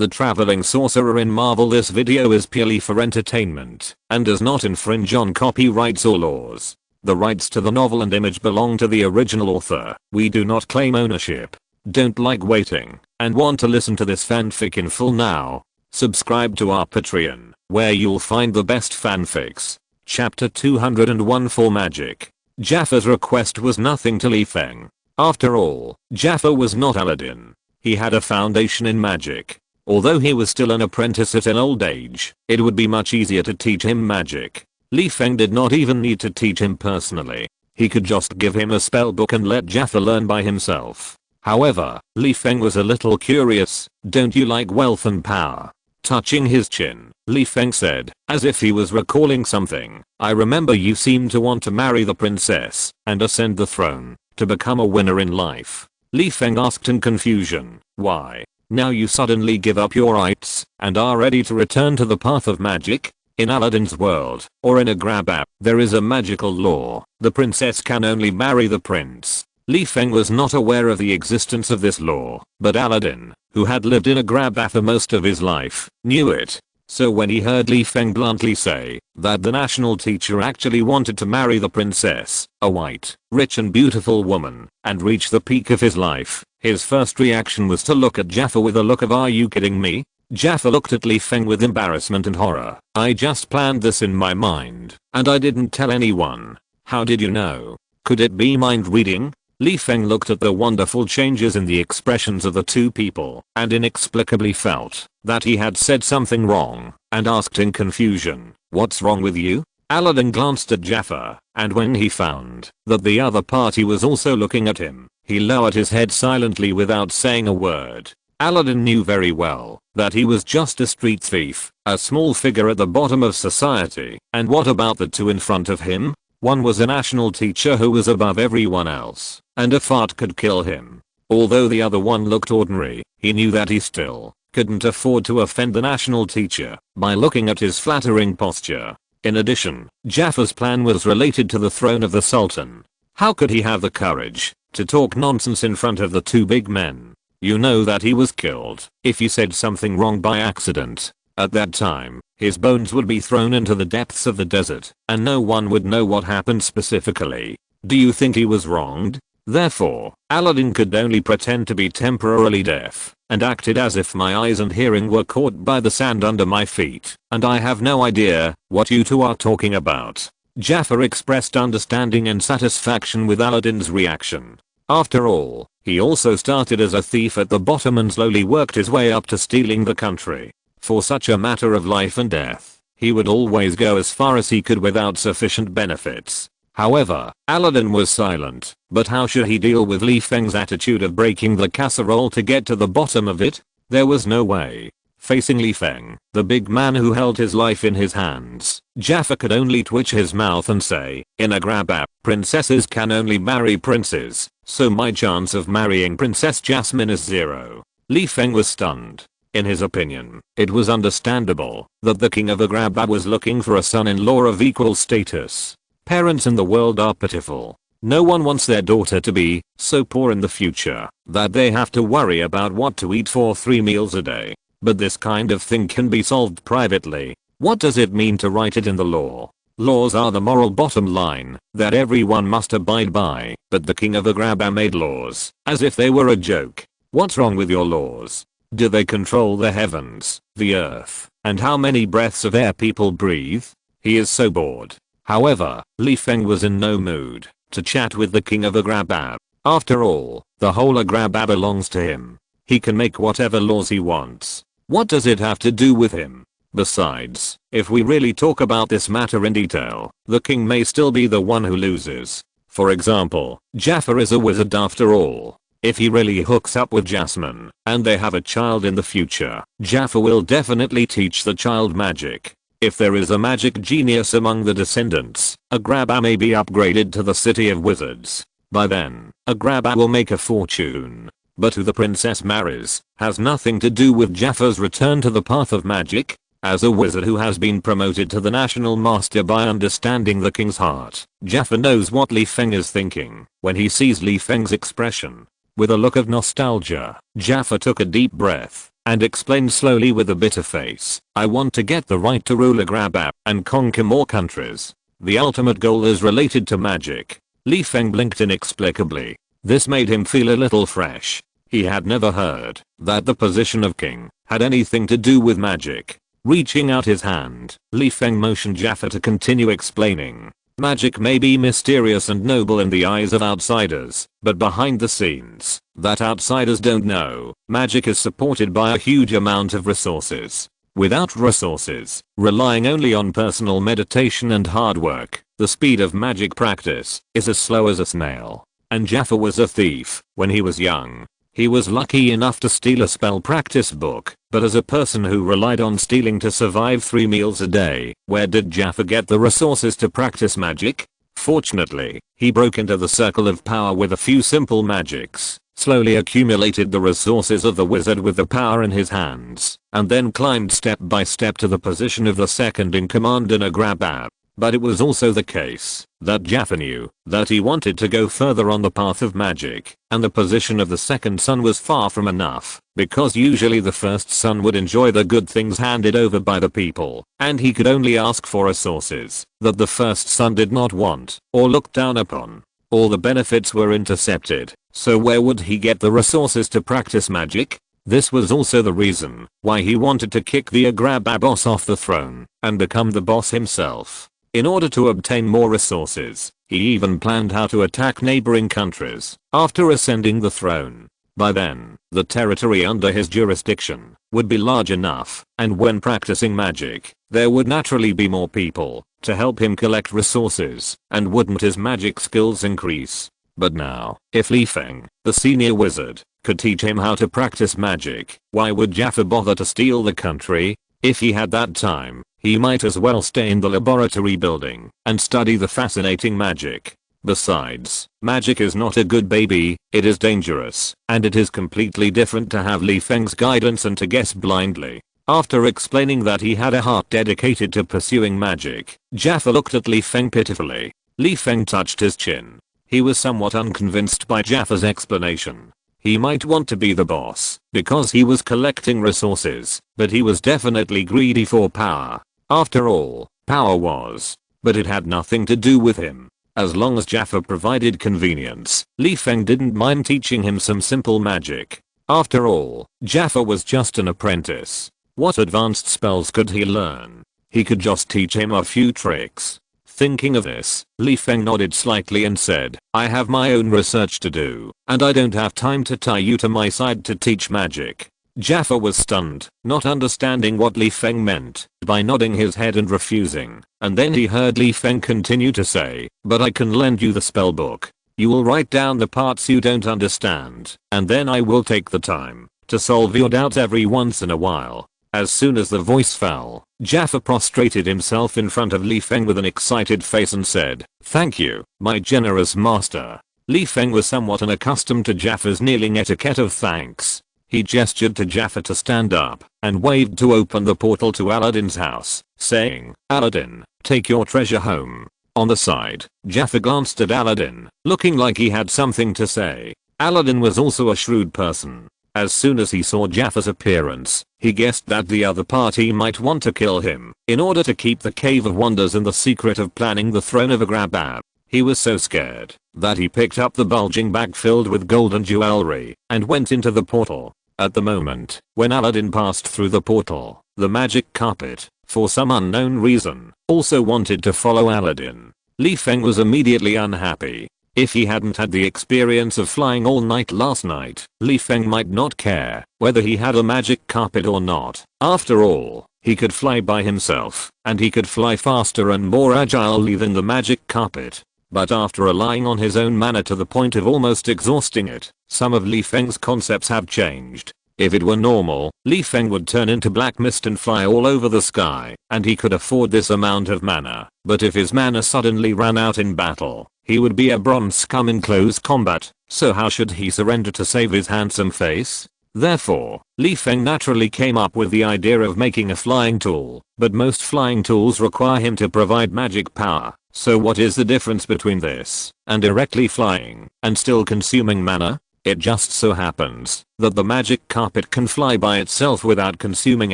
the traveling sorcerer in Marvel. This video is purely for entertainment and does not infringe on copyrights or laws. The rights to the novel and image belong to the original author. We do not claim ownership. Don't like waiting and want to listen to this fanfic in full now? Subscribe to our Patreon, where you'll find the best fanfics. Chapter 201 for Magic. Jaffa's request was nothing to Li Feng. After all, Jaffa was not Aladdin. He had a foundation in magic. Although he was still an apprentice at an old age, it would be much easier to teach him magic. Li Feng did not even need to teach him personally. He could just give him a spellbook and let Jaffa learn by himself. However, Li Feng was a little curious. Don't you like wealth and power? Touching his chin, Li Feng said, as if he was recalling something. I remember you seem to want to marry the princess and ascend the throne to become a winner in life. Li Feng asked in confusion. Why? Now you suddenly give up your rights and are ready to return to the path of magic? In Aladdin's world, or in a grab app, there is a magical law. The princess can only marry the prince. Li Feng was not aware of the existence of this law, but Aladdin, who had lived in a grab app for most of his life, knew it. So when he heard Li Feng bluntly say that the national teacher actually wanted to marry the princess, a white, rich and beautiful woman, and reach the peak of his life, his first reaction was to look at Jaffa with a look of "Are you kidding me?" Jaffa looked at Li Feng with embarrassment and horror. I just planned this in my mind, and I didn't tell anyone. How did you know? Could it be mind reading? Li Feng looked at the wonderful changes in the expressions of the two people and inexplicably felt that he had said something wrong and asked in confusion, what's wrong with you? Aladdin glanced at Jaffa, and when he found that the other party was also looking at him, he lowered his head silently without saying a word. Aladdin knew very well that he was just a street thief, a small figure at the bottom of society. And what about the two in front of him? One was a national teacher who was above everyone else, and a fart could kill him. Although the other one looked ordinary, he knew that he still couldn't afford to offend the national teacher by looking at his flattering posture. In addition, Jaffa's plan was related to the throne of the Sultan. How could he have the courage to talk nonsense in front of the two big men? You know that he was killed if he said something wrong by accident. At that time, his bones would be thrown into the depths of the desert, and no one would know what happened specifically. Do you think he was wronged? Therefore, Aladdin could only pretend to be temporarily deaf, and acted as if my eyes and hearing were caught by the sand under my feet, and I have no idea what you two are talking about. Jaffa expressed understanding and satisfaction with Aladdin's reaction. After all, he also started as a thief at the bottom and slowly worked his way up to stealing the country. For such a matter of life and death, he would always go as far as he could without sufficient benefits. However, Aladdin was silent. But how should he deal with Li Feng's attitude of breaking the casserole to get to the bottom of it? There was no way. Facing Li Feng, the big man who held his life in his hands, Jaffa could only twitch his mouth and say, in a grab app, princesses can only marry princes, so my chance of marrying Princess Jasmine is 0. Li Feng was stunned. In his opinion, it was understandable that the king of a grab app was looking for a son-in-law of equal status. Parents in the world are pitiful. No one wants their daughter to be so poor in the future that they have to worry about what to eat for 3 meals a day. But this kind of thing can be solved privately. What does it mean to write it in the law? Laws are the moral bottom line that everyone must abide by, but the king of a grab app made laws as if they were a joke. What's wrong with your laws? Do they control the heavens, the earth, and how many breaths of air people breathe? He is so bored. However, Li Feng was in no mood to chat with the king of a grab app. After all, the whole grab app belongs to him. He can make whatever laws he wants. What does it have to do with him? Besides, if we really talk about this matter in detail, the king may still be the one who loses. For example, Jaffa is a wizard after all. If he really hooks up with Jasmine, and they have a child in the future, Jaffa will definitely teach the child magic. If there is a magic genius among the descendants, a grab app may be upgraded to the city of wizards. By then, a grab app will make a fortune. But who the princess marries has nothing to do with Jaffa's return to the path of magic. As a wizard who has been promoted to the national master by understanding the king's heart, Jaffa knows what Li Feng is thinking when he sees Li Feng's expression. With a look of nostalgia, Jaffa took a deep breath. and explained slowly with a bitter face, I want to get the right to rule a grab app and conquer more countries. The ultimate goal is related to magic. Li Feng blinked inexplicably. This made him feel a little fresh. He had never heard that the position of king had anything to do with magic. Reaching out his hand, Li Feng motioned Jaffa to continue explaining. Magic may be mysterious and noble in the eyes of outsiders, but behind the scenes, that outsiders don't know, magic is supported by a huge amount of resources. Without resources, relying only on personal meditation and hard work, the speed of magic practice is as slow as a snail. And Jaffa was a thief when he was young. He was lucky enough to steal a spell practice book, but as a person who relied on stealing to survive 3 meals a day, where did Jaffa get the resources to practice magic? Fortunately, he broke into the circle of power with a few simple magics, slowly accumulated the resources of the wizard with the power in his hands, and then climbed step by step to the position of the second in command in a grab app. But it was also the case that Jaffa knew that he wanted to go further on the path of magic, and the position of the second son was far from enough, because usually the first son would enjoy the good things handed over by the people, and he could only ask for resources that the first son did not want or look down upon. All the benefits were intercepted, so where would he get the resources to practice magic? This was also the reason why he wanted to kick the Agrabah boss off the throne and become the boss himself. In order to obtain more resources, he even planned how to attack neighboring countries after ascending the throne. By then, the territory under his jurisdiction would be large enough, and when practicing magic, there would naturally be more people to help him collect resources, and wouldn't his magic skills increase? But now, if Li Feng, the senior wizard, could teach him how to practice magic, why would Jaffa bother to steal the country? If he had that time, he might as well stay in the laboratory building and study the fascinating magic. Besides, magic is not a good baby, it is dangerous, and it is completely different to have Li Feng's guidance and to guess blindly. After explaining that he had a heart dedicated to pursuing magic, Jaffa looked at Li Feng pitifully. Li Feng touched his chin. He was somewhat unconvinced by Jaffa's explanation. He might want to be the boss because he was collecting resources, but he was definitely greedy for power. After all, power was, but it had nothing to do with him. As long as Jaffa provided convenience, Li Feng didn't mind teaching him some simple magic. After all, Jaffa was just an apprentice. What advanced spells could he learn? He could just teach him a few tricks. Thinking of this, Li Feng nodded slightly and said, I have my own research to do, and I don't have time to tie you to my side to teach magic. Jaffa was stunned, not understanding what Li Feng meant by nodding his head and refusing, and then he heard Li Feng continue to say, but I can lend you the spell book. You will write down the parts you don't understand, and then I will take the time to solve your doubts every once in a while. As soon as the voice fell, Jaffa prostrated himself in front of Li Feng with an excited face and said, thank you, my generous master. Li Feng was somewhat unaccustomed to Jaffa's kneeling etiquette of thanks. He gestured to Jaffa to stand up and waved to open the portal to Aladdin's house, saying, Aladdin, take your treasure home. On the side, Jaffa glanced at Aladdin, looking like he had something to say. Aladdin was also a shrewd person. As soon as he saw Jaffa's appearance, he guessed that the other party might want to kill him in order to keep the Cave of Wonders and the secret of planning the throne of Agrabah. He was so scared that he picked up the bulging bag filled with gold and jewelry and went into the portal. At the moment, when Aladdin passed through the portal, the magic carpet, for some unknown reason, also wanted to follow Aladdin. Li Feng was immediately unhappy. If he hadn't had the experience of flying all night last night, Li Feng might not care whether he had a magic carpet or not. After all, he could fly by himself, and he could fly faster and more agilely than the magic carpet. But after relying on his own mana to the point of almost exhausting it, some of Li Feng's concepts have changed. If it were normal, Li Feng would turn into black mist and fly all over the sky, and he could afford this amount of mana. But if his mana suddenly ran out in battle, he would be a bronze scum in close combat, so how should he surrender to save his handsome face? Therefore, Li Feng naturally came up with the idea of making a flying tool, but most flying tools require him to provide magic power. So what is the difference between this and directly flying and still consuming mana? It just so happens that the magic carpet can fly by itself without consuming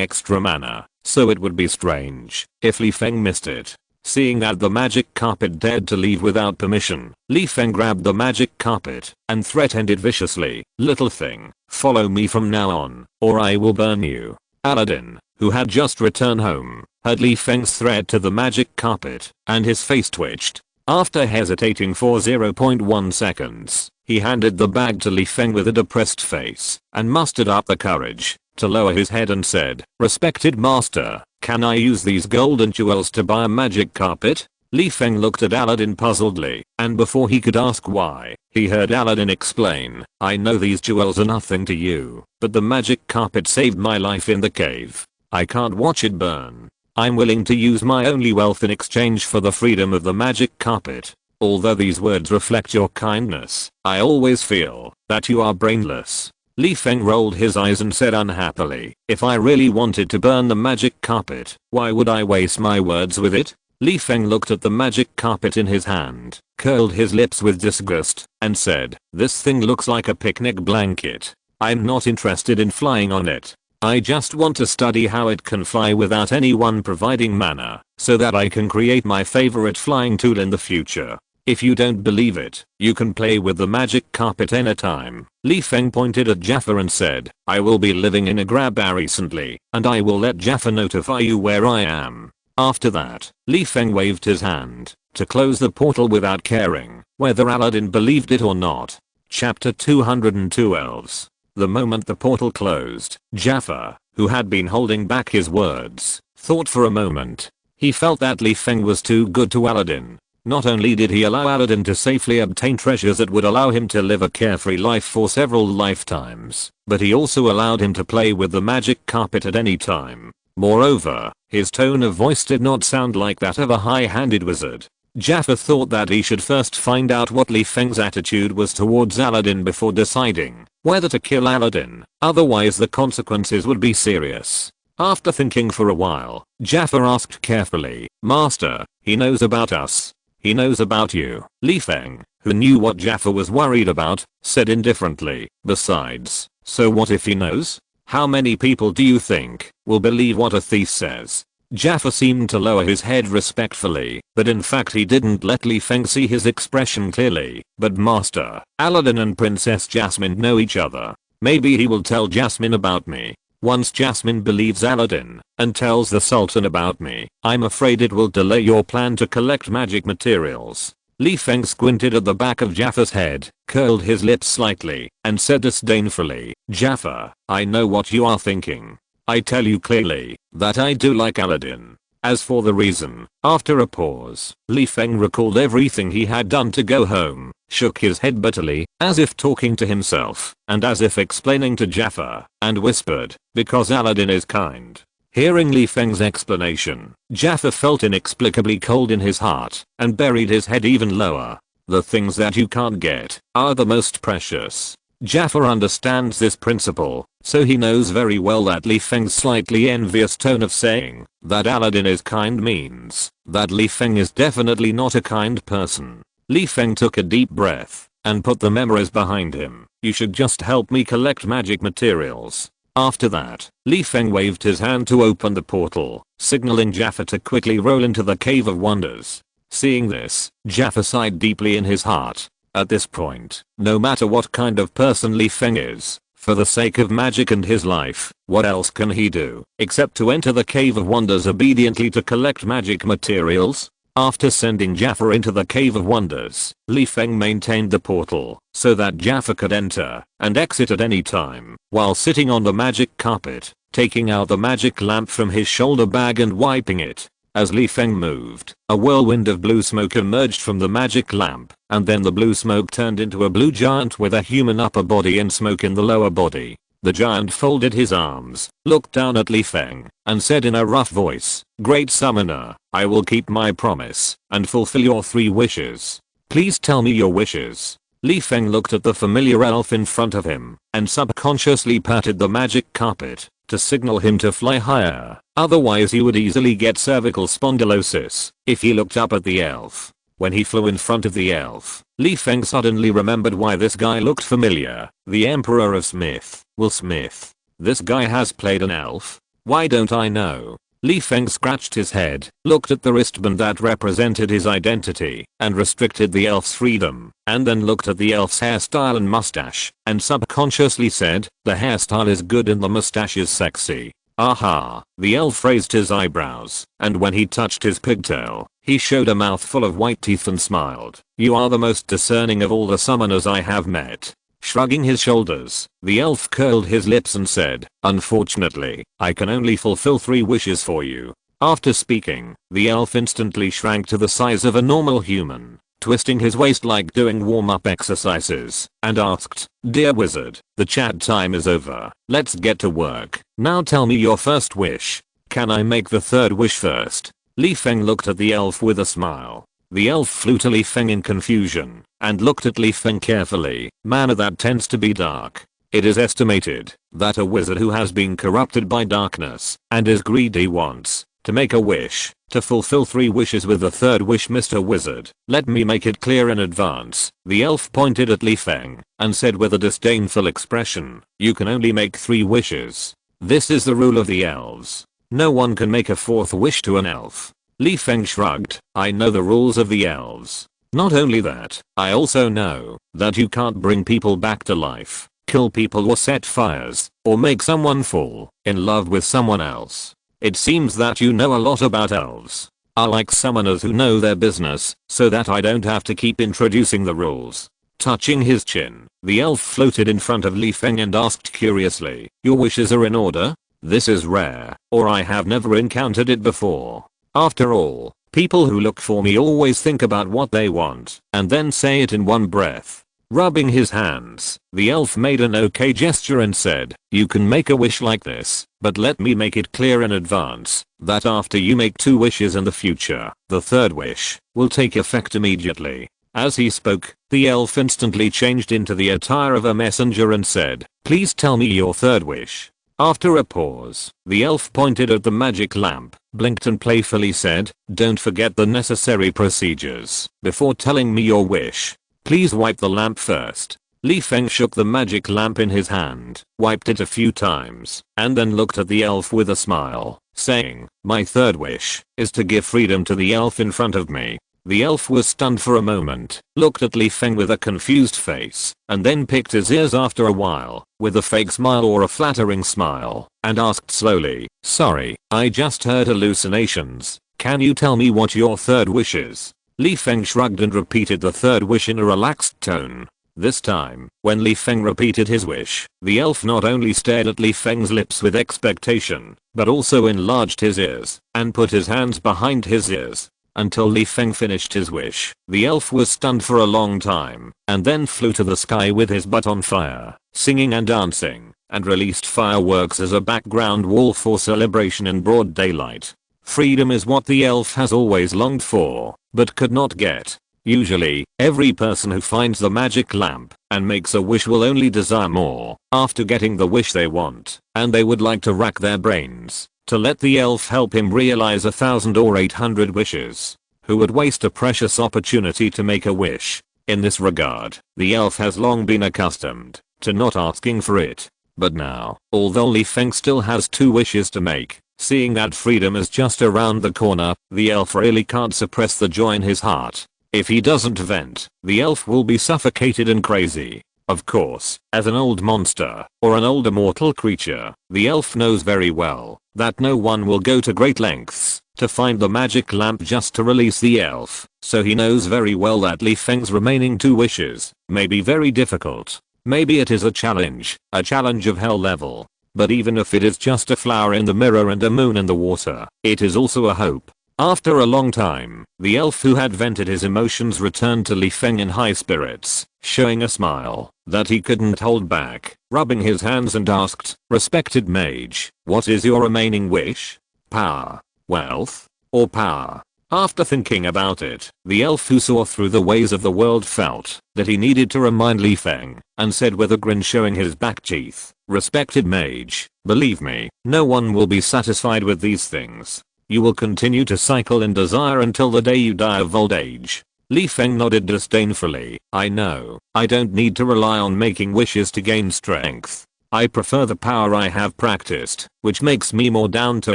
extra mana, so it would be strange if Li Feng missed it. Seeing that the magic carpet dared to leave without permission, Li Feng grabbed the magic carpet and threatened it viciously. "Little thing, follow me from now on, or I will burn you." Aladdin, who had just returned home, heard Li Feng's threat to the magic carpet, and his face twitched. After hesitating for 0.1 seconds, he handed the bag to Li Feng with a depressed face, and mustered up the courage to lower his head and said, "Respected master, can I use these golden jewels to buy a magic carpet?" Li Feng looked at Aladdin puzzledly, and before he could ask why, he heard Aladdin explain, "I know these jewels are nothing to you, but the magic carpet saved my life in the cave. I can't watch it burn. I'm willing to use my only wealth in exchange for the freedom of the magic carpet. Although these words reflect your kindness, I always feel that you are brainless." Li Feng rolled his eyes and said unhappily, "If I really wanted to burn the magic carpet, why would I waste my words with it?" Li Feng looked at the magic carpet in his hand, curled his lips with disgust, and said, "This thing looks like a picnic blanket. I'm not interested in flying on it. I just want to study how it can fly without anyone providing mana, so that I can create my favorite flying tool in the future. If you don't believe it, you can play with the magic carpet anytime." Li Feng pointed at Jaffa and said, "I will be living in Agrabah recently, and I will let Jaffa notify you where I am." After that, Li Feng waved his hand to close the portal without caring whether Aladdin believed it or not. Chapter 212. The moment the portal closed, Jaffa, who had been holding back his words, thought for a moment. He felt that Li Feng was too good to Aladdin. Not only did he allow Aladdin to safely obtain treasures that would allow him to live a carefree life for several lifetimes, but he also allowed him to play with the magic carpet at any time. Moreover, his tone of voice did not sound like that of a high-handed wizard. Jaffa thought that he should first find out what Li Feng's attitude was towards Aladdin before deciding whether to kill Aladdin, otherwise the consequences would be serious. After thinking for a while, Jaffa asked carefully, "Master, he knows about us. He knows about you." Li Feng, who knew what Jaffa was worried about, said indifferently, "Besides, so what if he knows? How many people do you think will believe what a thief says?" Jaffa seemed to lower his head respectfully, but in fact he didn't let Li Feng see his expression clearly. "But master, Aladdin and Princess Jasmine know each other. Maybe he will tell Jasmine about me. Once Jasmine believes Aladdin and tells the Sultan about me, I'm afraid it will delay your plan to collect magic materials." Li Feng squinted at the back of Jaffa's head, curled his lips slightly, and said disdainfully, "Jaffa, I know what you are thinking. I tell you clearly that I do like Aladdin. As for the reason," after a pause, Li Feng recalled everything he had done to go home, shook his head bitterly, as if talking to himself, and as if explaining to Jaffa, and whispered, "Because Aladdin is kind." Hearing Li Feng's explanation, Jaffa felt inexplicably cold in his heart, and buried his head even lower. The things that you can't get are the most precious. Jaffa understands this principle, so he knows very well that Li Feng's slightly envious tone of saying that Aladdin is kind means that Li Feng is definitely not a kind person. Li Feng took a deep breath and put the memories behind him. "You should just help me collect magic materials." After that, Li Feng waved his hand to open the portal, signaling Jaffa to quickly roll into the Cave of Wonders. Seeing this, Jaffa sighed deeply in his heart. At this point, no matter what kind of person Li Feng is, for the sake of magic and his life, what else can he do except to enter the Cave of Wonders obediently to collect magic materials? After sending Jaffa into the Cave of Wonders, Li Feng maintained the portal so that Jaffa could enter and exit at any time, while sitting on the magic carpet, taking out the magic lamp from his shoulder bag and wiping it. As Li Feng moved, a whirlwind of blue smoke emerged from the magic lamp, and then the blue smoke turned into a blue giant with a human upper body and smoke in the lower body. The giant folded his arms, looked down at Li Feng, and said in a rough voice, "Great summoner, I will keep my promise and fulfill your 3 wishes. Please tell me your wishes." Li Feng looked at the familiar elf in front of him, and subconsciously patted the magic carpet to signal him to fly higher, otherwise he would easily get cervical spondylosis if he looked up at the elf. When he flew in front of the elf, Li Feng suddenly remembered why this guy looked familiar. The Emperor of Smith, Will Smith. This guy has played an elf? Why don't I know? Li Feng scratched his head, looked at the wristband that represented his identity and restricted the elf's freedom, and then looked at the elf's hairstyle and mustache, and subconsciously said, the hairstyle is good and the mustache is sexy. Aha. The elf raised his eyebrows, and when he touched his pigtail, he showed a mouthful of white teeth and smiled. You are the most discerning of all the summoners I have met. Shrugging his shoulders, the elf curled his lips and said, unfortunately, I can only fulfill 3 wishes for you. After speaking, the elf instantly shrank to the size of a normal human, twisting his waist like doing warm-up exercises, and asked, Dear wizard, the chat time is over. Let's get to work. Now tell me your first wish. Can I make the 3rd wish first? Li Feng looked at the elf with a smile. The elf flew to Li Feng in confusion, and looked at Li Feng carefully. Manner that tends to be dark. It is estimated that a wizard who has been corrupted by darkness and is greedy wants to make a wish to fulfill 3 wishes with the 3rd wish. Mr. Wizard, let me make it clear in advance. The elf pointed at Li Feng and said with a disdainful expression, you can only make 3 wishes. This is the rule of the elves. No one can make a 4th wish to an elf. Li Feng shrugged, I know the rules of the elves. Not only that, I also know that you can't bring people back to life, kill people or set fires, or make someone fall in love with someone else. It seems that you know a lot about elves. I like summoners who know their business, so that I don't have to keep introducing the rules. Touching his chin, the elf floated in front of Li Feng and asked curiously, your wishes are in order? This is rare, or I have never encountered it before. After all, people who look for me always think about what they want, and then say it in one breath. Rubbing his hands, the elf made an okay gesture and said, you can make a wish like this, but let me make it clear in advance that after you make 2 wishes in the future, the 3rd wish will take effect immediately. As he spoke, the elf instantly changed into the attire of a messenger and said, please tell me your 3rd wish. After a pause, the elf pointed at the magic lamp, blinked and playfully said, don't forget the necessary procedures before telling me your wish. Please wipe the lamp first. Li Feng shook the magic lamp in his hand, wiped it a few times, and then looked at the elf with a smile, saying, my 3rd wish is to give freedom to the elf in front of me. The elf was stunned for a moment, looked at Li Feng with a confused face, and then picked his ears after a while, with a fake smile or a flattering smile, and asked slowly, sorry, I just heard hallucinations. Can you tell me what your 3rd wish is? Li Feng shrugged and repeated the 3rd wish in a relaxed tone. This time, when Li Feng repeated his wish, the elf not only stared at Li Feng's lips with expectation, but also enlarged his ears, and put his hands behind his ears. Until Li Feng finished his wish, the elf was stunned for a long time, and then flew to the sky with his butt on fire, singing and dancing, and released fireworks as a background wall for celebration in broad daylight. Freedom is what the elf has always longed for, but could not get. Usually, every person who finds the magic lamp and makes a wish will only desire more after getting the wish they want, and they would like to rack their brains to let the elf help him realize 1,000 or 800 wishes. Who would waste a precious opportunity to make a wish? In this regard, the elf has long been accustomed to not asking for it. But now, although Li Feng still has 2 wishes to make, seeing that freedom is just around the corner, the elf really can't suppress the joy in his heart. If he doesn't vent, the elf will be suffocated and crazy. Of course, as an old monster, or an old immortal creature, the elf knows very well that no one will go to great lengths to find the magic lamp just to release the elf, so he knows very well that Li Feng's remaining 2 wishes may be very difficult. Maybe it is a challenge of hell level. But even if it is just a flower in the mirror and a moon in the water, it is also a hope. After a long time, the elf who had vented his emotions returned to Li Feng in high spirits, showing a smile that he couldn't hold back, rubbing his hands and asked, respected mage, what is your remaining wish? Power, wealth, or power? After thinking about it, the elf who saw through the ways of the world felt that he needed to remind Li Feng, and said with a grin showing his back teeth, respected mage, believe me, no one will be satisfied with these things. You will continue to cycle in desire until the day you die of old age. Li Feng nodded disdainfully. I know, I don't need to rely on making wishes to gain strength. I prefer the power I have practiced, which makes me more down to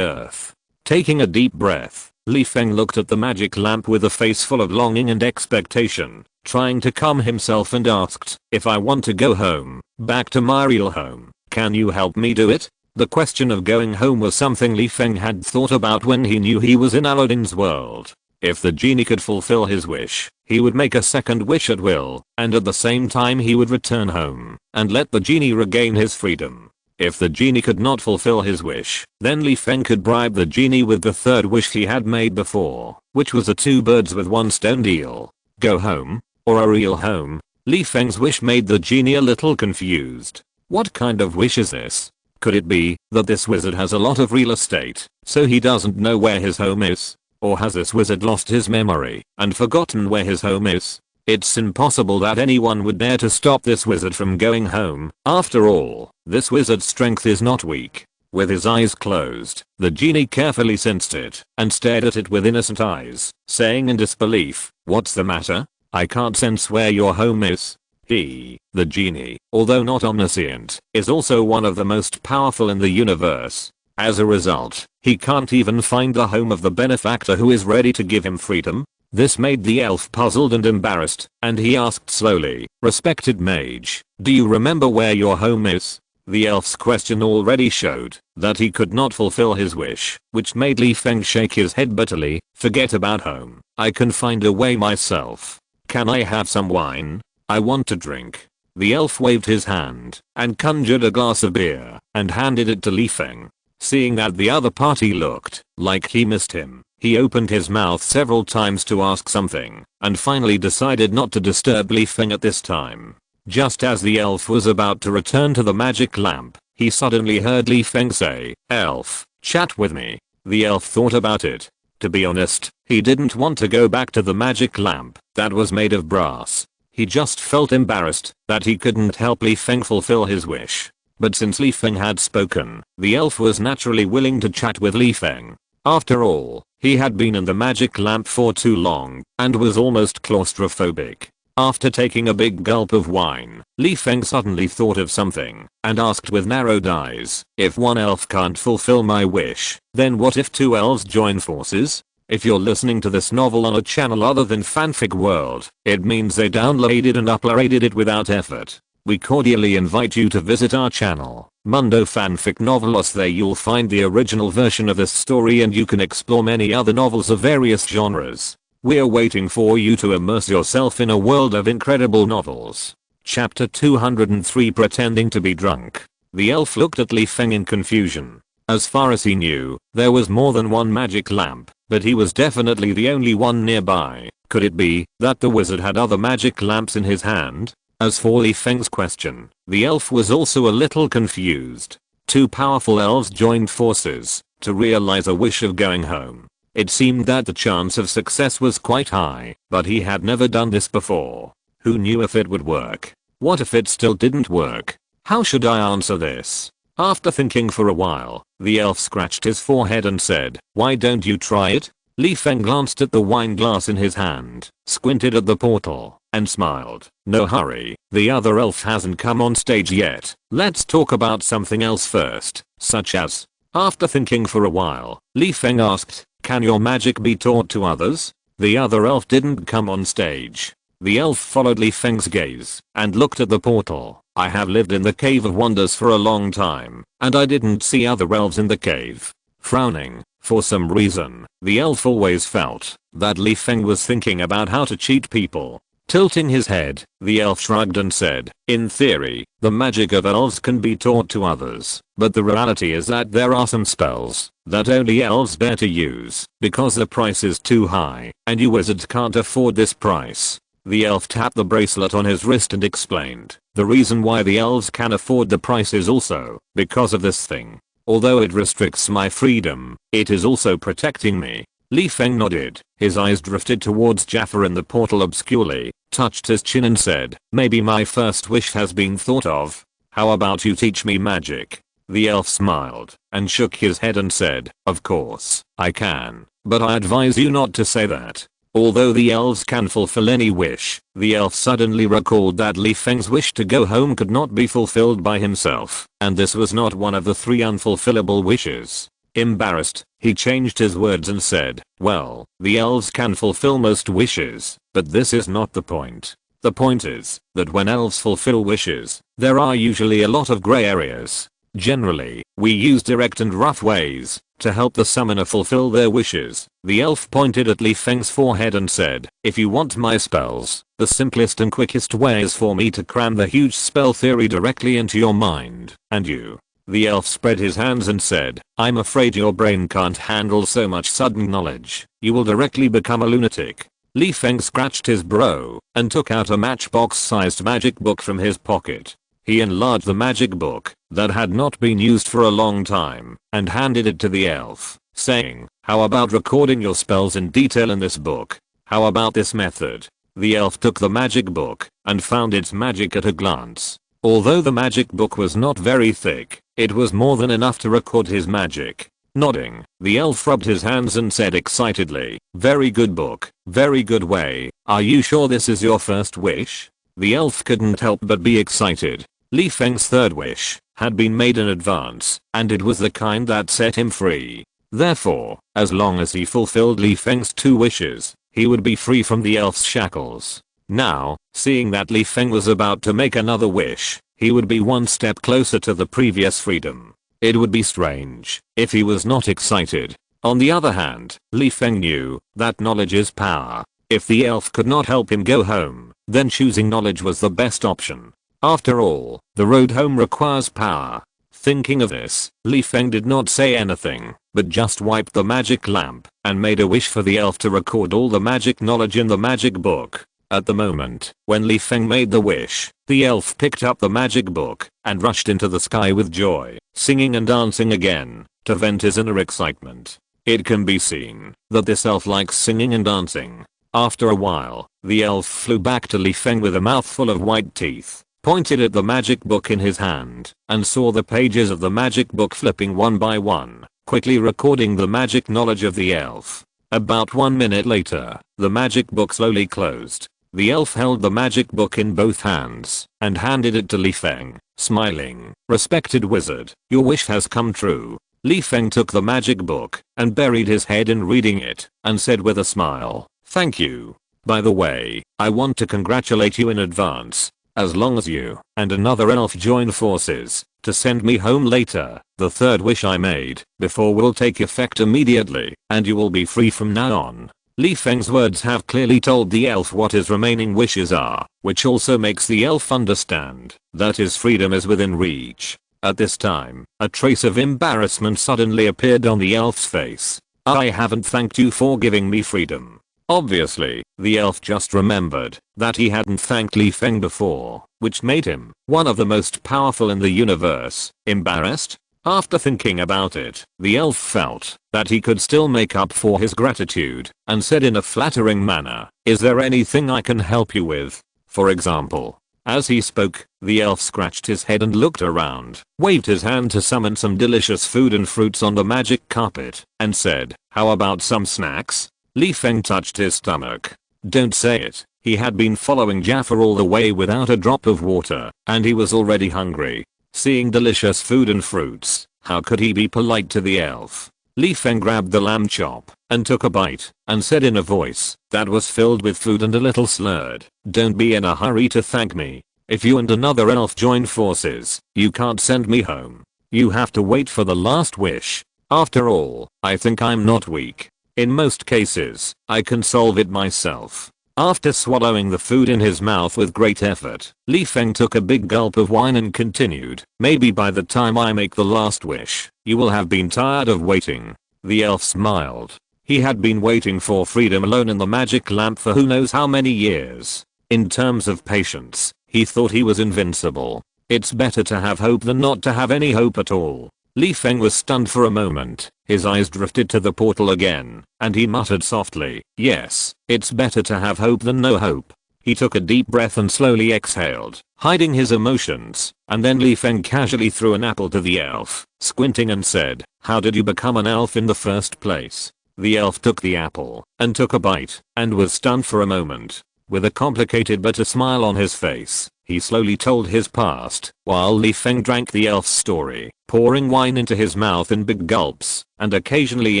earth. Taking a deep breath, Li Feng looked at the magic lamp with a face full of longing and expectation, trying to calm himself, and asked, if I want to go home, back to my real home, can you help me do it? The question of going home was something Li Feng had thought about when he knew he was in Aladdin's world. If the genie could fulfill his wish, he would make a second wish at will, and at the same time he would return home and let the genie regain his freedom. If the genie could not fulfill his wish, then Li Feng could bribe the genie with the third wish he had made before, which was a two birds with one stone deal. Go home, or a real home? Li Feng's wish made the genie a little confused. What kind of wish is this? Could it be that this wizard has a lot of real estate, so he doesn't know where his home is? Or has this wizard lost his memory and forgotten where his home is? It's impossible that anyone would dare to stop this wizard from going home. After all, this wizard's strength is not weak. With his eyes closed, the genie carefully sensed it and stared at it with innocent eyes, saying in disbelief, what's the matter? I can't sense where your home is. He, the genie, although not omniscient, is also one of the most powerful in the universe. As a result, he can't even find the home of the benefactor who is ready to give him freedom. This made the elf puzzled and embarrassed, and he asked slowly, respected mage, do you remember where your home is? The elf's question already showed that he could not fulfill his wish, which made Li Feng shake his head bitterly. Forget about home, I can find a way myself. Can I have some wine? I want to drink. The elf waved his hand and conjured a glass of beer and handed it to Li Feng. Seeing that the other party looked like he missed him, he opened his mouth several times to ask something and finally decided not to disturb Li Feng at this time. Just as the elf was about to return to the magic lamp, he suddenly heard Li Feng say, elf, chat with me. The elf thought about it. To be honest, he didn't want to go back to the magic lamp that was made of brass. He just felt embarrassed that he couldn't help Li Feng fulfill his wish. But since Li Feng had spoken, the elf was naturally willing to chat with Li Feng. After all, he had been in the magic lamp for too long and was almost claustrophobic. After taking a big gulp of wine, Li Feng suddenly thought of something and asked with narrowed eyes, if one elf can't fulfill my wish, then what if two elves join forces? If you're listening to this novel on a channel other than Fanfic World, it means they downloaded and uploaded it without effort. We cordially invite you to visit our channel, Mundo Fanfic Novelos. There you'll find the original version of this story and you can explore many other novels of various genres. We're waiting for you to immerse yourself in a world of incredible novels. Chapter 203, Pretending to be Drunk. The elf looked at Li Feng in confusion. As far as he knew, there was more than one magic lamp, but he was definitely the only one nearby. Could it be that the wizard had other magic lamps in his hand? As for Li Feng's question, the elf was also a little confused. Two powerful elves joined forces to realize a wish of going home. It seemed that the chance of success was quite high, but he had never done this before. Who knew if it would work? What if it still didn't work? How should I answer this? After thinking for a while, the elf scratched his forehead and said, why don't you try it? Li Feng glanced at the wine glass in his hand, squinted at the portal, and smiled. No hurry, the other elf hasn't come on stage yet. Let's talk about something else first, such as. After thinking for a while, Li Feng asked, can your magic be taught to others? The other elf didn't come on stage. The elf followed Li Feng's gaze and looked at the portal. I have lived in the Cave of Wonders for a long time, and I didn't see other elves in the cave. Frowning, for some reason, the elf always felt that Li Feng was thinking about how to cheat people. Tilting his head, the elf shrugged and said, in theory, the magic of elves can be taught to others, but the reality is that there are some spells that only elves dare to use because the price is too high, and you wizards can't afford this price. The elf tapped the bracelet on his wrist and explained, the reason why the elves can afford the price is also because of this thing. Although it restricts my freedom, it is also protecting me. Li Feng nodded, his eyes drifted towards Jaffa in the portal obscurely, touched his chin and said, maybe my first wish has been thought of. How about you teach me magic? The elf smiled and shook his head and said, of course, I can, but I advise you not to say that. Although the elves can fulfill any wish, the elf suddenly recalled that Li Feng's wish to go home could not be fulfilled by himself, and this was not one of the 3 unfulfillable wishes. Embarrassed, he changed his words and said, well, the elves can fulfill most wishes, but this is not the point. The point is that when elves fulfill wishes, there are usually a lot of gray areas. Generally, we use direct and rough ways to help the summoner fulfill their wishes. The elf pointed at Li Feng's forehead and said, if you want my spells, the simplest and quickest way is for me to cram the huge spell theory directly into your mind, and you. The elf spread his hands and said, I'm afraid your brain can't handle so much sudden knowledge. You will directly become a lunatic. Li Feng scratched his brow and took out a matchbox-sized magic book from his pocket. He enlarged the magic book that had not been used for a long time and handed it to the elf, saying, how about recording your spells in detail in this book? How about this method? The elf took the magic book and found its magic at a glance. Although the magic book was not very thick, it was more than enough to record his magic. Nodding, the elf rubbed his hands and said excitedly, very good book, very good way. Are you sure this is your first wish? The elf couldn't help but be excited. Li Feng's third wish had been made in advance, and it was the kind that set him free. Therefore, as long as he fulfilled Li Feng's 2 wishes, he would be free from the elf's shackles. Now, seeing that Li Feng was about to make another wish, he would be one step closer to the previous freedom. It would be strange if he was not excited. On the other hand, Li Feng knew that knowledge is power. If the elf could not help him go home, then choosing knowledge was the best option. After all, the road home requires power. Thinking of this, Li Feng did not say anything, but just wiped the magic lamp and made a wish for the elf to record all the magic knowledge in the magic book. At the moment, when Li Feng made the wish, the elf picked up the magic book and rushed into the sky with joy, singing and dancing again, to vent his inner excitement. It can be seen that this elf likes singing and dancing. After a while, the elf flew back to Li Feng with a mouthful of white teeth, pointed at the magic book in his hand, and saw the pages of the magic book flipping one by one, quickly recording the magic knowledge of the elf. About 1 minute later, the magic book slowly closed. The elf held the magic book in both hands and handed it to Li Feng, smiling. Respected wizard, your wish has come true. Li Feng took the magic book and buried his head in reading it and said with a smile, thank you. By the way, I want to congratulate you in advance. As long as you and another elf join forces to send me home later, the 3rd wish I made before will take effect immediately, and you will be free from now on. Li Feng's words have clearly told the elf what his remaining wishes are, which also makes the elf understand that his freedom is within reach. At this time, a trace of embarrassment suddenly appeared on the elf's face. I haven't thanked you for giving me freedom. Obviously, the elf just remembered that he hadn't thanked Li Feng before, which made him one of the most powerful in the universe. Embarrassed? After thinking about it, the elf felt that he could still make up for his gratitude and said in a flattering manner, is there anything I can help you with? For example. As he spoke, the elf scratched his head and looked around, waved his hand to summon some delicious food and fruits on the magic carpet, and said, how about some snacks? Li Feng touched his stomach. Don't say it. He had been following Jaffa all the way without a drop of water, and he was already hungry. Seeing delicious food and fruits, how could he be polite to the elf? Li Feng grabbed the lamb chop and took a bite and said in a voice that was filled with food and a little slurred, don't be in a hurry to thank me. If you and another elf join forces, you can't send me home. You have to wait for the last wish. After all, I think I'm not weak. In most cases, I can solve it myself. After swallowing the food in his mouth with great effort, Li Feng took a big gulp of wine and continued, maybe by the time I make the last wish, you will have been tired of waiting. The elf smiled. He had been waiting for freedom alone in the magic lamp for who knows how many years. In terms of patience, he thought he was invincible. It's better to have hope than not to have any hope at all. Li Feng was stunned for a moment. His eyes drifted to the portal again, and he muttered softly, yes, it's better to have hope than no hope. He took a deep breath and slowly exhaled, hiding his emotions, and then Li Feng casually threw an apple to the elf, squinting and said, how did you become an elf in the first place? The elf took the apple and took a bite and was stunned for a moment. With a complicated but a smile on his face, he slowly told his past, while Li Feng drank the elf's story, pouring wine into his mouth in big gulps, and occasionally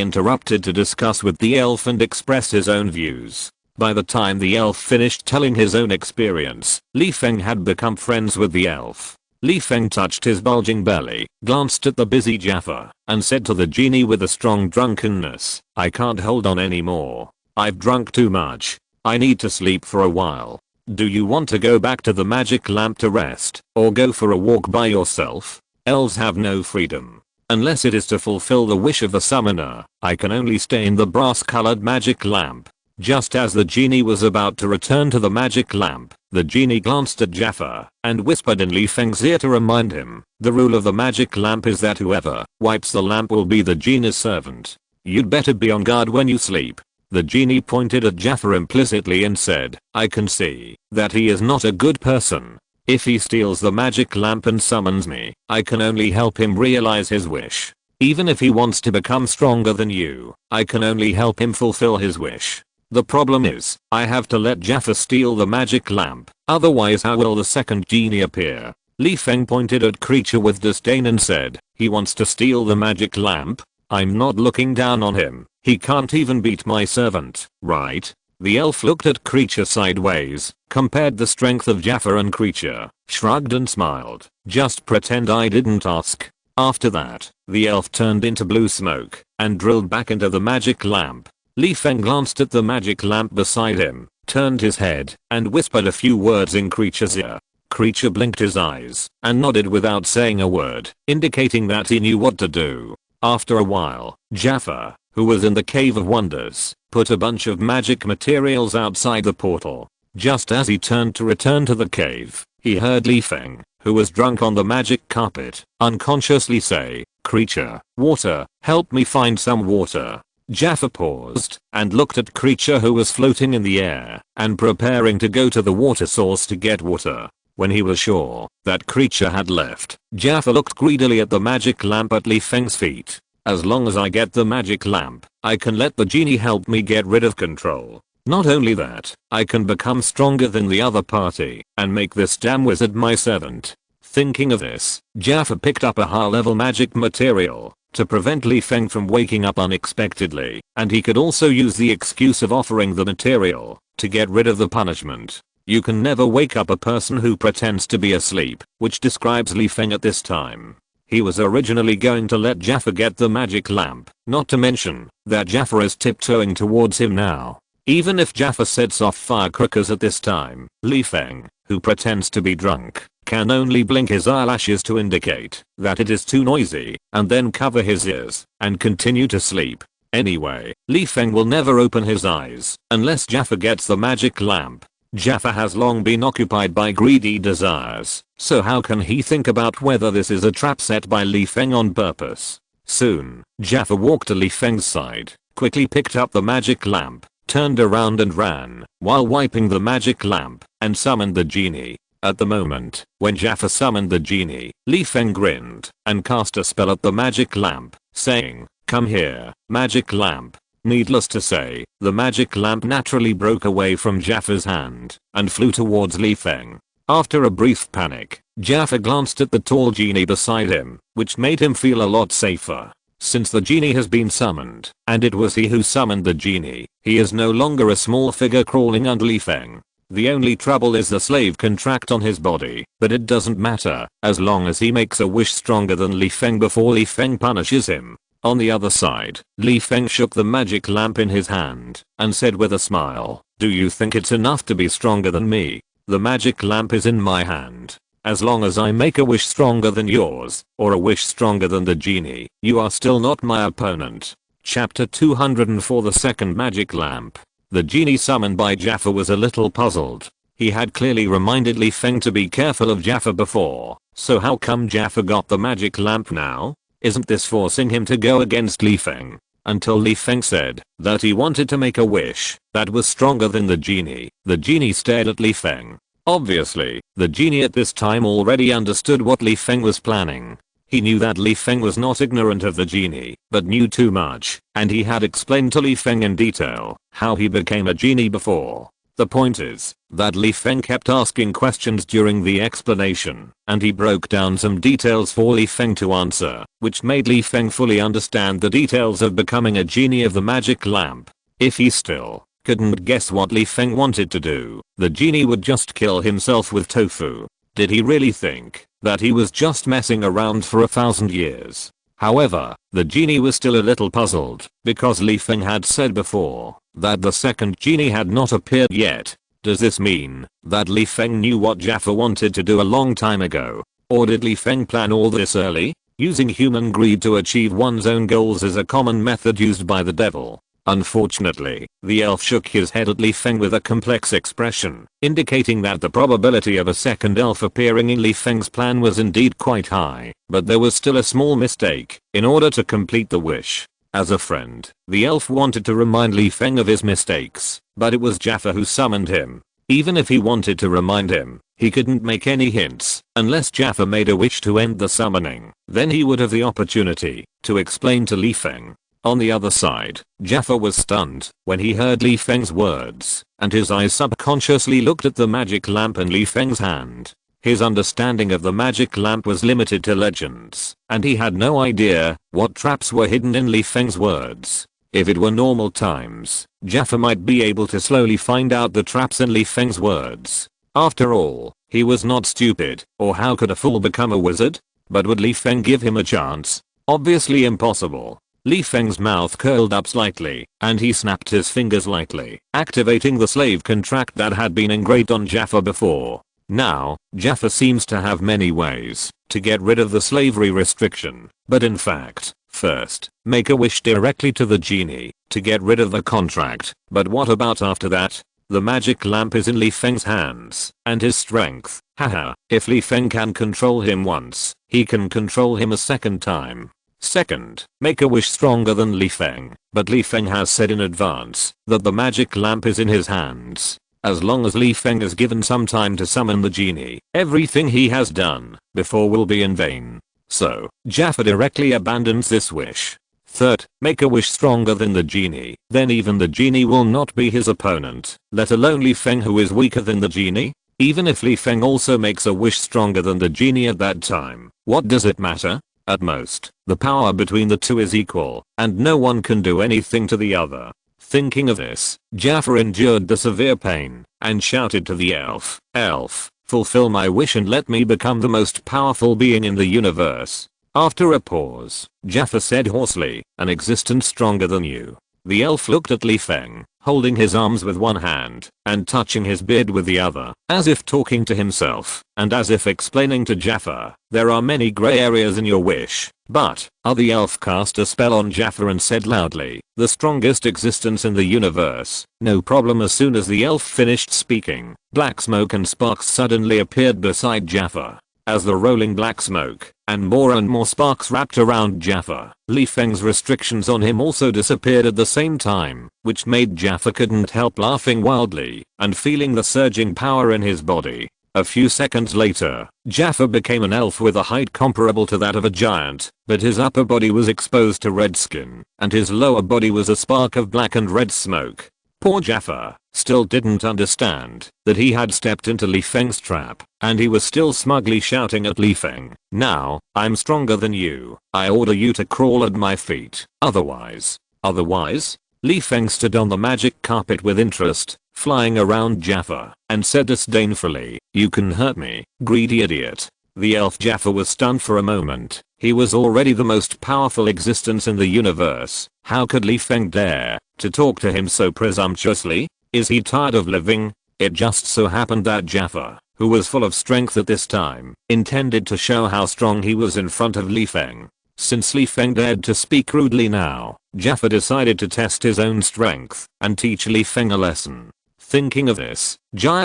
interrupted to discuss with the elf and express his own views. By the time the elf finished telling his own experience, Li Feng had become friends with the elf. Li Feng touched his bulging belly, glanced at the busy Jaffa, and said to the genie with a strong drunkenness, "I can't hold on anymore. I've drunk too much. I need to sleep for a while. Do you want to go back to the magic lamp to rest, or go for a walk by yourself? Elves have no freedom. Unless it is to fulfill the wish of the summoner, I can only stay in the brass-colored magic lamp." Just as the genie was about to return to the magic lamp, the genie glanced at Jaffa and whispered in Li Feng's ear to remind him, "The rule of the magic lamp is that whoever wipes the lamp will be the genie's servant. You'd better be on guard when you sleep." The genie pointed at Jaffa implicitly and said, "I can see that he is not a good person. If he steals the magic lamp and summons me, I can only help him realize his wish. Even if he wants to become stronger than you, I can only help him fulfill his wish. The problem is, I have to let Jaffa steal the magic lamp, otherwise how will the second genie appear?" Li Feng pointed at Creature with disdain and said, "He wants to steal the magic lamp? I'm not looking down on him. He can't even beat my servant, right?" The elf looked at Creature sideways, compared the strength of Jaffa and Creature, shrugged and smiled. "Just pretend I didn't ask." After that, the elf turned into blue smoke and drilled back into the magic lamp. Li Feng glanced at the magic lamp beside him, turned his head, and whispered a few words in Creature's ear. Creature blinked his eyes and nodded without saying a word, indicating that he knew what to do. After a while, Jaffa, who was in the Cave of Wonders, put a bunch of magic materials outside the portal. Just as he turned to return to the cave, he heard Li Feng, who was drunk on the magic carpet, unconsciously say, "Creature, water, help me find some water." Jaffa paused and looked at Creature, who was floating in the air and preparing to go to the water source to get water. When he was sure that Creature had left, Jaffa looked greedily at the magic lamp at Li Feng's feet. "As long as I get the magic lamp, I can let the genie help me get rid of control. Not only that, I can become stronger than the other party and make this damn wizard my servant." Thinking of this, Jaffa picked up a high-level magic material to prevent Li Feng from waking up unexpectedly, and he could also use the excuse of offering the material to get rid of the punishment. "You can never wake up a person who pretends to be asleep," which describes Li Feng at this time. He was originally going to let Jaffa get the magic lamp, not to mention that Jaffa is tiptoeing towards him now. Even if Jaffa sets off firecrackers at this time, Li Feng, who pretends to be drunk, can only blink his eyelashes to indicate that it is too noisy, and then cover his ears and continue to sleep. Anyway, Li Feng will never open his eyes unless Jaffa gets the magic lamp. Jaffa has long been occupied by greedy desires, so how can he think about whether this is a trap set by Li Feng on purpose? Soon, Jaffa walked to Li Feng's side, quickly picked up the magic lamp, turned around and ran, while wiping the magic lamp, and summoned the genie. At the moment when Jaffa summoned the genie, Li Feng grinned and cast a spell at the magic lamp, saying, "Come here, magic lamp." Needless to say, the magic lamp naturally broke away from Jaffa's hand and flew towards Li Feng. After a brief panic, Jaffa glanced at the tall genie beside him, which made him feel a lot safer. Since the genie has been summoned, and it was he who summoned the genie, he is no longer a small figure crawling under Li Feng. The only trouble is the slave contract on his body, but it doesn't matter, as long as he makes a wish stronger than Li Feng before Li Feng punishes him. On the other side, Li Feng shook the magic lamp in his hand, and said with a smile, "Do you think it's enough to be stronger than me? The magic lamp is in my hand. As long as I make a wish stronger than yours, or a wish stronger than the genie, you are still not my opponent." Chapter 204 The Second Magic Lamp. The genie summoned by Jaffa was a little puzzled. He had clearly reminded Li Feng to be careful of Jaffa before, so how come Jaffa got the magic lamp now? Isn't this forcing him to go against Li Feng? Until Li Feng said that he wanted to make a wish that was stronger than the genie stared at Li Feng. Obviously, the genie at this time already understood what Li Feng was planning. He knew that Li Feng was not ignorant of the genie, but knew too much, and he had explained to Li Feng in detail how he became a genie before. The point is that Li Feng kept asking questions during the explanation, and he broke down some details for Li Feng to answer, which made Li Feng fully understand the details of becoming a genie of the magic lamp. If he still couldn't guess what Li Feng wanted to do, the genie would just kill himself with tofu. Did he really think that he was just messing around for 1,000 years? However, the genie was still a little puzzled, because Li Feng had said before that the second genie had not appeared yet. Does this mean that Li Feng knew what Jaffa wanted to do a long time ago? Or did Li Feng plan all this early? Using human greed to achieve one's own goals is a common method used by the devil. Unfortunately, the elf shook his head at Li Feng with a complex expression, indicating that the probability of a second elf appearing in Li Feng's plan was indeed quite high, but there was still a small mistake in order to complete the wish. As a friend, the elf wanted to remind Li Feng of his mistakes, but it was Jaffa who summoned him. Even if he wanted to remind him, he couldn't make any hints unless Jaffa made a wish to end the summoning. Then he would have the opportunity to explain to Li Feng. On the other side, Jaffa was stunned when he heard Li Feng's words, and his eyes subconsciously looked at the magic lamp in Li Feng's hand. His understanding of the magic lamp was limited to legends, and he had no idea what traps were hidden in Li Feng's words. If it were normal times, Jaffa might be able to slowly find out the traps in Li Feng's words. After all, he was not stupid, or how could a fool become a wizard? But would Li Feng give him a chance? Obviously impossible. Li Feng's mouth curled up slightly, and he snapped his fingers lightly, activating the slave contract that had been engraved on Jaffa before. Now, Jaffa seems to have many ways to get rid of the slavery restriction, but in fact, first, make a wish directly to the genie to get rid of the contract. But what about after that? The magic lamp is in Li Feng's hands, and his strength. Haha, if Li Feng can control him once, he can control him a second time. Second, make a wish stronger than Li Feng, but Li Feng has said in advance that the magic lamp is in his hands. As long as Li Feng is given some time to summon the genie, everything he has done before will be in vain. So, Jaffa directly abandons this wish. Third, make a wish stronger than the genie, then even the genie will not be his opponent, let alone Li Feng who is weaker than the genie. Even if Li Feng also makes a wish stronger than the genie at that time, what does it matter? At most, the power between the two is equal, and no one can do anything to the other. Thinking of this, Jaffa endured the severe pain, and shouted to the elf, "Elf, fulfill my wish and let me become the most powerful being in the universe." After a pause, Jaffa said hoarsely, "An existence stronger than you." The elf looked at Li Feng, holding his arms with one hand, and touching his beard with the other, as if talking to himself, and as if explaining to Jaffa, "There are many gray areas in your wish, but..." The elf cast a spell on Jaffa and said loudly, "The strongest existence in the universe." No problem. As soon as the elf finished speaking, black smoke and sparks suddenly appeared beside Jaffa. As the rolling black smoke and more sparks wrapped around Jaffa, Li Feng's restrictions on him also disappeared at the same time, which made Jaffa couldn't help laughing wildly and feeling the surging power in his body. A few seconds later, Jaffa became an elf with a height comparable to that of a giant, but his upper body was exposed to red skin, and his lower body was a spark of black and red smoke. Poor Jaffa still didn't understand that he had stepped into Li Feng's trap, and he was still smugly shouting at Li Feng, "Now, I'm stronger than you. I order you to crawl at my feet. Otherwise." Otherwise? Li Feng stood on the magic carpet with interest, flying around Jaffa, and said disdainfully, "You can hurt me, greedy idiot." The elf Jaffa was stunned for a moment. He was already the most powerful existence in the universe. How could Li Feng dare to talk to him so presumptuously? Is he tired of living? It just so happened that Jaffa, who was full of strength at this time, intended to show how strong he was in front of Li Feng. Since Li Feng dared to speak rudely now, Jaffa decided to test his own strength and teach Li Feng a lesson. Thinking of this,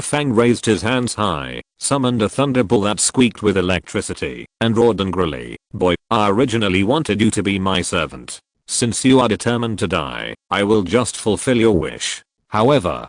Feng raised his hands high, summoned a thunderbolt that squeaked with electricity, and roared angrily, "Boy, I originally wanted you to be my servant. Since you are determined to die, I will just fulfill your wish." However,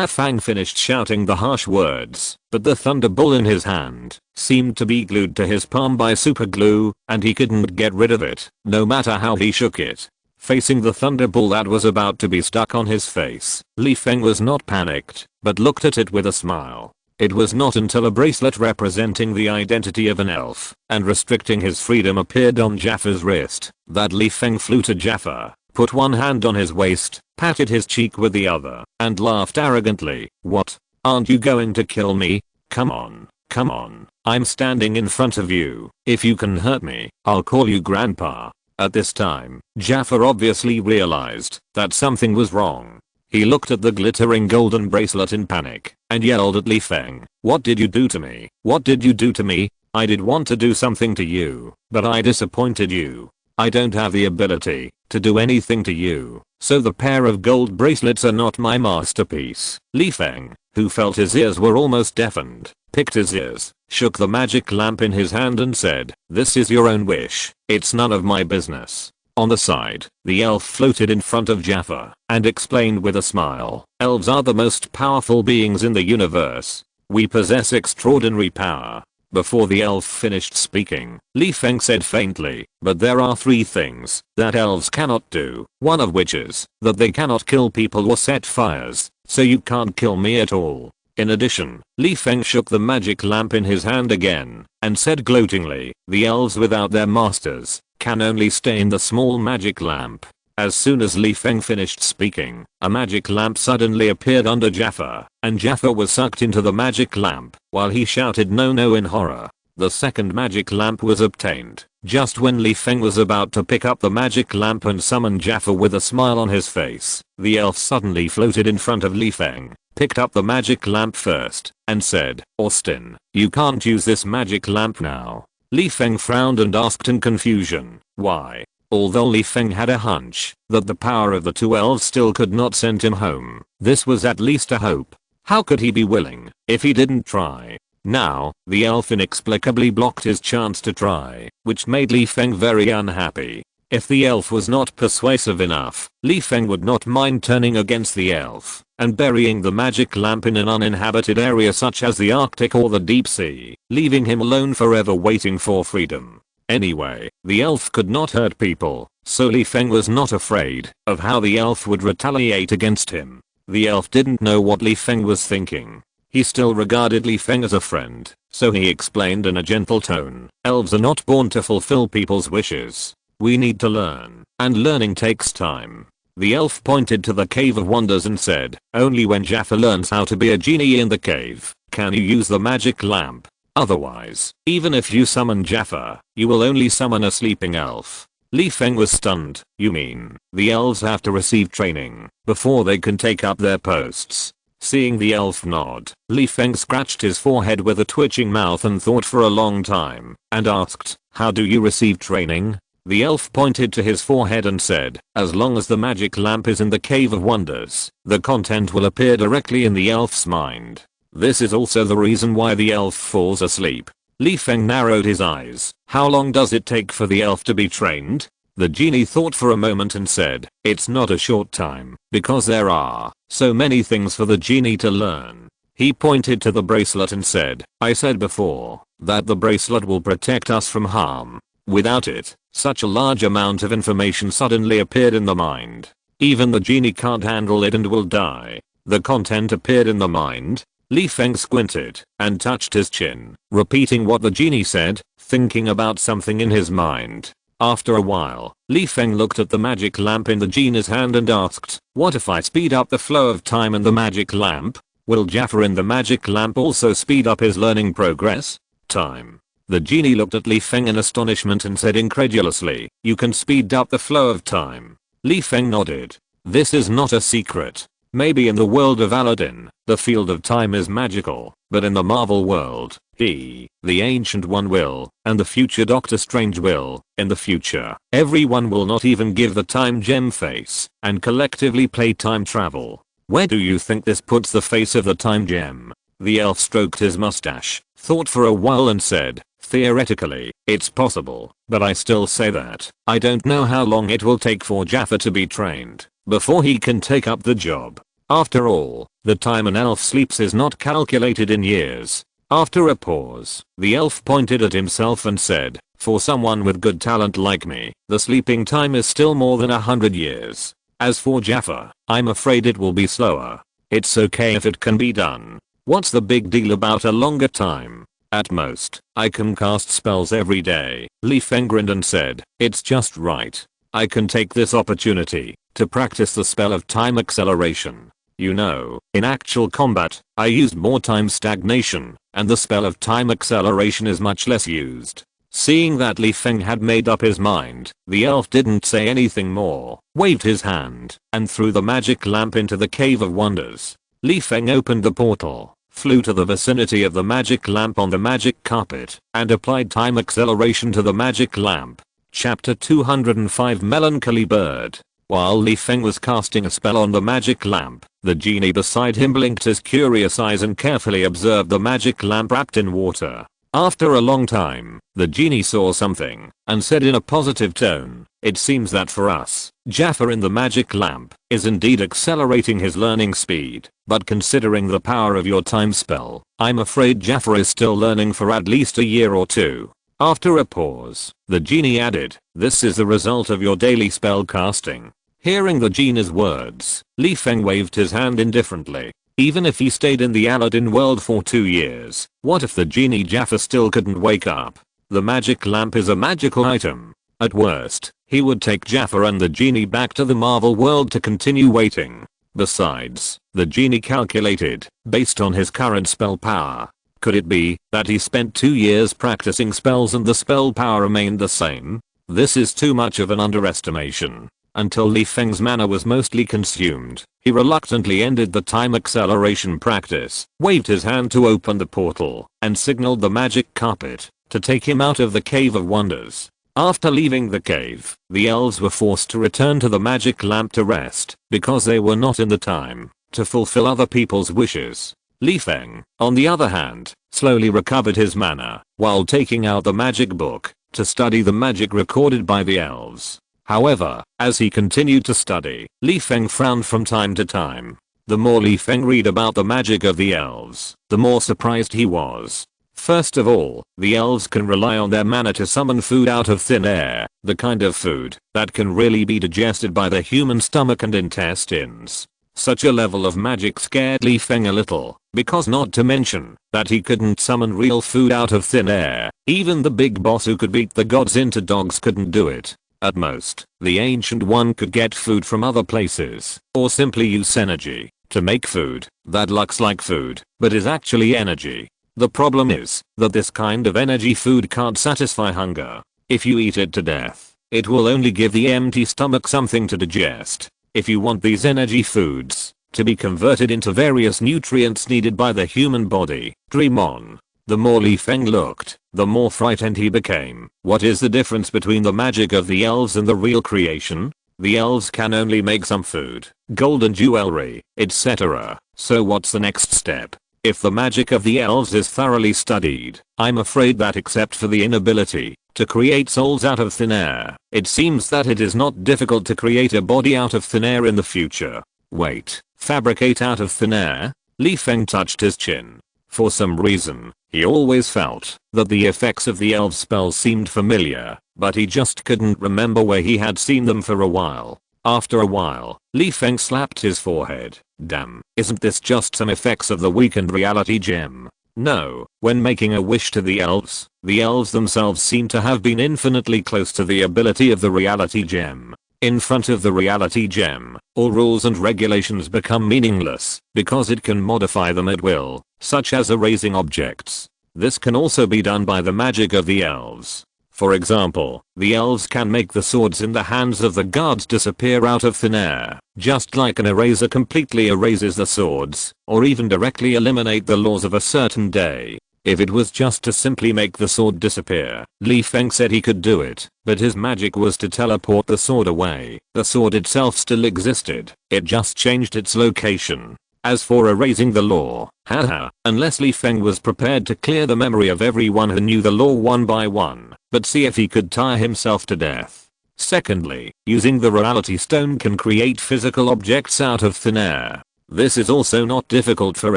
Feng finished shouting the harsh words, but the thunderbolt in his hand seemed to be glued to his palm by super glue, and he couldn't get rid of it, no matter how he shook it. Facing the thunderbolt that was about to be stuck on his face, Feng was not panicked, but looked at it with a smile. It was not until a bracelet representing the identity of an elf and restricting his freedom appeared on Jaffa's wrist that Feng flew to Jaffa, put one hand on his waist, patted his cheek with the other, and laughed arrogantly. "What? Aren't you going to kill me? Come on, come on. I'm standing in front of you. If you can hurt me, I'll call you Grandpa." At this time, Jaffa obviously realized that something was wrong. He looked at the glittering golden bracelet in panic and yelled at Feng, "What did you do to me? What did you do to me? I did want to do something to you, but I disappointed you. I don't have the ability to do anything to you, so the pair of gold bracelets are not my masterpiece." Feng, who felt his ears were almost deafened, picked his ears, shook the magic lamp in his hand and said, "This is your own wish. It's none of my business." On the side, the elf floated in front of Jaffa and explained with a smile, "Elves are the most powerful beings in the universe. We possess extraordinary power." Before the elf finished speaking, Feng said faintly, "But there are 3 things that elves cannot do, one of which is that they cannot kill people or set fires, so you can't kill me at all." In addition, Feng shook the magic lamp in his hand again and said gloatingly, "The elves without their masters can only stay in the small magic lamp." As soon as Feng finished speaking, a magic lamp suddenly appeared under Jaffa, and Jaffa was sucked into the magic lamp while he shouted "No no" in horror. The second magic lamp was obtained just when Feng was about to pick up the magic lamp and summon Jaffa with a smile on his face. The elf suddenly floated in front of Feng, picked up the magic lamp first, and said, "Austin, you can't use this magic lamp now." Feng frowned and asked in confusion, "Why?" Although Feng had a hunch that the power of the 2 elves still could not send him home, this was at least a hope. How could he be willing if he didn't try? Now, the elf inexplicably blocked his chance to try, which made Feng very unhappy. If the elf was not persuasive enough, Feng would not mind turning against the elf and burying the magic lamp in an uninhabited area such as the Arctic or the deep sea, leaving him alone forever waiting for freedom. Anyway, the elf could not hurt people, so Feng was not afraid of how the elf would retaliate against him. The elf didn't know what Feng was thinking. He still regarded Feng as a friend, so he explained in a gentle tone, "Elves are not born to fulfill people's wishes. We need to learn, and learning takes time." The elf pointed to the Cave of Wonders and said, "Only when Jaffa learns how to be a genie in the cave can you use the magic lamp. Otherwise, even if you summon Jaffa, you will only summon a sleeping elf." Feng was stunned. "You mean, the elves have to receive training before they can take up their posts?" Seeing the elf nod, Feng scratched his forehead with a twitching mouth and thought for a long time, and asked, "How do you receive training?" The elf pointed to his forehead and said, "As long as the magic lamp is in the Cave of Wonders, the content will appear directly in the elf's mind. This is also the reason why the elf falls asleep." Feng narrowed his eyes. "How long does it take for the elf to be trained?" The genie thought for a moment and said, "It's not a short time, because there are so many things for the genie to learn." He pointed to the bracelet and said, "I said before that the bracelet will protect us from harm. Without it, such a large amount of information suddenly appeared in the mind. Even the genie can't handle it and will die." The content appeared in the mind. Feng squinted and touched his chin, repeating what the genie said, thinking about something in his mind. After a while, Feng looked at the magic lamp in the genie's hand and asked, "What if I speed up the flow of time in the magic lamp? Will Jaffa in the magic lamp also speed up his learning progress?" Time. The genie looked at Feng in astonishment and said incredulously, "You can speed up the flow of time?" Feng nodded. "This is not a secret. Maybe in the world of Aladdin, the field of time is magical, but in the Marvel world, he, the Ancient One will, and the future Doctor Strange will, in the future, everyone will not even give the time gem face, and collectively play time travel. Where do you think this puts the face of the time gem?" The elf stroked his mustache, thought for a while and said, "Theoretically, it's possible, but I still say that I don't know how long it will take for Jaffa to be trained before he can take up the job." After all, the time an elf sleeps is not calculated in years. After a pause, the elf pointed at himself and said, for someone with good talent like me, the sleeping time is still more than 100 years. As for Jaffa, I'm afraid it will be slower. It's okay if it can be done. What's the big deal about a longer time? At most, I can cast spells every day. Li Feng grinned and said, it's just right. I can take this opportunity to practice the spell of time acceleration. You know, in actual combat, I used more time stagnation, and the spell of time acceleration is much less used. Seeing that Li Feng had made up his mind, the elf didn't say anything more, waved his hand, and threw the magic lamp into the Cave of Wonders. Li Feng opened the portal, flew to the vicinity of the magic lamp on the magic carpet, and applied time acceleration to the magic lamp. Chapter 205 Melancholy Bird. While Li Feng was casting a spell on the magic lamp, the genie beside him blinked his curious eyes and carefully observed the magic lamp wrapped in water. After a long time, the genie saw something, and said in a positive tone, it seems that for us, Jaffa in the magic lamp is indeed accelerating his learning speed, but considering the power of your time spell, I'm afraid Jaffa is still learning for at least a year or two. After a pause, the genie added, this is the result of your daily spell casting. Hearing the genie's words, Li Feng waved his hand indifferently. Even if he stayed in the Aladdin world for 2 years, what if the genie Jaffa still couldn't wake up? The magic lamp is a magical item. At worst, he would take Jaffa and the genie back to the Marvel world to continue waiting. Besides, the genie calculated, based on his current spell power. Could it be that he spent 2 years practicing spells and the spell power remained the same? This is too much of an underestimation. Until Li Feng's mana was mostly consumed, he reluctantly ended the time acceleration practice, waved his hand to open the portal, and signaled the magic carpet to take him out of the Cave of Wonders. After leaving the cave, the elves were forced to return to the magic lamp to rest, because they were not in the time to fulfill other people's wishes. Li Feng, on the other hand, slowly recovered his mana, while taking out the magic book to study the magic recorded by the elves. However, as he continued to study, Li Feng frowned from time to time. The more Li Feng read about the magic of the elves, the more surprised he was. First of all, the elves can rely on their mana to summon food out of thin air, the kind of food that can really be digested by the human stomach and intestines. Such a level of magic scared Li Feng a little, because not to mention that he couldn't summon real food out of thin air. Even the big boss who could beat the gods into dogs couldn't do it. At most, the Ancient One could get food from other places, or simply use energy to make food that looks like food, but is actually energy. The problem is that this kind of energy food can't satisfy hunger. If you eat it to death, it will only give the empty stomach something to digest. If you want these energy foods to be converted into various nutrients needed by the human body, dream on. The more Li Feng looked, the more frightened he became. What is the difference between the magic of the elves and the real creation? The elves can only make some food, gold and jewelry, etc. So what's the next step? If the magic of the elves is thoroughly studied, I'm afraid that except for the inability to create souls out of thin air, it seems that it is not difficult to create a body out of thin air in the future. Wait, fabricate out of thin air? Li Feng touched his chin. For some reason, he always felt that the effects of the elf spells seemed familiar, but he just couldn't remember where he had seen them for a while. After a while, Li Feng slapped his forehead. Damn, isn't this just some effects of the weakened reality gem? No, when making a wish to the elves themselves seem to have been infinitely close to the ability of the reality gem. In front of the reality gem, all rules and regulations become meaningless, because it can modify them at will, such as erasing objects. This can also be done by the magic of the elves. For example, the elves can make the swords in the hands of the guards disappear out of thin air, just like an eraser completely erases the swords, or even directly eliminate the laws of a certain day. If it was just to simply make the sword disappear, Li Feng said he could do it, but his magic was to teleport the sword away. The sword itself still existed, it just changed its location. As for erasing the law, haha, unless Li Feng was prepared to clear the memory of everyone who knew the law one by one, but see if he could tire himself to death. Secondly, using the reality stone can create physical objects out of thin air. This is also not difficult for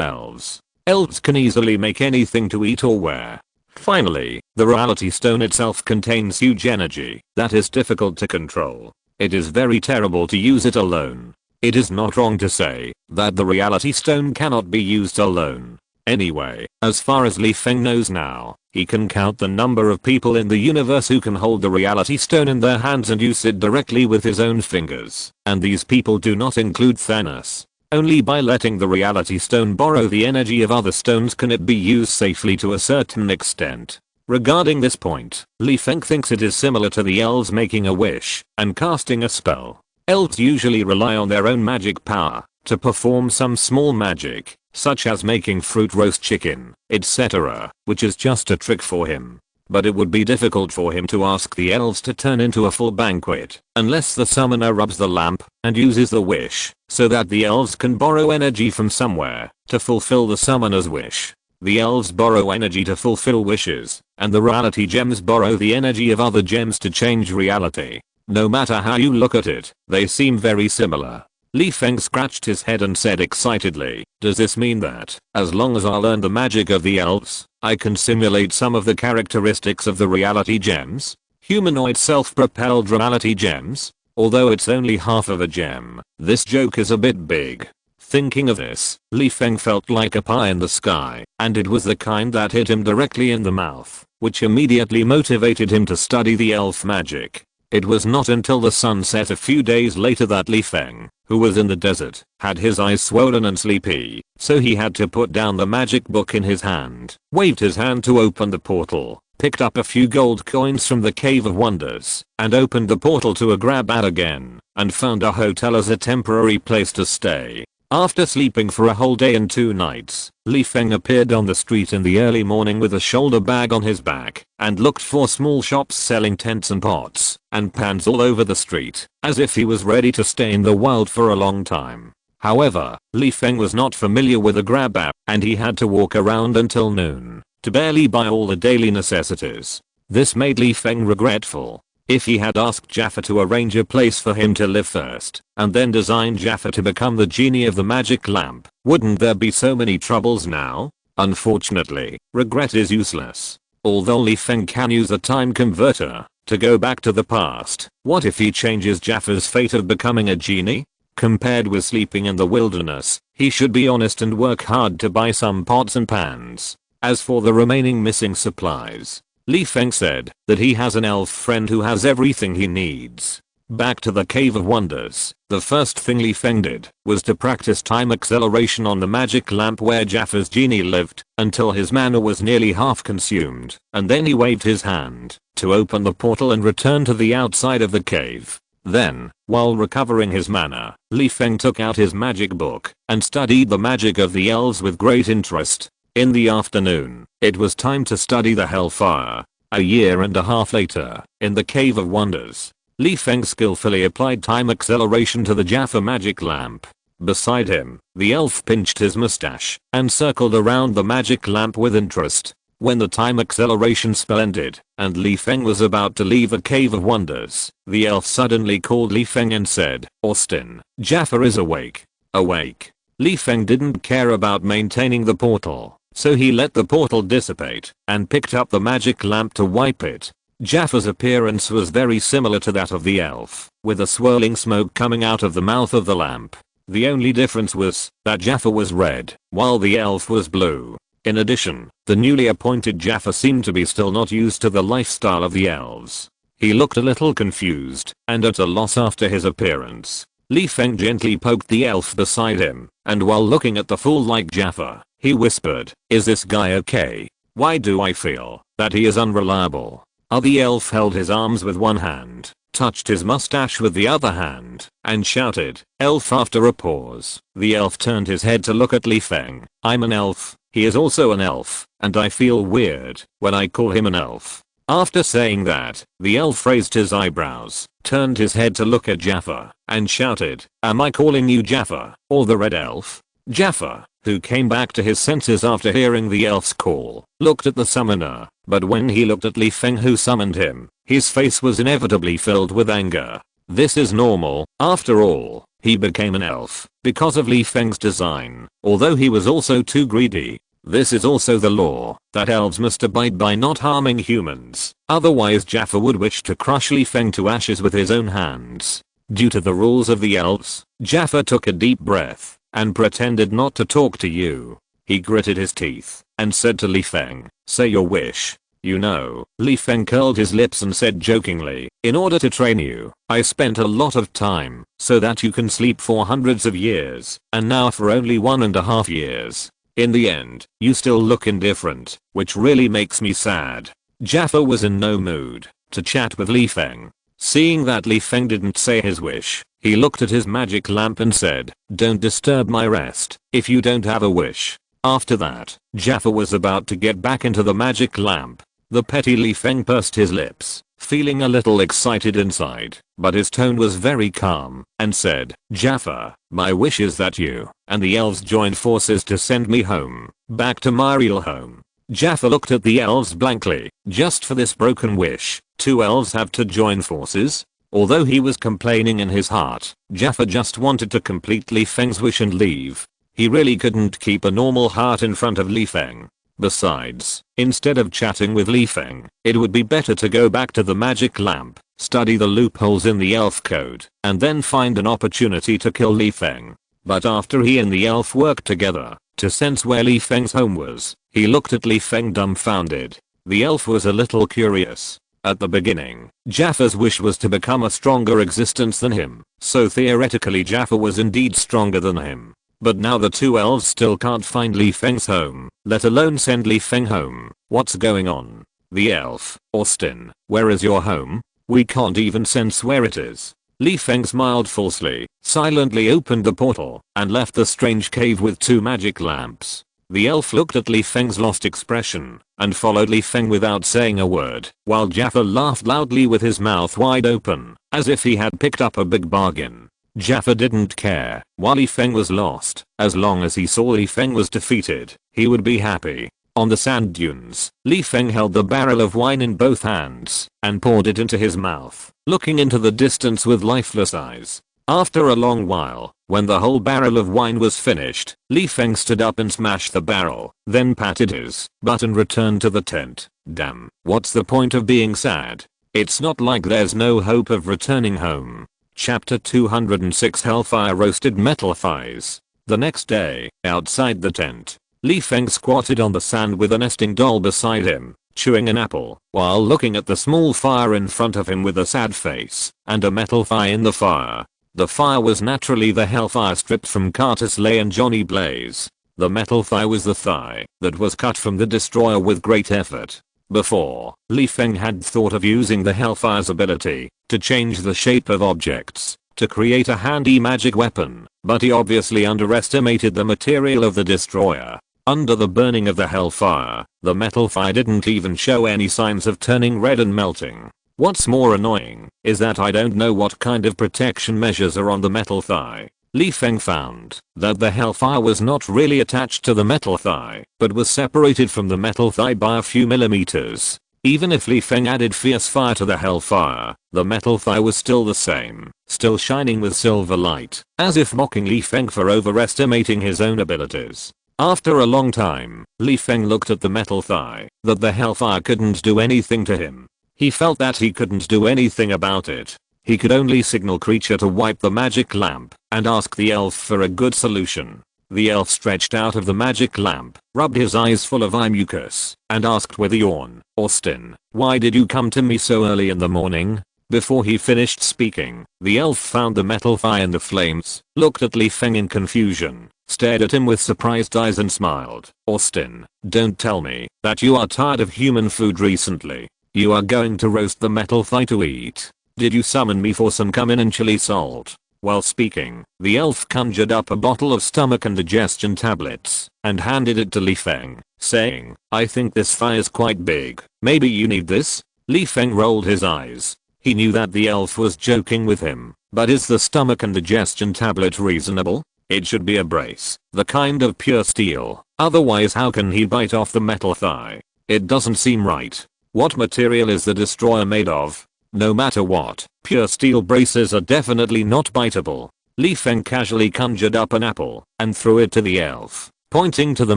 elves. Elves can easily make anything to eat or wear. Finally, the reality stone itself contains huge energy that is difficult to control. It is very terrible to use it alone. It is not wrong to say that the reality stone cannot be used alone. Anyway, as far as Li Feng knows now, he can count the number of people in the universe who can hold the reality stone in their hands and use it directly with his own fingers. And these people do not include Thanos. Only by letting the reality stone borrow the energy of other stones can it be used safely to a certain extent. Regarding this point, Li Feng thinks it is similar to the elves making a wish and casting a spell. Elves usually rely on their own magic power to perform some small magic, such as making fruit roast chicken, etc., which is just a trick for him. But it would be difficult for him to ask the elves to turn into a full banquet unless the summoner rubs the lamp and uses the wish so that the elves can borrow energy from somewhere to fulfill the summoner's wish. The elves borrow energy to fulfill wishes, and the reality gems borrow the energy of other gems to change reality. No matter how you look at it, they seem very similar. Li Feng scratched his head and said excitedly, does this mean that, as long as I learn the magic of the elves, I can simulate some of the characteristics of the reality gems? Humanoid self-propelled reality gems? Although it's only half of a gem, this joke is a bit big. Thinking of this, Li Feng felt like a pie in the sky, and it was the kind that hit him directly in the mouth, which immediately motivated him to study the elf magic. It was not until the sun set a few days later that Li Feng, who was in the desert, had his eyes swollen and sleepy, so he had to put down the magic book in his hand, waved his hand to open the portal, picked up a few gold coins from the Cave of Wonders, and opened the portal to a grab bag again, and found a hotel as a temporary place to stay. After sleeping for a whole day and 2 nights, Li Feng appeared on the street in the early morning with a shoulder bag on his back and looked for small shops selling tents and pots and pans all over the street, as if he was ready to stay in the wild for a long time. However, Li Feng was not familiar with a grab app and he had to walk around until noon to barely buy all the daily necessities. This made Li Feng regretful. If he had asked Jaffa to arrange a place for him to live first, and then designed Jaffa to become the genie of the magic lamp, wouldn't there be so many troubles now? Unfortunately, regret is useless. Although Li Feng can use a time converter to go back to the past, what if he changes Jaffa's fate of becoming a genie? Compared with sleeping in the wilderness, he should be honest and work hard to buy some pots and pans. As for the remaining missing supplies, Li Feng said that he has an elf friend who has everything he needs. Back to the Cave of Wonders, the first thing Li Feng did was to practice time acceleration on the magic lamp where Jaffa's genie lived until his mana was nearly half consumed, and then he waved his hand to open the portal and return to the outside of the cave. Then, while recovering his mana, Li Feng took out his magic book and studied the magic of the elves with great interest. In the afternoon, it was time to study the Hellfire. A year and a half later, in the Cave of Wonders, Li Feng skillfully applied time acceleration to the Jaffa magic lamp. Beside him, the elf pinched his mustache and circled around the magic lamp with interest. When the time acceleration spell ended, and Li Feng was about to leave the Cave of Wonders, the elf suddenly called Li Feng and said, "Austin, Jaffa is awake." Awake. Li Feng didn't care about maintaining the portal, so he let the portal dissipate and picked up the magic lamp to wipe it. Jaffa's appearance was very similar to that of the elf, with a swirling smoke coming out of the mouth of the lamp. The only difference was that Jaffa was red, while the elf was blue. In addition, the newly appointed Jaffa seemed to be still not used to the lifestyle of the elves. He looked a little confused and at a loss after his appearance. Li Feng gently poked the elf beside him, and while looking at the fool like Jaffa, he whispered, "Is this guy okay? Why do I feel that he is unreliable?" The elf held his arms with one hand, touched his mustache with the other hand, and shouted, "Elf." After a pause, the elf turned his head to look at Li Feng. "I'm an elf, he is also an elf, and I feel weird when I call him an elf." After saying that, the elf raised his eyebrows, turned his head to look at Jaffa, and shouted, "Am I calling you Jaffa, or the red elf?" Jaffa, who came back to his senses after hearing the elf's call, looked at the summoner, but when he looked at Li Feng who summoned him, his face was inevitably filled with anger. This is normal, after all. He became an elf because of Li Feng's design, although he was also too greedy. This is also the law that elves must abide by, not harming humans, otherwise Jaffa would wish to crush Li Feng to ashes with his own hands. Due to the rules of the elves, Jaffa took a deep breath and pretended not to talk to you. He gritted his teeth and said to Li Feng, "Say your wish." You know, Li Feng curled his lips and said jokingly, "In order to train you, I spent a lot of time so that you can sleep for hundreds of years, and now for only 1.5 years. In the end, you still look indifferent, which really makes me sad." Jaffa was in no mood to chat with Li Feng. Seeing that Li Feng didn't say his wish, he looked at his magic lamp and said, "Don't disturb my rest if you don't have a wish." After that, Jaffa was about to get back into the magic lamp. The petty Li Feng pursed his lips, feeling a little excited inside, but his tone was very calm, and said, "Jaffa, my wish is that you and the elves join forces to send me home, back to my real home." Jaffa looked at the elves blankly. Just for this broken wish, 2 elves have to join forces? Although he was complaining in his heart, Jaffa just wanted to complete Li Feng's wish and leave. He really couldn't keep a normal heart in front of Li Feng. Besides, instead of chatting with Li Feng, it would be better to go back to the magic lamp, study the loopholes in the elf code, and then find an opportunity to kill Li Feng. But after he and the elf worked together to sense where Li Feng's home was, he looked at Li Feng dumbfounded. The elf was a little curious. At the beginning, Jaffa's wish was to become a stronger existence than him, so theoretically Jaffa was indeed stronger than him. But now the 2 elves still can't find Li Feng's home, let alone send Li Feng home. What's going on? The elf, Austin, where is your home? We can't even sense where it is. Li Feng smiled falsely, silently opened the portal, and left the strange cave with 2 magic lamps. The elf looked at Li Feng's lost expression, and followed Li Feng without saying a word, while Jaffa laughed loudly with his mouth wide open, as if he had picked up a big bargain. Jaffa didn't care while Li Feng was lost. As long as he saw Li Feng was defeated, he would be happy. On the sand dunes, Li Feng held the barrel of wine in both hands and poured it into his mouth, looking into the distance with lifeless eyes. After a long while, when the whole barrel of wine was finished, Li Feng stood up and smashed the barrel, then patted his butt and returned to the tent. Damn, what's the point of being sad? It's not like there's no hope of returning home. Chapter 206 Hellfire Roasted Metal Thighs. The next day, outside the tent, Li Feng squatted on the sand with a nesting doll beside him, chewing an apple, while looking at the small fire in front of him with a sad face, and a metal thigh in the fire. The fire was naturally the hellfire stripped from Curtis Lay and Johnny Blaze. The metal thigh was the thigh that was cut from the destroyer with great effort. Before, Li Feng had thought of using the Hellfire's ability to change the shape of objects to create a handy magic weapon, but he obviously underestimated the material of the destroyer. Under the burning of the Hellfire, the metal thigh didn't even show any signs of turning red and melting. What's more annoying is that I don't know what kind of protection measures are on the metal thigh. Li Feng found that the Hellfire was not really attached to the metal thigh, but was separated from the metal thigh by a few millimeters. Even if Li Feng added fierce fire to the Hellfire, the metal thigh was still the same, still shining with silver light, as if mocking Li Feng for overestimating his own abilities. After a long time, Li Feng looked at the metal thigh, that the Hellfire couldn't do anything to him. He felt that he couldn't do anything about it. He could only signal creature to wipe the magic lamp and ask the elf for a good solution. The elf stretched out of the magic lamp, rubbed his eyes full of eye mucus, and asked with a yawn, "Austin, why did you come to me so early in the morning?" Before he finished speaking, the elf found the metal thigh in the flames, looked at Li Feng in confusion, stared at him with surprised eyes and smiled. "Austin, don't tell me that you are tired of human food recently. You are going to roast the metal thigh to eat. Did you summon me for some cumin and chili salt?" While speaking, the elf conjured up a bottle of stomach and digestion tablets and handed it to Li Feng, saying, "I think this thigh is quite big. Maybe you need this?" Li Feng rolled his eyes. He knew that the elf was joking with him, but is the stomach and digestion tablet reasonable? It should be a brace, the kind of pure steel, otherwise how can he bite off the metal thigh? It doesn't seem right. What material is the destroyer made of? No matter what, pure steel braces are definitely not biteable. Li Feng casually conjured up an apple and threw it to the elf, pointing to the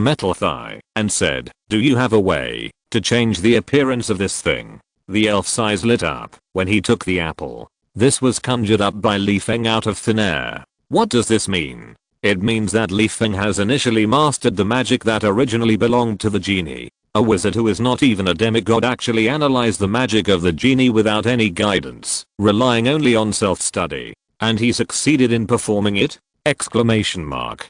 metal thigh, and said, "Do you have a way to change the appearance of this thing?" The elf's eyes lit up when he took the apple. This was conjured up by Li Feng out of thin air. What does this mean? It means that Li Feng has initially mastered the magic that originally belonged to the genie. A wizard who is not even a demigod actually analyzed the magic of the genie without any guidance, relying only on self-study. And he succeeded in performing it? Exclamation mark.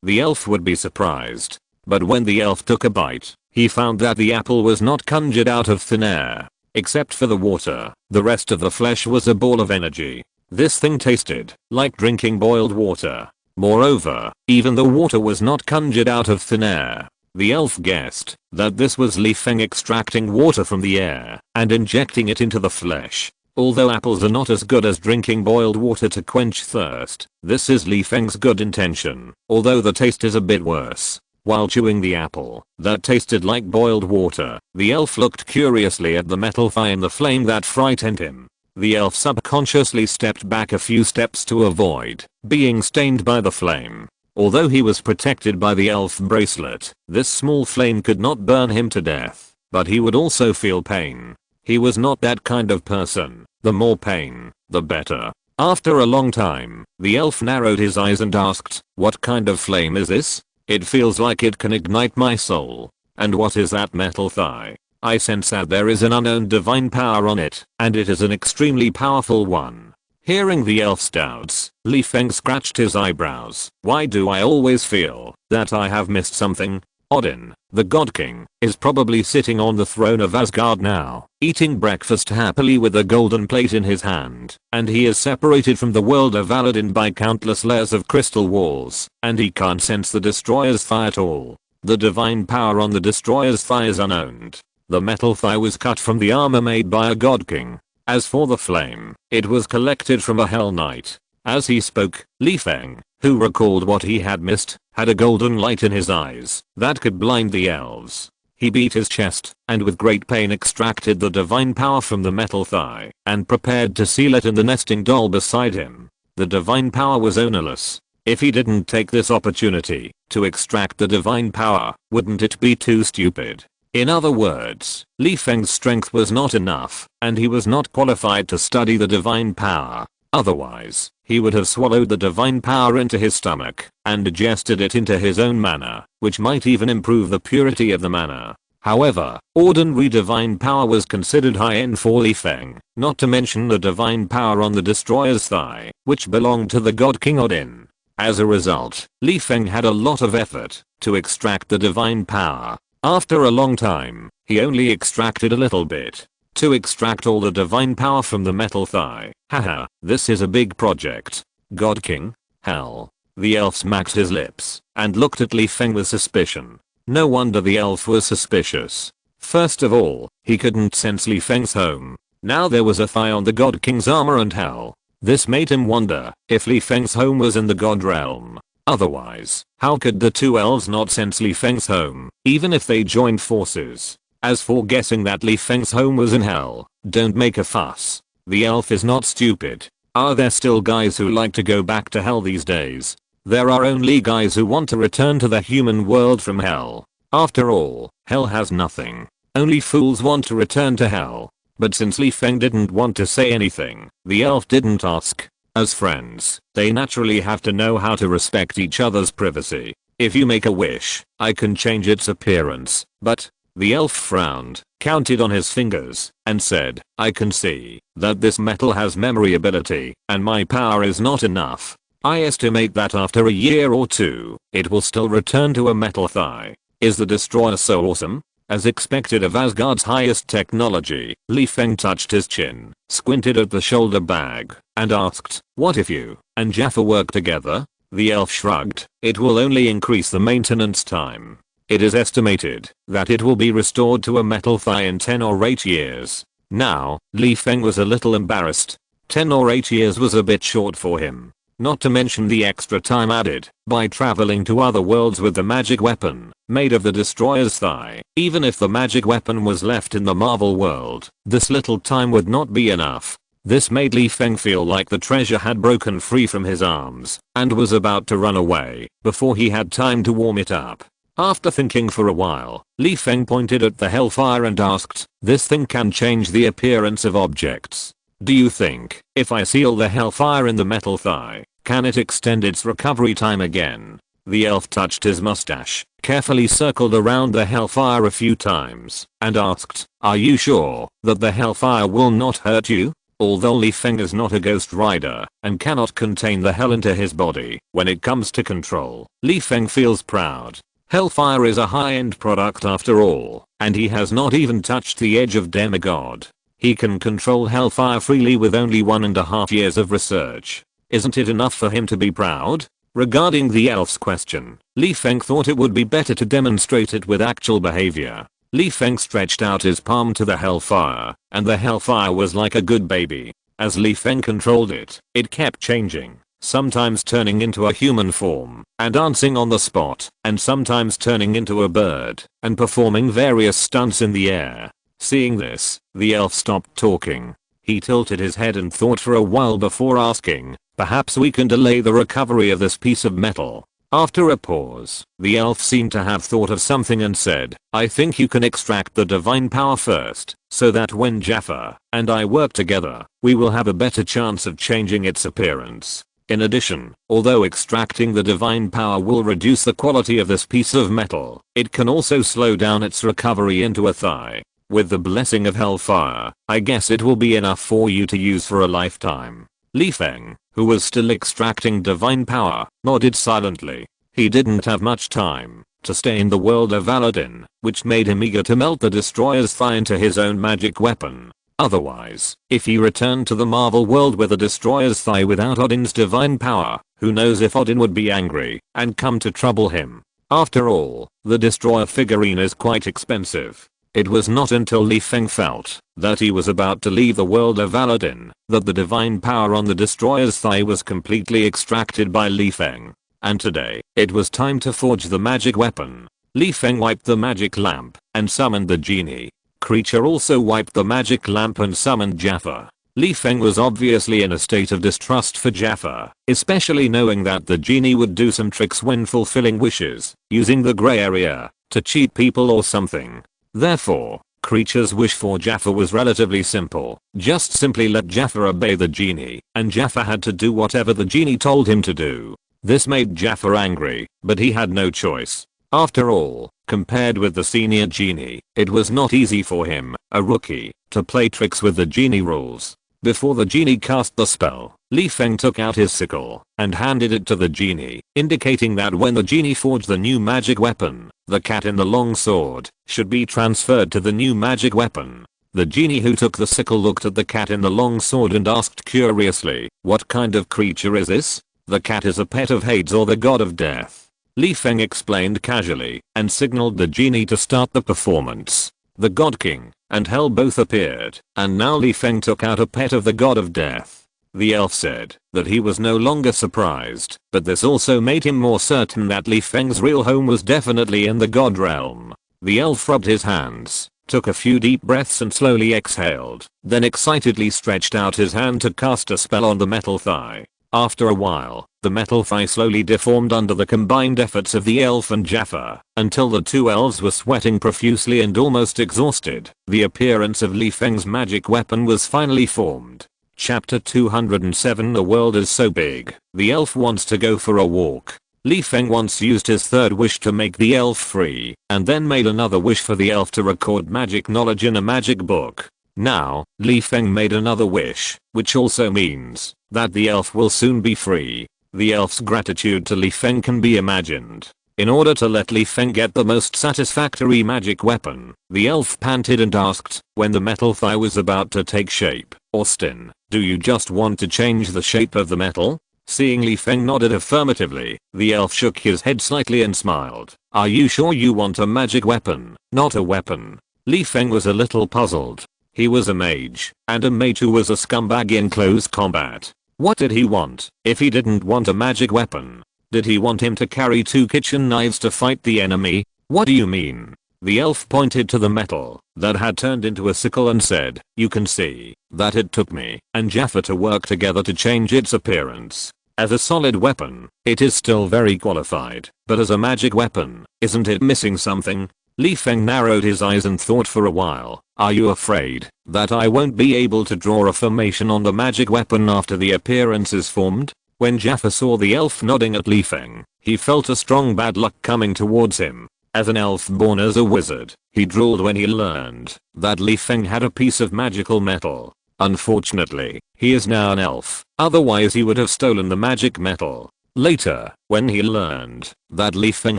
The elf would be surprised. But when the elf took a bite, he found that the apple was not conjured out of thin air. Except for the water, the rest of the flesh was a ball of energy. This thing tasted like drinking boiled water. Moreover, even the water was not conjured out of thin air. The elf guessed that this was Li Feng extracting water from the air and injecting it into the flesh. Although apples are not as good as drinking boiled water to quench thirst, this is Li Feng's good intention, although the taste is a bit worse. While chewing the apple that tasted like boiled water, the elf looked curiously at the metal thigh in the flame that frightened him. The elf subconsciously stepped back a few steps to avoid being stained by the flame. Although he was protected by the elf bracelet, this small flame could not burn him to death, but he would also feel pain. He was not that kind of person. The more pain, the better. After a long time, the elf narrowed his eyes and asked, "What kind of flame is this? It feels like it can ignite my soul. And what is that metal thigh? I sense that there is an unknown divine power on it, and it is an extremely powerful one." Hearing the elf's doubts, Li Feng scratched his eyebrows. "Why do I always feel that I have missed something?" Odin, the God King, is probably sitting on the throne of Asgard now, eating breakfast happily with a golden plate in his hand, and he is separated from the world of Aladdin by countless layers of crystal walls, and he can't sense the destroyer's thigh at all. The divine power on the destroyer's thigh is unowned. The metal thigh was cut from the armor made by a God King. As for the flame, it was collected from a Hell Knight. As he spoke, Li Feng, who recalled what he had missed, had a golden light in his eyes that could blind the elves. He beat his chest and with great pain extracted the divine power from the metal thigh and prepared to seal it in the nesting doll beside him. The divine power was ownerless. If he didn't take this opportunity to extract the divine power, wouldn't it be too stupid? In other words, Li Feng's strength was not enough, and he was not qualified to study the divine power. Otherwise, he would have swallowed the divine power into his stomach and digested it into his own mana, which might even improve the purity of the mana. However, ordinary divine power was considered high-end for Li Feng, not to mention the divine power on the destroyer's thigh, which belonged to the God King Odin. As a result, Li Feng had a lot of effort to extract the divine power. After a long time, he only extracted a little bit. To extract all the divine power from the metal thigh. Haha, this is a big project. God King? Hell. The elf smacked his lips and looked at Li Feng with suspicion. No wonder the elf was suspicious. First of all, he couldn't sense Li Feng's home. Now there was a thigh on the God King's armor and hell. This made him wonder if Li Feng's home was in the God realm. Otherwise, how could the two elves not sense Li Feng's home, even if they joined forces? As for guessing that Li Feng's home was in hell, don't make a fuss. The elf is not stupid. Are there still guys who like to go back to hell these days? There are only guys who want to return to the human world from hell. After all, hell has nothing. Only fools want to return to hell. But since Li Feng didn't want to say anything, the elf didn't ask. As friends, they naturally have to know how to respect each other's privacy. If you make a wish, I can change its appearance, but... The elf frowned, counted on his fingers, and said, "I can see that this metal has memory ability, and my power is not enough. I estimate that after a year or two, it will still return to a metal thigh. Is the destroyer so awesome?" As expected of Asgard's highest technology, Li Feng touched his chin, squinted at the shoulder bag, and asked, "What if you and Jaffa work together?" The elf shrugged. "It will only increase the maintenance time. It is estimated that it will be restored to a metal thigh in 10 or 8 years. Now, Li Feng was a little embarrassed. 10 or 8 years was a bit short for him. Not to mention the extra time added by traveling to other worlds with the magic weapon made of the destroyer's thigh. Even if the magic weapon was left in the Marvel world, this little time would not be enough. This made Li Feng feel like the treasure had broken free from his arms and was about to run away before he had time to warm it up. After thinking for a while, Li Feng pointed at the hellfire and asked, "This thing can change the appearance of objects. Do you think, if I seal the hellfire in the metal thigh, can it extend its recovery time again?" The elf touched his mustache, carefully circled around the hellfire a few times, and asked, "Are you sure that the hellfire will not hurt you?" Although Li Feng is not a ghost rider and cannot contain the hell into his body, when it comes to control, Li Feng feels proud. Hellfire is a high-end product after all, and he has not even touched the edge of demigod. He can control hellfire freely with only 1.5 years of research. Isn't it enough for him to be proud? Regarding the elf's question, Li Feng thought it would be better to demonstrate it with actual behavior. Li Feng stretched out his palm to the hellfire, and the hellfire was like a good baby. As Li Feng controlled it, it kept changing, sometimes turning into a human form and dancing on the spot, and sometimes turning into a bird and performing various stunts in the air. Seeing this, the elf stopped talking. He tilted his head and thought for a while before asking, "Perhaps we can delay the recovery of this piece of metal." After a pause, the elf seemed to have thought of something and said, "I think you can extract the divine power first, so that when Jaffa and I work together, we will have a better chance of changing its appearance. In addition, although extracting the divine power will reduce the quality of this piece of metal, it can also slow down its recovery into a thigh. With the blessing of hellfire, I guess it will be enough for you to use for a lifetime." Li Feng, who was still extracting divine power, nodded silently. He didn't have much time to stay in the world of Aladdin, which made him eager to melt the destroyer's thigh into his own magic weapon. Otherwise, if he returned to the Marvel world with a destroyer's thigh without Odin's divine power, who knows if Odin would be angry and come to trouble him. After all, the destroyer figurine is quite expensive. It was not until Li Feng felt that he was about to leave the world of Aladdin that the divine power on the destroyer's thigh was completely extracted by Li Feng. And today, it was time to forge the magic weapon. Li Feng wiped the magic lamp and summoned the genie. Creature also wiped the magic lamp and summoned Jaffa. Li Feng was obviously in a state of distrust for Jaffa, especially knowing that the genie would do some tricks when fulfilling wishes, using the gray area to cheat people or something. Therefore, Creature's wish for Jaffa was relatively simple. Just simply let Jaffa obey the genie, and Jaffa had to do whatever the genie told him to do. This made Jaffa angry, but he had no choice. After all, compared with the senior genie, it was not easy for him, a rookie, to play tricks with the genie rules. Before the genie cast the spell, Li Feng took out his sickle and handed it to the genie, indicating that when the genie forged the new magic weapon, the cat in the long sword should be transferred to the new magic weapon. The genie who took the sickle looked at the cat in the long sword and asked curiously, "What kind of creature is this?" "The cat is a pet of Hades or the god of death," Li Feng explained casually and signaled the genie to start the performance. The God King and Hell both appeared, and now Li Feng took out a pet of the god of death. The elf said that he was no longer surprised, but this also made him more certain that Li Feng's real home was definitely in the god realm. The elf rubbed his hands, took a few deep breaths and slowly exhaled, then excitedly stretched out his hand to cast a spell on the metal thigh. After a while, the metal thigh slowly deformed under the combined efforts of the elf and Jaffa, until the two elves were sweating profusely and almost exhausted. The appearance of Li Feng's magic weapon was finally formed. Chapter 207. The world is so big, the elf wants to go for a walk. Li Feng once used his third wish to make the elf free, and then made another wish for the elf to record magic knowledge in a magic book. Now, Li Feng made another wish, which also means that the elf will soon be free. The elf's gratitude to Li Feng can be imagined. In order to let Li Feng get the most satisfactory magic weapon, the elf panted and asked, when the metal thigh was about to take shape, "Austin, do you just want to change the shape of the metal?" Seeing Li Feng nodded affirmatively, the elf shook his head slightly and smiled. "Are you sure you want a magic weapon, not a weapon?" Li Feng was a little puzzled. He was a mage, and a mage who was a scumbag in close combat. What did he want if he didn't want a magic weapon? Did he want him to carry 2 kitchen knives to fight the enemy? What do you mean? The elf pointed to the metal that had turned into a sickle and said, "You can see that it took me and Jaffa to work together to change its appearance. As a solid weapon, it is still very qualified, but as a magic weapon, isn't it missing something?" Li Feng narrowed his eyes and thought for a while. "Are you afraid that I won't be able to draw a formation on the magic weapon after the appearance is formed?" When Jaffa saw the elf nodding at Li Feng, he felt a strong bad luck coming towards him. As an elf born as a wizard, he drooled when he learned that Li Feng had a piece of magical metal. Unfortunately, he is now an elf, otherwise he would have stolen the magic metal. Later, when he learned that Li Feng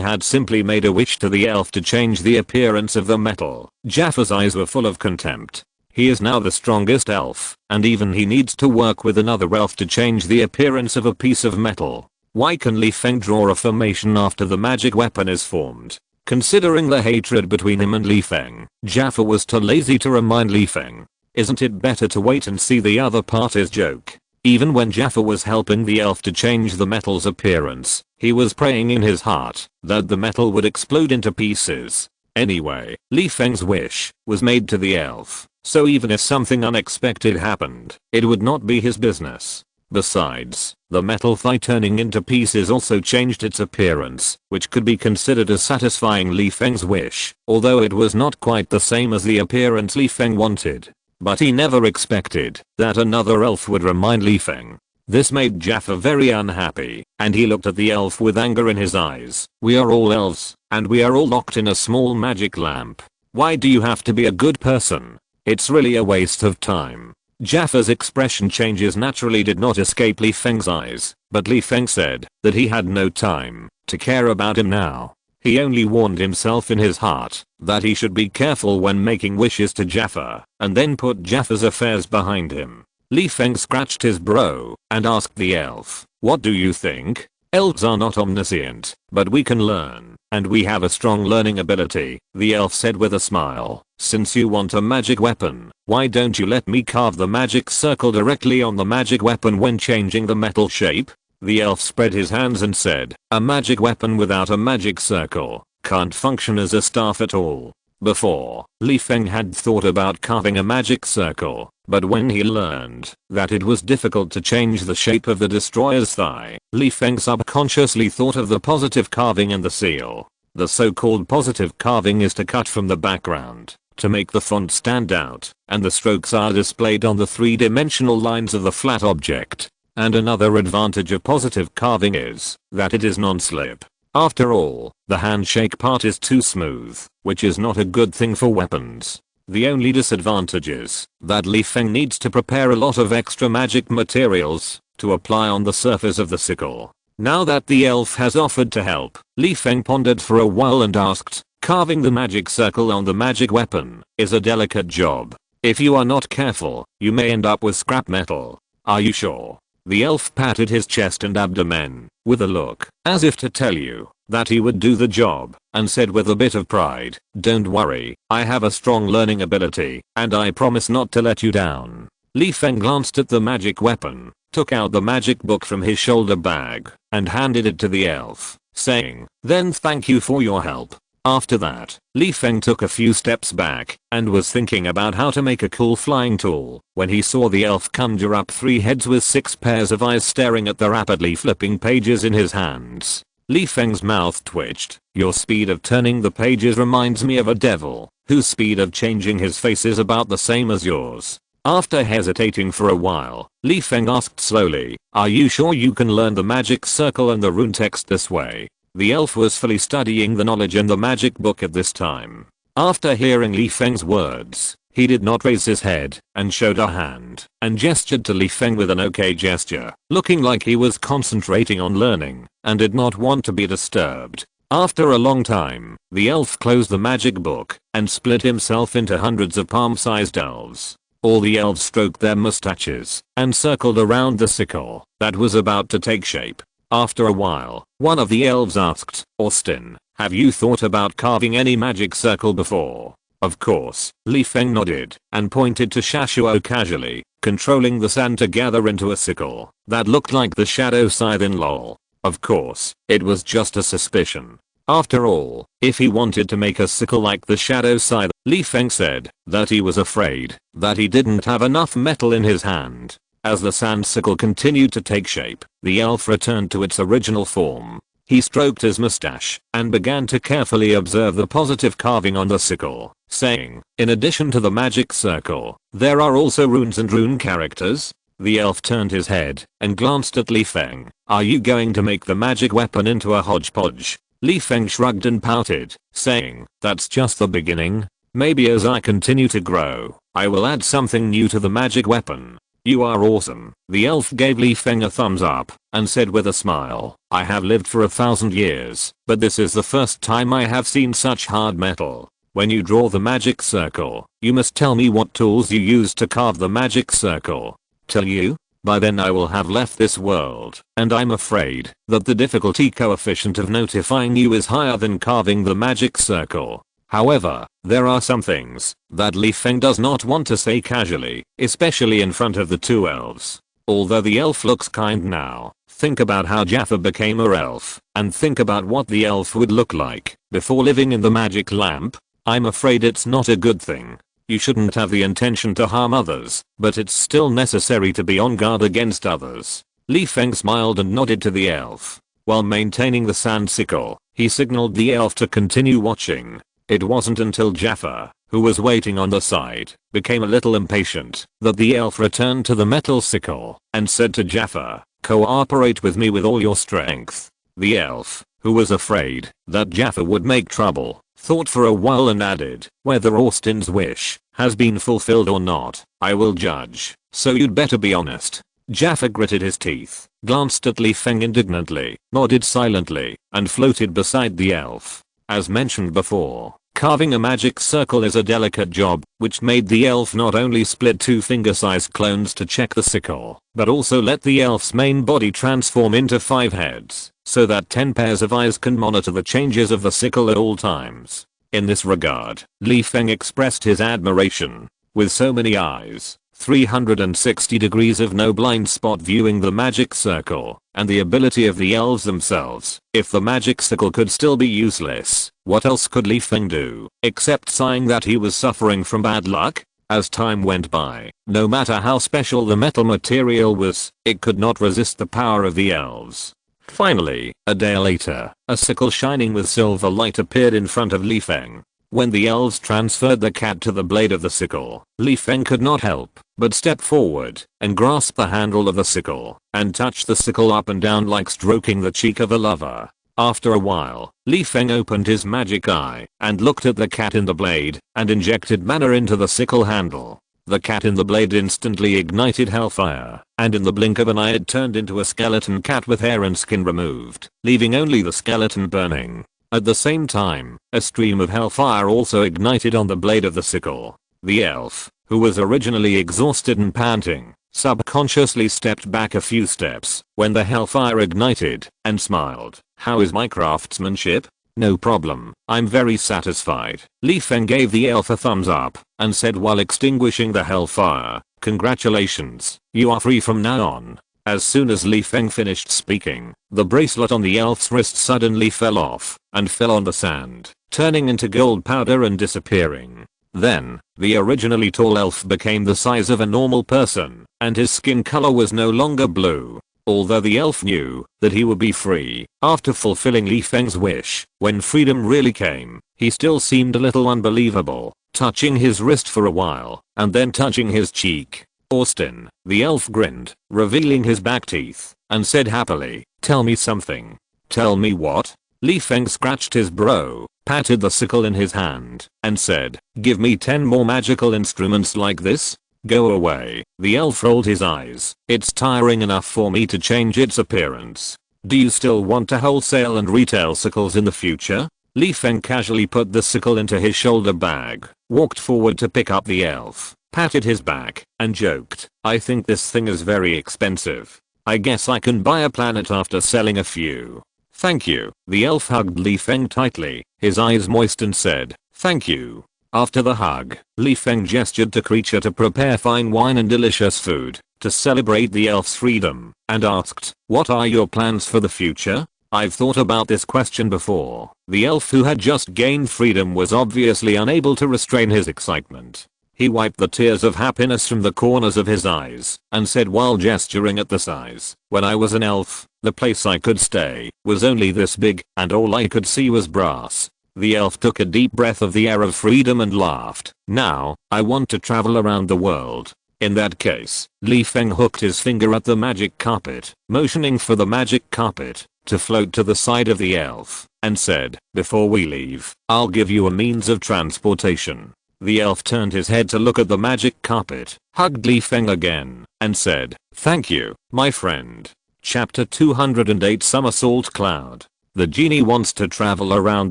had simply made a wish to the elf to change the appearance of the metal, Jaffa's eyes were full of contempt. He is now the strongest elf, and even he needs to work with another elf to change the appearance of a piece of metal. Why can Li Feng draw a formation after the magic weapon is formed? Considering the hatred between him and Li Feng, Jaffa was too lazy to remind Li Feng. Isn't it better to wait and see the other party's joke? Even when Jaffa was helping the elf to change the metal's appearance, he was praying in his heart that the metal would explode into pieces. Anyway, Li Feng's wish was made to the elf, so even if something unexpected happened, it would not be his business. Besides, the metal thigh turning into pieces also changed its appearance, which could be considered as satisfying Li Feng's wish, although it was not quite the same as the appearance Li Feng wanted. But he never expected that another elf would remind Li Feng. This made Jaffa very unhappy, and he looked at the elf with anger in his eyes. "We are all elves, and we are all locked in a small magic lamp. Why do you have to be a good person? It's really a waste of time." Jaffa's expression changes naturally did not escape Li Feng's eyes, but Li Feng said that he had no time to care about him now. He only warned himself in his heart that he should be careful when making wishes to Jaffa, and then put Jaffa's affairs behind him. Li Feng scratched his brow and asked the elf, "What do you think? Elves are not omniscient, but we can learn, and we have a strong learning ability," the elf said with a smile. "Since you want a magic weapon, why don't you let me carve the magic circle directly on the magic weapon when changing the metal shape?" The elf spread his hands and said, "A magic weapon without a magic circle can't function as a staff at all." Before, Li Feng had thought about carving a magic circle, but when he learned that it was difficult to change the shape of the destroyer's thigh, Li Feng subconsciously thought of the positive carving and the seal. The so-called positive carving is to cut from the background to make the font stand out, and the strokes are displayed on the three-dimensional lines of the flat object. And another advantage of positive carving is that it is non-slip. After all, the handshake part is too smooth, which is not a good thing for weapons. The only disadvantage is that Li Feng needs to prepare a lot of extra magic materials to apply on the surface of the sickle. Now that the elf has offered to help, Li Feng pondered for a while and asked, "Carving the magic circle on the magic weapon is a delicate job. If you are not careful, you may end up with scrap metal. Are you sure?" The elf patted his chest and abdomen with a look as if to tell you that he would do the job, and said with a bit of pride, "Don't worry, I have a strong learning ability, and I promise not to let you down." Li Feng glanced at the magic weapon, took out the magic book from his shoulder bag, and handed it to the elf, saying, "Then thank you for your help." After that, Li Feng took a few steps back and was thinking about how to make a cool flying tool when he saw the elf conjure up 3 heads with 6 pairs of eyes staring at the rapidly flipping pages in his hands. Li Feng's mouth twitched. "Your speed of turning the pages reminds me of a devil, whose speed of changing his face is about the same as yours." After hesitating for a while, Li Feng asked slowly, "Are you sure you can learn the magic circle and the rune text this way?" The elf was fully studying the knowledge in the magic book at this time. After hearing Li Feng's words, he did not raise his head and showed a hand and gestured to Li Feng with an okay gesture, looking like he was concentrating on learning and did not want to be disturbed. After a long time, the elf closed the magic book and split himself into hundreds of palm-sized elves. All the elves stroked their mustaches and circled around the sickle that was about to take shape. After a while, one of the elves asked, "Austin, have you thought about carving any magic circle before?" Of course, Li Feng nodded and pointed to Shashuo casually, controlling the sand to gather into a sickle that looked like the shadow scythe in LOL. Of course, it was just a suspicion. After all, if he wanted to make a sickle like the shadow scythe, Li Feng said that he was afraid that he didn't have enough metal in his hand. As the sand sickle continued to take shape, the elf returned to its original form. He stroked his mustache and began to carefully observe the positive carving on the sickle, saying, in addition to the magic circle, there are also runes and rune characters. The elf turned his head and glanced at Li Feng. Are you going to make the magic weapon into a hodgepodge? Li Feng shrugged and pouted, saying, that's just the beginning. Maybe as I continue to grow, I will add something new to the magic weapon. You are awesome. The elf gave Li Feng a thumbs up and said with a smile, I have lived for 1,000 years, but this is the first time I have seen such hard metal. When you draw the magic circle, you must tell me what tools you used to carve the magic circle. Tell you? By then I will have left this world, and I'm afraid that the difficulty coefficient of notifying you is higher than carving the magic circle. However, there are some things that Li Feng does not want to say casually, especially in front of the two elves. Although the elf looks kind now, think about how Jaffa became a elf, and think about what the elf would look like before living in the magic lamp. I'm afraid it's not a good thing. You shouldn't have the intention to harm others, but it's still necessary to be on guard against others. Li Feng smiled and nodded to the elf. While maintaining the sand sickle, he signaled the elf to continue watching. It wasn't until Jaffa, who was waiting on the side, became a little impatient, that the elf returned to the metal sickle and said to Jaffa, cooperate with me with all your strength. The elf, who was afraid that Jaffa would make trouble, thought for a while and added, whether Austin's wish has been fulfilled or not, I will judge, so you'd better be honest. Jaffa gritted his teeth, glanced at Li Feng indignantly, nodded silently, and floated beside the elf. As mentioned before, carving a magic circle is a delicate job, which made the elf not only split two finger-sized clones to check the sickle, but also let the elf's main body transform into 5 heads, so that 10 pairs of eyes can monitor the changes of the sickle at all times. In this regard, Li Feng expressed his admiration. With so many eyes, 360 degrees of no blind spot viewing the magic circle, and the ability of the elves themselves, if the magic sickle could still be useless, what else could Li Feng do, except sighing that he was suffering from bad luck? As time went by, no matter how special the metal material was, it could not resist the power of the elves. Finally, a day later, a sickle shining with silver light appeared in front of Li Feng. When the elves transferred the cat to the blade of the sickle, Li Feng could not help but step forward and grasp the handle of the sickle and touch the sickle up and down like stroking the cheek of a lover. After a while, Li Feng opened his magic eye and looked at the cat in the blade and injected mana into the sickle handle. The cat in the blade instantly ignited hellfire, and in the blink of an eye it turned into a skeleton cat with hair and skin removed, leaving only the skeleton burning. At the same time, a stream of hellfire also ignited on the blade of the sickle. The elf, who was originally exhausted and panting, subconsciously stepped back a few steps when the hellfire ignited and smiled. How is my craftsmanship? No problem, I'm very satisfied. Li Feng gave the elf a thumbs up and said while extinguishing the hellfire, congratulations, you are free from now on. As soon as Li Feng finished speaking, the bracelet on the elf's wrist suddenly fell off and fell on the sand, turning into gold powder and disappearing. Then, the originally tall elf became the size of a normal person, and his skin color was no longer blue. Although the elf knew that he would be free after fulfilling Li Feng's wish, when freedom really came, he still seemed a little unbelievable, touching his wrist for a while, and then touching his cheek. Austin, the elf grinned, revealing his back teeth, and said happily, tell me something. Tell me what? Li Feng scratched his brow, patted the sickle in his hand, and said, give me 10 more magical instruments like this? Go away. The elf rolled his eyes. It's tiring enough for me to change its appearance. Do you still want to wholesale and retail sickles in the future? Li Feng casually put the sickle into his shoulder bag, walked forward to pick up the elf, patted his back, and joked, I think this thing is very expensive. I guess I can buy a planet after selling a few. Thank you. The elf hugged Li Feng tightly, his eyes moist and said, thank you. After the hug, Li Feng gestured to creature to prepare fine wine and delicious food to celebrate the elf's freedom, and asked, what are your plans for the future? I've thought about this question before. The elf who had just gained freedom was obviously unable to restrain his excitement. He wiped the tears of happiness from the corners of his eyes and said while gesturing at the size, "When I was an elf, the place I could stay was only this big and all I could see was brass." The elf took a deep breath of the air of freedom and laughed. "Now, I want to travel around the world." In that case, Feng hooked his finger at the magic carpet, motioning for the magic carpet to float to the side of the elf, and said, "Before we leave, I'll give you a means of transportation." The elf turned his head to look at the magic carpet, hugged Feng again, and said, "Thank you, my friend." Chapter 208 Somersault Cloud. The genie wants to travel around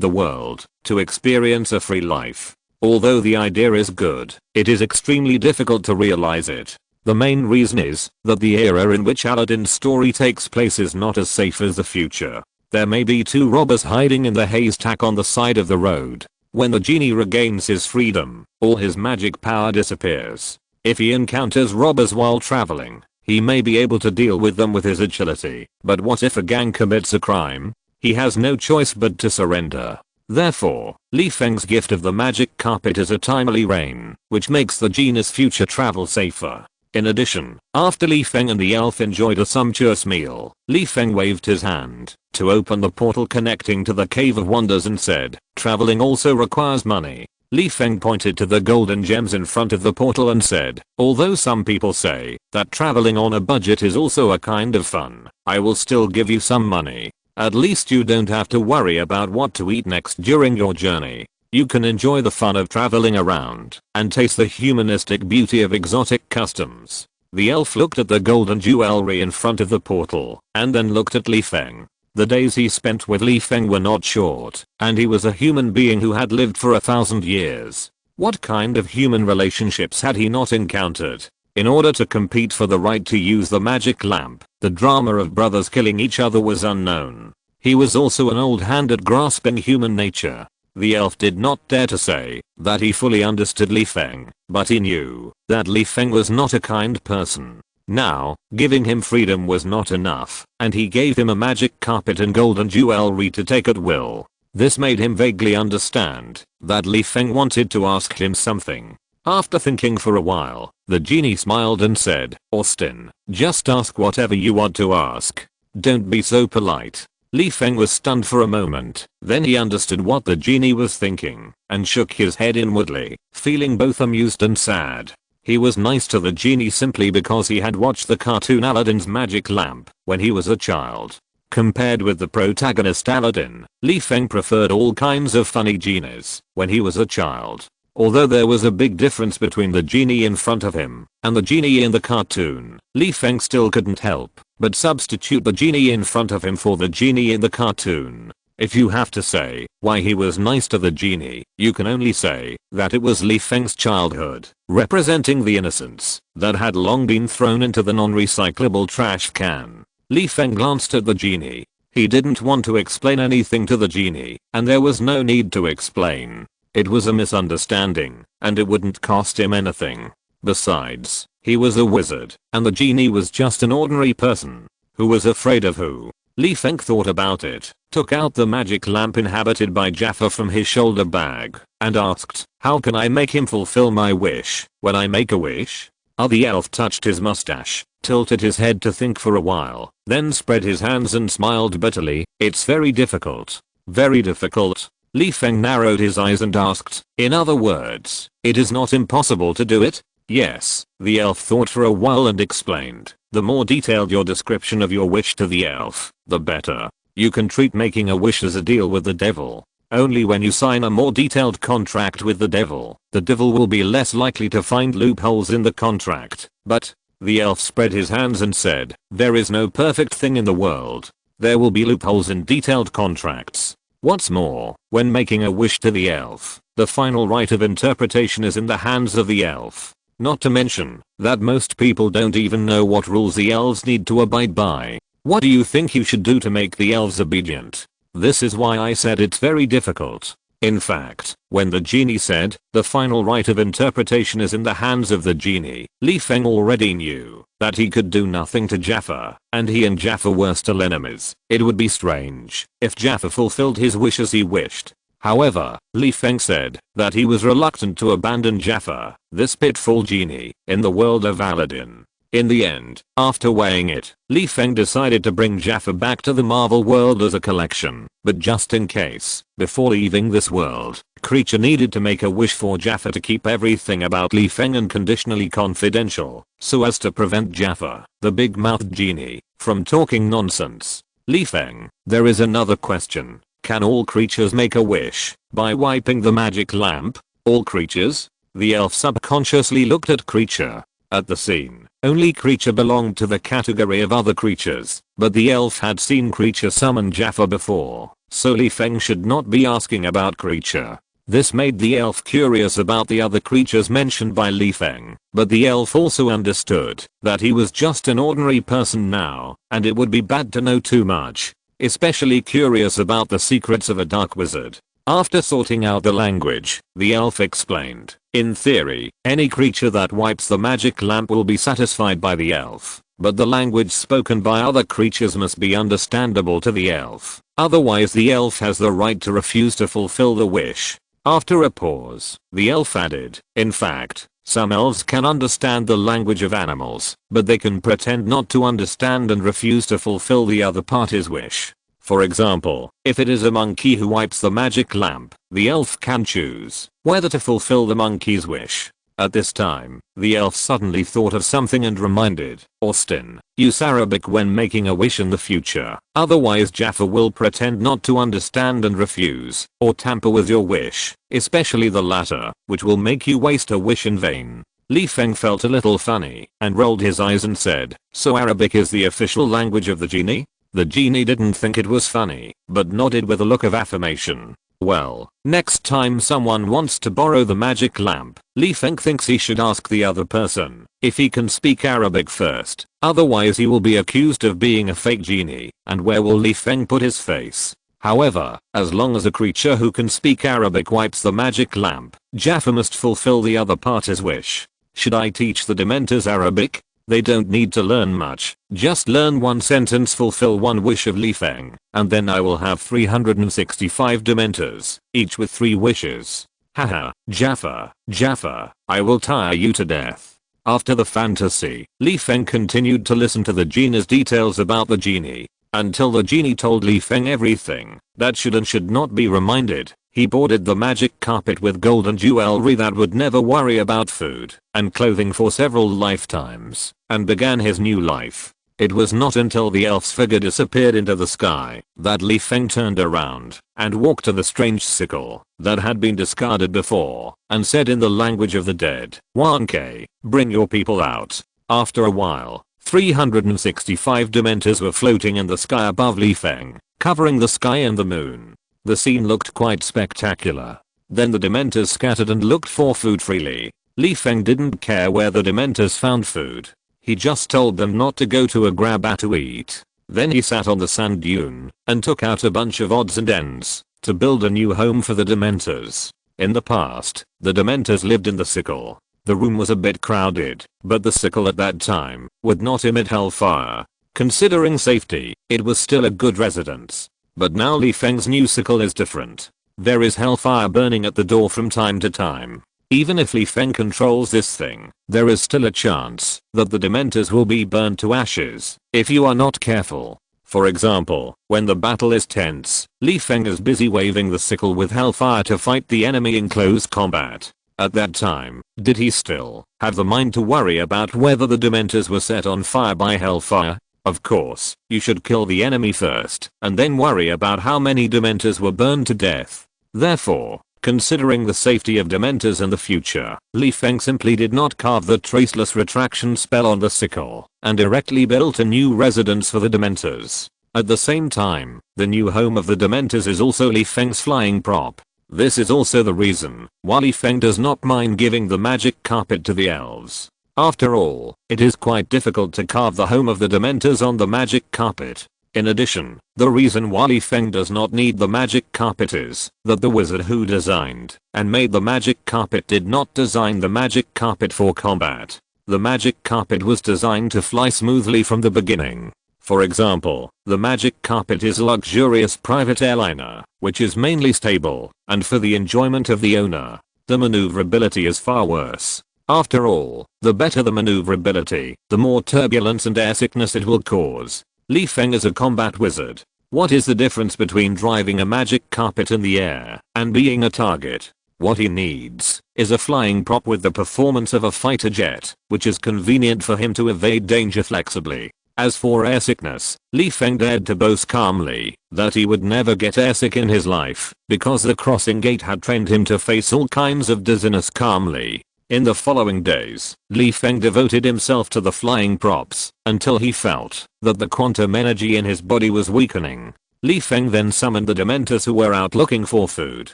the world to experience a free life. Although the idea is good, it is extremely difficult to realize it. The main reason is that the era in which Aladdin's story takes place is not as safe as the future. There may be two robbers hiding in the haystack on the side of the road. When the genie regains his freedom, all his magic power disappears. If he encounters robbers while traveling, he may be able to deal with them with his agility. But what if a gang commits a crime? He has no choice but to surrender. Therefore, Feng's gift of the magic carpet is a timely rain, which makes the genie's future travel safer. In addition, after Feng and the elf enjoyed a sumptuous meal, Feng waved his hand to open the portal connecting to the Cave of Wonders and said, "Traveling also requires money." Feng pointed to the golden gems in front of the portal and said, "Although some people say that traveling on a budget is also a kind of fun, I will still give you some money. At least you don't have to worry about what to eat next during your journey. You can enjoy the fun of traveling around and taste the humanistic beauty of exotic customs." The elf looked at the golden jewelry in front of the portal and then looked at Feng. The days he spent with Feng were not short, and he was a human being who had lived for 1,000 years. What kind of human relationships had he not encountered? In order to compete for the right to use the magic lamp, the drama of brothers killing each other was unknown. He was also an old hand at grasping human nature. The elf did not dare to say that he fully understood Feng, but he knew that Feng was not a kind person. Now, giving him freedom was not enough, and he gave him a magic carpet and golden jewelry to take at will. This made him vaguely understand that Feng wanted to ask him something. After thinking for a while, the genie smiled and said, "Austin, just ask whatever you want to ask. Don't be so polite." Feng was stunned for a moment, then he understood what the genie was thinking, and shook his head inwardly, feeling both amused and sad. He was nice to the genie simply because he had watched the cartoon Aladdin's Magic Lamp when he was a child. Compared with the protagonist Aladdin, Feng preferred all kinds of funny genies when he was a child. Although there was a big difference between the genie in front of him and the genie in the cartoon, Feng still couldn't help but substitute the genie in front of him for the genie in the cartoon. If you have to say why he was nice to the genie, you can only say that it was Feng's childhood, representing the innocence that had long been thrown into the non-recyclable trash can. Feng glanced at the genie. He didn't want to explain anything to the genie, and there was no need to explain. It was a misunderstanding, and it wouldn't cost him anything. Besides, he was a wizard, and the genie was just an ordinary person who was afraid of who. Feng thought about it, took out the magic lamp inhabited by Jaffa from his shoulder bag, and asked, "How can I make him fulfill my wish when I make a wish?" The elf touched his mustache, tilted his head to think for a while, then spread his hands and smiled bitterly. "It's very difficult. Very difficult." Feng narrowed his eyes and asked, "In other words, it is not impossible to do it?" "Yes." The elf thought for a while and explained, "The more detailed your description of your wish to the elf, the better. You can treat making a wish as a deal with the devil. Only when you sign a more detailed contract with the devil will be less likely to find loopholes in the contract." "But," the elf spread his hands and said, "there is no perfect thing in the world. There will be loopholes in detailed contracts. What's more, when making a wish to the elf, the final right of interpretation is in the hands of the elf. Not to mention that most people don't even know what rules the elves need to abide by. What do you think you should do to make the elves obedient? This is why I said it's very difficult. In fact, when the genie said, the final right of interpretation is in the hands of the genie, Li Feng already knew that he could do nothing to Jaffa, and he and Jaffa were still enemies. It would be strange if Jaffa fulfilled his wish as he wished. However, Li Feng said that he was reluctant to abandon Jaffa, this pitfall genie, in the world of Aladdin. In the end, after weighing it, Li Feng decided to bring Jaffa back to the Marvel world as a collection, but just in case, before leaving this world, Creature needed to make a wish for Jaffa to keep everything about Li Feng unconditionally confidential, so as to prevent Jaffa, the big-mouthed genie, from talking nonsense. Li Feng, there is another question. Can all creatures make a wish by wiping the magic lamp? All creatures? The elf subconsciously looked at Creature. At the scene, only Creature belonged to the category of other creatures, but the elf had seen Creature summon Jaffa before, so Li Feng should not be asking about Creature. This made the elf curious about the other creatures mentioned by Li Feng, but the elf also understood that he was just an ordinary person now, and it would be bad to know too much, especially curious about the secrets of a dark wizard. After sorting out the language, the elf explained, in theory, any creature that wipes the magic lamp will be satisfied by the elf, but the language spoken by other creatures must be understandable to the elf, otherwise the elf has the right to refuse to fulfill the wish. After a pause, the elf added, in fact, some elves can understand the language of animals, but they can pretend not to understand and refuse to fulfill the other party's wish. For example, if it is a monkey who wipes the magic lamp, the elf can choose whether to fulfill the monkey's wish. At this time, the elf suddenly thought of something and reminded Austin, use Arabic when making a wish in the future, otherwise Jaffa will pretend not to understand and refuse, or tamper with your wish, especially the latter, which will make you waste a wish in vain. Li Feng felt a little funny, and rolled his eyes and said, so Arabic is the official language of the genie? The genie didn't think it was funny, but nodded with a look of affirmation. Well, next time someone wants to borrow the magic lamp, Li Feng thinks he should ask the other person if he can speak Arabic first, otherwise he will be accused of being a fake genie, and where will Li Feng put his face? However, as long as a creature who can speak Arabic wipes the magic lamp, Jaffa must fulfill the other party's wish. Should I teach the dementors Arabic? They don't need to learn much, just learn one sentence, fulfill one wish of Li Feng, and then I will have 365 dementors, each with 3 wishes. Haha, Jaffa, I will tire you to death. After the fantasy, Li Feng continued to listen to the genie's details about the genie, until the genie told Li Feng everything that should and should not be reminded. He boarded the magic carpet with gold and jewelry that would never worry about food and clothing for several lifetimes, and began his new life. It was not until the elf's figure disappeared into the sky that Li Feng turned around and walked to the strange sickle that had been discarded before and said in the language of the dead, "Wanke, bring your people out." After a while, 365 dementors were floating in the sky above Li Feng, covering the sky and the moon. The scene looked quite spectacular. Then the dementors scattered and looked for food freely. Li Feng didn't care where the dementors found food. He just told them not to go to a grabber to eat. Then he sat on the sand dune and took out a bunch of odds and ends to build a new home for the dementors. In the past, the dementors lived in the sickle. The room was a bit crowded, but the sickle at that time would not emit hellfire. Considering safety, it was still a good residence. But now Li Feng's new sickle is different. There is hellfire burning at the door from time to time. Even if Li Feng controls this thing, there is still a chance that the dementors will be burned to ashes if you are not careful. For example, when the battle is tense, Li Feng is busy waving the sickle with hellfire to fight the enemy in close combat. At that time, did he still have the mind to worry about whether the dementors were set on fire by hellfire? Of course, you should kill the enemy first, and then worry about how many dementors were burned to death. Therefore, considering the safety of dementors in the future, Li Feng simply did not carve the traceless retraction spell on the sickle, and directly built a new residence for the dementors. At the same time, the new home of the dementors is also Li Feng's flying prop. This is also the reason why Li Feng does not mind giving the magic carpet to the elves. After all, it is quite difficult to carve the home of the dementors on the magic carpet. In addition, the reason why Li Feng does not need the magic carpet is that the wizard who designed and made the magic carpet did not design the magic carpet for combat. The magic carpet was designed to fly smoothly from the beginning. For example, the magic carpet is a luxurious private airliner, which is mainly stable and for the enjoyment of the owner. The maneuverability is far worse. After all, the better the maneuverability, the more turbulence and airsickness it will cause. Li Feng is a combat wizard. What is the difference between driving a magic carpet in the air and being a target? What he needs is a flying prop with the performance of a fighter jet, which is convenient for him to evade danger flexibly. As for airsickness, Li Feng dared to boast calmly that he would never get airsick in his life because the crossing gate had trained him to face all kinds of dizziness calmly. In the following days, Li Feng devoted himself to the flying props until he felt that the quantum energy in his body was weakening. Li Feng then summoned the dementors who were out looking for food.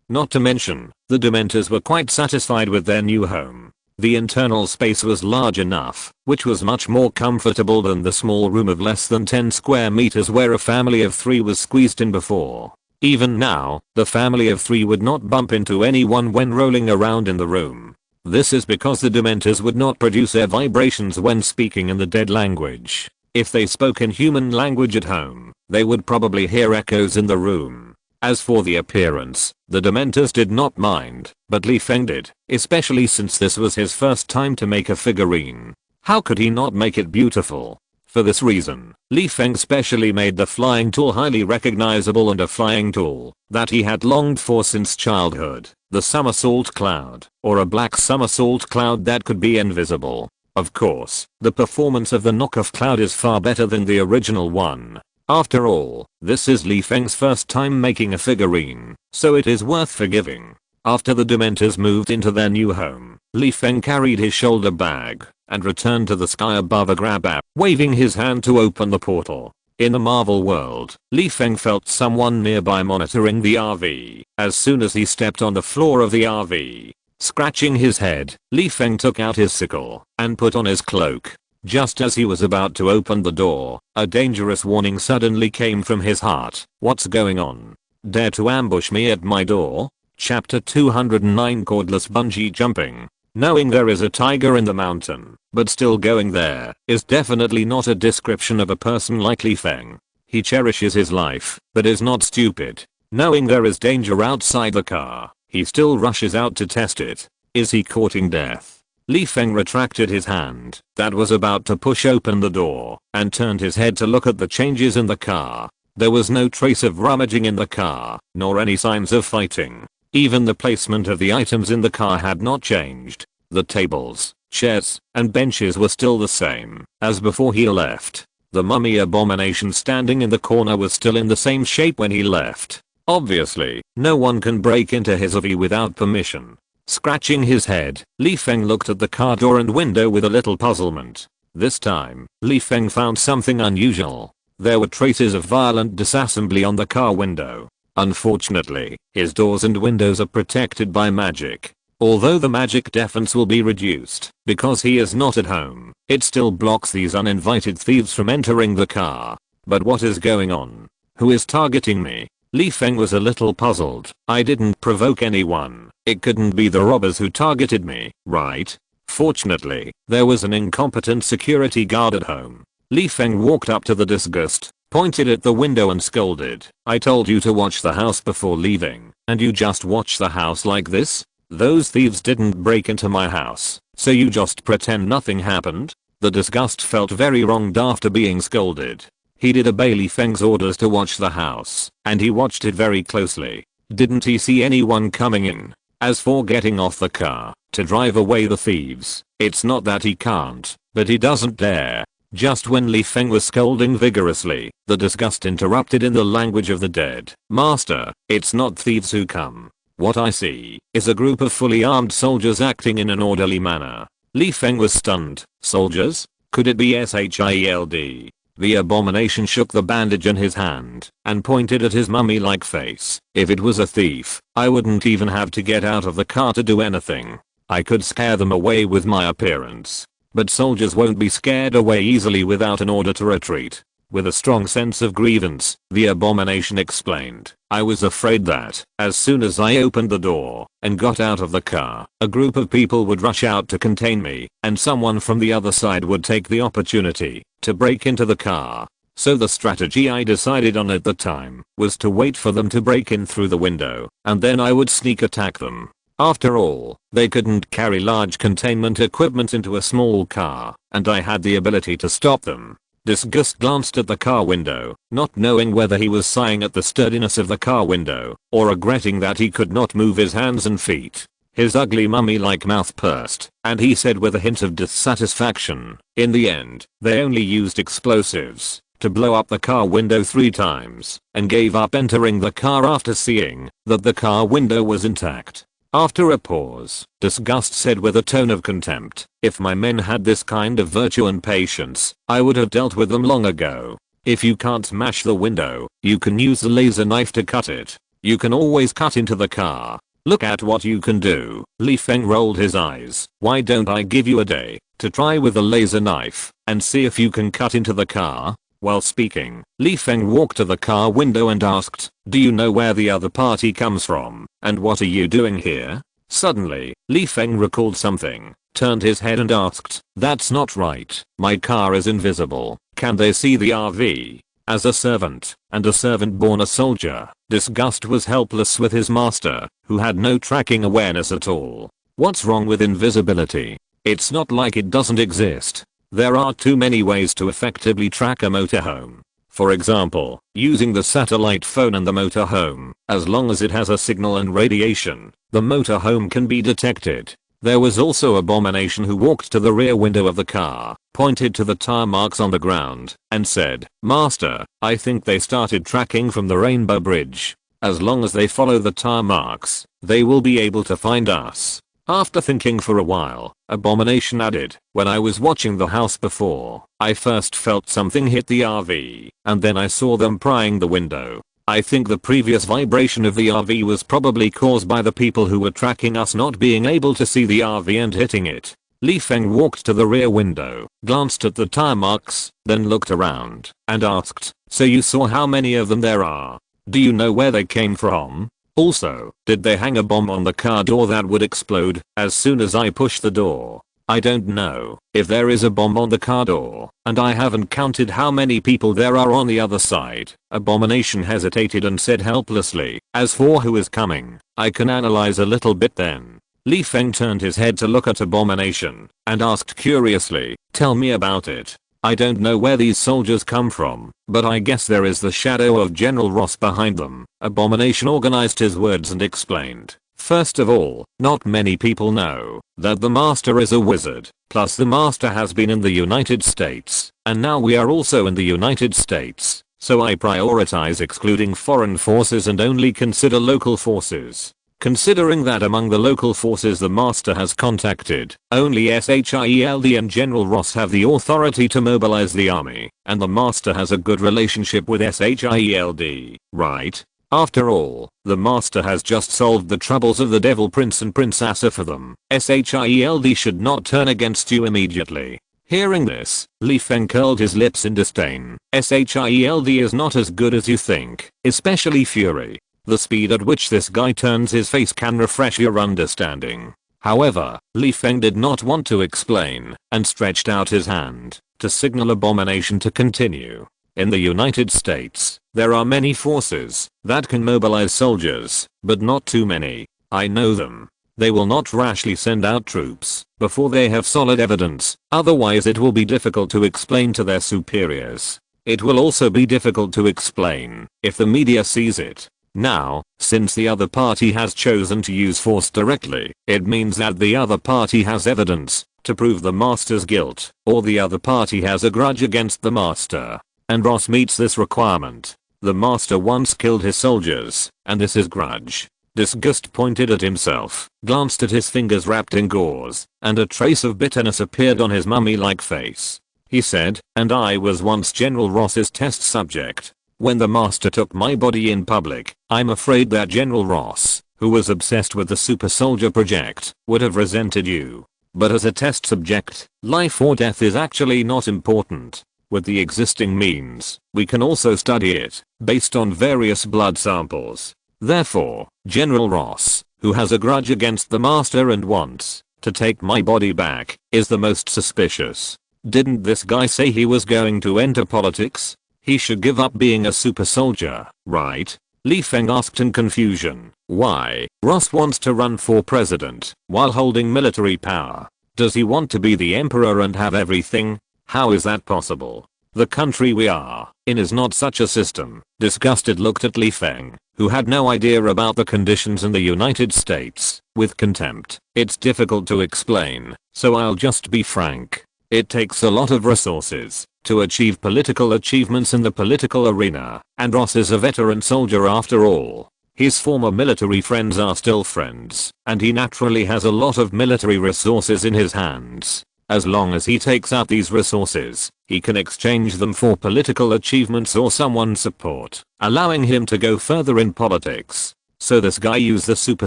Not to mention, the dementors were quite satisfied with their new home. The internal space was large enough, which was much more comfortable than the small room of less than 10 square meters where a family of 3 was squeezed in before. Even now, the family of 3 would not bump into anyone when rolling around in the room. This is because the dementors would not produce air vibrations when speaking in the dead language. If they spoke in human language at home, they would probably hear echoes in the room. As for the appearance, the dementors did not mind, but Li Feng did, especially since this was his first time to make a figurine. How could he not make it beautiful? For this reason, Li Feng specially made the flying tool highly recognizable and a flying tool that he had longed for since childhood, the somersault cloud, or a black somersault cloud that could be invisible. Of course, the performance of the knockoff cloud is far better than the original one. After all, this is Li Feng's first time making a figurine, so it is worth forgiving. After the dementors moved into their new home, Li Feng carried his shoulder bag and returned to the sky above a grab app, waving his hand to open the portal. In the Marvel world, Li Feng felt someone nearby monitoring the RV as soon as he stepped on the floor of the RV. Scratching his head, Li Feng took out his sickle and put on his cloak. Just as he was about to open the door, a dangerous warning suddenly came from his heart. What's going on? Dare to ambush me at my door? Chapter 209 Cordless Bungee Jumping. Knowing there is a tiger in the mountain, but still going there, is definitely not a description of a person like Li Feng. He cherishes his life, but is not stupid. Knowing there is danger outside the car, he still rushes out to test it. Is he courting death? Li Feng retracted his hand that was about to push open the door and turned his head to look at the changes in the car. There was no trace of rummaging in the car, nor any signs of fighting. Even the placement of the items in the car had not changed. The tables, chairs, and benches were still the same as before he left. The mummy abomination standing in the corner was still in the same shape when he left. Obviously, no one can break into his RV without permission. Scratching his head, Li Feng looked at the car door and window with a little puzzlement. This time, Li Feng found something unusual. There were traces of violent disassembly on the car window. Unfortunately, his doors and windows are protected by magic. Although the magic defense will be reduced because he is not at home, it still blocks these uninvited thieves from entering the car. But what is going on? Who is targeting me? Li Feng was a little puzzled. I didn't provoke anyone. It couldn't be the robbers who targeted me, right? Fortunately, there was an incompetent security guard at home. Li Feng walked up to the disgust, pointed at the window and scolded. I told you to watch the house before leaving, and you just watch the house like this? Those thieves didn't break into my house, so you just pretend nothing happened? The disgust felt very wronged after being scolded. He did obey Li Feng's orders to watch the house, and he watched it very closely. Didn't he see anyone coming in? As for getting off the car to drive away the thieves, it's not that he can't, but he doesn't dare. Just when Li Feng was scolding vigorously, the disgust interrupted in the language of the dead. Master, it's not thieves who come. What I see is a group of fully armed soldiers acting in an orderly manner. Li Feng was stunned. Soldiers? Could it be SHIELD? The abomination shook the bandage in his hand and pointed at his mummy-like face. If it was a thief, I wouldn't even have to get out of the car to do anything. I could scare them away with my appearance. But soldiers won't be scared away easily without an order to retreat. With a strong sense of grievance, the abomination explained, "I was afraid that, as soon as I opened the door and got out of the car, a group of people would rush out to contain me, and someone from the other side would take the opportunity to break into the car. So the strategy I decided on at the time was to wait for them to break in through the window, and then I would sneak attack them. After all, they couldn't carry large containment equipment into a small car, and I had the ability to stop them." Disgust glanced at the car window, not knowing whether he was sighing at the sturdiness of the car window, or regretting that he could not move his hands and feet. His ugly mummy-like mouth pursed, and he said with a hint of dissatisfaction, "In the end, they only used explosives to blow up the car window 3 times, and gave up entering the car after seeing that the car window was intact." After a pause, Disgust said with a tone of contempt, "If my men had this kind of virtue and patience, I would have dealt with them long ago. If you can't smash the window, you can use the laser knife to cut it. You can always cut into the car. Look at what you can do." Feng rolled his eyes. "Why don't I give you a day to try with the laser knife and see if you can cut into the car?" While speaking, Feng walked to the car window and asked, "Do you know where the other party comes from, and what are you doing here?" Suddenly, Feng recalled something, turned his head and asked, "That's not right. My car is invisible. Can they see the RV?" As a servant, and a servant born a soldier, Disgust was helpless with his master, who had no tracking awareness at all. What's wrong with invisibility? It's not like it doesn't exist. There are too many ways to effectively track a motorhome. For example, using the satellite phone and the motorhome. As long as it has a signal and radiation, the motorhome can be detected. There was also Abomination, who walked to the rear window of the car, pointed to the tire marks on the ground, and said, "Master, I think they started tracking from the Rainbow Bridge. As long as they follow the tire marks, they will be able to find us." After thinking for a while, Abomination added, "When I was watching the house before, I first felt something hit the RV, and then I saw them prying the window. I think the previous vibration of the RV was probably caused by the people who were tracking us not being able to see the RV and hitting it." Feng walked to the rear window, glanced at the tire marks, then looked around, and asked, "So you saw how many of them there are? Do you know where they came from? Also, did they hang a bomb on the car door that would explode as soon as I push the door?" "I don't know if there is a bomb on the car door, and I haven't counted how many people there are on the other side." Abomination hesitated and said helplessly, "As for who is coming, I can analyze a little bit then." Feng turned his head to look at Abomination, and asked curiously, "Tell me about it. I don't know where these soldiers come from, but I guess there is the shadow of General Ross behind them." Abomination organized his words and explained, "First of all, not many people know that the Master is a wizard, plus the Master has been in the United States, and now we are also in the United States, so I prioritize excluding foreign forces and only consider local forces. Considering that among the local forces the Master has contacted, only SHIELD and General Ross have the authority to mobilize the army, and the Master has a good relationship with SHIELD, right? After all, the Master has just solved the troubles of the Devil Prince and Princessa for them. SHIELD should not turn against you immediately." Hearing this, Feng curled his lips in disdain. "SHIELD is not as good as you think, especially Fury. The speed at which this guy turns his face can refresh your understanding." However, Feng did not want to explain, and stretched out his hand to signal Abomination to continue. "In the United States, there are many forces that can mobilize soldiers, but not too many. I know them. They will not rashly send out troops before they have solid evidence, otherwise it will be difficult to explain to their superiors. It will also be difficult to explain if the media sees it. Now, since the other party has chosen to use force directly, it means that the other party has evidence to prove the Master's guilt, or the other party has a grudge against the Master. And Ross meets this requirement. The Master once killed his soldiers, and this is grudge." Disgust pointed at himself, glanced at his fingers wrapped in gauze, and a trace of bitterness appeared on his mummy-like face. He said, "And I was once General Ross's test subject. When the Master took my body in public, I'm afraid that General Ross, who was obsessed with the Super Soldier project, would have resented you. But as a test subject, life or death is actually not important. With the existing means, we can also study it, based on various blood samples. Therefore, General Ross, who has a grudge against the master and wants to take my body back, is the most suspicious. Didn't this guy say he was going to enter politics? He should give up being a super soldier, right? Li Feng asked in confusion. Why? Ross wants to run for president while holding military power. Does he want to be the emperor and have everything? How is that possible? The country we are in is not such a system. Disgusted looked at Li Feng, who had no idea about the conditions in the United States, with contempt. It's difficult to explain, so I'll just be frank. It takes a lot of resources to achieve political achievements in the political arena, and Ross is a veteran soldier after all. His former military friends are still friends, and he naturally has a lot of military resources in his hands. As long as he takes out these resources, he can exchange them for political achievements or someone's support, allowing him to go further in politics. So this guy used the super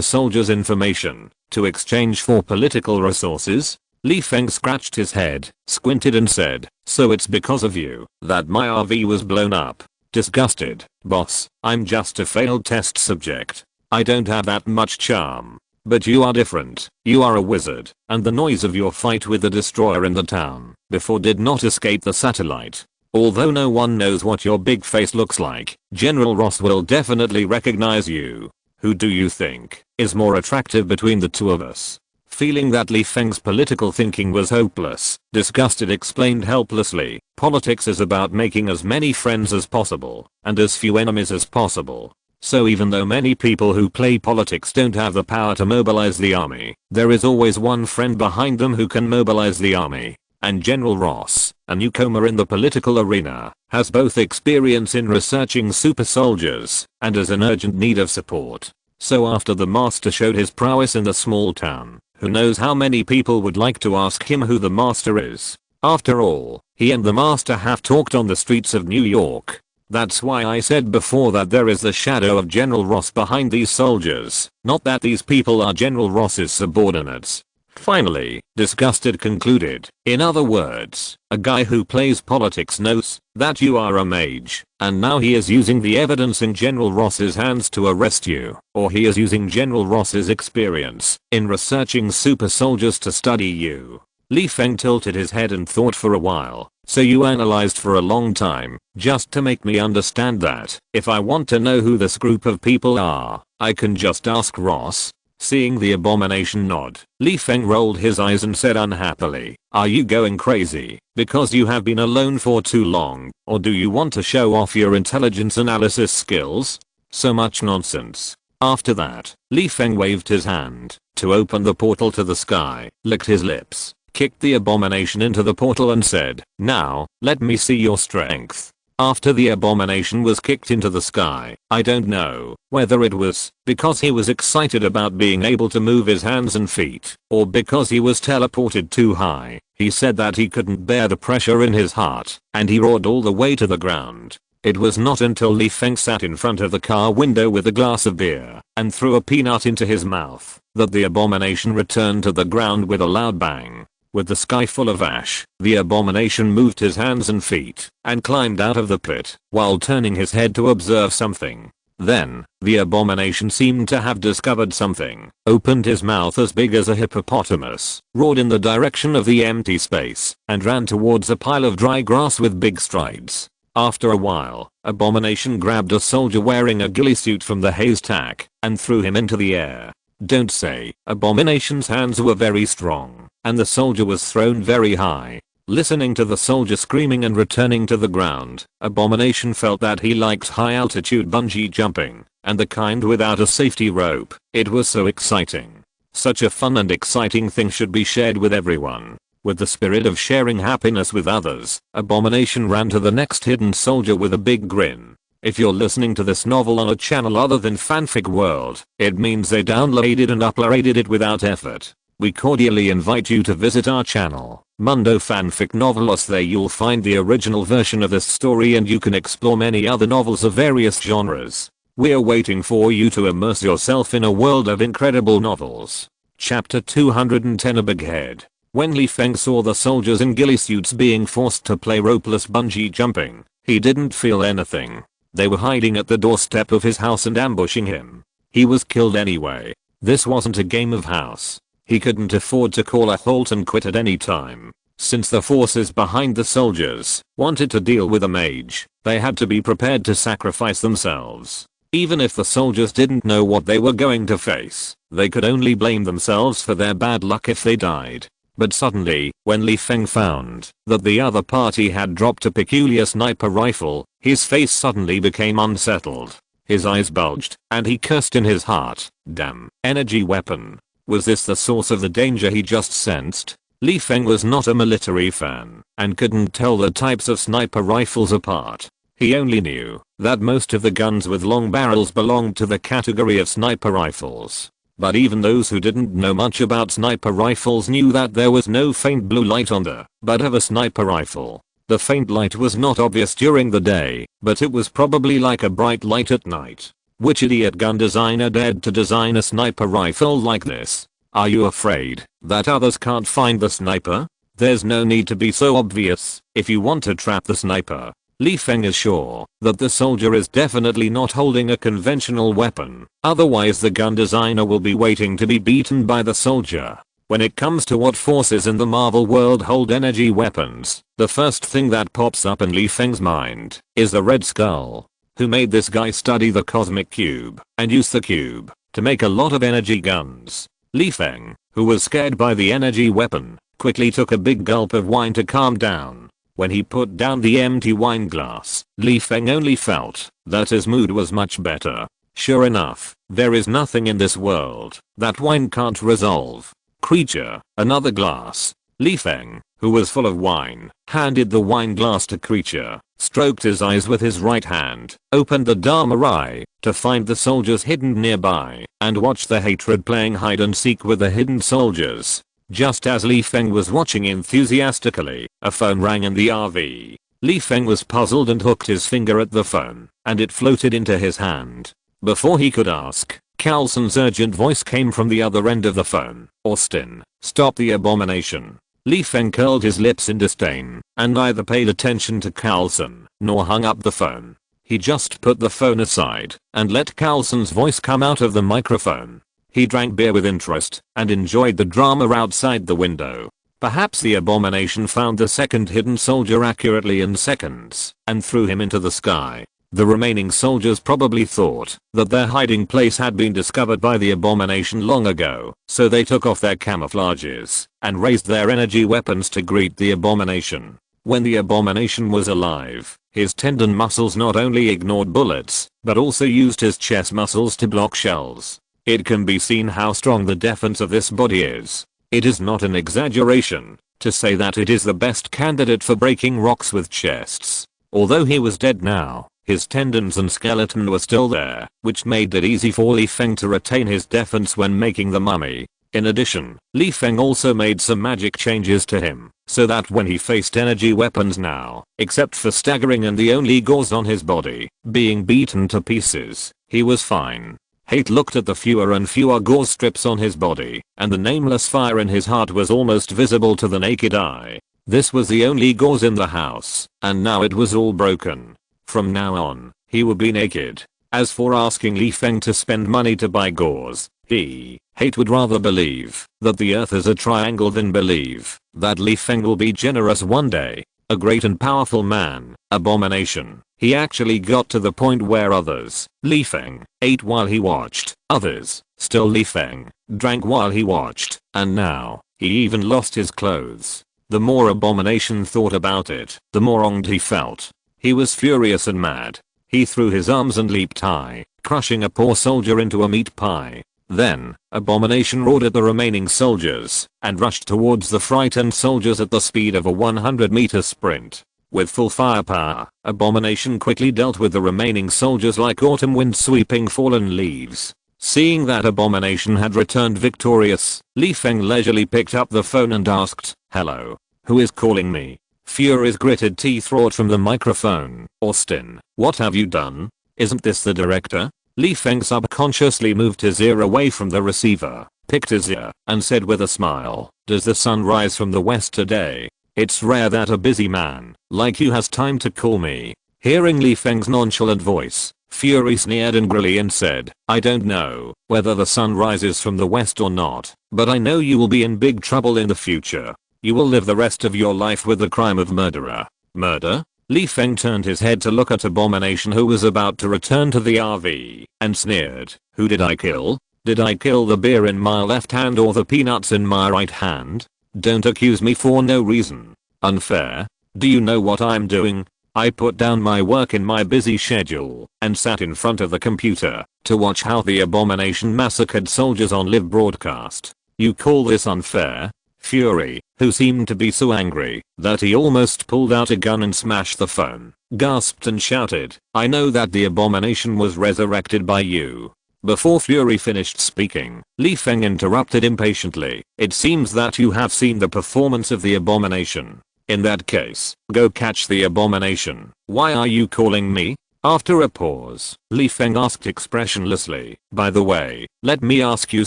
soldier's information to exchange for political resources? Li Feng scratched his head, squinted and said, so it's because of you that my RV was blown up. Disgusted. Boss, I'm just a failed test subject. I don't have that much charm. But you are different. You are a wizard, and the noise of your fight with the destroyer in the town before did not escape the satellite. Although no one knows what your big face looks like, General Ross will definitely recognize you. Who do you think is more attractive between the two of us? Feeling that Li Feng's political thinking was hopeless, Disgusted explained helplessly, politics is about making as many friends as possible, and as few enemies as possible. So even though many people who play politics don't have the power to mobilize the army, there is always one friend behind them who can mobilize the army. And General Ross, a newcomer in the political arena, has both experience in researching super soldiers and is in urgent need of support. So after the master showed his prowess in the small town, who knows how many people would like to ask him who the master is? After all, he and the master have talked on the streets of New York. That's why I said before that there is the shadow of General Ross behind these soldiers, not that these people are General Ross's subordinates. Finally, Disgusted concluded, in other words, a guy who plays politics knows that you are a mage, and now he is using the evidence in General Ross's hands to arrest you, or he is using General Ross's experience in researching super soldiers to study you. Li Feng tilted his head and thought for a while. So you analyzed for a long time, just to make me understand that, if I want to know who this group of people are, I can just ask Ross? Seeing the abomination nod, Li Feng rolled his eyes and said unhappily, are you going crazy because you have been alone for too long, or do you want to show off your intelligence analysis skills? So much nonsense. After that, Li Feng waved his hand to open the portal to the sky, licked his lips, kicked the abomination into the portal and said, now, let me see your strength. After the abomination was kicked into the sky, I don't know whether it was because he was excited about being able to move his hands and feet, or because he was teleported too high. He said that he couldn't bear the pressure in his heart, and he roared all the way to the ground. It was not until Li Feng sat in front of the car window with a glass of beer and threw a peanut into his mouth that the abomination returned to the ground with a loud bang. With the sky full of ash, the abomination moved his hands and feet and climbed out of the pit while turning his head to observe something. Then, the abomination seemed to have discovered something, opened his mouth as big as a hippopotamus, roared in the direction of the empty space, and ran towards a pile of dry grass with big strides. After a while, Abomination grabbed a soldier wearing a ghillie suit from the haystack and threw him into the air. Don't say, Abomination's hands were very strong, and the soldier was thrown very high. Listening to the soldier screaming and returning to the ground, Abomination felt that he liked high altitude bungee jumping, and the kind without a safety rope. It was so exciting. Such a fun and exciting thing should be shared with everyone. With the spirit of sharing happiness with others, Abomination ran to the next hidden soldier with a big grin. If you're listening to this novel on a channel other than Fanfic World, it means they downloaded and uploaded it without effort. We cordially invite you to visit our channel, Mundo Fanfic Novelos. There you'll find the original version of this story and you can explore many other novels of various genres. We're waiting for you to immerse yourself in a world of incredible novels. Chapter 210, A Big Head. When Li Feng saw the soldiers in ghillie suits being forced to play ropeless bungee jumping, he didn't feel anything. They were hiding at the doorstep of his house and ambushing him. He was killed anyway. This wasn't a game of house. He couldn't afford to call a halt and quit at any time. Since the forces behind the soldiers wanted to deal with a mage, they had to be prepared to sacrifice themselves. Even if the soldiers didn't know what they were going to face, they could only blame themselves for their bad luck if they died. But suddenly, when Li Feng found that the other party had dropped a peculiar sniper rifle, his face suddenly became unsettled. His eyes bulged, and he cursed in his heart. Damn, energy weapon. Was this the source of the danger he just sensed? Li Feng was not a military fan, and couldn't tell the types of sniper rifles apart. He only knew that most of the guns with long barrels belonged to the category of sniper rifles. But even those who didn't know much about sniper rifles knew that there was no faint blue light on the butt of a sniper rifle. The faint light was not obvious during the day, but it was probably like a bright light at night. Which idiot gun designer dared to design a sniper rifle like this? Are you afraid that others can't find the sniper? There's no need to be so obvious if you want to trap the sniper. Li Feng is sure that the soldier is definitely not holding a conventional weapon, otherwise the gun designer will be waiting to be beaten by the soldier. When it comes to what forces in the Marvel world hold energy weapons, the first thing that pops up in Li Feng's mind is the Red Skull. Who made this guy study the cosmic cube and use the cube to make a lot of energy guns? Li Feng, who was scared by the energy weapon, quickly took a big gulp of wine to calm down. When he put down the empty wine glass, Li Feng only felt that his mood was much better. Sure enough, there is nothing in this world that wine can't resolve. Creature, another glass. Li Feng, who was full of wine, handed the wine glass to Creature, stroked his eyes with his right hand, opened the Dharma Eye to find the soldiers hidden nearby, and watched the hatred playing hide and seek with the hidden soldiers. Just as Li Feng was watching enthusiastically, a phone rang in the RV. Li Feng was puzzled and hooked his finger at the phone, and it floated into his hand. Before he could ask, Carlson's urgent voice came from the other end of the phone. Austin, stop the abomination. Li Feng curled his lips in disdain, and neither paid attention to Carlson, nor hung up the phone. He just put the phone aside, and let Carlson's voice come out of the microphone. He drank beer with interest, and enjoyed the drama outside the window. Perhaps the abomination found the second hidden soldier accurately in seconds, and threw him into the sky. The remaining soldiers probably thought that their hiding place had been discovered by the abomination long ago, so they took off their camouflages, and raised their energy weapons to greet the abomination. When the abomination was alive, his tendon muscles not only ignored bullets, but also used his chest muscles to block shells. It can be seen how strong the defense of this body is. It is not an exaggeration to say that it is the best candidate for breaking rocks with chests. Although he was dead now, his tendons and skeleton were still there, which made it easy for Li Feng to retain his defense when making the mummy. In addition, Li Feng also made some magic changes to him, so that when he faced energy weapons now, except for staggering and the only gauze on his body being beaten to pieces, he was fine. Hate looked at the fewer and fewer gauze strips on his body, and the nameless fire in his heart was almost visible to the naked eye. This was the only gauze in the house, and now it was all broken. From now on, he would be naked. As for asking Li Feng to spend money to buy gauze, Hate would rather believe that the earth is a triangle than believe that Li Feng will be generous one day. A great and powerful man, abomination. He actually got to the point where others, Li Feng, ate while he watched, others, still Li Feng, drank while he watched, and now, he even lost his clothes. The more abomination thought about it, the more wronged he felt. He was furious and mad. He threw his arms and leaped high, crushing a poor soldier into a meat pie. Then, abomination roared at the remaining soldiers, and rushed towards the frightened soldiers at the speed of a 100-meter sprint. With full firepower, abomination quickly dealt with the remaining soldiers like autumn wind sweeping fallen leaves. Seeing that abomination had returned victorious, Li Feng leisurely picked up the phone and asked, "Hello? Who is calling me?" Fury's gritted teeth roared from the microphone. "Austin, what have you done? Isn't this the director?" Li Feng subconsciously moved his ear away from the receiver, picked his ear, and said with a smile, Does the sun rise from the west today? It's rare that a busy man like you has time to call me. Hearing Li Feng's nonchalant voice, Fury sneered angrily and said, I don't know whether the sun rises from the west or not, but I know you will be in big trouble in the future. You will live the rest of your life with the crime of murderer. Murder? Li Feng turned his head to look at Abomination, who was about to return to the RV, and sneered, who did I kill? Did I kill the beer in my left hand or the peanuts in my right hand? Don't accuse me for no reason. Unfair. Do you know what I'm doing? I put down my work in my busy schedule and sat in front of the computer to watch how the Abomination massacred soldiers on live broadcast. You call this unfair? Fury, who seemed to be so angry that he almost pulled out a gun and smashed the phone, gasped and shouted, I know that the Abomination was resurrected by you. Before Fury finished speaking, Li Feng interrupted impatiently, it seems that you have seen the performance of the Abomination. In that case, go catch the Abomination. Why are you calling me? After a pause, Li Feng asked expressionlessly, by the way, let me ask you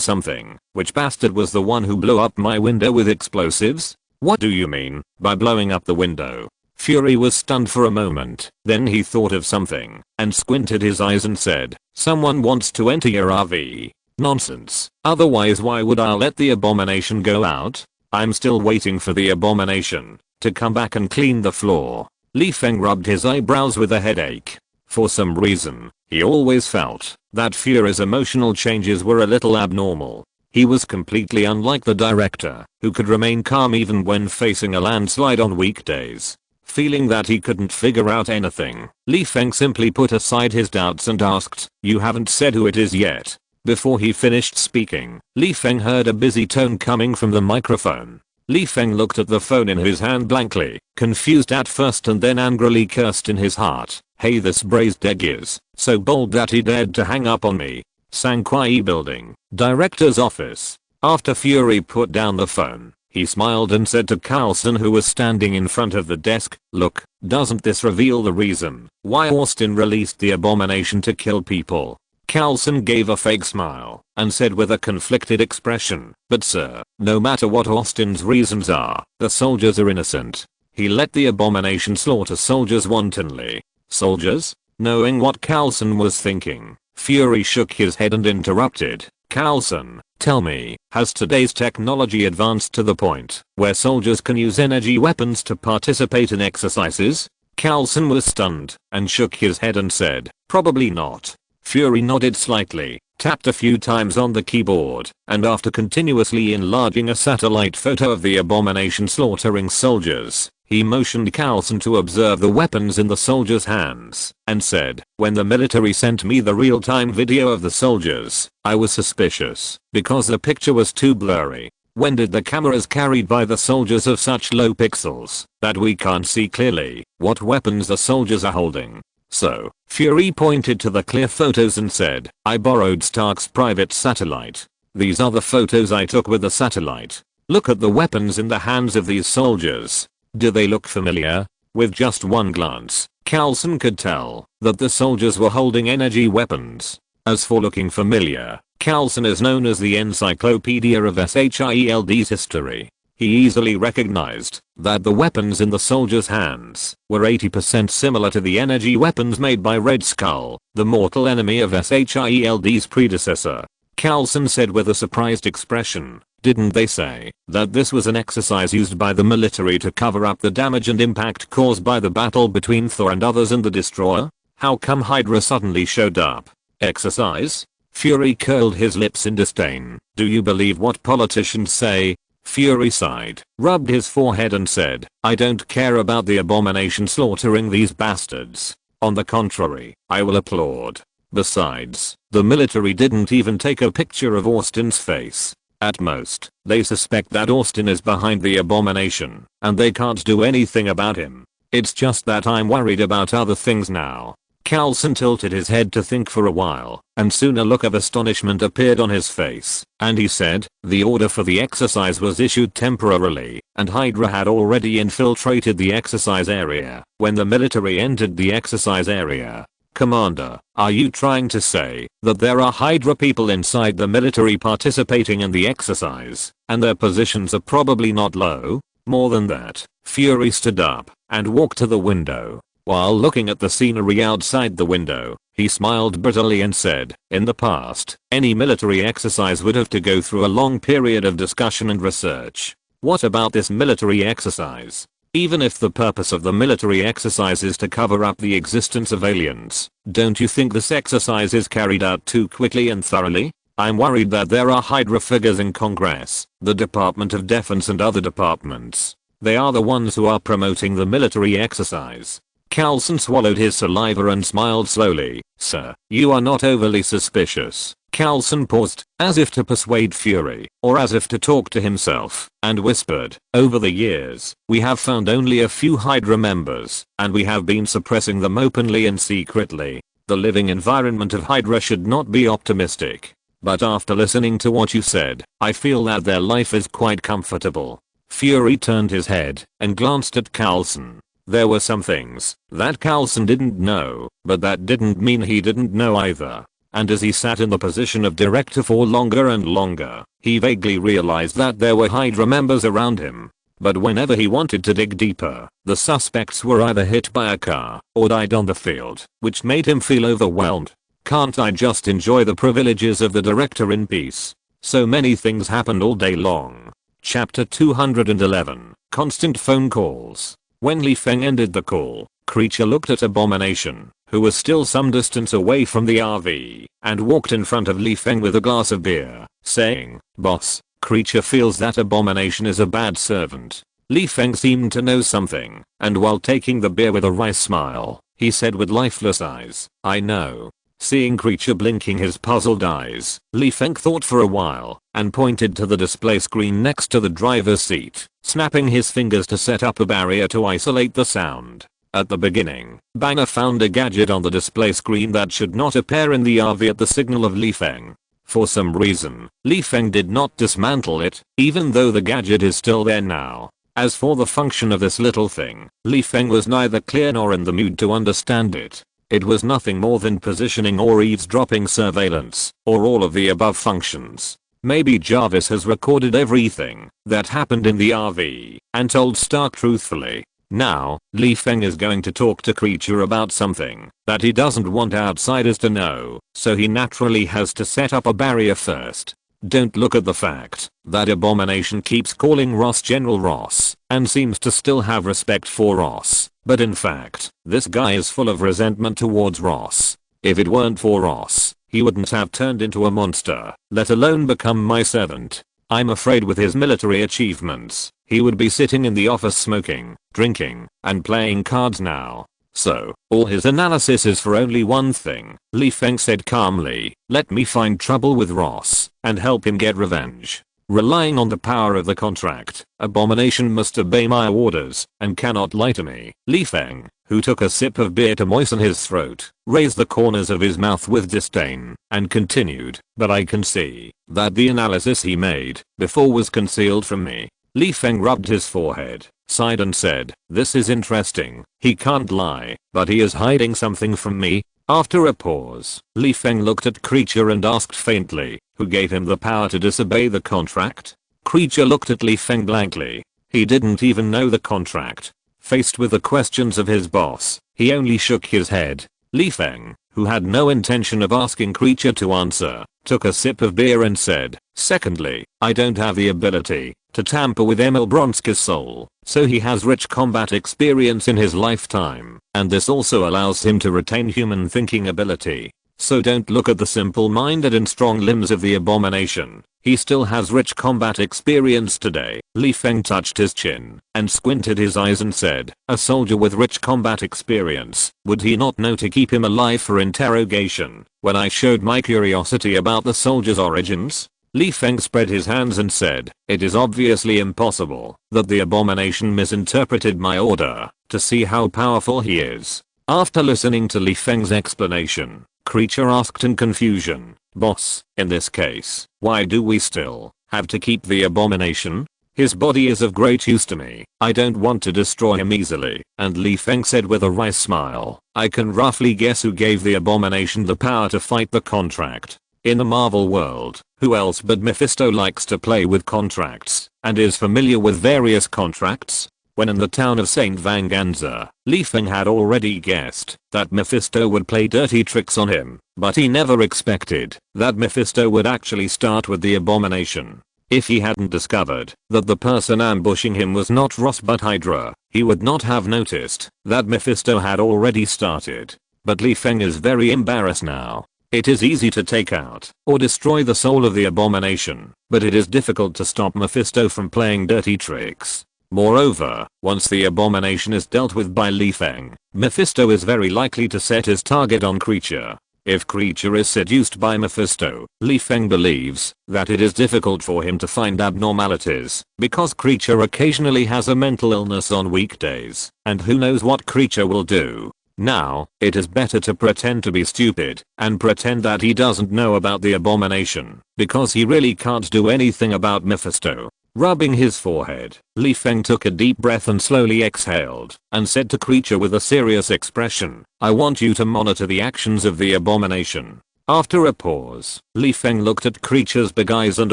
something. Which bastard was the one who blew up my window with explosives? What do you mean by blowing up the window? Fury was stunned for a moment, then he thought of something and squinted his eyes and said, someone wants to enter your RV. Nonsense. Otherwise why would I let the Abomination go out? I'm still waiting for the Abomination to come back and clean the floor. Li Feng rubbed his eyebrows with a headache. For some reason, he always felt that Fury's emotional changes were a little abnormal. He was completely unlike the director, who could remain calm even when facing a landslide on weekdays. Feeling that he couldn't figure out anything, Li Feng simply put aside his doubts and asked, you haven't said who it is yet. Before he finished speaking, Li Feng heard a busy tone coming from the microphone. Li Feng looked at the phone in his hand blankly, confused at first and then angrily cursed in his heart. Hey, this braised egg is so bold that he dared to hang up on me. Sanquai Building, Director's Office. After Fury put down the phone, he smiled and said to Carlson, who was standing in front of the desk, look, doesn't this reveal the reason why Austin released the Abomination to kill people? Carlson gave a fake smile and said with a conflicted expression, but sir, no matter what Austin's reasons are, the soldiers are innocent. He let the Abomination slaughter soldiers wantonly. Soldiers? Knowing what Carlson was thinking, Fury shook his head and interrupted, Carlson, tell me, has today's technology advanced to the point where soldiers can use energy weapons to participate in exercises? Carlson was stunned and shook his head and said, probably not. Fury nodded slightly, tapped a few times on the keyboard, and after continuously enlarging a satellite photo of the Abomination slaughtering soldiers, he motioned Carlson to observe the weapons in the soldiers' hands, and said, when the military sent me the real-time video of the soldiers, I was suspicious, because the picture was too blurry. When did the cameras carried by the soldiers have such low pixels that we can't see clearly what weapons the soldiers are holding? So, Fury pointed to the clear photos and said, I borrowed Stark's private satellite. These are the photos I took with the satellite. Look at the weapons in the hands of these soldiers. Do they look familiar? With just one glance, Carlson could tell that the soldiers were holding energy weapons. As for looking familiar, Carlson is known as the encyclopedia of SHIELD's history. He easily recognized that the weapons in the soldiers' hands were 80% similar to the energy weapons made by Red Skull, the mortal enemy of SHIELD's predecessor. Carlson said with a surprised expression, didn't they say that this was an exercise used by the military to cover up the damage and impact caused by the battle between Thor and others and the Destroyer? How come Hydra suddenly showed up? Exercise? Fury curled his lips in disdain. Do you believe what politicians say? Fury sighed, rubbed his forehead and said, I don't care about the Abomination slaughtering these bastards. On the contrary, I will applaud. Besides, the military didn't even take a picture of Austin's face. At most, they suspect that Austin is behind the Abomination, and they can't do anything about him. It's just that I'm worried about other things now. Carlson tilted his head to think for a while, and soon a look of astonishment appeared on his face, and he said, the order for the exercise was issued temporarily, and Hydra had already infiltrated the exercise area when the military entered the exercise area. Commander, are you trying to say that there are Hydra people inside the military participating in the exercise, and their positions are probably not low? More than that, Fury stood up and walked to the window. While looking at the scenery outside the window, he smiled bitterly and said, in the past, any military exercise would have to go through a long period of discussion and research. What about this military exercise? Even if the purpose of the military exercise is to cover up the existence of aliens, don't you think this exercise is carried out too quickly and thoroughly? I'm worried that there are Hydra figures in Congress, the Department of Defense and other departments. They are the ones who are promoting the military exercise. Coulson swallowed his saliva and smiled slowly. Sir, you are not overly suspicious. Coulson paused, as if to persuade Fury, or as if to talk to himself, and whispered, over the years, we have found only a few Hydra members, and we have been suppressing them openly and secretly. The living environment of Hydra should not be optimistic. But after listening to what you said, I feel that their life is quite comfortable. Fury turned his head and glanced at Coulson. There were some things that Coulson didn't know, but that didn't mean he didn't know either. And as he sat in the position of director for longer and longer, he vaguely realized that there were Hydra members around him. But whenever he wanted to dig deeper, the suspects were either hit by a car or died on the field, which made him feel overwhelmed. Can't I just enjoy the privileges of the director in peace? So many things happened all day long. Chapter 211, Constant Phone Calls. When Li Feng ended the call, Creature looked at Abomination, who was still some distance away from the RV, and walked in front of Li Feng with a glass of beer, saying, Boss, Creature feels that Abomination is a bad servant. Li Feng seemed to know something, and while taking the beer with a wry smile, he said with lifeless eyes, I know. Seeing Creature blinking his puzzled eyes, Li Feng thought for a while, and pointed to the display screen next to the driver's seat, snapping his fingers to set up a barrier to isolate the sound. At the beginning, Banger found a gadget on the display screen that should not appear in the RV at the signal of Li Feng. For some reason, Li Feng did not dismantle it, even though the gadget is still there now. As for the function of this little thing, Li Feng was neither clear nor in the mood to understand it. It was nothing more than positioning or eavesdropping surveillance, or all of the above functions. Maybe Jarvis has recorded everything that happened in the RV and told Stark truthfully. Now, Li Feng is going to talk to Creature about something that he doesn't want outsiders to know, so he naturally has to set up a barrier first. Don't look at the fact that Abomination keeps calling Ross General Ross and seems to still have respect for Ross, but in fact, this guy is full of resentment towards Ross. If it weren't for Ross, he wouldn't have turned into a monster, let alone become my servant. I'm afraid with his military achievements, he would be sitting in the office smoking, drinking, and playing cards now. So, all his analysis is for only one thing, Li Feng said calmly, let me find trouble with Ross, and help him get revenge. Relying on the power of the contract, Abomination must obey my orders, and cannot lie to me. Li Feng, who took a sip of beer to moisten his throat, raised the corners of his mouth with disdain, and continued, but I can see that the analysis he made before was concealed from me. Li Feng rubbed his forehead, sighed and said, this is interesting. He can't lie, but he is hiding something from me. After a pause, Li Feng looked at Creature and asked faintly, who gave him the power to disobey the contract? Creature looked at Li Feng blankly. He didn't even know the contract. Faced with the questions of his boss, he only shook his head. Li Feng, who had no intention of asking Creature to answer, took a sip of beer and said, secondly, I don't have the ability to tamper with Emil Bronski's soul, so he has rich combat experience in his lifetime, and this also allows him to retain human thinking ability. So don't look at the simple-minded and strong limbs of the Abomination. He still has rich combat experience today. Li Feng touched his chin and squinted his eyes and said, a soldier with rich combat experience, would he not know to keep him alive for interrogation when I showed my curiosity about the soldier's origins? Li Feng spread his hands and said, it is obviously impossible that the Abomination misinterpreted my order to see how powerful he is. After listening to Li Feng's explanation, Creature asked in confusion, boss, in this case, why do we still have to keep the Abomination? His body is of great use to me. I don't want to destroy him easily. And Li Feng said with a wry smile, I can roughly guess who gave the abomination the power to fight the contract. In the Marvel world, who else but Mephisto likes to play with contracts and is familiar with various contracts? When in the town of St. Vanganza, Li Feng had already guessed that Mephisto would play dirty tricks on him, but he never expected that Mephisto would actually start with the abomination. If he hadn't discovered that the person ambushing him was not Ross but Hydra, he would not have noticed that Mephisto had already started. But Li Feng is very embarrassed now. It is easy to take out or destroy the soul of the abomination, but it is difficult to stop Mephisto from playing dirty tricks. Moreover, once the abomination is dealt with by Li Feng, Mephisto is very likely to set his target on Creature. If Creature is seduced by Mephisto, Li Feng believes that it is difficult for him to find abnormalities because Creature occasionally has a mental illness on weekdays, and who knows what Creature will do. Now, it is better to pretend to be stupid and pretend that he doesn't know about the abomination because he really can't do anything about Mephisto. Rubbing his forehead, Li Feng took a deep breath and slowly exhaled and said to Creature with a serious expression, I want you to monitor the actions of the abomination. After a pause, Li Feng looked at Creature's big eyes and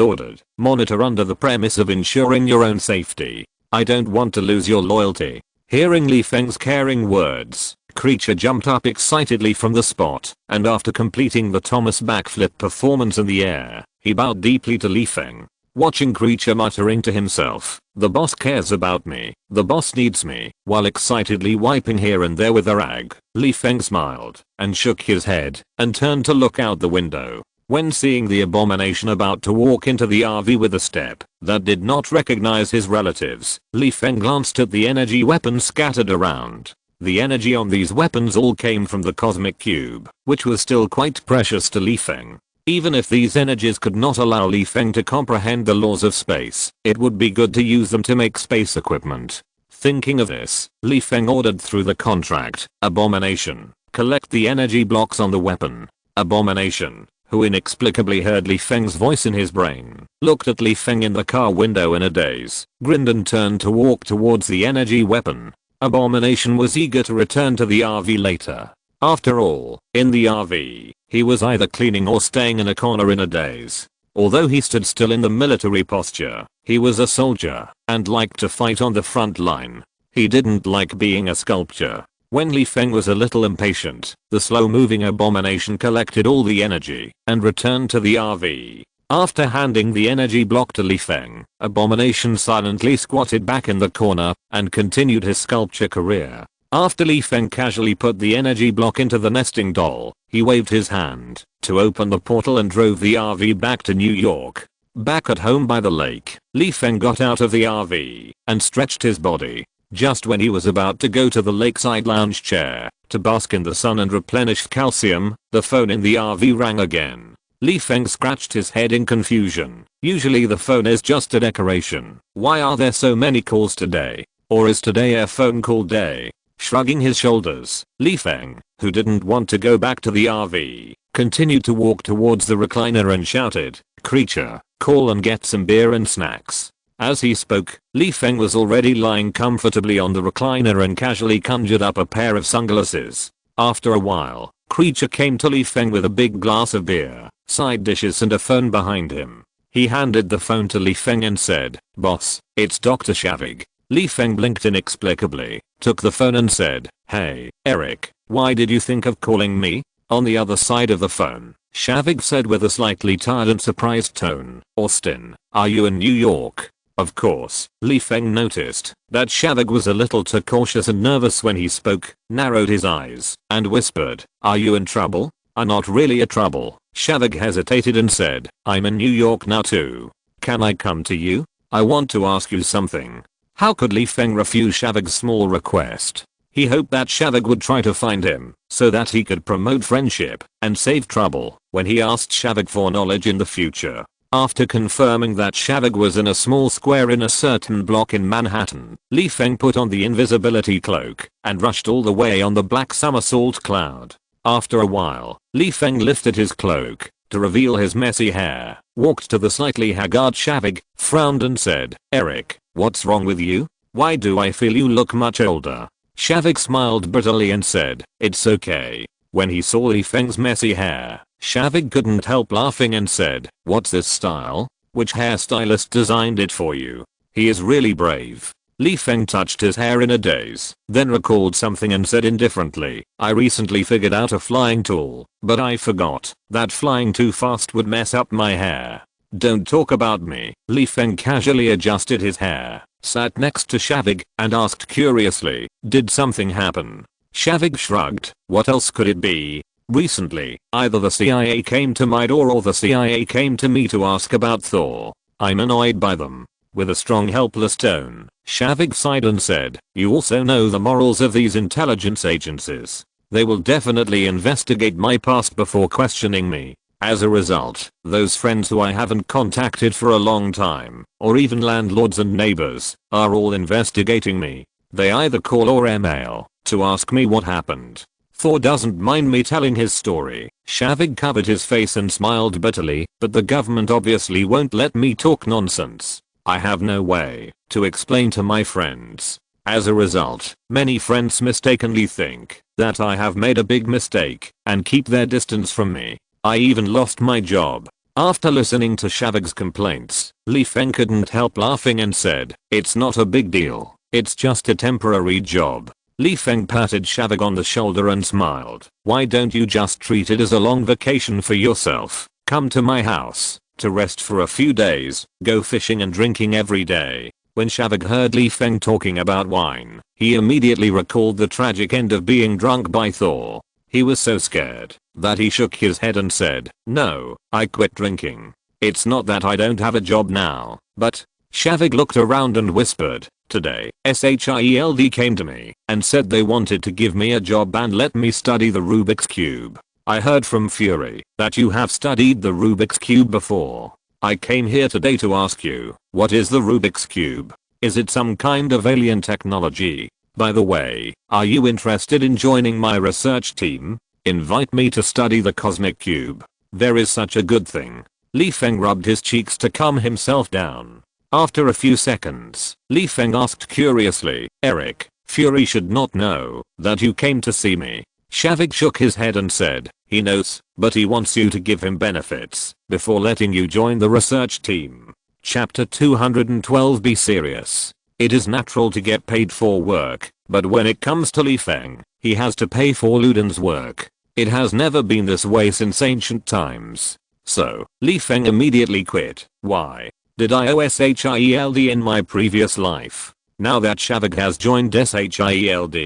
ordered, monitor under the premise of ensuring your own safety. I don't want to lose your loyalty. Hearing Li Feng's caring words, Creature jumped up excitedly from the spot, and after completing the Thomas backflip performance in the air, he bowed deeply to Li Feng. Watching Creature muttering to himself, the boss cares about me, the boss needs me, while excitedly wiping here and there with a rag, Li Feng smiled and shook his head and turned to look out the window. When seeing the abomination about to walk into the RV with a step that did not recognize his relatives, Li Feng glanced at the energy weapons scattered around. The energy on these weapons all came from the cosmic cube, which was still quite precious to Li Feng. Even if these energies could not allow Li Feng to comprehend the laws of space, it would be good to use them to make space equipment. Thinking of this, Li Feng ordered through the contract, Abomination, collect the energy blocks on the weapon. Abomination, who inexplicably heard Li Feng's voice in his brain, looked at Li Feng in the car window in a daze, grinned and turned to walk towards the energy weapon. Abomination was eager to return to the RV later. After all, in the RV, he was either cleaning or staying in a corner in a daze. Although he stood still in the military posture, he was a soldier and liked to fight on the front line. He didn't like being a sculpture. When Li Feng was a little impatient, the slow-moving abomination collected all the energy and returned to the RV. After handing the energy block to Li Feng, Abomination silently squatted back in the corner and continued his sculpture career. After Li Feng casually put the energy block into the nesting doll, he waved his hand to open the portal and drove the RV back to New York. Back at home by the lake, Li Feng got out of the RV and stretched his body. Just when he was about to go to the lakeside lounge chair to bask in the sun and replenish calcium, the phone in the RV rang again. Li Feng scratched his head in confusion. Usually the phone is just a decoration. Why are there so many calls today? Or is today a phone call day? Shrugging his shoulders, Li Feng, who didn't want to go back to the RV, continued to walk towards the recliner and shouted, Creature, call and get some beer and snacks. As he spoke, Li Feng was already lying comfortably on the recliner and casually conjured up a pair of sunglasses. After a while, Creature came to Li Feng with a big glass of beer, side dishes and a phone behind him. He handed the phone to Li Feng and said, Boss, it's Dr. Shavig. Li Feng blinked inexplicably, took the phone and said, Hey, Eric, why did you think of calling me? On the other side of the phone, Shavig said with a slightly tired and surprised tone, Austin, are you in New York? Of course, Li Feng noticed that Shavig was a little too cautious and nervous when he spoke, narrowed his eyes, and whispered, Are you in trouble? I'm not really a trouble. Shavig hesitated and said, I'm in New York now too. Can I come to you? I want to ask you something. How could Li Feng refuse Shavig's small request? He hoped that Shavig would try to find him, so that he could promote friendship and save trouble when he asked Shavig for knowledge in the future. After confirming that Shavig was in a small square in a certain block in Manhattan, Li Feng put on the invisibility cloak and rushed all the way on the black somersault cloud. After a while, Li Feng lifted his cloak to reveal his messy hair, walked to the slightly haggard Shavig, frowned and said, "Eric, what's wrong with you? Why do I feel you look much older?" Shavig smiled bitterly and said, "It's okay." When he saw Li Feng's messy hair, Shavig couldn't help laughing and said, "What's this style? Which hairstylist designed it for you? He is really brave." Li Feng touched his hair in a daze, then recalled something and said indifferently, "I recently figured out a flying tool, but I forgot that flying too fast would mess up my hair." "Don't talk about me." Li Feng casually adjusted his hair, sat next to Shavig, and asked curiously, "Did something happen?" Shavig shrugged. "What else could it be? Recently, either the CIA came to my door or the CIA came to me to ask about Thor. I'm annoyed by them." With a strong helpless tone, Shavig sighed and said, "You also know the morals of these intelligence agencies. They will definitely investigate my past before questioning me. As a result, those friends who I haven't contacted for a long time, or even landlords and neighbors, are all investigating me. They either call or email to ask me what happened. Thor doesn't mind me telling his story." Shavig covered his face and smiled bitterly, "But the government obviously won't let me talk nonsense. I have no way to explain to my friends. As a result, many friends mistakenly think that I have made a big mistake and keep their distance from me. I even lost my job." After listening to Shavig's complaints, Li Feng couldn't help laughing and said, "It's not a big deal. It's just a temporary job." Li Feng patted Shavig on the shoulder and smiled. "Why don't you just treat it as a long vacation for yourself? Come to my house to rest for a few days, go fishing and drinking every day." When Shavig heard Li Feng talking about wine, he immediately recalled the tragic end of being drunk by Thor. He was so scared that he shook his head and said, "No, I quit drinking. It's not that I don't have a job now, but..." Shavig looked around and whispered, "Today, SHIELD came to me and said they wanted to give me a job and let me study the Rubik's Cube. I heard from Fury that you have studied the Rubik's Cube before. I came here today to ask you, what is the Rubik's Cube? Is it some kind of alien technology? By the way, are you interested in joining my research team? Invite me to study the Cosmic Cube. There is such a good thing." Li Feng rubbed his cheeks to calm himself down. After a few seconds, Li Feng asked curiously, "Eric, Fury should not know that you came to see me." Shavig shook his head and said, "He knows, but he wants you to give him benefits before letting you join the research team." Chapter 212. Be serious. It is natural to get paid for work, but when it comes to Li Feng, he has to pay for Luden's work. It has never been this way since ancient times. So, Li Feng immediately quit. "Why did I owe SHIELD in my previous life? Now that Shavig has joined SHIELD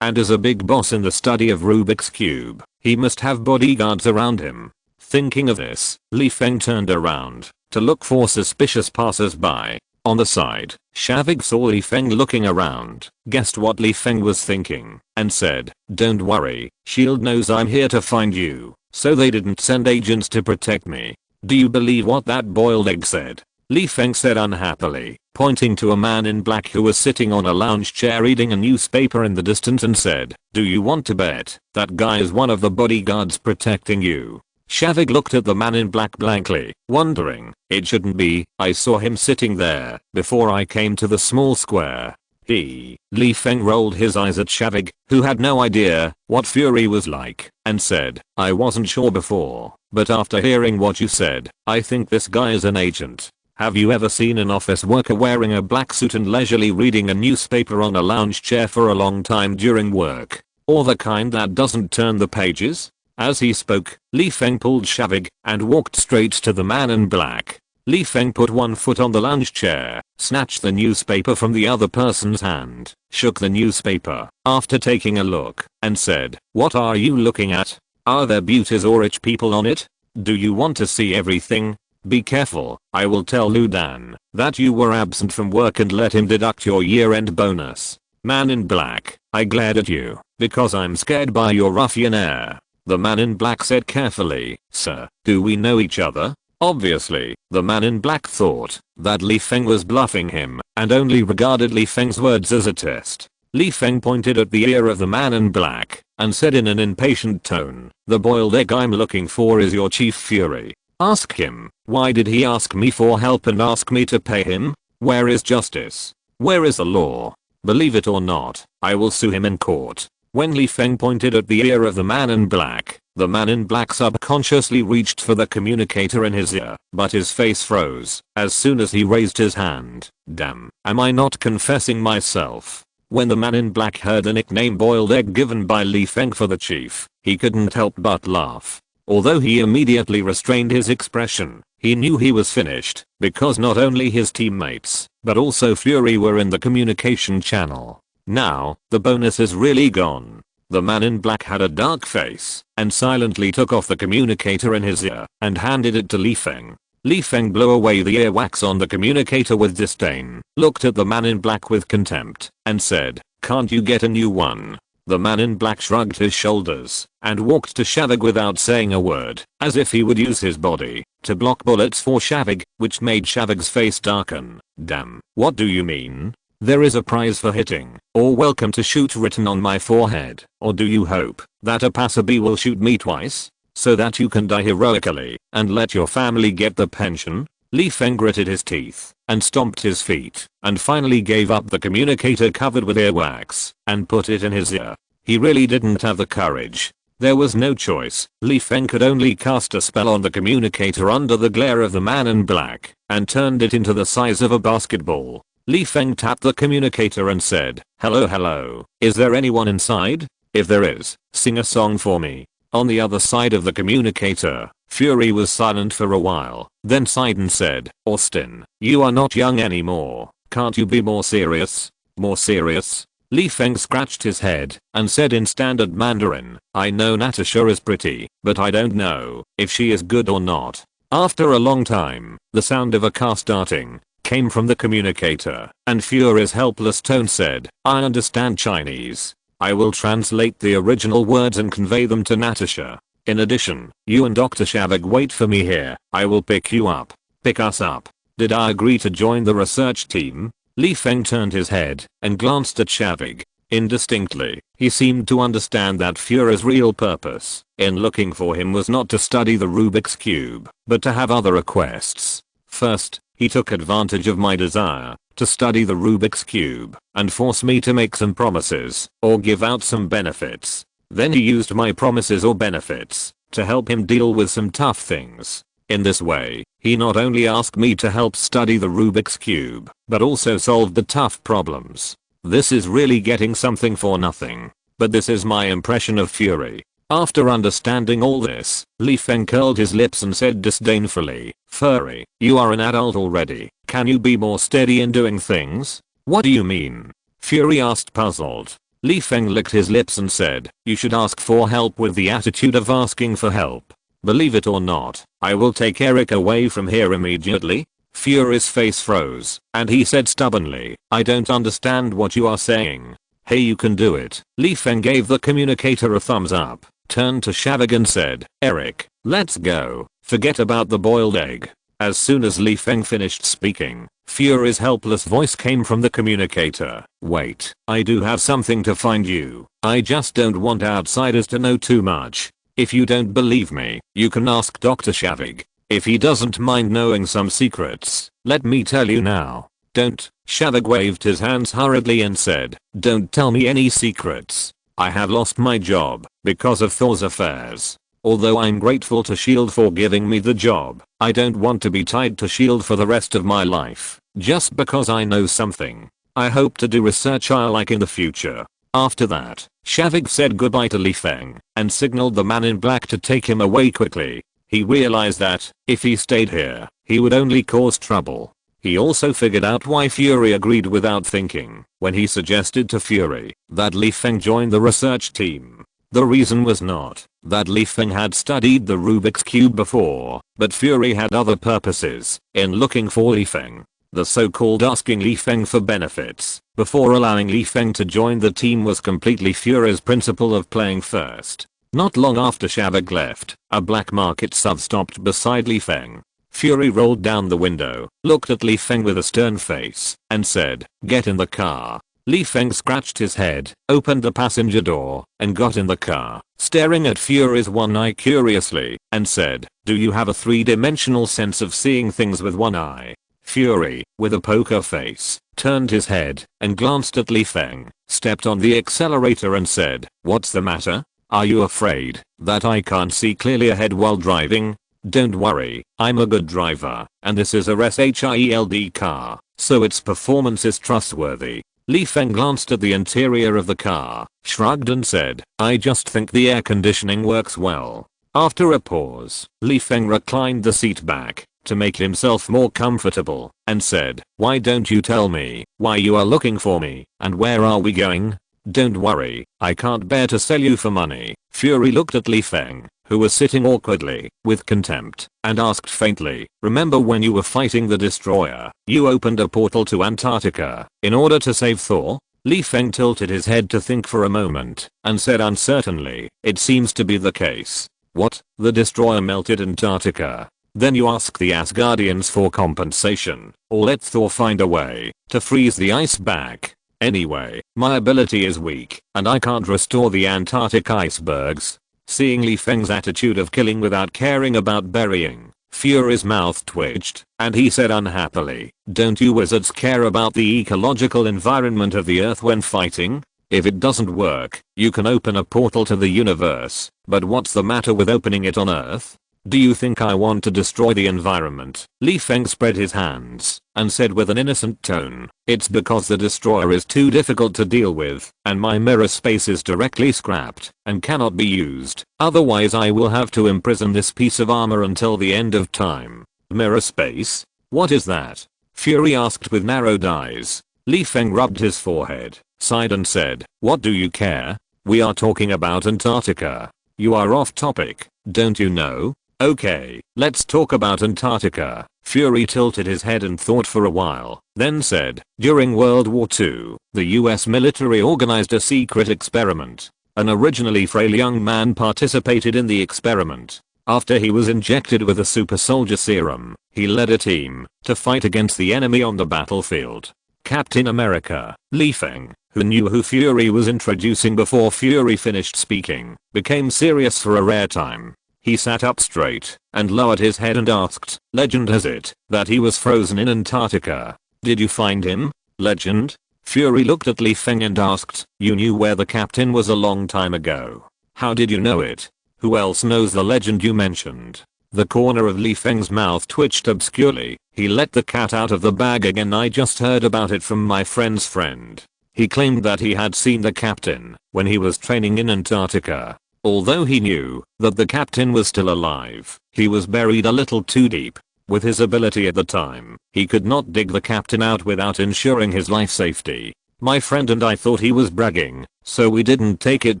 and is a big boss in the study of Rubik's Cube, he must have bodyguards around him." Thinking of this, Li Feng turned around to look for suspicious passers-by. On the side, Shavig saw Li Feng looking around, guessed what Li Feng was thinking, and said, "Don't worry, SHIELD knows I'm here to find you, so they didn't send agents to protect me." "Do you believe what that boiled egg said?" Li Feng said unhappily, pointing to a man in black who was sitting on a lounge chair reading a newspaper in the distance and said, "Do you want to bet that guy is one of the bodyguards protecting you?" Shavig looked at the man in black blankly, wondering, "It shouldn't be. I saw him sitting there before I came to the small square." Li Feng rolled his eyes at Shavig, who had no idea what Fury was like, and said, "I wasn't sure before, but after hearing what you said, I think this guy is an agent. Have you ever seen an office worker wearing a black suit and leisurely reading a newspaper on a lounge chair for a long time during work? Or the kind that doesn't turn the pages?" As he spoke, Li Feng pulled Shavig and walked straight to the man in black. Li Feng put one foot on the lounge chair, snatched the newspaper from the other person's hand, shook the newspaper after taking a look, and said, "What are you looking at? Are there beauties or rich people on it? Do you want to see everything? Be careful, I will tell Ludan that you were absent from work and let him deduct your year-end bonus." Man in black, I glared at you because I'm scared by your ruffian air. The man in black said carefully, "Sir, do we know each other?" Obviously, the man in black thought that Li Feng was bluffing him and only regarded Li Feng's words as a test. Li Feng pointed at the ear of the man in black and said in an impatient tone, "The boiled egg I'm looking for is your chief fury. Ask him. Why did he ask me for help and ask me to pay him? Where is justice? Where is the law? Believe it or not, I will sue him in court." When Li Feng pointed at the ear of the man in black, the man in black subconsciously reached for the communicator in his ear, but his face froze as soon as he raised his hand. Damn, am I not confessing myself? When the man in black heard the nickname boiled egg given by Li Feng for the chief, he couldn't help but laugh. Although he immediately restrained his expression, he knew he was finished, because not only his teammates, but also Fury were in the communication channel. Now, the bonus is really gone. The man in black had a dark face, and silently took off the communicator in his ear, and handed it to Li Feng. Li Feng blew away the earwax on the communicator with disdain, looked at the man in black with contempt, and said, "Can't you get a new one?" The man in black shrugged his shoulders, and walked to Shavig without saying a word, as if he would use his body to block bullets for Shavig, which made Shavig's face darken. "Damn, what do you mean? There is a prize for hitting, or welcome to shoot written on my forehead, or do you hope that a passerby will shoot me twice, so that you can die heroically, and let your family get the pension?" Li Feng gritted his teeth, and stomped his feet, and finally gave up the communicator covered with earwax, and put it in his ear. He really didn't have the courage. There was no choice. Li Feng could only cast a spell on the communicator under the glare of the man in black, and turned it into the size of a basketball. Li Feng tapped the communicator and said, "Hello, hello, is there anyone inside? If there is, sing a song for me." On the other side of the communicator, Fury was silent for a while, then sighed and said, "Austin, you are not young anymore. Can't you be more serious? More serious?" Li Feng scratched his head and said in standard Mandarin, "I know Natasha is pretty, but I don't know if she is good or not." After a long time, the sound of a car starting came from the communicator, and Fury's helpless tone said, "I understand Chinese. I will translate the original words and convey them to Natasha. In addition, you and Dr. Shavig wait for me here. I will pick you up. Pick us up. Did I agree to join the research team?" Li Feng turned his head and glanced at Shavig. Indistinctly, he seemed to understand that Fury's real purpose in looking for him was not to study the Rubik's Cube, but to have other requests. First, he took advantage of my desire to study the Rubik's Cube and force me to make some promises or give out some benefits. Then he used my promises or benefits to help him deal with some tough things. In this way, he not only asked me to help study the Rubik's Cube, but also solved the tough problems. This is really getting something for nothing. But this is my impression of Fury. After understanding all this, Li Feng curled his lips and said disdainfully, "Fury, you are an adult already. Can you be more steady in doing things?" "What do you mean?" Fury asked, puzzled. Li Feng licked his lips and said, "You should ask for help with the attitude of asking for help. Believe it or not, I will take Eric away from here immediately." Fury's face froze, and he said stubbornly, "I don't understand what you are saying." "Hey, you can do it." Li Feng gave the communicator a thumbs up, turned to Shavig and said, "Eric, let's go. Forget about the boiled egg." As soon as Li Feng finished speaking, Fury's helpless voice came from the communicator. "Wait, I do have something to find you. I just don't want outsiders to know too much. If you don't believe me, you can ask Dr. Shavig. If he doesn't mind knowing some secrets, let me tell you now." "Don't." Shavig waved his hands hurriedly and said, "Don't tell me any secrets. I have lost my job because of Thor's affairs. Although I'm grateful to S.H.I.E.L.D. for giving me the job, I don't want to be tied to S.H.I.E.L.D. for the rest of my life, just because I know something. I hope to do research I like in the future." After that, Shavig said goodbye to Li Feng and signaled the man in black to take him away quickly. He realized that, if he stayed here, he would only cause trouble. He also figured out why Fury agreed without thinking when he suggested to Fury that Li Feng join the research team. The reason was not that Li Feng had studied the Rubik's Cube before, but Fury had other purposes in looking for Li Feng. The so-called asking Li Feng for benefits before allowing Li Feng to join the team was completely Fury's principle of playing first. Not long after Shavig left, a black market sub stopped beside Li Feng. Fury rolled down the window, looked at Li Feng with a stern face, and said, "Get in the car." Li Feng scratched his head, opened the passenger door, and got in the car, staring at Fury's one eye curiously, and said, "Do you have a three-dimensional sense of seeing things with one eye?" Fury, with a poker face, turned his head and glanced at Li Feng, stepped on the accelerator and said, "What's the matter? Are you afraid that I can't see clearly ahead while driving? Don't worry, I'm a good driver, and this is a SHIELD car, so its performance is trustworthy." Li Feng glanced at the interior of the car, shrugged and said, "I just think the air conditioning works well." After a pause, Li Feng reclined the seat back to make himself more comfortable and said, "Why don't you tell me why you are looking for me and where are we going?" "Don't worry, I can't bear to sell you for money." Fury looked at Li Feng, who was sitting awkwardly, with contempt, and asked faintly, "Remember when you were fighting the destroyer, you opened a portal to Antarctica in order to save Thor?" Li Feng tilted his head to think for a moment, and said uncertainly, "It seems to be the case." "What? The destroyer melted Antarctica? Then you ask the Asgardians for compensation, or let Thor find a way to freeze the ice back? Anyway, my ability is weak, and I can't restore the Antarctic icebergs." Seeing Li Feng's attitude of killing without caring about burying, Fury's mouth twitched, and he said unhappily, "Don't you wizards care about the ecological environment of the earth when fighting? If it doesn't work, you can open a portal to the universe, but what's the matter with opening it on Earth? Do you think I want to destroy the environment?" Li Feng spread his hands and said with an innocent tone, "It's because the destroyer is too difficult to deal with, and my mirror space is directly scrapped and cannot be used. Otherwise I will have to imprison this piece of armor until the end of time." "Mirror space? What is that?" Fury asked with narrowed eyes. Li Feng rubbed his forehead, sighed and said, "What do you care? We are talking about Antarctica. You are off topic, don't you know? Okay, let's talk about Antarctica." Fury tilted his head and thought for a while, then said, "During World War II, the US military organized a secret experiment. An originally frail young man participated in the experiment. After he was injected with a super soldier serum, he led a team to fight against the enemy on the battlefield. Captain America." Li Feng, who knew who Fury was introducing before Fury finished speaking, became serious for a rare time. He sat up straight and lowered his head and asked, "Legend has it that he was frozen in Antarctica. Did you find him?" "Legend?" Fury looked at Li Feng and asked, "You knew where the captain was a long time ago. How did you know it? Who else knows the legend you mentioned?" The corner of Li Feng's mouth twitched obscurely. He let the cat out of the bag again. "I just heard about it from my friend's friend. He claimed that he had seen the captain when he was training in Antarctica. Although he knew that the captain was still alive, he was buried a little too deep. With his ability at the time, he could not dig the captain out without ensuring his life safety. My friend and I thought he was bragging, so we didn't take it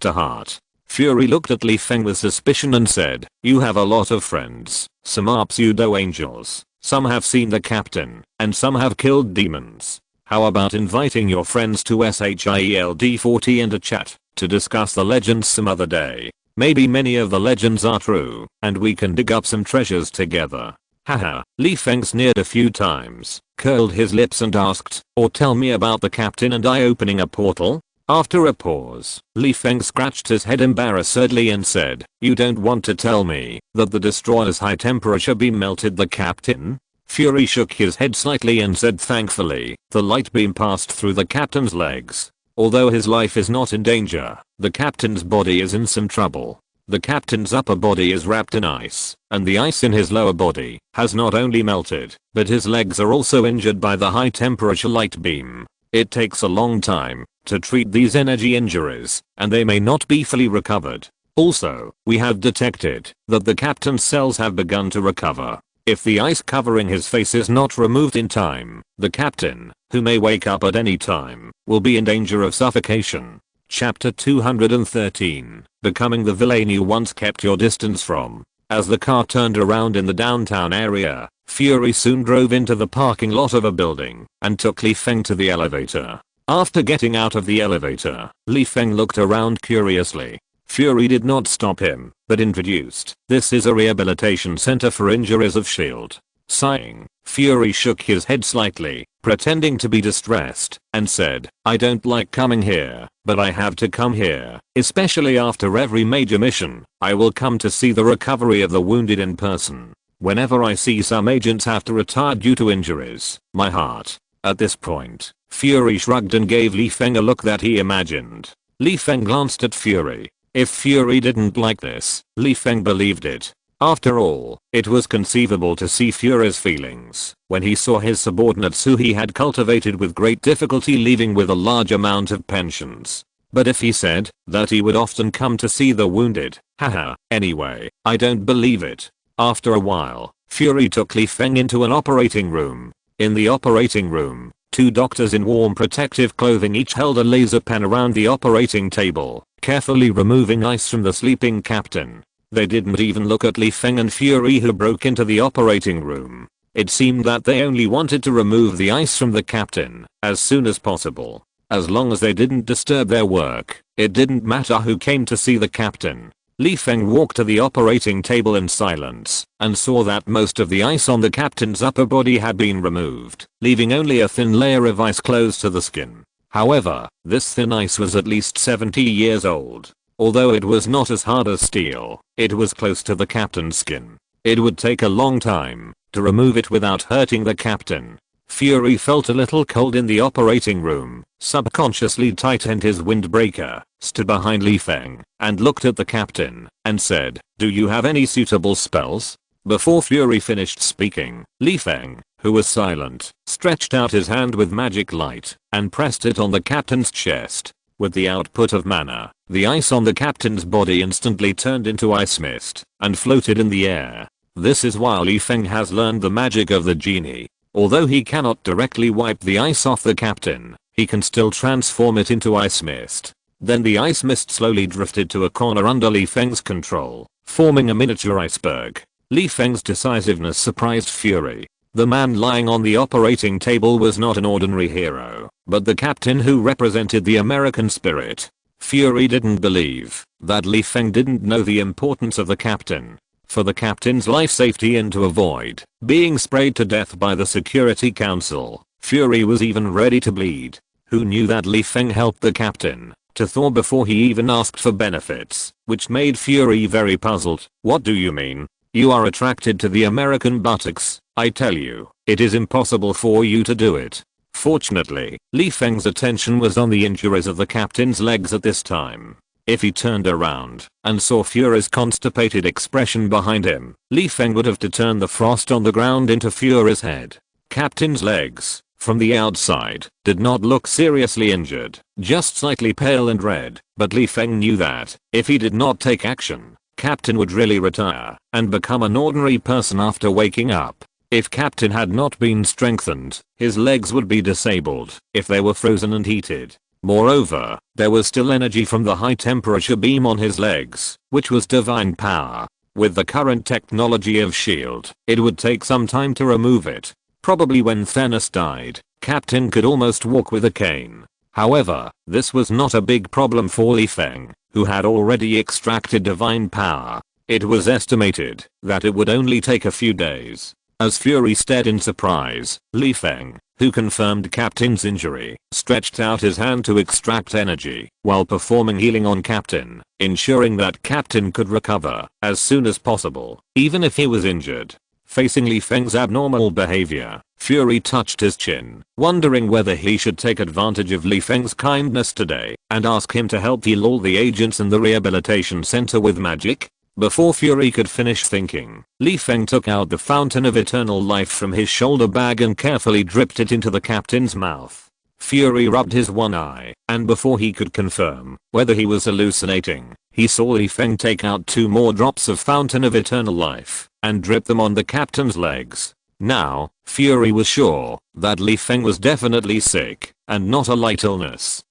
to heart." Fury looked at Li Feng with suspicion and said, "You have a lot of friends. Some are pseudo angels, some have seen the captain, and some have killed demons. How about inviting your friends to SHIELD 40 and a chat to discuss the legends some other day? Maybe many of the legends are true, and we can dig up some treasures together." Haha. Li Feng sneered a few times, curled his lips and asked, "Or tell me about the captain and I opening a portal?" After a pause, Li Feng scratched his head embarrassedly and said, "You don't want to tell me that the destroyer's high temperature beam melted the captain?" Fury shook his head slightly and said, "Thankfully, the light beam passed through the captain's legs. Although his life is not in danger, the captain's body is in some trouble. The captain's upper body is wrapped in ice, and the ice in his lower body has not only melted, but his legs are also injured by the high temperature light beam. It takes a long time to treat these energy injuries, and they may not be fully recovered. Also, we have detected that the captain's cells have begun to recover. If the ice covering his face is not removed in time, the captain, who may wake up at any time, will be in danger of suffocation." Chapter 213, Becoming the villain you once kept your distance from. As the car turned around in the downtown area, Fury soon drove into the parking lot of a building and took Li Feng to the elevator. After getting out of the elevator, Li Feng looked around curiously. Fury did not stop him, but introduced, "This is a rehabilitation center for injuries of S.H.I.E.L.D." Sighing, Fury shook his head slightly pretending to be distressed, and said, "I don't like coming here, but I have to come here, especially after every major mission. I will come to see the recovery of the wounded in person. Whenever I see some agents have to retire due to injuries, my heart." At this point, Fury shrugged and gave Li Feng a look that he imagined. Li Feng glanced at Fury. If Fury didn't like this, Li Feng believed it. After all, it was conceivable to see Fury's feelings when he saw his subordinates who he had cultivated with great difficulty leaving with a large amount of pensions. But if he said that he would often come to see the wounded, haha, anyway, I don't believe it. After a while, Fury took Li Feng into an operating room. In the operating room, two doctors in warm protective clothing each held a laser pen around the operating table, carefully removing ice from the sleeping captain. They didn't even look at Li Feng and Fury who broke into the operating room. It seemed that they only wanted to remove the ice from the captain as soon as possible. As long as they didn't disturb their work, it didn't matter who came to see the captain. Li Feng walked to the operating table in silence and saw that most of the ice on the captain's upper body had been removed, leaving only a thin layer of ice close to the skin. However, this thin ice was at least 70 years old. Although it was not as hard as steel, it was close to the captain's skin. It would take a long time to remove it without hurting the captain. Fury felt a little cold in the operating room, subconsciously tightened his windbreaker, stood behind Li Feng, and looked at the captain, and said, "Do you have any suitable spells?" Before Fury finished speaking, Li Feng, who was silent, stretched out his hand with magic light, and pressed it on the captain's chest. With the output of mana, the ice on the captain's body instantly turned into ice mist and floated in the air. This is why Li Feng has learned the magic of the genie. Although he cannot directly wipe the ice off the captain, he can still transform it into ice mist. Then the ice mist slowly drifted to a corner under Li Feng's control, forming a miniature iceberg. Li Feng's decisiveness surprised Fury. The man lying on the operating table was not an ordinary hero, but the captain who represented the American spirit. Fury didn't believe that Li Feng didn't know the importance of the captain. For the captain's life safety and to avoid being sprayed to death by the Security Council, Fury was even ready to bleed. Who knew that Li Feng helped the captain to thaw before he even asked for benefits, which made Fury very puzzled. "What do you mean? You are attracted to the American buttocks. I tell you, it is impossible for you to do it." Fortunately, Li Feng's attention was on the injuries of the captain's legs at this time. If he turned around and saw Fury's constipated expression behind him, Li Feng would have to turn the frost on the ground into Fury's head. Captain's legs, from the outside, did not look seriously injured, just slightly pale and red, but Li Feng knew that if he did not take action, Captain would really retire and become an ordinary person after waking up. If Captain had not been strengthened, his legs would be disabled if they were frozen and heated. Moreover, there was still energy from the high temperature beam on his legs, which was divine power. With the current technology of shield, it would take some time to remove it. Probably when Thanos died, Captain could almost walk with a cane. However, this was not a big problem for Li Feng, who had already extracted divine power. It was estimated that it would only take a few days. As Fury stared in surprise, Li Feng, who confirmed Captain's injury, stretched out his hand to extract energy while performing healing on Captain, ensuring that Captain could recover as soon as possible, even if he was injured. Facing Li Feng's abnormal behavior, Fury touched his chin, wondering whether he should take advantage of Li Feng's kindness today and ask him to help heal all the agents in the rehabilitation center with magic. Before Fury could finish thinking, Li Feng took out the fountain of eternal life from his shoulder bag and carefully dripped it into the captain's mouth. Fury rubbed his one eye, and before he could confirm whether he was hallucinating, he saw Li Feng take out 2 more drops of fountain of eternal life and drip them on the captain's legs. Now, Fury was sure that Li Feng was definitely sick and not a light illness.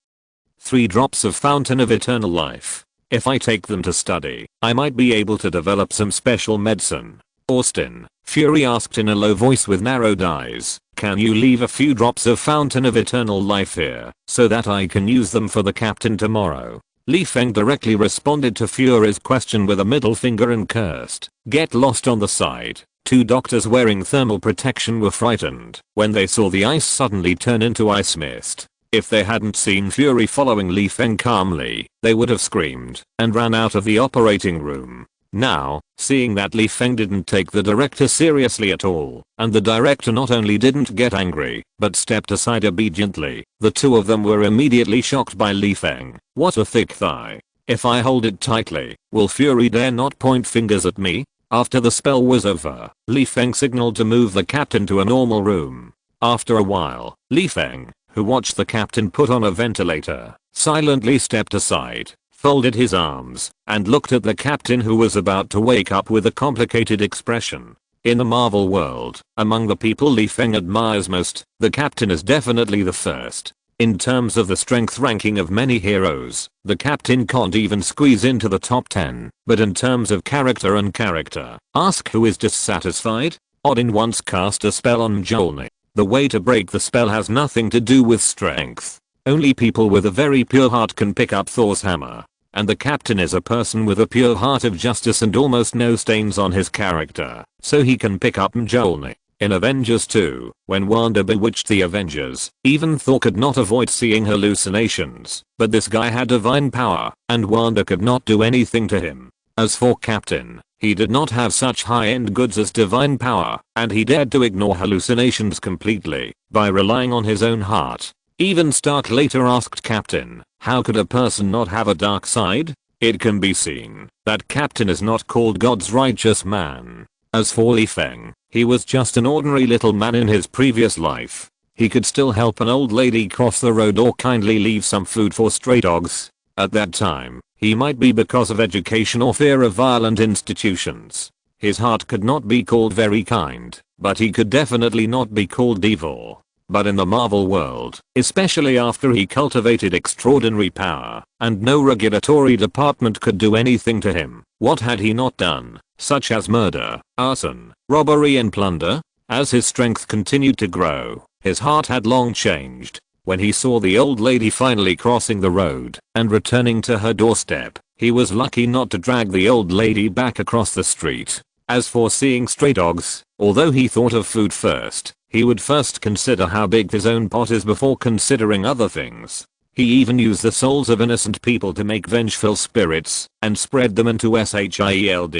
3 drops of fountain of eternal life. If I take them to study, I might be able to develop some special medicine. Austin, Fury asked in a low voice with narrowed eyes, can you leave a few drops of fountain of eternal life here, so that I can use them for the captain tomorrow? Li Feng directly responded to Fury's question with a middle finger and cursed, get lost on the side. Two doctors wearing thermal protection were frightened when they saw the ice suddenly turn into ice mist. If they hadn't seen Fury following Li Feng calmly, they would have screamed and ran out of the operating room. Now, seeing that Li Feng didn't take the director seriously at all, and the director not only didn't get angry, but stepped aside obediently, the two of them were immediately shocked by Li Feng. What a thick thigh. If I hold it tightly, will Fury dare not point fingers at me? After the spell was over, Li Feng signaled to move the captain to a normal room. After a while, Li Feng, who watched the captain put on a ventilator, silently stepped aside, folded his arms, and looked at the captain, who was about to wake up, with a complicated expression. In the Marvel world, among the people Li Feng admires most, the captain is definitely the first. In terms of the strength ranking of many heroes, the captain can't even squeeze into the top 10, but in terms of character and character, ask who is dissatisfied? Odin once cast a spell on Mjolnir. The way to break the spell has nothing to do with strength. Only people with a very pure heart can pick up Thor's hammer. And the captain is a person with a pure heart of justice and almost no stains on his character, so he can pick up Mjolnir. In Avengers 2, when Wanda bewitched the Avengers, even Thor could not avoid seeing hallucinations, but this guy had divine power, and Wanda could not do anything to him. As for Captain, he did not have such high-end goods as divine power, and he dared to ignore hallucinations completely, by relying on his own heart. Even Stark later asked Captain, how could a person not have a dark side? It can be seen that Captain is not called God's righteous man. As for Li Feng, he was just an ordinary little man in his previous life. He could still help an old lady cross the road or kindly leave some food for stray dogs. At that time, he might be because of education or fear of violent institutions. His heart could not be called very kind, but he could definitely not be called evil. But in the Marvel world, especially after he cultivated extraordinary power, and no regulatory department could do anything to him, what had he not done, such as murder, arson, robbery and plunder? As his strength continued to grow, his heart had long changed. When he saw the old lady finally crossing the road and returning to her doorstep, he was lucky not to drag the old lady back across the street. As for seeing stray dogs, although he thought of food first, he would first consider how big his own pot is before considering other things. He even used the souls of innocent people to make vengeful spirits and spread them into SHIELD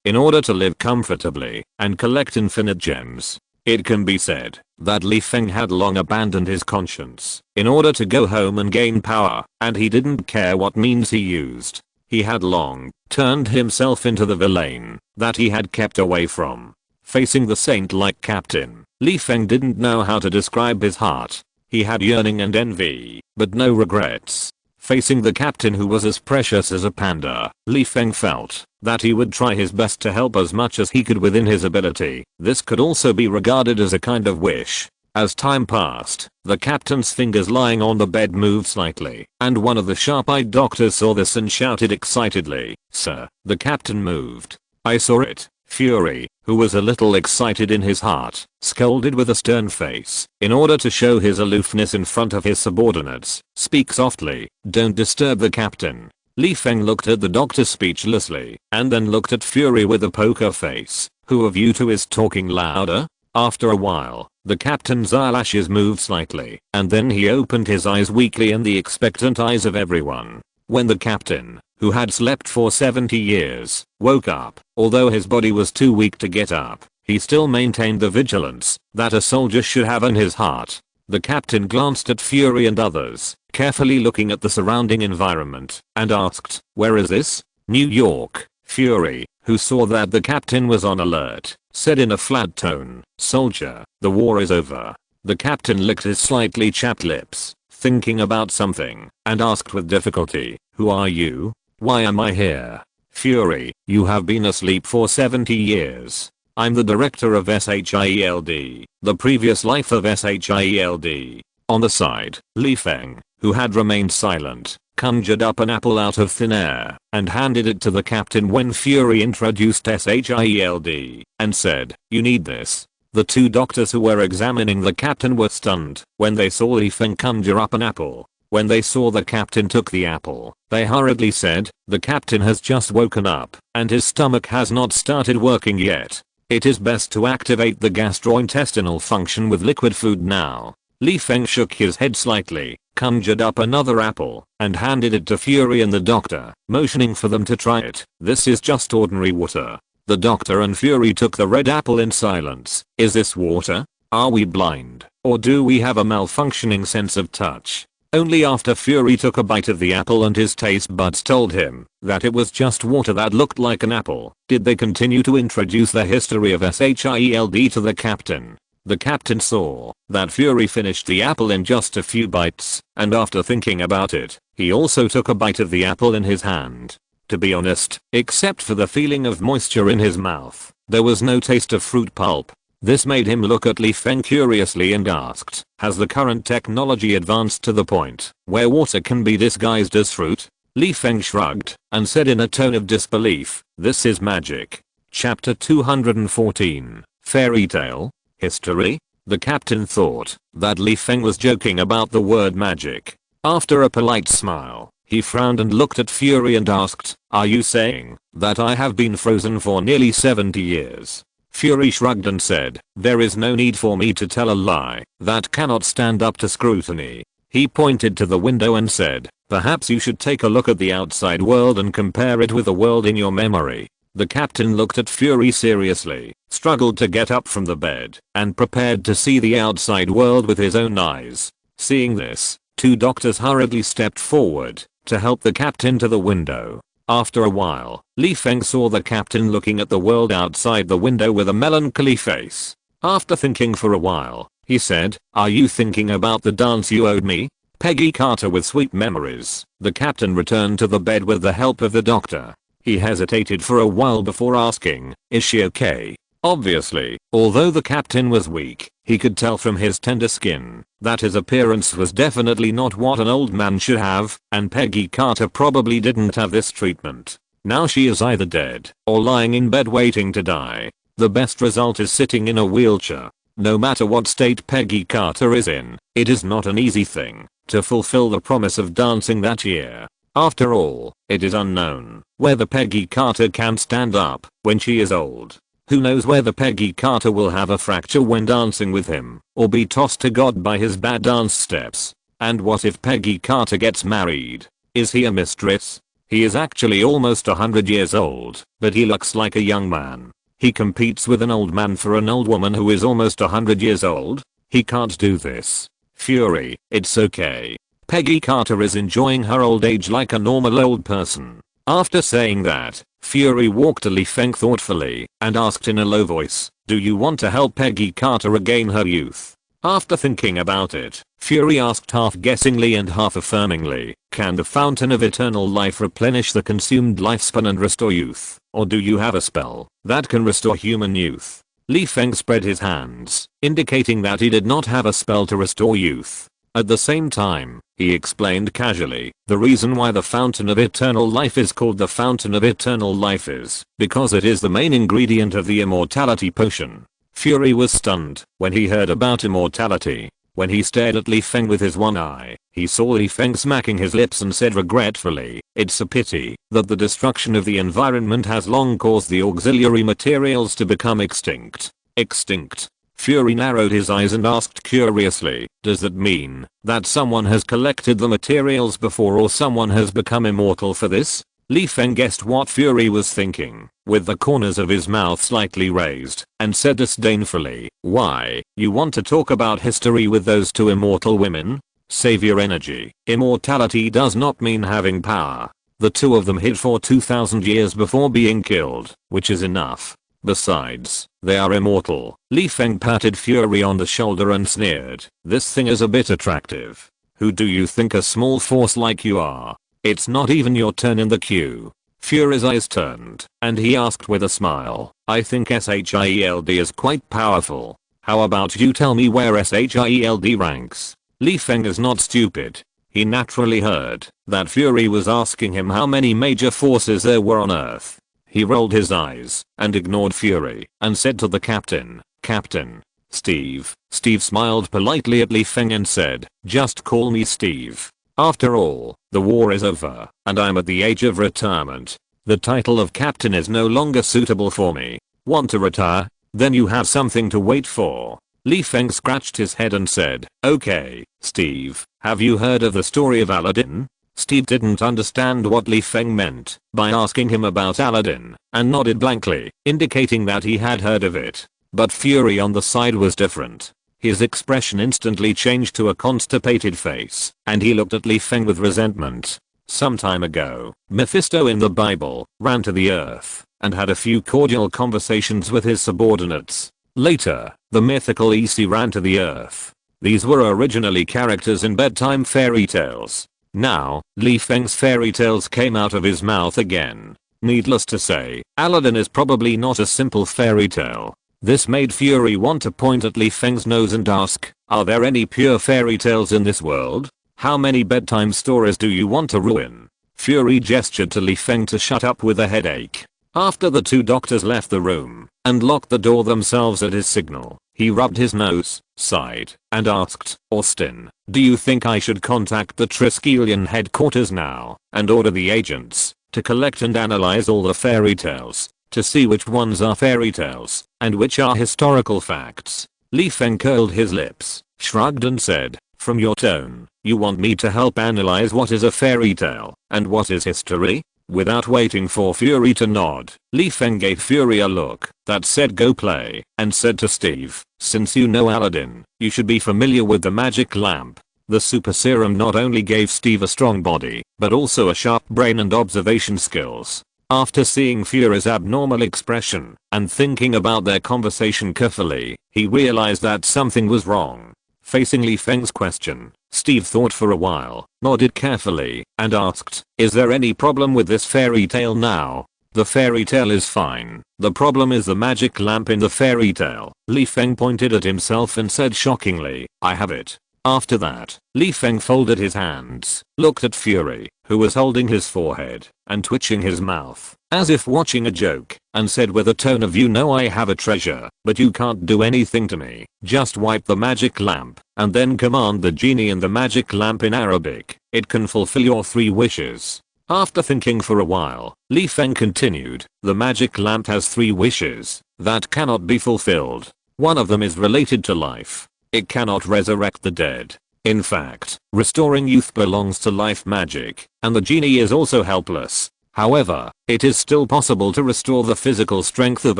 in order to live comfortably and collect infinite gems. It can be said that Li Feng had long abandoned his conscience in order to go home and gain power, and he didn't care what means he used. He had long turned himself into the villain that he had kept away from. Facing the saint-like captain, Li Feng didn't know how to describe his heart. He had yearning and envy, but no regrets. Facing the captain who was as precious as a panda, Li Feng felt that he would try his best to help as much as he could within his ability. This could also be regarded as a kind of wish. As time passed, the captain's fingers lying on the bed moved slightly, and one of the sharp-eyed doctors saw this and shouted excitedly, "Sir, the captain moved." "I saw it." Fury, who was a little excited in his heart, scolded with a stern face, in order to show his aloofness in front of his subordinates. "Speak softly, don't disturb the captain." Li Feng looked at the doctor speechlessly, and then looked at Fury with a poker face. "Who of you two is talking louder?" After a while, the captain's eyelashes moved slightly, and then he opened his eyes weakly in the expectant eyes of everyone. When the captain, who had slept for 70 years, woke up, although his body was too weak to get up, he still maintained the vigilance that a soldier should have in his heart. The captain glanced at Fury and others, carefully looking at the surrounding environment, and asked, "Where is this?" "New York." Fury, who saw that the captain was on alert, said in a flat tone, "Soldier, the war is over." The captain licked his slightly chapped lips, thinking about something, and asked with difficulty, "Who are you? Why am I here?" "Fury, you have been asleep for 70 years. I'm the director of SHIELD, the previous life of SHIELD. On the side, Li Feng, who had remained silent, conjured up an apple out of thin air and handed it to the captain when Fury introduced SHIELD and said, "You need this." The two doctors who were examining the captain were stunned when they saw Li Feng conjure up an apple. When they saw the captain took the apple, they hurriedly said, "The captain has just woken up, and his stomach has not started working yet." It is best to activate the gastrointestinal function with liquid food now. Li Feng shook his head slightly, conjured up another apple, and handed it to Fury and the doctor, motioning for them to try it. This is just ordinary water. The doctor and Fury took the red apple in silence. Is this water? Are we blind, or do we have a malfunctioning sense of touch? Only after Fury took a bite of the apple and his taste buds told him that it was just water that looked like an apple, did they continue to introduce the history of SHIELD to the captain. The captain saw that Fury finished the apple in just a few bites, and after thinking about it, he also took a bite of the apple in his hand. To be honest, except for the feeling of moisture in his mouth, there was no taste of fruit pulp. This made him look at Li Feng curiously and asked, has the current technology advanced to the point where water can be disguised as fruit? Li Feng shrugged and said in a tone of disbelief, this is magic. Chapter 214, Fairy Tale? History? The captain thought that Li Feng was joking about the word magic. After a polite smile, he frowned and looked at Fury and asked, are you saying that I have been frozen for nearly 70 years? Fury shrugged and said, there is no need for me to tell a lie that cannot stand up to scrutiny. He pointed to the window and said, perhaps you should take a look at the outside world and compare it with the world in your memory. The captain looked at Fury seriously, struggled to get up from the bed, and prepared to see the outside world with his own eyes. Seeing this, two doctors hurriedly stepped forward to help the captain to the window. After a while, Li Feng saw the captain looking at the world outside the window with a melancholy face. After thinking for a while, he said, are you thinking about the dance you owed me? Peggy Carter with sweet memories. The captain returned to the bed with the help of the doctor. He hesitated for a while before asking, is she okay? Obviously, although the captain was weak, he could tell from his tender skin that his appearance was definitely not what an old man should have, and Peggy Carter probably didn't have this treatment. Now she is either dead or lying in bed waiting to die. The best result is sitting in a wheelchair. No matter what state Peggy Carter is in, it is not an easy thing to fulfill the promise of dancing that year. After all, it is unknown whether Peggy Carter can stand up when she is old. Who knows whether Peggy Carter will have a fracture when dancing with him, or be tossed to God by his bad dance steps. And what if Peggy Carter gets married? Is he a mistress? He is actually almost 100 years old, but he looks like a young man. He competes with an old man for an old woman who is almost 100 years old? He can't do this. Fury, it's okay. Peggy Carter is enjoying her old age like a normal old person. After saying that, Fury walked to Li Feng thoughtfully and asked in a low voice, do you want to help Peggy Carter regain her youth? After thinking about it, Fury asked half guessingly and half affirmingly, can the fountain of eternal life replenish the consumed lifespan and restore youth? Or do you have a spell that can restore human youth? Li Feng spread his hands, indicating that he did not have a spell to restore youth. At the same time, he explained casually, the reason why the fountain of eternal life is called the fountain of eternal life is because it is the main ingredient of the immortality potion. Fury was stunned when he heard about immortality. When he stared at Li Feng with his one eye, he saw Li Feng smacking his lips and said regretfully, it's a pity that the destruction of the environment has long caused the auxiliary materials to become extinct. Extinct. Fury narrowed his eyes and asked curiously, does that mean that someone has collected the materials before or someone has become immortal for this? Li Feng guessed what Fury was thinking, with the corners of his mouth slightly raised, and said disdainfully, why, you want to talk about history with those two immortal women? Save your energy. Immortality does not mean having power. The two of them hid for 2000 years before being killed, which is enough. Besides, they are immortal. Li Feng patted Fury on the shoulder and sneered, this thing is a bit attractive. Who do you think a small force like you are? It's not even your turn in the queue. Fury's eyes turned, and he asked with a smile, I think SHIELD is quite powerful. How about you tell me where SHIELD ranks? Li Feng is not stupid. He naturally heard that Fury was asking him how many major forces there were on Earth. He rolled his eyes and ignored Fury and said to the captain, Captain, Steve. Steve smiled politely at Li Feng and said, just call me Steve. After all, the war is over and I'm at the age of retirement. The title of captain is no longer suitable for me. Want to retire? then you have something to wait for. Li Feng scratched his head and said, okay, Steve, have you heard of the story of Aladdin? Steve didn't understand what Li Feng meant by asking him about Aladdin and nodded blankly, indicating that he had heard of it. But Fury on the side was different. His expression instantly changed to a constipated face, and he looked at Li Feng with resentment. Some time ago, Mephisto in the Bible ran to the earth and had a few cordial conversations with his subordinates. Later, the mythical EC ran to the earth. These were originally characters in bedtime fairy tales. Now, Li Feng's fairy tales came out of his mouth again. Needless to say, Aladdin is probably not a simple fairy tale. This made Fury want to point at Li Feng's nose and ask, are there any pure fairy tales in this world? How many bedtime stories do you want to ruin? Fury gestured to Li Feng to shut up with a headache. After the two doctors left the room and locked the door themselves at his signal, he rubbed his nose, sighed, and asked, Austin, do you think I should contact the Triskelion headquarters now and order the agents to collect and analyze all the fairy tales to see which ones are fairy tales and which are historical facts? Li Feng curled his lips, shrugged and said, from your tone, you want me to help analyze what is a fairy tale and what is history? Without waiting for Fury to nod, Li Feng gave Fury a look that said go play and said to Steve, since you know Aladdin, you should be familiar with the magic lamp. The super serum not only gave Steve a strong body, but also a sharp brain and observation skills. After seeing Fury's abnormal expression and thinking about their conversation carefully, he realized that something was wrong. Facing Li Feng's question, Steve thought for a while, nodded carefully, and asked, is there any problem with this fairy tale now? The fairy tale is fine. The problem is the magic lamp in the fairy tale. Li Feng pointed at himself and said shockingly, I have it. After that, Li Feng folded his hands, looked at Fury, who was holding his forehead and twitching his mouth, as if watching a joke, and said with a tone of you know I have a treasure, but you can't do anything to me. Just wipe the magic lamp, and then command the genie in the magic lamp in Arabic. It can fulfill your 3 wishes. After thinking for a while, Li Feng continued, the magic lamp has 3 wishes that cannot be fulfilled. One of them is related to life. It cannot resurrect the dead. In fact, restoring youth belongs to life magic, and the genie is also helpless. However, it is still possible to restore the physical strength of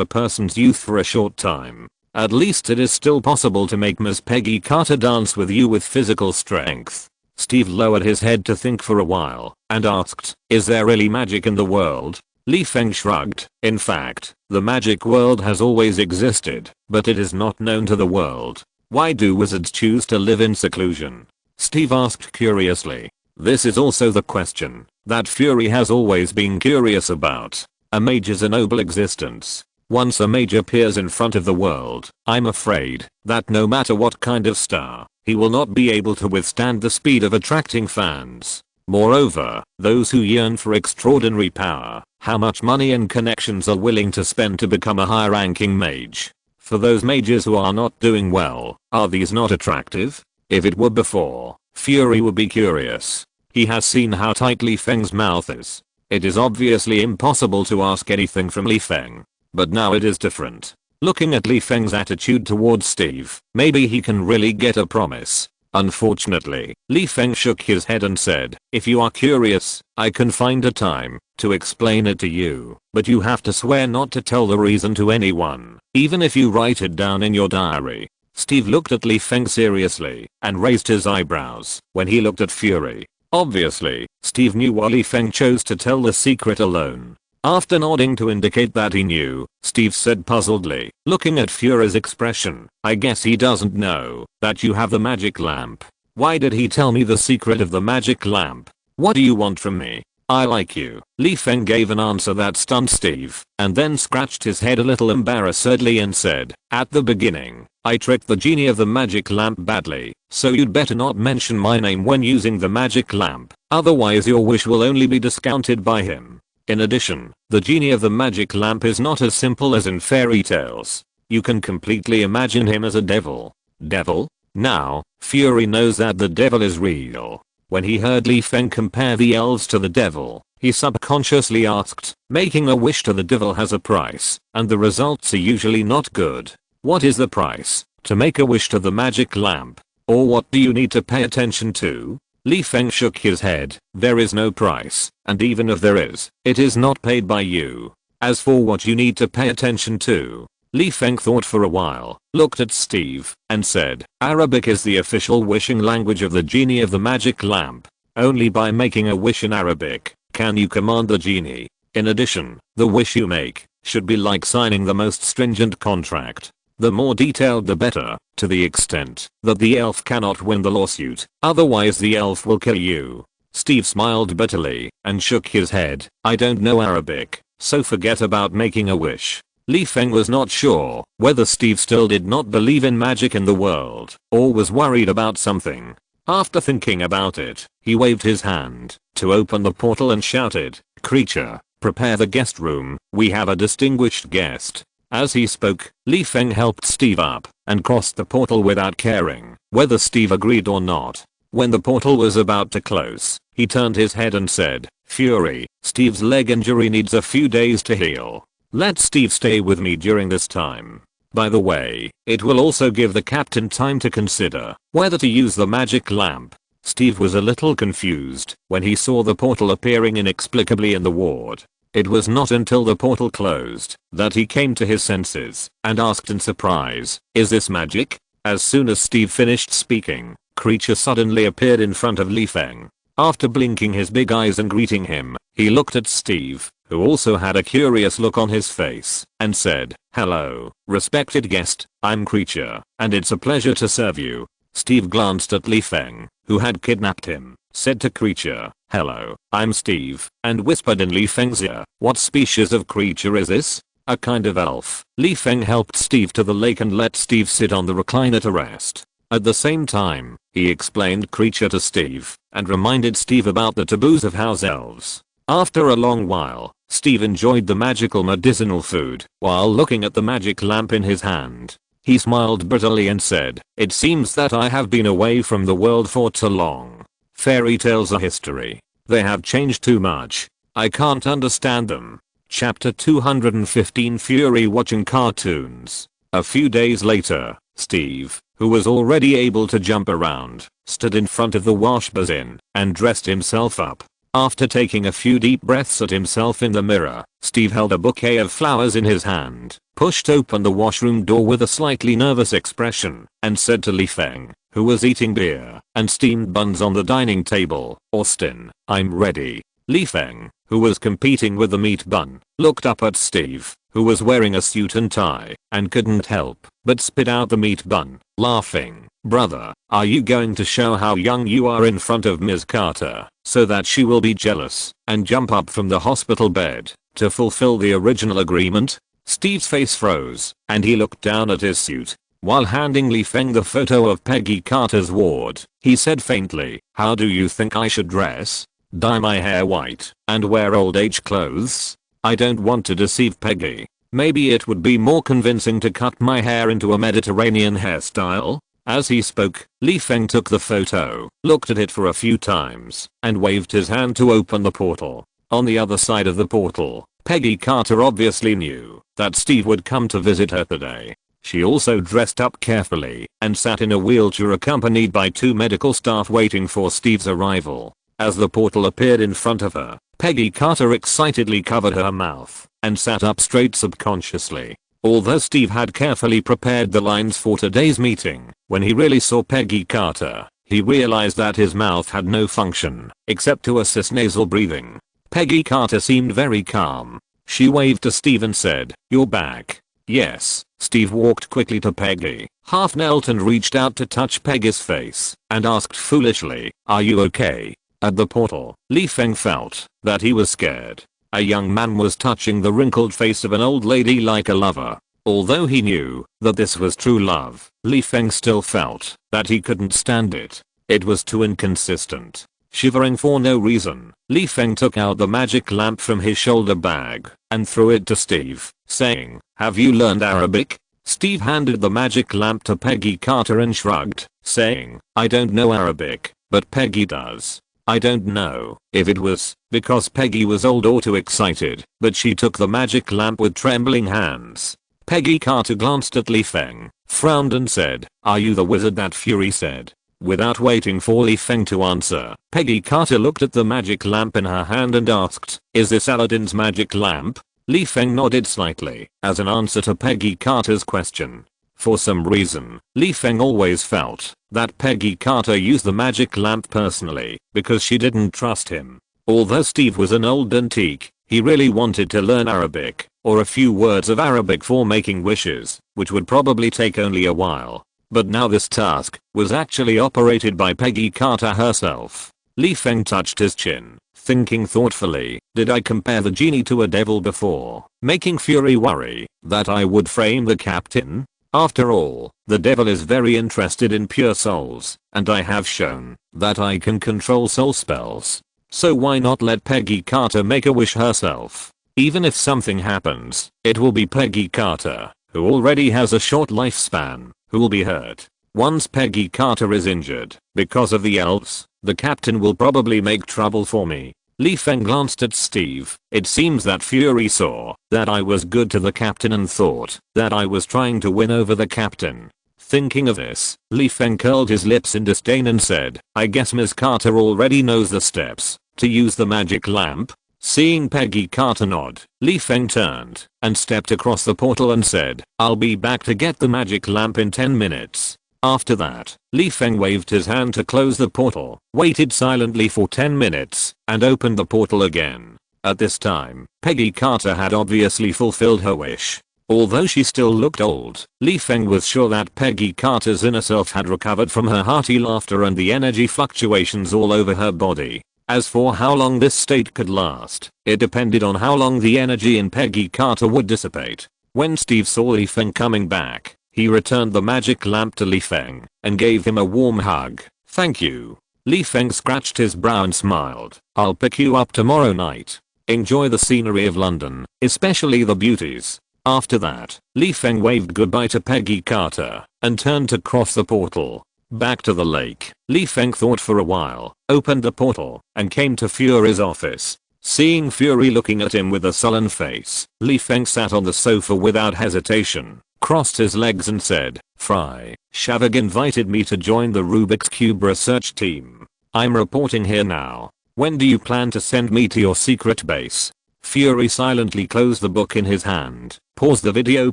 a person's youth for a short time. At least it is still possible to make Miss Peggy Carter dance with you with physical strength. Steve lowered his head to think for a while, and asked, is there really magic in the world? Li Feng shrugged. In fact, the magic world has always existed, but it is not known to the world. Why do wizards choose to live in seclusion? Steve asked curiously. This is also the question that Fury has always been curious about. A mage is a noble existence. Once a mage appears in front of the world, I'm afraid that no matter what kind of star, he will not be able to withstand the speed of attracting fans. Moreover, those who yearn for extraordinary power, how much money and connections are willing to spend to become a high-ranking mage? For those mages who are not doing well, are these not attractive? If it were before, Fury would be curious. He has seen how tight Li Feng's mouth is. It is obviously impossible to ask anything from Li Feng. But now it is different. Looking at Li Feng's attitude towards Steve, maybe he can really get a promise. Unfortunately, Li Feng shook his head and said, if you are curious, I can find a time to explain it to you, but you have to swear not to tell the reason to anyone, even if you write it down in your diary. Steve looked at Li Feng seriously and raised his eyebrows when he looked at Fury. Obviously, Steve knew why Li Feng chose to tell the secret alone. After nodding to indicate that he knew, Steve said puzzledly, looking at Fury's expression, I guess he doesn't know that you have the magic lamp. Why did he tell me the secret of the magic lamp? What do you want from me? I like you. Li Feng gave an answer that stunned Steve, and then scratched his head a little embarrassedly and said, at the beginning, I tricked the genie of the magic lamp badly, so you'd better not mention my name when using the magic lamp, otherwise your wish will only be discounted by him. In addition, the genie of the magic lamp is not as simple as in fairy tales. You can completely imagine him as a devil. Devil? Now, Fury knows that the devil is real. When he heard Li Feng compare the elves to the devil, He subconsciously asked, making a wish to the devil has a price, and the results are usually not good. What is the price to make a wish to the magic lamp? Or what do you need to pay attention to? Li Feng shook his head. There is no price, and even if there is, it is not paid by you. As for what you need to pay attention to, Li Feng thought for a while, looked at Steve, and said, Arabic is the official wishing language of the genie of the magic lamp. Only by making a wish in Arabic can you command the genie. In addition, the wish you make should be like signing the most stringent contract. The more detailed the better, to the extent that the elf cannot win the lawsuit, otherwise the elf will kill you. Steve smiled bitterly and shook his head. I don't know Arabic, so forget about making a wish. Li Feng was not sure whether Steve still did not believe in magic in the world or was worried about something. After thinking about it, he waved his hand to open the portal and shouted, Creature, prepare the guest room, we have a distinguished guest. As he spoke, Li Feng helped Steve up and crossed the portal without caring whether Steve agreed or not. When the portal was about to close, he turned his head and said, Fury, Steve's leg injury needs a few days to heal. Let Steve stay with me during this time. By the way, it will also give the captain time to consider whether to use the magic lamp. Steve was a little confused when he saw the portal appearing inexplicably in the ward. It was not until the portal closed that he came to his senses and asked in surprise, is this magic? As soon as Steve finished speaking, Creature suddenly appeared in front of Li Feng. After blinking his big eyes and greeting him, he looked at Steve, who also had a curious look on his face, and said, Hello, respected guest, I'm Creature, and it's a pleasure to serve you. Steve glanced at Li Feng, who had kidnapped him, said to Creature, Hello, I'm Steve, and whispered in Li Feng's ear, what species of creature is this? A kind of elf. Li Feng helped Steve to the lake and let Steve sit on the recliner to rest. At the same time, he explained Creature to Steve, and reminded Steve about the taboos of house elves. After a long while, Steve enjoyed the magical medicinal food while looking at the magic lamp in his hand. He smiled bitterly and said, It seems that I have been away from the world for too long. Fairy tales are history. They have changed too much. I can't understand them. Chapter 215 Fury watching cartoons. A few days later, Steve, who was already able to jump around, stood in front of the wash basin and dressed himself up. After taking a few deep breaths at himself in the mirror, Steve held a bouquet of flowers in his hand, pushed open the washroom door with a slightly nervous expression, and said to Li Feng, who was eating beer and steamed buns on the dining table, Austin, I'm ready. Li Feng, who was competing with the meat bun, looked up at Steve, who was wearing a suit and tie, and couldn't help but spit out the meat bun, laughing. Brother, are you going to show how young you are in front of Ms. Carter, so that she will be jealous and jump up from the hospital bed to fulfill the original agreement? Steve's face froze, and he looked down at his suit. While handing Li Feng the photo of Peggy Carter's ward, he said faintly, How do you think I should dress? Dye my hair white and wear old age clothes? I don't want to deceive Peggy. Maybe it would be more convincing to cut my hair into a Mediterranean hairstyle? As he spoke, Li Feng took the photo, looked at it for a few times, and waved his hand to open the portal. On the other side of the portal, Peggy Carter obviously knew that Steve would come to visit her today. She also dressed up carefully and sat in a wheelchair accompanied by two medical staff waiting for Steve's arrival. As the portal appeared in front of her, Peggy Carter excitedly covered her mouth and sat up straight subconsciously. Although Steve had carefully prepared the lines for today's meeting, when he really saw Peggy Carter, he realized that his mouth had no function except to assist nasal breathing. Peggy Carter seemed very calm. She waved to Steve and said, You're back. Yes. Steve walked quickly to Peggy, half knelt and reached out to touch Peggy's face, and asked foolishly, Are you okay? At the portal, Li Feng felt that he was scared. A young man was touching the wrinkled face of an old lady like a lover. Although he knew that this was true love, Li Feng still felt that he couldn't stand it. It was too inconsistent. Shivering for no reason, Li Feng took out the magic lamp from his shoulder bag and threw it to Steve, saying, Have you learned Arabic? Steve handed the magic lamp to Peggy Carter and shrugged, saying, I don't know Arabic, but Peggy does. I don't know if it was because Peggy was old or too excited, but she took the magic lamp with trembling hands. Peggy Carter glanced at Li Feng, frowned and said, "Are you the wizard that Fury said?" Without waiting for Li Feng to answer, Peggy Carter looked at the magic lamp in her hand and asked, "Is this Aladdin's magic lamp?" Li Feng nodded slightly, as an answer to Peggy Carter's question. For some reason, Li Feng always felt that Peggy Carter used the magic lamp personally because she didn't trust him. Although Steve was an old antique, he really wanted to learn Arabic, or a few words of Arabic for making wishes, which would probably take only a while. But now this task was actually operated by Peggy Carter herself. Li Feng touched his chin, thinking thoughtfully, did I compare the genie to a devil before, making Fury worry that I would frame the captain? After all, the devil is very interested in pure souls, and I have shown that I can control soul spells. So why not let Peggy Carter make a wish herself? Even if something happens, it will be Peggy Carter, who already has a short lifespan, who will be hurt. Once Peggy Carter is injured because of the elves, the captain will probably make trouble for me. Li Feng glanced at Steve. It seems that Fury saw that I was good to the captain and thought that I was trying to win over the captain. Thinking of this, Li Feng curled his lips in disdain and said, I guess Ms. Carter already knows the steps to use the magic lamp. Seeing Peggy Carter nod, Li Feng turned and stepped across the portal and said, I'll be back to get the magic lamp in 10 minutes. After that, Li Feng waved his hand to close the portal, waited silently for 10 minutes, and opened the portal again. At this time, Peggy Carter had obviously fulfilled her wish. Although she still looked old, Li Feng was sure that Peggy Carter's inner self had recovered from her hearty laughter and the energy fluctuations all over her body. As for how long this state could last, it depended on how long the energy in Peggy Carter would dissipate. When Steve saw Li Feng coming back, he returned the magic lamp to Li Feng and gave him a warm hug. Thank you. Li Feng scratched his brow and smiled. I'll pick you up tomorrow night. Enjoy the scenery of London, especially the beauties. After that, Li Feng waved goodbye to Peggy Carter and turned to cross the portal. Back to the lake, Li Feng thought for a while, opened the portal, and came to Fury's office. Seeing Fury looking at him with a sullen face, Li Feng sat on the sofa without hesitation, crossed his legs and said, Fry, Shavig invited me to join the Rubik's Cube research team. I'm reporting here now. When do you plan to send me to your secret base? Fury silently closed the book in his hand, paused the video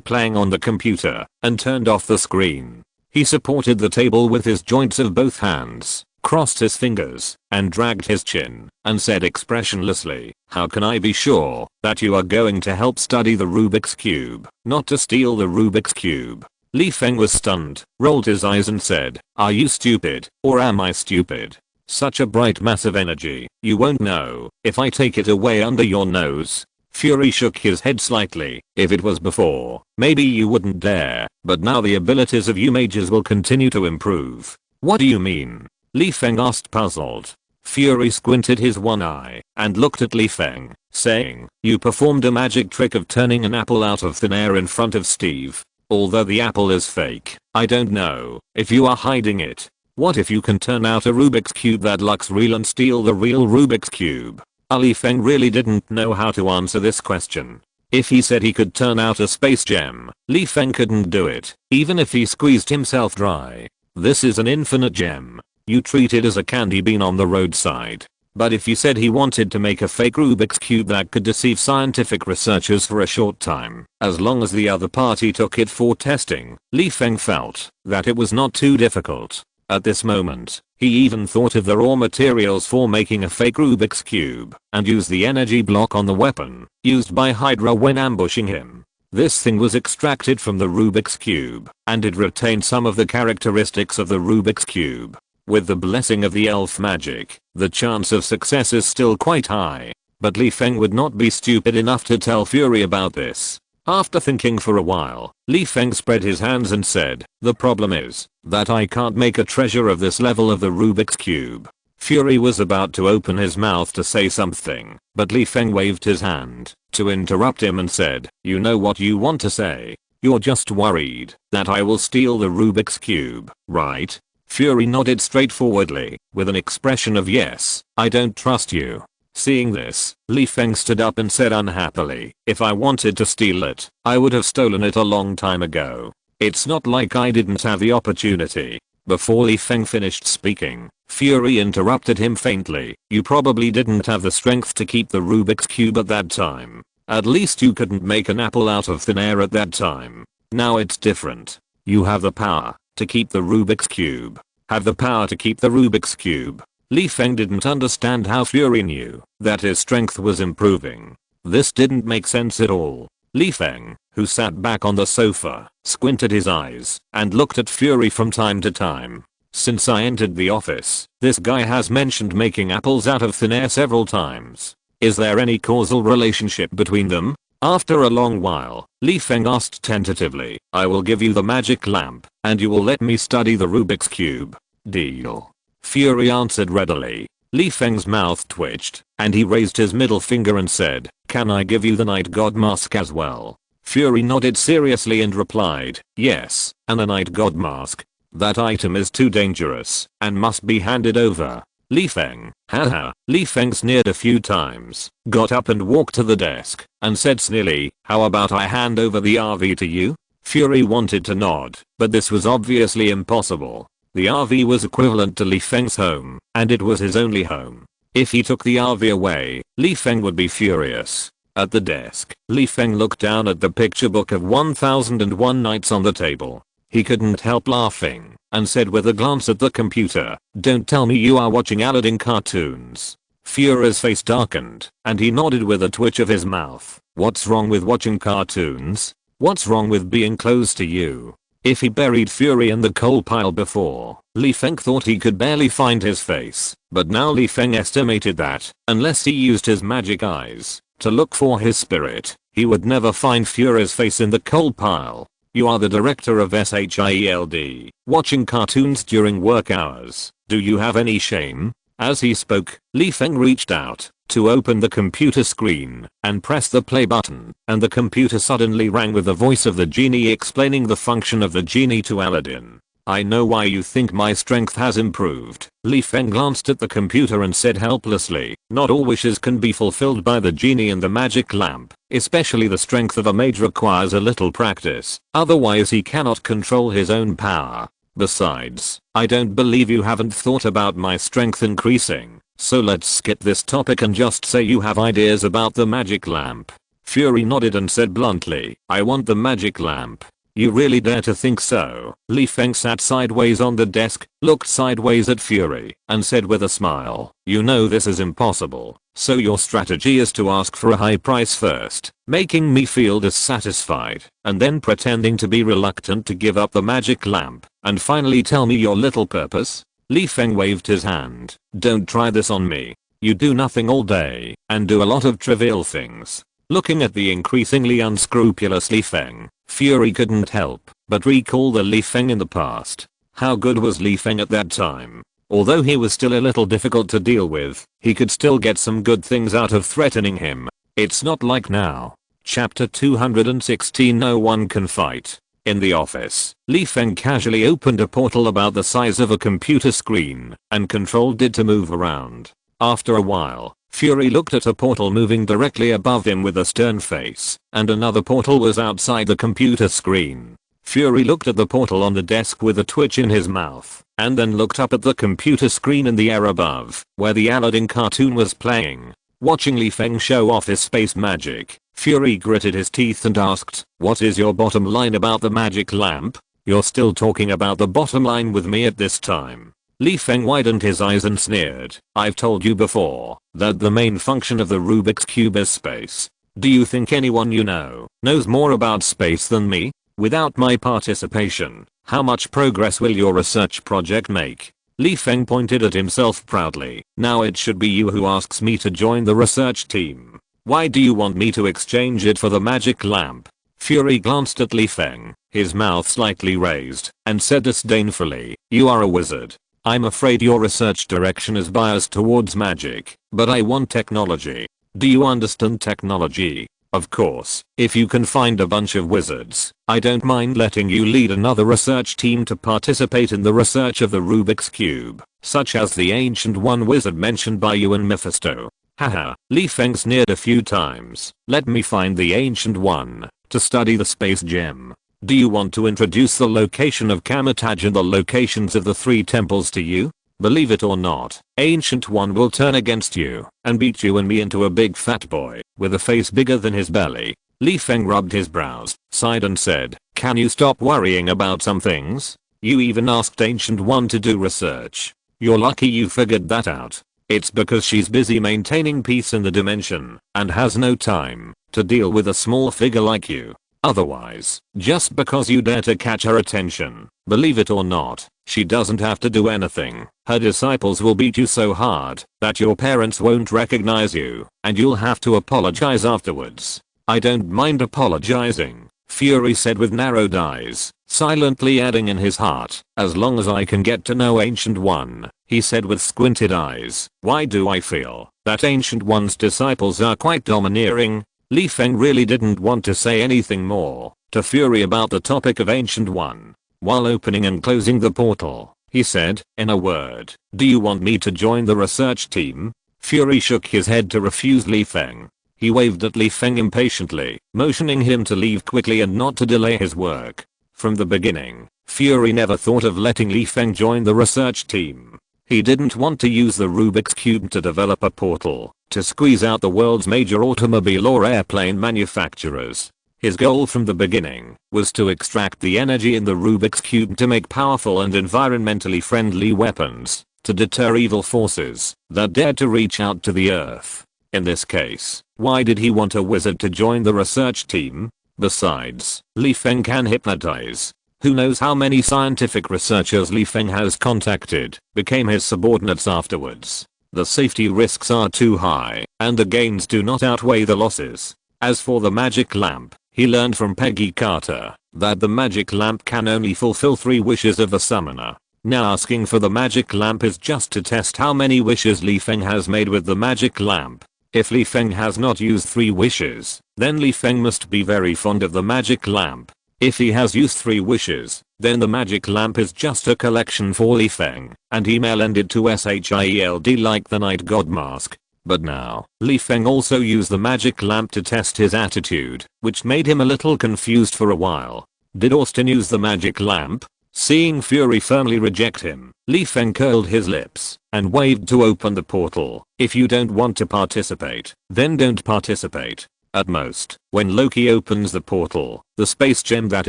playing on the computer, and turned off the screen. He supported the table with his joints of both hands, crossed his fingers, and dragged his chin, and said expressionlessly, how can I be sure that you are going to help study the Rubik's Cube, not to steal the Rubik's Cube? Li Feng was stunned, rolled his eyes and said, are you stupid, or am I stupid? Such a bright mass of energy, you won't know if I take it away under your nose. Fury shook his head slightly. If it was before, maybe you wouldn't dare, but now the abilities of you mages will continue to improve. What do you mean? Li Feng asked puzzled. Fury squinted his one eye and looked at Li Feng, saying, you performed a magic trick of turning an apple out of thin air in front of Steve. Although the apple is fake, I don't know if you are hiding it. What if you can turn out a Rubik's Cube that looks real and steal the real Rubik's Cube? Li Feng really didn't know how to answer this question. If he said he could turn out a space gem, Li Feng couldn't do it, even if he squeezed himself dry. This is an infinite gem. You treat it as a candy bean on the roadside. But if you said he wanted to make a fake Rubik's Cube that could deceive scientific researchers for a short time, as long as the other party took it for testing, Li Feng felt that it was not too difficult. At this moment, he even thought of the raw materials for making a fake Rubik's Cube and used the energy block on the weapon used by Hydra when ambushing him. This thing was extracted from the Rubik's Cube, and it retained some of the characteristics of the Rubik's Cube. With the blessing of the elf magic, the chance of success is still quite high. But Li Feng would not be stupid enough to tell Fury about this. After thinking for a while, Li Feng spread his hands and said, the problem is that I can't make a treasure of this level of the Rubik's Cube. Fury was about to open his mouth to say something, but Li Feng waved his hand to interrupt him and said, you know what you want to say. You're just worried that I will steal the Rubik's Cube, right? Fury nodded straightforwardly, with an expression of yes, I don't trust you. Seeing this, Li Feng stood up and said unhappily, if I wanted to steal it, I would have stolen it a long time ago. It's not like I didn't have the opportunity. Before Li Feng finished speaking, Fury interrupted him faintly, you probably didn't have the strength to keep the Rubik's Cube at that time. At least you couldn't make an apple out of thin air at that time. Now it's different. You have the power to keep the Rubik's Cube. Have the power to keep the Rubik's Cube. Li Feng didn't understand how Fury knew that his strength was improving. This didn't make sense at all. Li Feng, who sat back on the sofa, squinted his eyes and looked at Fury from time to time. Since I entered the office, this guy has mentioned making apples out of thin air several times. Is there any causal relationship between them? After a long while, Li Feng asked tentatively, I will give you the magic lamp, and you will let me study the Rubik's Cube. Deal. Fury answered readily. Li Feng's mouth twitched, and he raised his middle finger and said, can I give you the Night God mask as well? Fury nodded seriously and replied, yes, and the Night God mask. That item is too dangerous, and must be handed over. Li Feng, haha. Li Feng sneered a few times, got up and walked to the desk, and said sneerily, how about I hand over the RV to you? Fury wanted to nod, but this was obviously impossible. The RV was equivalent to Li Feng's home, and it was his only home. If he took the RV away, Li Feng would be furious. At the desk, Li Feng looked down at the picture book of 1001 Nights on the table. He couldn't help laughing, and said with a glance at the computer, don't tell me you are watching Aladdin cartoons. Fury's face darkened, and he nodded with a twitch of his mouth. What's wrong with watching cartoons? What's wrong with being close to you? If he buried Fury in the coal pile before, Li Feng thought he could barely find his face, but now Li Feng estimated that, unless he used his magic eyes to look for his spirit, he would never find Fury's face in the coal pile. You are the director of SHIELD, watching cartoons during work hours. Do you have any shame? As he spoke, Li Feng reached out to open the computer screen and press the play button, and the computer suddenly rang with the voice of the genie explaining the function of the genie to Aladdin. I know why you think my strength has improved. Li Feng glanced at the computer and said helplessly, not all wishes can be fulfilled by the genie in the magic lamp, especially the strength of a mage requires a little practice, otherwise he cannot control his own power. Besides, I don't believe you haven't thought about my strength increasing, so let's skip this topic and just say you have ideas about the magic lamp. Fury nodded and said bluntly, I want the magic lamp. You really dare to think so? Li Feng sat sideways on the desk, looked sideways at Fury, and said with a smile, you know this is impossible, so your strategy is to ask for a high price first, making me feel dissatisfied, and then pretending to be reluctant to give up the magic lamp, and finally tell me your little purpose? Li Feng waved his hand, don't try this on me. You do nothing all day, and do a lot of trivial things. Looking at the increasingly unscrupulous Li Feng, Fury couldn't help but recall the Li Feng in the past. How good was Li Feng at that time? Although he was still a little difficult to deal with, he could still get some good things out of threatening him. It's not like now. Chapter 216 No one can fight. In the office, Li Feng casually opened a portal about the size of a computer screen and controlled it to move around. After a while, Fury looked at a portal moving directly above him with a stern face, and another portal was outside the computer screen. Fury looked at the portal on the desk with a twitch in his mouth, and then looked up at the computer screen in the air above, where the Aladdin cartoon was playing. Watching Li Feng show off his space magic, Fury gritted his teeth and asked, what is your bottom line about the magic lamp? You're still talking about the bottom line with me at this time. Li Feng widened his eyes and sneered, I've told you before that the main function of the Rubik's Cube is space. Do you think anyone you know knows more about space than me? Without my participation, how much progress will your research project make? Li Feng pointed at himself proudly. Now it should be you who asks me to join the research team. Why do you want me to exchange it for the magic lamp? Fury glanced at Li Feng, his mouth slightly raised, and said disdainfully, you are a wizard. I'm afraid your research direction is biased towards magic, but I want technology. Do you understand technology? Of course, if you can find a bunch of wizards, I don't mind letting you lead another research team to participate in the research of the Rubik's Cube, such as the Ancient One wizard mentioned by you and Mephisto. Haha, Li Feng sneered a few times. Let me find the Ancient One to study the space gem. Do you want to introduce the location of Kamataj and the locations of the 3 temples to you? Believe it or not, Ancient One will turn against you and beat you and me into a big fat boy with a face bigger than his belly. Li Feng rubbed his brows, sighed and said, can you stop worrying about some things? You even asked Ancient One to do research. You're lucky you figured that out. It's because she's busy maintaining peace in the dimension and has no time to deal with a small figure like you. Otherwise, just because you dare to catch her attention, believe it or not, she doesn't have to do anything. Her disciples will beat you so hard that your parents won't recognize you and you'll have to apologize afterwards. I don't mind apologizing, Fury said with narrowed eyes, silently adding in his heart, as long as I can get to know Ancient One. He said with squinted eyes, why do I feel that Ancient One's disciples are quite domineering? Li Feng really didn't want to say anything more to Fury about the topic of Ancient One. While opening and closing the portal, he said, in a word, do you want me to join the research team? Fury shook his head to refuse Li Feng. He waved at Li Feng impatiently, motioning him to leave quickly and not to delay his work. From the beginning, Fury never thought of letting Li Feng join the research team. He didn't want to use the Rubik's Cube to develop a portal to squeeze out the world's major automobile or airplane manufacturers. His goal from the beginning was to extract the energy in the Rubik's Cube to make powerful and environmentally friendly weapons to deter evil forces that dared to reach out to the Earth. In this case, why did he want a wizard to join the research team? Besides, Li Feng can hypnotize. Who knows how many scientific researchers Li Feng has contacted became his subordinates afterwards. The safety risks are too high, and the gains do not outweigh the losses. As for the magic lamp, he learned from Peggy Carter that the magic lamp can only fulfill 3 wishes of the summoner. Now asking for the magic lamp is just to test how many wishes Li Feng has made with the magic lamp. If Li Feng has not used 3 wishes, then Li Feng must be very fond of the magic lamp. If he has used 3 wishes, then the magic lamp is just a collection for Li Feng, and he may lend it to SHIELD like the night god mask. But now, Li Feng also used the magic lamp to test his attitude, which made him a little confused for a while. Did Austin use the magic lamp? Seeing Fury firmly reject him, Li Feng curled his lips and waved to open the portal. If you don't want to participate, then don't participate. At most, when Loki opens the portal, the space gem that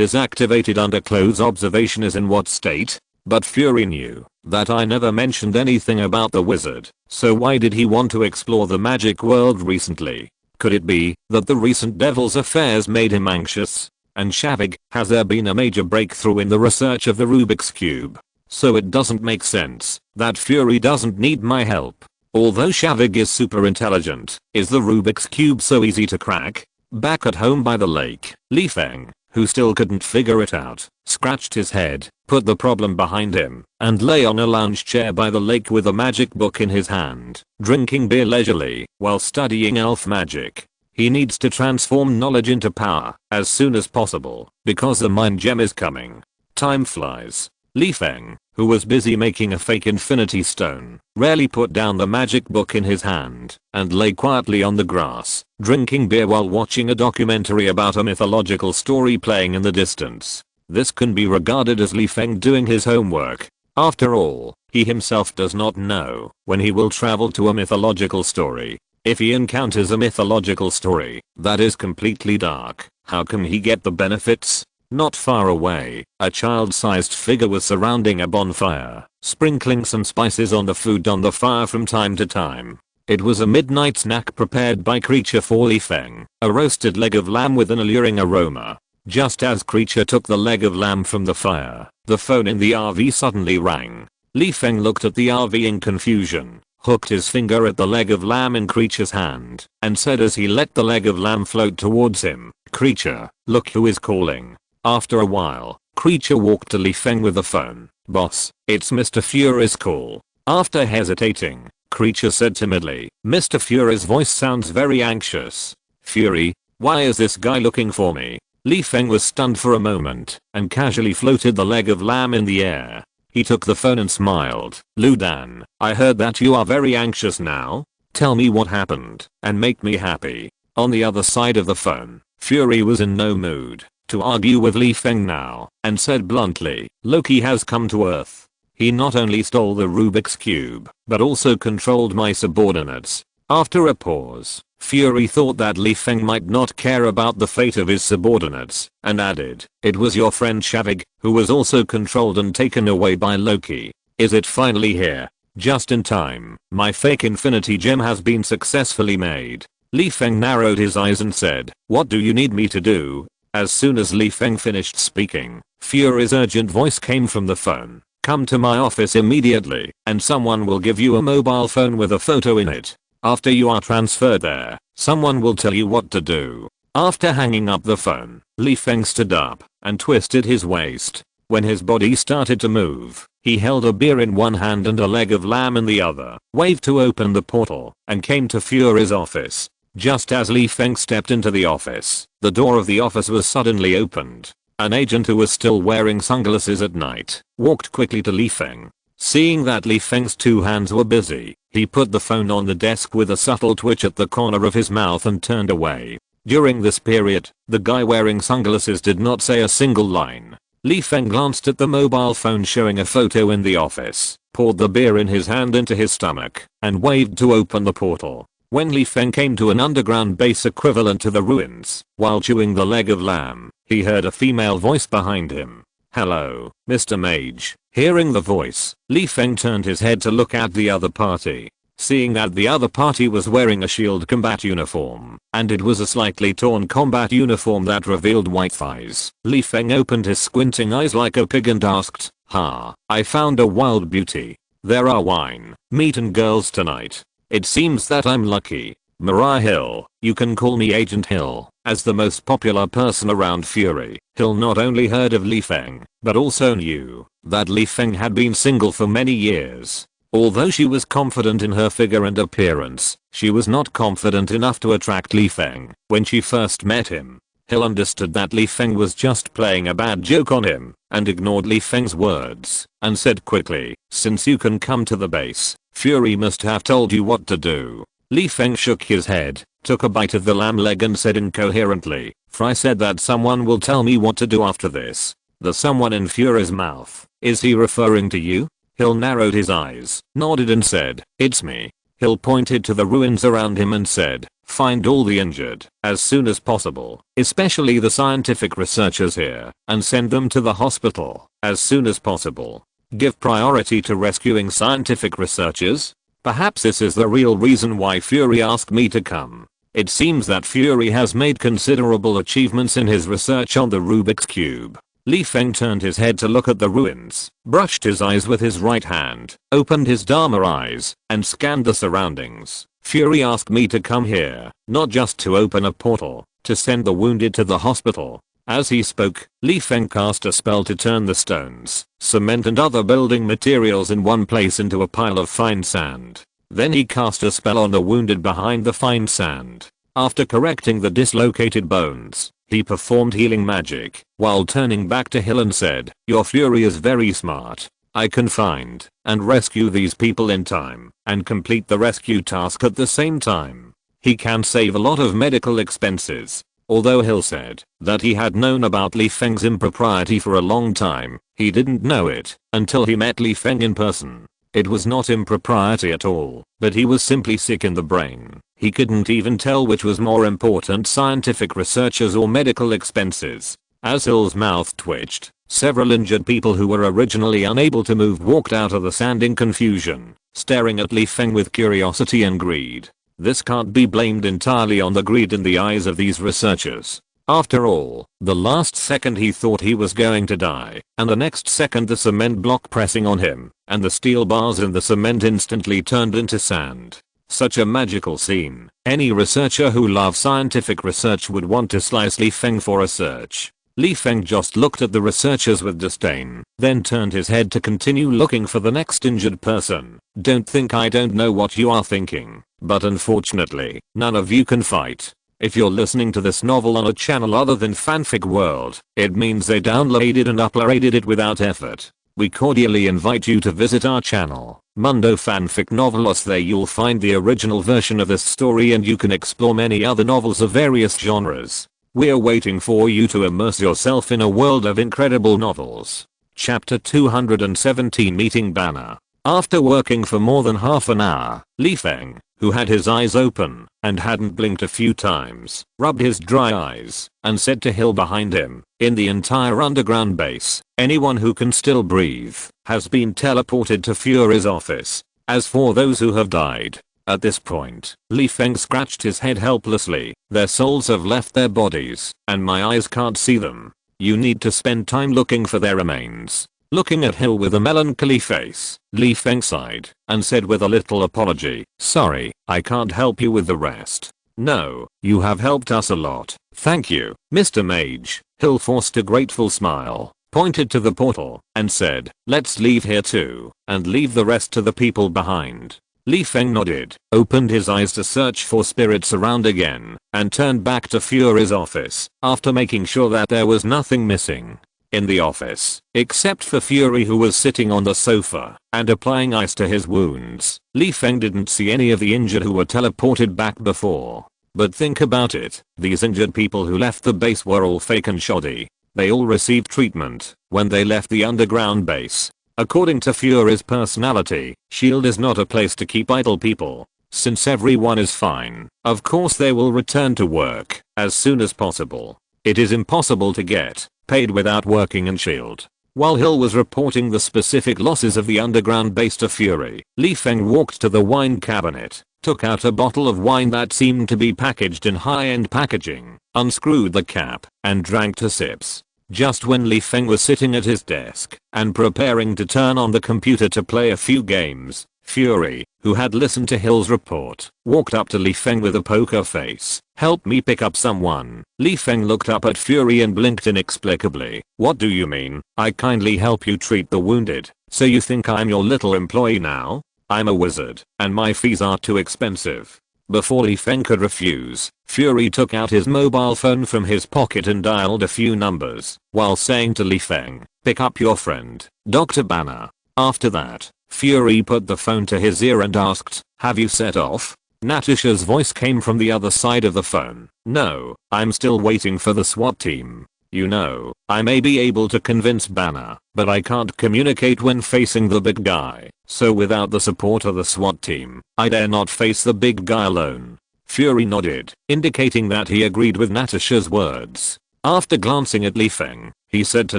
is activated under close observation is in what state? But Fury knew that I never mentioned anything about the wizard, so why did he want to explore the magic world recently? Could it be that the recent Devil's affairs made him anxious? And Shavig, has there been a major breakthrough in the research of the Rubik's Cube? So it doesn't make sense that Fury doesn't need my help. Although Shavig is super intelligent, is the Rubik's Cube so easy to crack? Back at home by the lake, Li Feng, who still couldn't figure it out, scratched his head, put the problem behind him, and lay on a lounge chair by the lake with a magic book in his hand, drinking beer leisurely while studying elf magic. He needs to transform knowledge into power as soon as possible, because the mind gem is coming. Time flies. Li Feng, who was busy making a fake infinity stone, rarely put down the magic book in his hand and lay quietly on the grass, drinking beer while watching a documentary about a mythological story playing in the distance. This can be regarded as Li Feng doing his homework. After all, he himself does not know when he will travel to a mythological story. If he encounters a mythological story that is completely dark, how can he get the benefits? Not far away, a child-sized figure was surrounding a bonfire, sprinkling some spices on the food on the fire from time to time. It was a midnight snack prepared by Creature for Li Feng, a roasted leg of lamb with an alluring aroma. Just as Creature took the leg of lamb from the fire, the phone in the RV suddenly rang. Li Feng looked at the RV in confusion, hooked his finger at the leg of lamb in Creature's hand, and said as he let the leg of lamb float towards him, "Creature, look who is calling." After a while, Creature walked to Li Feng with the phone. "Boss, it's Mr. Fury's call." After hesitating, Creature said timidly, "Mr. Fury's voice sounds very anxious." "Fury, Why is this guy looking for me? Li Feng was stunned for a moment and casually floated the leg of lamb in the air. He took the phone and smiled. Lu Dan, I heard that you are very anxious now. Tell me what happened and make me happy. On the other side of the phone, Fury was in no mood to argue with Li Feng now and said bluntly, Loki has come to Earth. He not only stole the Rubik's Cube, but also controlled my subordinates. After a pause, Fury thought that Li Feng might not care about the fate of his subordinates, and added, it was your friend Shavig, who was also controlled and taken away by Loki. Is it finally here? Just in time, my fake infinity gem has been successfully made. Li Feng narrowed his eyes and said, what do you need me to do? As soon as Li Feng finished speaking, Fury's urgent voice came from the phone. Come to my office immediately, and someone will give you a mobile phone with a photo in it. After you are transferred there, someone will tell you what to do. After hanging up the phone, Li Feng stood up and twisted his waist. When his body started to move, he held a beer in one hand and a leg of lamb in the other, waved to open the portal, and came to Fury's office. Just as Li Feng stepped into the office, the door of the office was suddenly opened. An agent who was still wearing sunglasses at night walked quickly to Li Feng. Seeing that Li Feng's two hands were busy, he put the phone on the desk with a subtle twitch at the corner of his mouth and turned away. During this period, the guy wearing sunglasses did not say a single line. Li Feng glanced at the mobile phone showing a photo in the office, poured the beer in his hand into his stomach, and waved to open the portal. When Li Feng came to an underground base equivalent to the ruins, while chewing the leg of lamb, he heard a female voice behind him. Hello, Mr. Mage. Hearing the voice, Li Feng turned his head to look at the other party. Seeing that the other party was wearing a shield combat uniform, and it was a slightly torn combat uniform that revealed white thighs, Li Feng opened his squinting eyes like a pig and asked, I found a wild beauty. There are wine, meat and girls tonight. It seems that I'm lucky. Mariah Hill, you can call me Agent Hill. As the most popular person around Fury, Hill not only heard of Li Feng, but also knew that Li Feng had been single for many years. Although she was confident in her figure and appearance, she was not confident enough to attract Li Feng when she first met him. Hill understood that Li Feng was just playing a bad joke on him, and ignored Li Feng's words, and said quickly, since you can come to the base, Fury must have told you what to do. Li Feng shook his head, took a bite of the lamb leg and said incoherently, Fry said that someone will tell me what to do after this. The someone in Fury's mouth, is he referring to you? Hill narrowed his eyes, nodded and said, it's me. Hill pointed to the ruins around him and said, find all the injured as soon as possible, especially the scientific researchers here, and send them to the hospital as soon as possible. Give priority to rescuing scientific researchers? Perhaps this is the real reason why Fury asked me to come. It seems that Fury has made considerable achievements in his research on the Rubik's Cube. Li Feng turned his head to look at the ruins, brushed his eyes with his right hand, opened his Dharma eyes, and scanned the surroundings. Fury asked me to come here, not just to open a portal, to send the wounded to the hospital. As he spoke, Li Feng cast a spell to turn the stones, cement and other building materials in one place into a pile of fine sand. Then he cast a spell on the wounded behind the fine sand. After correcting the dislocated bones, he performed healing magic, while turning back to Hill and said, your Fury is very smart. I can find and rescue these people in time, and complete the rescue task at the same time. He can save a lot of medical expenses. Although Hill said that he had known about Li Feng's impropriety for a long time, he didn't know it until he met Li Feng in person. It was not impropriety at all, but he was simply sick in the brain. He couldn't even tell which was more important, scientific researchers or medical expenses. As Hill's mouth twitched, several injured people who were originally unable to move walked out of the sand in confusion, staring at Li Feng with curiosity and greed. This can't be blamed entirely on the greed in the eyes of these researchers. After all, the last second he thought he was going to die, and the next second the cement block pressing on him, and the steel bars in the cement instantly turned into sand. Such a magical scene. Any researcher who loves scientific research would want to slice Li Feng for a search. Li Feng just looked at the researchers with disdain, then turned his head to continue looking for the next injured person. Don't think I don't know what you are thinking, but unfortunately, none of you can fight. If you're listening to this novel on a channel other than Fanfic World, it means they downloaded and uploaded it without effort. We cordially invite you to visit our channel, Mundo Fanfic Novelos. There you'll find the original version of this story and you can explore many other novels of various genres. We're waiting for you to immerse yourself in a world of incredible novels. Chapter 217, Meeting Banner. After working for more than half an hour, Feng, who had his eyes open and hadn't blinked a few times, rubbed his dry eyes and said to Hill behind him, "In the entire underground base, anyone who can still breathe has been teleported to Fury's office. As for those who have died," at this point, Feng scratched his head helplessly, "their souls have left their bodies and my eyes can't see them. You need to spend time looking for their remains." Looking at Hill with a melancholy face, Feng sighed and said with a little apology, "Sorry, I can't help you with the rest." "No, you have helped us a lot. Thank you, Mr. Mage." Hill forced a grateful smile, pointed to the portal, and said, "Let's leave here too, and leave the rest to the people behind." Feng nodded, opened his eyes to search for spirits around again, and turned back to Fury's office, after making sure that there was nothing missing in the office, except for Fury, who was sitting on the sofa and applying ice to his wounds. Feng didn't see any of the injured who were teleported back before. But think about it, these injured people who left the base were all fake and shoddy. They all received treatment when they left the underground base. According to Fury's personality, S.H.I.E.L.D. is not a place to keep idle people. Since everyone is fine, of course they will return to work as soon as possible. It is impossible to get paid without working in S.H.I.E.L.D. While Hill was reporting the specific losses of the underground base to Fury, Feng walked to the wine cabinet, took out a bottle of wine that seemed to be packaged in high-end packaging, unscrewed the cap, and drank 2 sips. Just when Feng was sitting at his desk and preparing to turn on the computer to play a few games, Fury, who had listened to Hill's report, walked up to Feng with a poker face. "Help me pick up someone." Feng looked up at Fury and blinked inexplicably. "What do you mean? I kindly help you treat the wounded. So you think I'm your little employee now? I'm a wizard, and my fees are too expensive." Before Feng could refuse, Fury took out his mobile phone from his pocket and dialed a few numbers, while saying to Feng, "Pick up your friend, Dr. Banner." After that, Fury put the phone to his ear and asked, "Have you set off?" Natasha's voice came from the other side of the phone. "No, I'm still waiting for the SWAT team. You know, I may be able to convince Banner, but I can't communicate when facing the big guy, so without the support of the SWAT team, I dare not face the big guy alone." Fury nodded, indicating that he agreed with Natasha's words. After glancing at Feng, he said to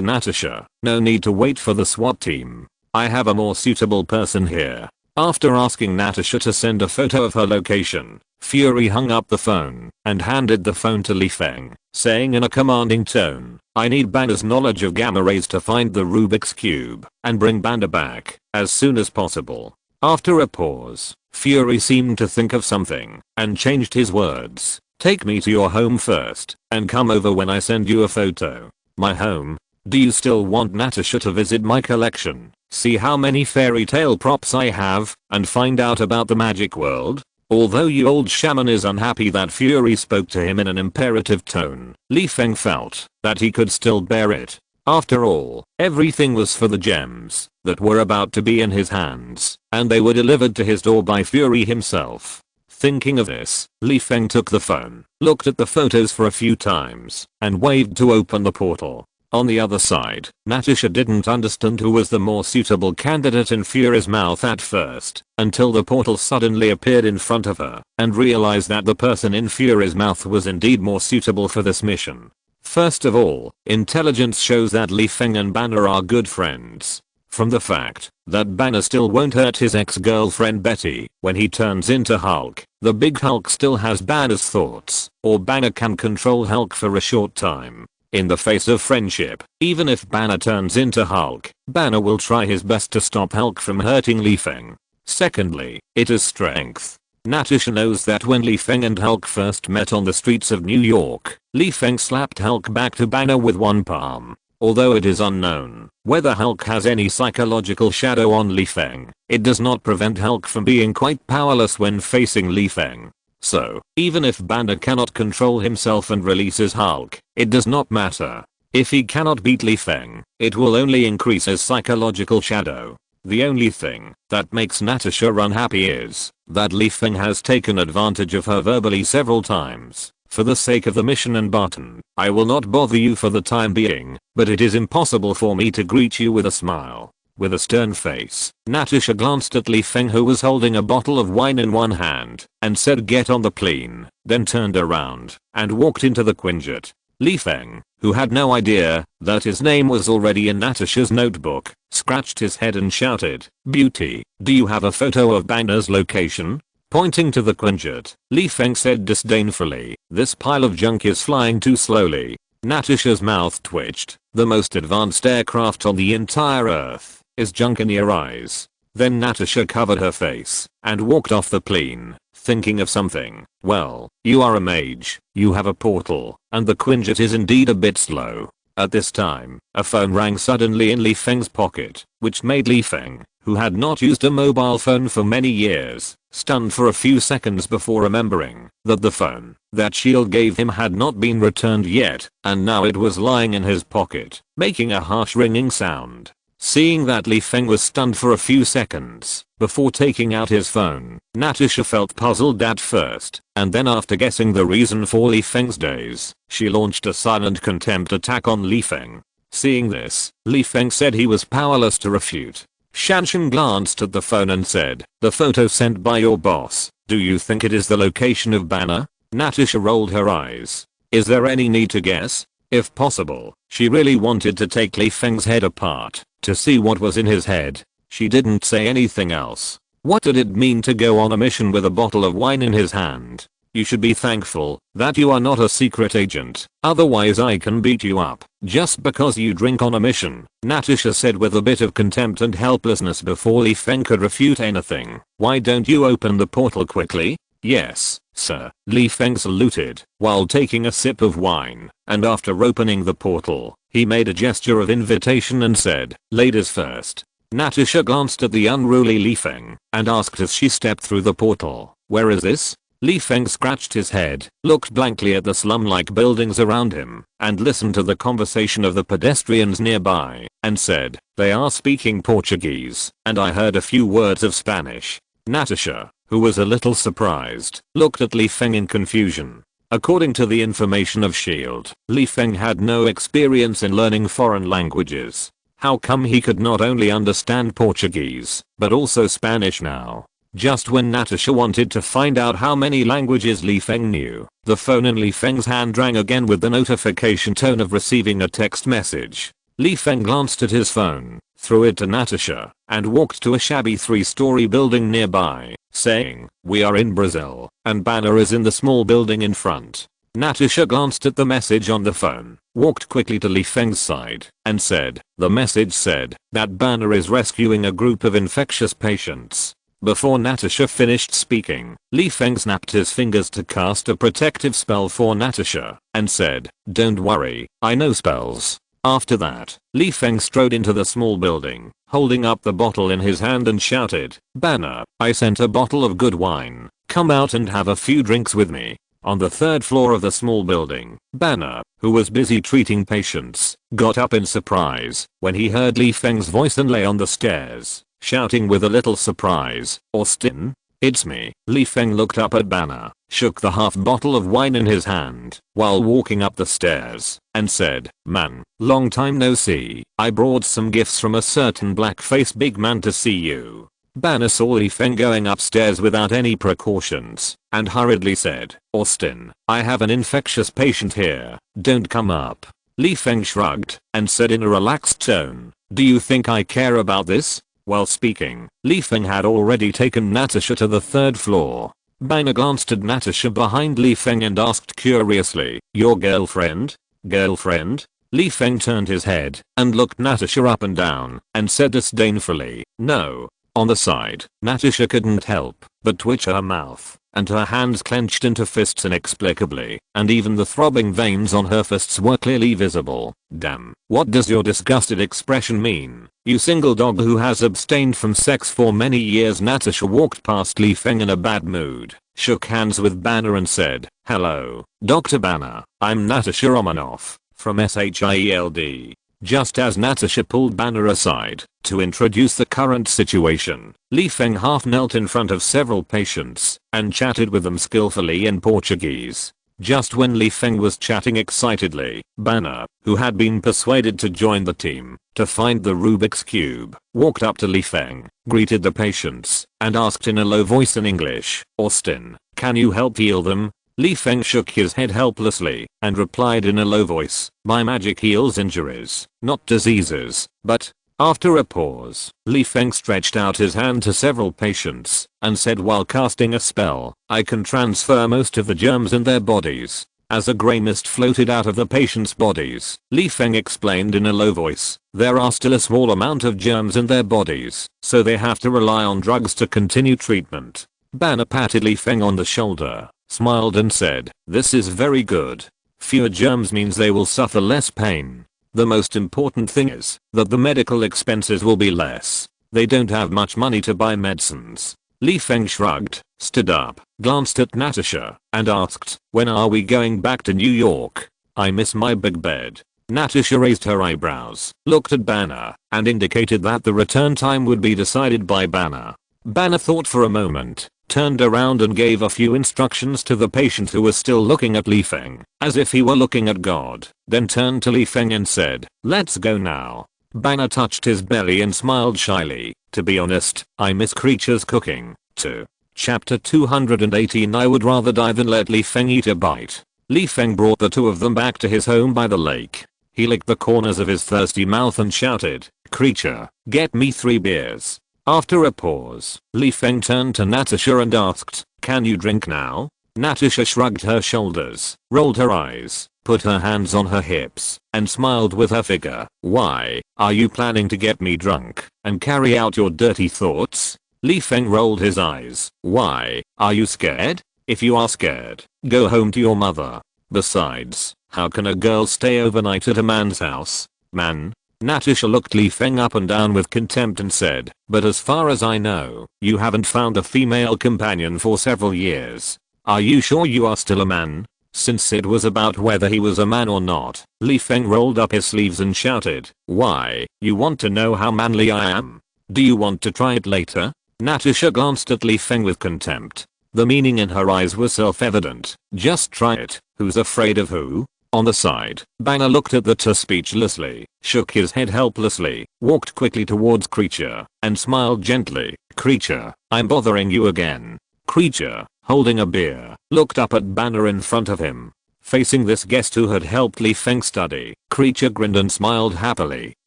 Natasha, "No need to wait for the SWAT team. I have a more suitable person here." After asking Natasha to send a photo of her location, Fury hung up the phone and handed the phone to Feng, saying in a commanding tone, "I need Banner's knowledge of gamma rays to find the Rubik's Cube and bring Banner back as soon as possible." After a pause, Fury seemed to think of something and changed his words. "Take me to your home first and come over when I send you a photo." "My home? Do you still want Natasha to visit my collection, see how many fairy tale props I have, and find out about the magic world?" Although you old shaman is unhappy that Fury spoke to him in an imperative tone, Feng felt that he could still bear it. After all, everything was for the gems that were about to be in his hands, and they were delivered to his door by Fury himself. Thinking of this, Feng took the phone, looked at the photos for a few times, and waved to open the portal. On the other side, Natasha didn't understand who was the more suitable candidate in Fury's mouth at first, until the portal suddenly appeared in front of her, and realized that the person in Fury's mouth was indeed more suitable for this mission. First of all, intelligence shows that Feng and Banner are good friends. From the fact that Banner still won't hurt his ex-girlfriend Betty when he turns into Hulk, the big Hulk still has Banner's thoughts, or Banner can control Hulk for a short time. In the face of friendship, even if Banner turns into Hulk, Banner will try his best to stop Hulk from hurting Feng. Secondly, it is strength. Natasha knows that when Feng and Hulk first met on the streets of New York, Feng slapped Hulk back to Banner with one palm. Although it is unknown whether Hulk has any psychological shadow on Feng, it does not prevent Hulk from being quite powerless when facing Feng. So, even if Banner cannot control himself and releases Hulk, it does not matter. If he cannot beat Li Feng, it will only increase his psychological shadow. The only thing that makes Natasha unhappy is that Li Feng has taken advantage of her verbally several times. For the sake of the mission and Barton, I will not bother you for the time being, but it is impossible for me to greet you with a smile. With a stern face, Natasha glanced at Li Feng, who was holding a bottle of wine in one hand, and said, "Get on the plane," then turned around and walked into the Quinjet. Li Feng, who had no idea that his name was already in Natasha's notebook, scratched his head and shouted, "Beauty, do you have a photo of Banner's location?" Pointing to the Quinjet, Li Feng said disdainfully, "This pile of junk is flying too slowly." Natasha's mouth twitched. "The most advanced aircraft on the entire Earth is junk in your eyes." Then Natasha covered her face and walked off the plane, thinking of something. "Well, you are a mage, you have a portal, and the Quinjet is indeed a bit slow." At this time, a phone rang suddenly in Li Feng's pocket, which made Li Feng, who had not used a mobile phone for many years, stunned for a few seconds before remembering that the phone that Shield gave him had not been returned yet, and now it was lying in his pocket, making a harsh ringing sound. Seeing that Li Feng was stunned for a few seconds before taking out his phone, Natasha felt puzzled at first, and then after guessing the reason for Li Feng's daze, she launched a silent contempt attack on Li Feng. Seeing this, Li Feng said he was powerless to refute. Shanshan glanced at the phone and said, "The photo sent by your boss, do you think it is the location of Banner?" Natasha rolled her eyes. Is there any need to guess? If possible, she really wanted to take Li Feng's head apart to see what was in his head. She didn't say anything else. What did it mean to go on a mission with a bottle of wine in his hand? You should be thankful that you are not a secret agent, otherwise I can beat you up just because you drink on a mission, Natasha said with a bit of contempt and helplessness before Li Feng could refute anything. "Why don't you open the portal quickly?" "Yes, sir," Li Feng saluted while taking a sip of wine, and after opening the portal, he made a gesture of invitation and said, "Ladies first." Natasha glanced at the unruly Li Feng and asked as she stepped through the portal, "Where is this?" Li Feng scratched his head, looked blankly at the slum-like buildings around him, and listened to the conversation of the pedestrians nearby, and said, "They are speaking Portuguese, and I heard a few words of Spanish." Natasha, who was a little surprised, looked at Li Feng in confusion. According to the information of Shield, Li Feng had no experience in learning foreign languages. How come he could not only understand Portuguese, but also Spanish now? Just when Natasha wanted to find out how many languages Li Feng knew, the phone in Li Feng's hand rang again with the notification tone of receiving a text message. Li Feng glanced at his phone, threw it to Natasha, and walked to a shabby 3-story building nearby, saying, "We are in Brazil, and Banner is in the small building in front." Natasha glanced at the message on the phone, walked quickly to Li Feng's side, and said, "The message said that Banner is rescuing a group of infectious patients." Before Natasha finished speaking, Li Feng snapped his fingers to cast a protective spell for Natasha, and said, "Don't worry, I know spells." After that, Li Feng strode into the small building, holding up the bottle in his hand and shouted, "Banner, I sent a bottle of good wine. Come out and have a few drinks with me." On the third floor of the small building, Banner, who was busy treating patients, got up in surprise when he heard Li Feng's voice and lay on the stairs, shouting with a little surprise, "Austin? It's me." Li Feng looked up at Banner, shook the half bottle of wine in his hand while walking up the stairs, and said, "Man, long time no see. I brought some gifts from a certain black-faced big man to see you." Banner saw Li Feng going upstairs without any precautions, and hurriedly said, "Austin, I have an infectious patient here, don't come up." Li Feng shrugged, and said in a relaxed tone, "Do you think I care about this?" While speaking, Li Feng had already taken Natasha to the third floor. Banner glanced at Natasha behind Li Feng and asked curiously, "Your girlfriend?" "Girlfriend?" Li Feng turned his head and looked Natasha up and down and said disdainfully, "No." On the side, Natasha couldn't help but twitch her mouth, and her hands clenched into fists inexplicably, and even the throbbing veins on her fists were clearly visible. Damn, what does your disgusted expression mean, you single dog who has abstained from sex for many years? Natasha walked past Li Feng in a bad mood, shook hands with Banner and said, "Hello, Dr. Banner, I'm Natasha Romanoff, from SHIELD." Just as Natasha pulled Banner aside to introduce the current situation, Li Feng half knelt in front of several patients and chatted with them skillfully in Portuguese. Just when Li Feng was chatting excitedly, Banner, who had been persuaded to join the team to find the Rubik's Cube, walked up to Li Feng, greeted the patients, and asked in a low voice in English, "Austin, can you help heal them?" Li Feng shook his head helplessly and replied in a low voice, "My magic heals injuries, not diseases, but..." After a pause, Li Feng stretched out his hand to several patients and said while casting a spell, "I can transfer most of the germs in their bodies." As a grey mist floated out of the patients' bodies, Li Feng explained in a low voice, "There are still a small amount of germs in their bodies, so they have to rely on drugs to continue treatment." Banner patted Li Feng on the shoulder, smiled and said, "This is very good. Fewer germs means they will suffer less pain. The most important thing is that the medical expenses will be less. They don't have much money to buy medicines." Li Feng shrugged, stood up, glanced at Natasha, and asked, "When are we going back to New York? I miss my big bed." Natasha raised her eyebrows, looked at Banner, and indicated that the return time would be decided by Banner. Banner thought for a moment, turned around and gave a few instructions to the patient who was still looking at Li Feng, as if he were looking at God, then turned to Li Feng and said, "Let's go now." Banner touched his belly and smiled shyly. "To be honest, I miss creatures cooking, too." Chapter 218. I would rather die than let Li Feng eat a bite. Li Feng brought the two of them back to his home by the lake. He licked the corners of his thirsty mouth and shouted, "Creature, get me 3 beers." After a pause, Li Feng turned to Natasha and asked, "Can you drink now?" Natasha shrugged her shoulders, rolled her eyes, put her hands on her hips, and smiled with her figure. "Why, are you planning to get me drunk and carry out your dirty thoughts?" Li Feng rolled his eyes. "Why, are you scared? If you are scared, go home to your mother. Besides, how can a girl stay overnight at a man's house? Man?" Natasha looked Li Feng up and down with contempt and said, "But as far as I know, you haven't found a female companion for several years. Are you sure you are still a man?" Since it was about whether he was a man or not, Li Feng rolled up his sleeves and shouted, "Why, you want to know how manly I am? Do you want to try it later?" Natasha glanced at Li Feng with contempt. The meaning in her eyes was self-evident. Just try it. Who's afraid of who? On the side, Banner looked at the two speechlessly, shook his head helplessly, walked quickly towards Creature, and smiled gently. "Creature, I'm bothering you again." Creature, holding a beer, looked up at Banner in front of him. Facing this guest who had helped Li Feng study, Creature grinned and smiled happily.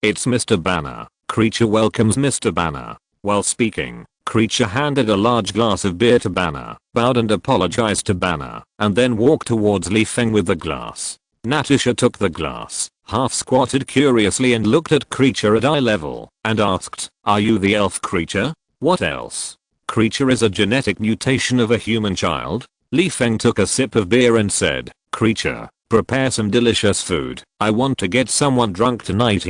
"It's Mr. Banner." Creature welcomes Mr. Banner. While speaking, Creature handed a large glass of beer to Banner, bowed and apologized to Banner, and then walked towards Li Feng with the glass. Natasha took the glass, half squatted curiously and looked at Creature at eye level, and asked, "Are you the elf Creature? What else?" Creature is a genetic mutation of a human child. Li Feng took a sip of beer and said, "Creature, prepare some delicious food. I want to get someone drunk tonight."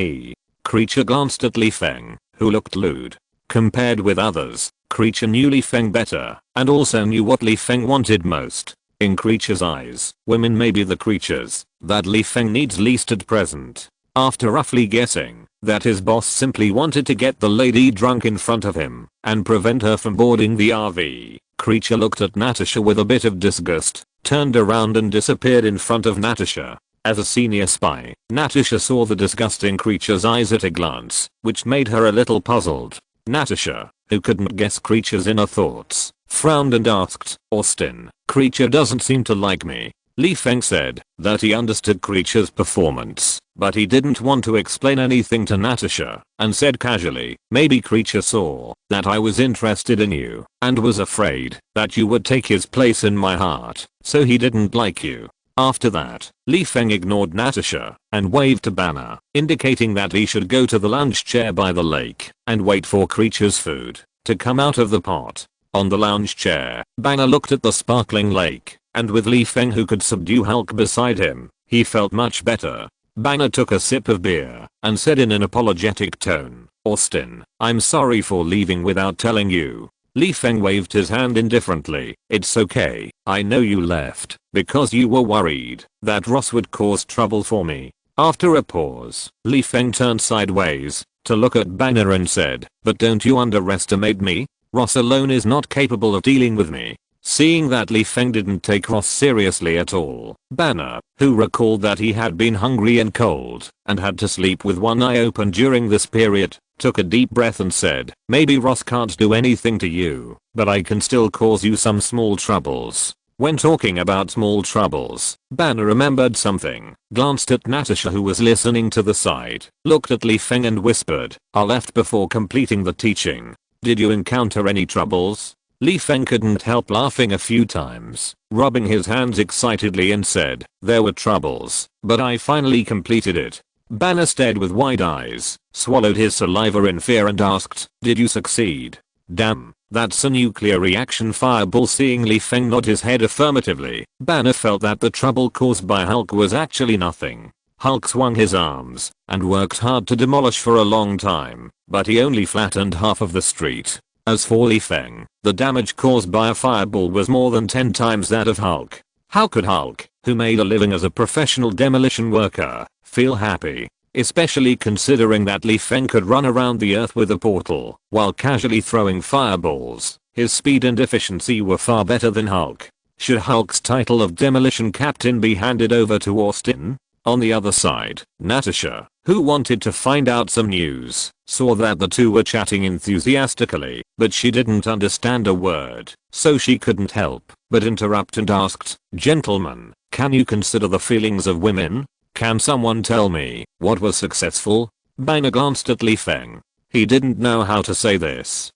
Creature glanced at Li Feng, who looked lewd. Compared with others, Creature knew Li Feng better, and also knew what Li Feng wanted most. In Creature's eyes, women may be the creatures that Li Feng needs least at present. After roughly guessing that his boss simply wanted to get the lady drunk in front of him and prevent her from boarding the RV, Creature looked at Natasha with a bit of disgust, turned around and disappeared in front of Natasha. As a senior spy, Natasha saw the disgust in Creature's eyes at a glance, which made her a little puzzled. Natasha, who couldn't guess Creature's inner thoughts, frowned and asked, "Austin, Creature doesn't seem to like me." Li Feng said that he understood Creature's performance, but he didn't want to explain anything to Natasha, and said casually, "Maybe Creature saw that I was interested in you, and was afraid that you would take his place in my heart, so he didn't like you." After that, Li Feng ignored Natasha and waved to Banner, indicating that he should go to the lunch chair by the lake and wait for Creature's food. to come out of the pot. On the lounge chair, Banner looked at the sparkling lake, and with Li Feng who could subdue Hulk beside him, he felt much better. Banner took a sip of beer and said in an apologetic tone, "Austin, I'm sorry for leaving without telling you." Li Feng waved his hand indifferently. "It's okay, I know you left because you were worried that Ross would cause trouble for me." After a pause, Li Feng turned sideways to look at Banner and said, "But don't you underestimate me? Ross alone is not capable of dealing with me." Seeing that Li Feng didn't take Ross seriously at all, Banner, who recalled that he had been hungry and cold and had to sleep with one eye open during this period, took a deep breath and said, "Maybe Ross can't do anything to you, but I can still cause you some small troubles." When talking about small troubles, Banner remembered something, glanced at Natasha who was listening to the side, looked at Li Feng and whispered, "I left before completing the teaching. Did you encounter any troubles?" Li Feng couldn't help laughing a few times, rubbing his hands excitedly and said, "There were troubles, but I finally completed it." Banner stared with wide eyes, swallowed his saliva in fear and asked, "Did you succeed?" "Damn, that's a nuclear reaction fireball." Seeing Li Feng nod his head affirmatively, Banner felt that the trouble caused by Hulk was actually nothing. Hulk swung his arms and worked hard to demolish for a long time, but he only flattened half of the street. As for Li Feng, the damage caused by a fireball was more than 10 times that of Hulk. How could Hulk, who made a living as a professional demolition worker, feel happy? Especially considering that Li Feng could run around the earth with a portal while casually throwing fireballs. His speed and efficiency were far better than Hulk. Should Hulk's title of demolition captain be handed over to Austin? On the other side, Natasha, who wanted to find out some news, saw that the two were chatting enthusiastically, but she didn't understand a word, so she couldn't help but interrupt and asked, "Gentlemen, can you consider the feelings of women? Can someone tell me what was successful?" Banner glanced at Li Feng. He didn't know how to say this.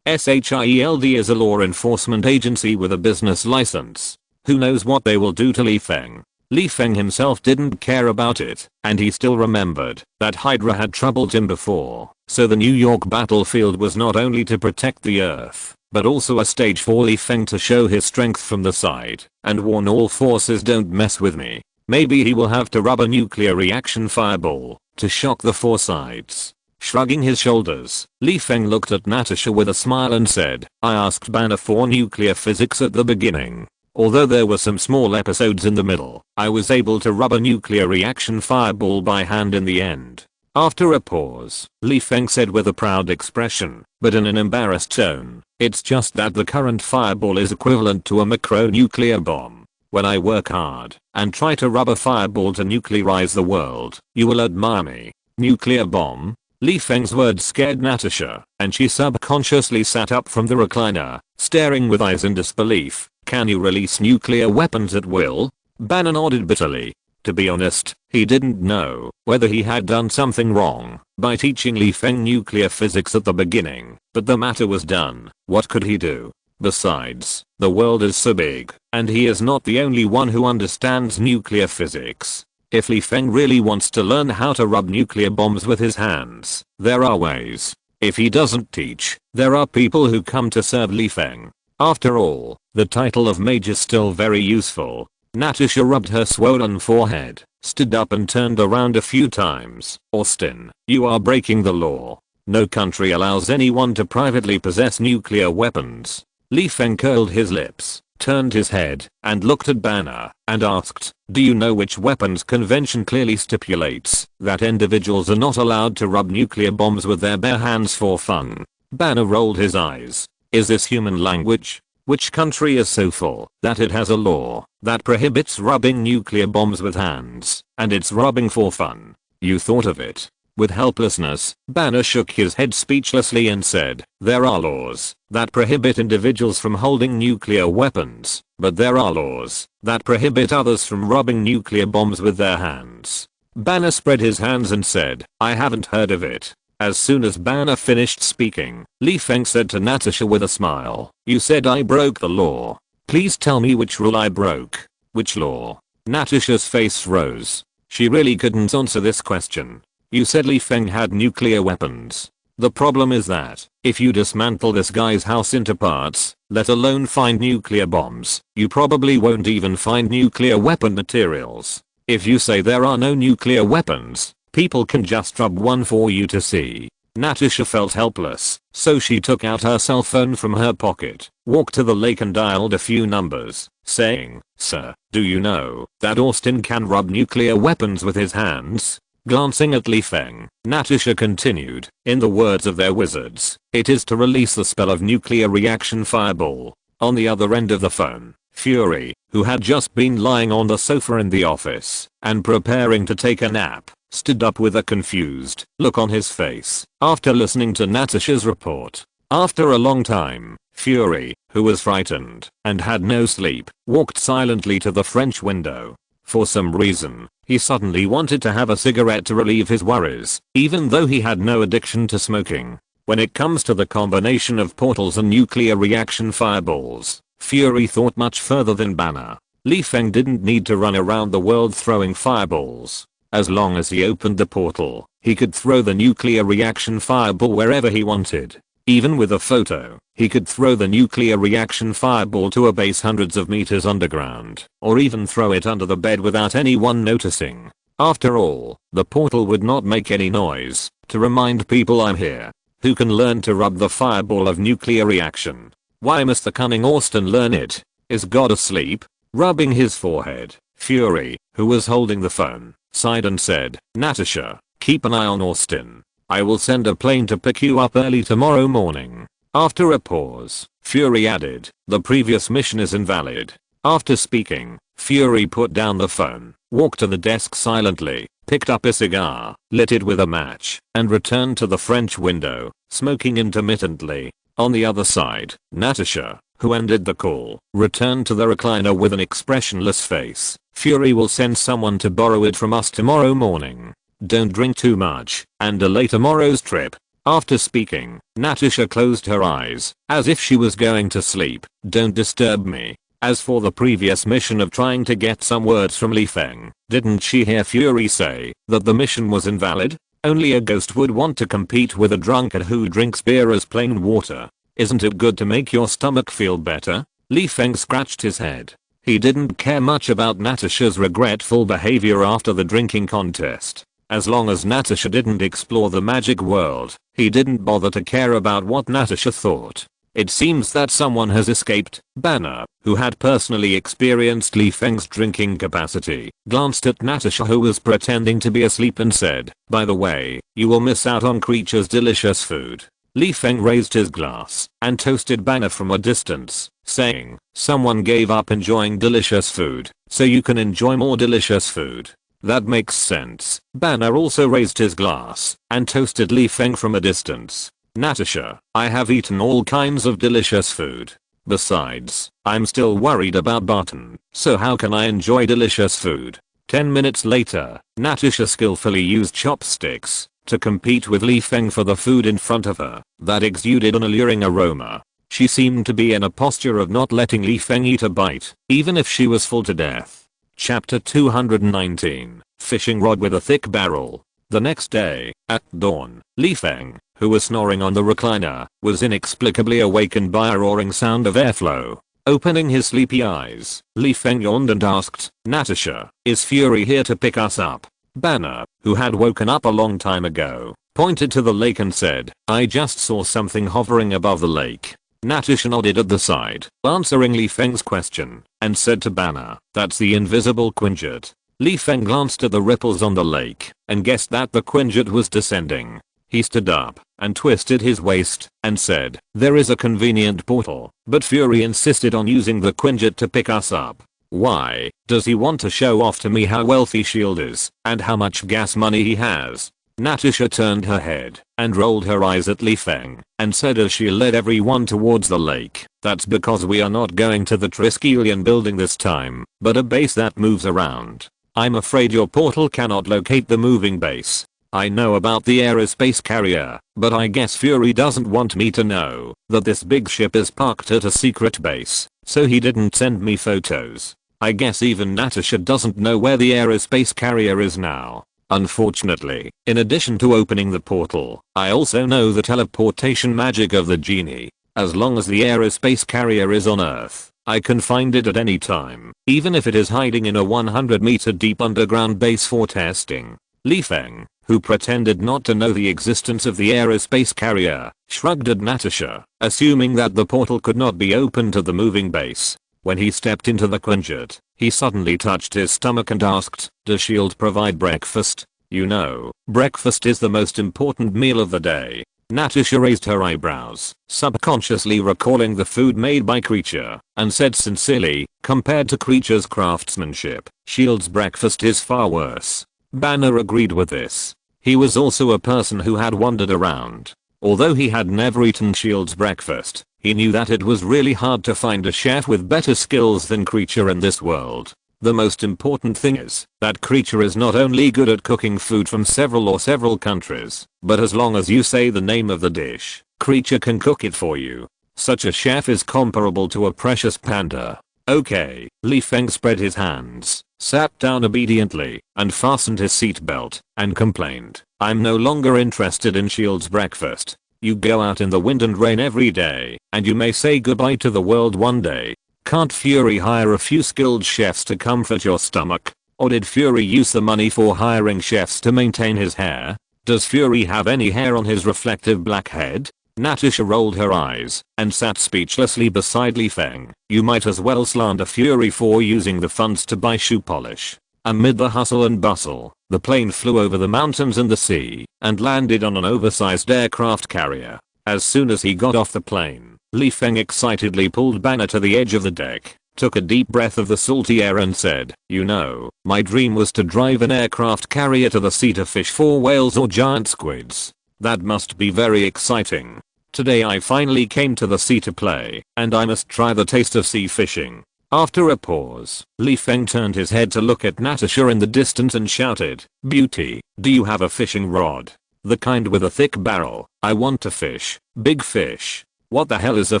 SHIELD is a law enforcement agency with a business license. Who knows what they will do to Li Feng? Li Feng himself didn't care about it, and he still remembered that Hydra had troubled him before, so the New York battlefield was not only to protect the Earth, but also a stage for Li Feng to show his strength from the side and warn all forces, "Don't mess with me." Maybe he will have to rub a nuclear reaction fireball to shock the four sides. Shrugging his shoulders, Li Feng looked at Natasha with a smile and said, "I asked Banner for nuclear physics at the beginning. Although there were some small episodes in the middle, I was able to rub a nuclear reaction fireball by hand in the end." After a pause, Li Feng said with a proud expression, but in an embarrassed tone, "It's just that the current fireball is equivalent to a macro-nuclear bomb. When I work hard and try to rub a fireball to nuclearize the world, you will admire me." Nuclear bomb? Li Feng's words scared Natasha, and she subconsciously sat up from the recliner, staring with eyes in disbelief. "Can you release nuclear weapons at will?" Banner nodded bitterly. To be honest, he didn't know whether he had done something wrong by teaching Li Feng nuclear physics at the beginning, but the matter was done. What could he do? Besides, the world is so big, and he is not the only one who understands nuclear physics. If Li Feng really wants to learn how to rub nuclear bombs with his hands, there are ways. If he doesn't teach, there are people who come to serve Li Feng. After all, the title of mage is still very useful. Natasha rubbed her swollen forehead, stood up and turned around a few times. "Austin, you are breaking the law. No country allows anyone to privately possess nuclear weapons." Li Feng curled his lips, turned his head, and looked at Banner, and asked, "Do you know which weapons convention clearly stipulates that individuals are not allowed to rub nuclear bombs with their bare hands for fun?" Banner rolled his eyes. Is this human language? Which country is so full that it has a law that prohibits rubbing nuclear bombs with hands, and it's rubbing for fun? You thought of it. With helplessness, Banner shook his head speechlessly and said, "There are laws that prohibit individuals from holding nuclear weapons, but there are laws that prohibit others from rubbing nuclear bombs with their hands." Banner spread his hands and said, "I haven't heard of it." As soon as Banner finished speaking, Li Feng said to Natasha with a smile, "You said I broke the law. Please tell me which rule I broke." "Which law?" Natasha's face rose. She really couldn't answer this question. "You said Li Feng had nuclear weapons. The problem is that, if you dismantle this guy's house into parts, let alone find nuclear bombs, you probably won't even find nuclear weapon materials. If you say there are no nuclear weapons, people can just rub one for you to see. Natasha felt helpless, so she took out her cell phone from her pocket, walked to the lake and dialed a few numbers, saying, "Sir, do you know that Austin can rub nuclear weapons with his hands?" Glancing at Feng, Natasha continued, "In the words of their wizards, it is to release the spell of nuclear reaction fireball." On the other end of the phone, Fury, who had just been lying on the sofa in the office and preparing to take a nap, stood up with a confused look on his face after listening to Natasha's report. After a long time, Fury, who was frightened and had no sleep, walked silently to the French window. For some reason, he suddenly wanted to have a cigarette to relieve his worries, even though he had no addiction to smoking. When it comes to the combination of portals and nuclear reaction fireballs, Fury thought much further than Banner. Feng didn't need to run around the world throwing fireballs. As long as he opened the portal, he could throw the nuclear reaction fireball wherever he wanted. Even with a photo, he could throw the nuclear reaction fireball to a base hundreds of meters underground, or even throw it under the bed without anyone noticing. After all, the portal would not make any noise to remind people I'm here. Who can learn to rub the fireball of nuclear reaction? Why must the cunning Austin learn it? Is God asleep? Rubbing his forehead, Fury, who was holding the phone, sighed and said, "Natasha, keep an eye on Austin. I will send a plane to pick you up early tomorrow morning." After a pause, Fury added, "The previous mission is invalid." After speaking, Fury put down the phone, walked to the desk silently, picked up a cigar, lit it with a match, and returned to the French window, smoking intermittently. On the other side, Natasha, who ended the call, returned to the recliner with an expressionless face. "Fury will send someone to borrow it from us tomorrow morning. Don't drink too much and delay tomorrow's trip." After speaking, Natasha closed her eyes, as if she was going to sleep. "Don't disturb me." As for the previous mission of trying to get some words from Feng, didn't she hear Fury say that the mission was invalid? Only a ghost would want to compete with a drunkard who drinks beer as plain water. Isn't it good to make your stomach feel better? Feng scratched his head. He didn't care much about Natasha's regretful behavior after the drinking contest. As long as Natasha didn't explore the magic world, he didn't bother to care about what Natasha thought. It seems that someone has escaped. Banner, who had personally experienced Feng's drinking capacity, glanced at Natasha, who was pretending to be asleep, and said, "By the way, you will miss out on Creature's delicious food." Feng raised his glass and toasted Banner from a distance, saying, "Someone gave up enjoying delicious food, so you can enjoy more delicious food. That makes sense." Banner also raised his glass and toasted Feng from a distance. "Natasha, I have eaten all kinds of delicious food. Besides, I'm still worried about Barton, so how can I enjoy delicious food?" 10 minutes later, Natasha skillfully used chopsticks to compete with Feng for the food in front of her that exuded an alluring aroma. She seemed to be in a posture of not letting Feng eat a bite, even if she was full to death. Chapter 219, Fishing Rod with a Thick Barrel. The next day, at dawn, Feng, who was snoring on the recliner, was inexplicably awakened by a roaring sound of airflow. Opening his sleepy eyes, Feng yawned and asked, "Natasha, is Fury here to pick us up?" Banner, who had woken up a long time ago, pointed to the lake and said, "I just saw something hovering above the lake." Natasha nodded at the side, answering Feng's question, and said to Banner, "That's the invisible Quinjet." Feng glanced at the ripples on the lake and guessed that the Quinjet was descending. He stood up and twisted his waist and said, "There is a convenient portal, but Fury insisted on using the Quinjet to pick us up. Why? Does he want to show off to me how wealthy S.H.I.E.L.D. is and how much gas money he has?" Natasha turned her head and rolled her eyes at Feng and said as she led everyone towards the lake, "That's because we are not going to the Triskelion building this time, but a base that moves around. I'm afraid your portal cannot locate the moving base. I know about the aerospace carrier, but I guess Fury doesn't want me to know that this big ship is parked at a secret base, so he didn't send me photos. I guess even Natasha doesn't know where the aerospace carrier is now." Unfortunately, in addition to opening the portal, I also know the teleportation magic of the genie. As long as the aerospace carrier is on Earth, I can find it at any time, even if it is hiding in a 100-meter deep underground base for testing. Feng, who pretended not to know the existence of the aerospace carrier, shrugged at Natasha, assuming that the portal could not be opened to the moving base. When he stepped into the quinjet, he suddenly touched his stomach and asked, "Does S.H.I.E.L.D. provide breakfast?" "You know, breakfast is the most important meal of the day." Natasha raised her eyebrows, subconsciously recalling the food made by Creature, and said sincerely, "Compared to Creature's craftsmanship, S.H.I.E.L.D.'s breakfast is far worse." Banner agreed with this. He was also a person who had wandered around. Although he had never eaten S.H.I.E.L.D.'s breakfast, he knew that it was really hard to find a chef with better skills than Creature in this world. The most important thing is that Creature is not only good at cooking food from several countries, but as long as you say the name of the dish, Creature can cook it for you. Such a chef is comparable to a precious panda. Okay, Feng spread his hands, sat down obediently, and fastened his seatbelt, and complained, "I'm no longer interested in S.H.I.E.L.D.'s breakfast. You go out in the wind and rain every day, and you may say goodbye to the world one day. Can't Fury hire a few skilled chefs to comfort your stomach? Or did Fury use the money for hiring chefs to maintain his hair? Does Fury have any hair on his reflective black head?" Natasha rolled her eyes and sat speechlessly beside Feng. "You might as well slander Fury for using the funds to buy shoe polish." Amid the hustle and bustle, the plane flew over the mountains and the sea and landed on an oversized aircraft carrier. As soon as he got off the plane, Feng excitedly pulled Banner to the edge of the deck, took a deep breath of the salty air and said, "You know, my dream was to drive an aircraft carrier to the sea to fish for whales or giant squids. That must be very exciting. Today I finally came to the sea to play, and I must try the taste of sea fishing." After a pause, Feng turned his head to look at Natasha in the distance and shouted, "Beauty, do you have a fishing rod? The kind with a thick barrel. I want to fish big fish." "What the hell is a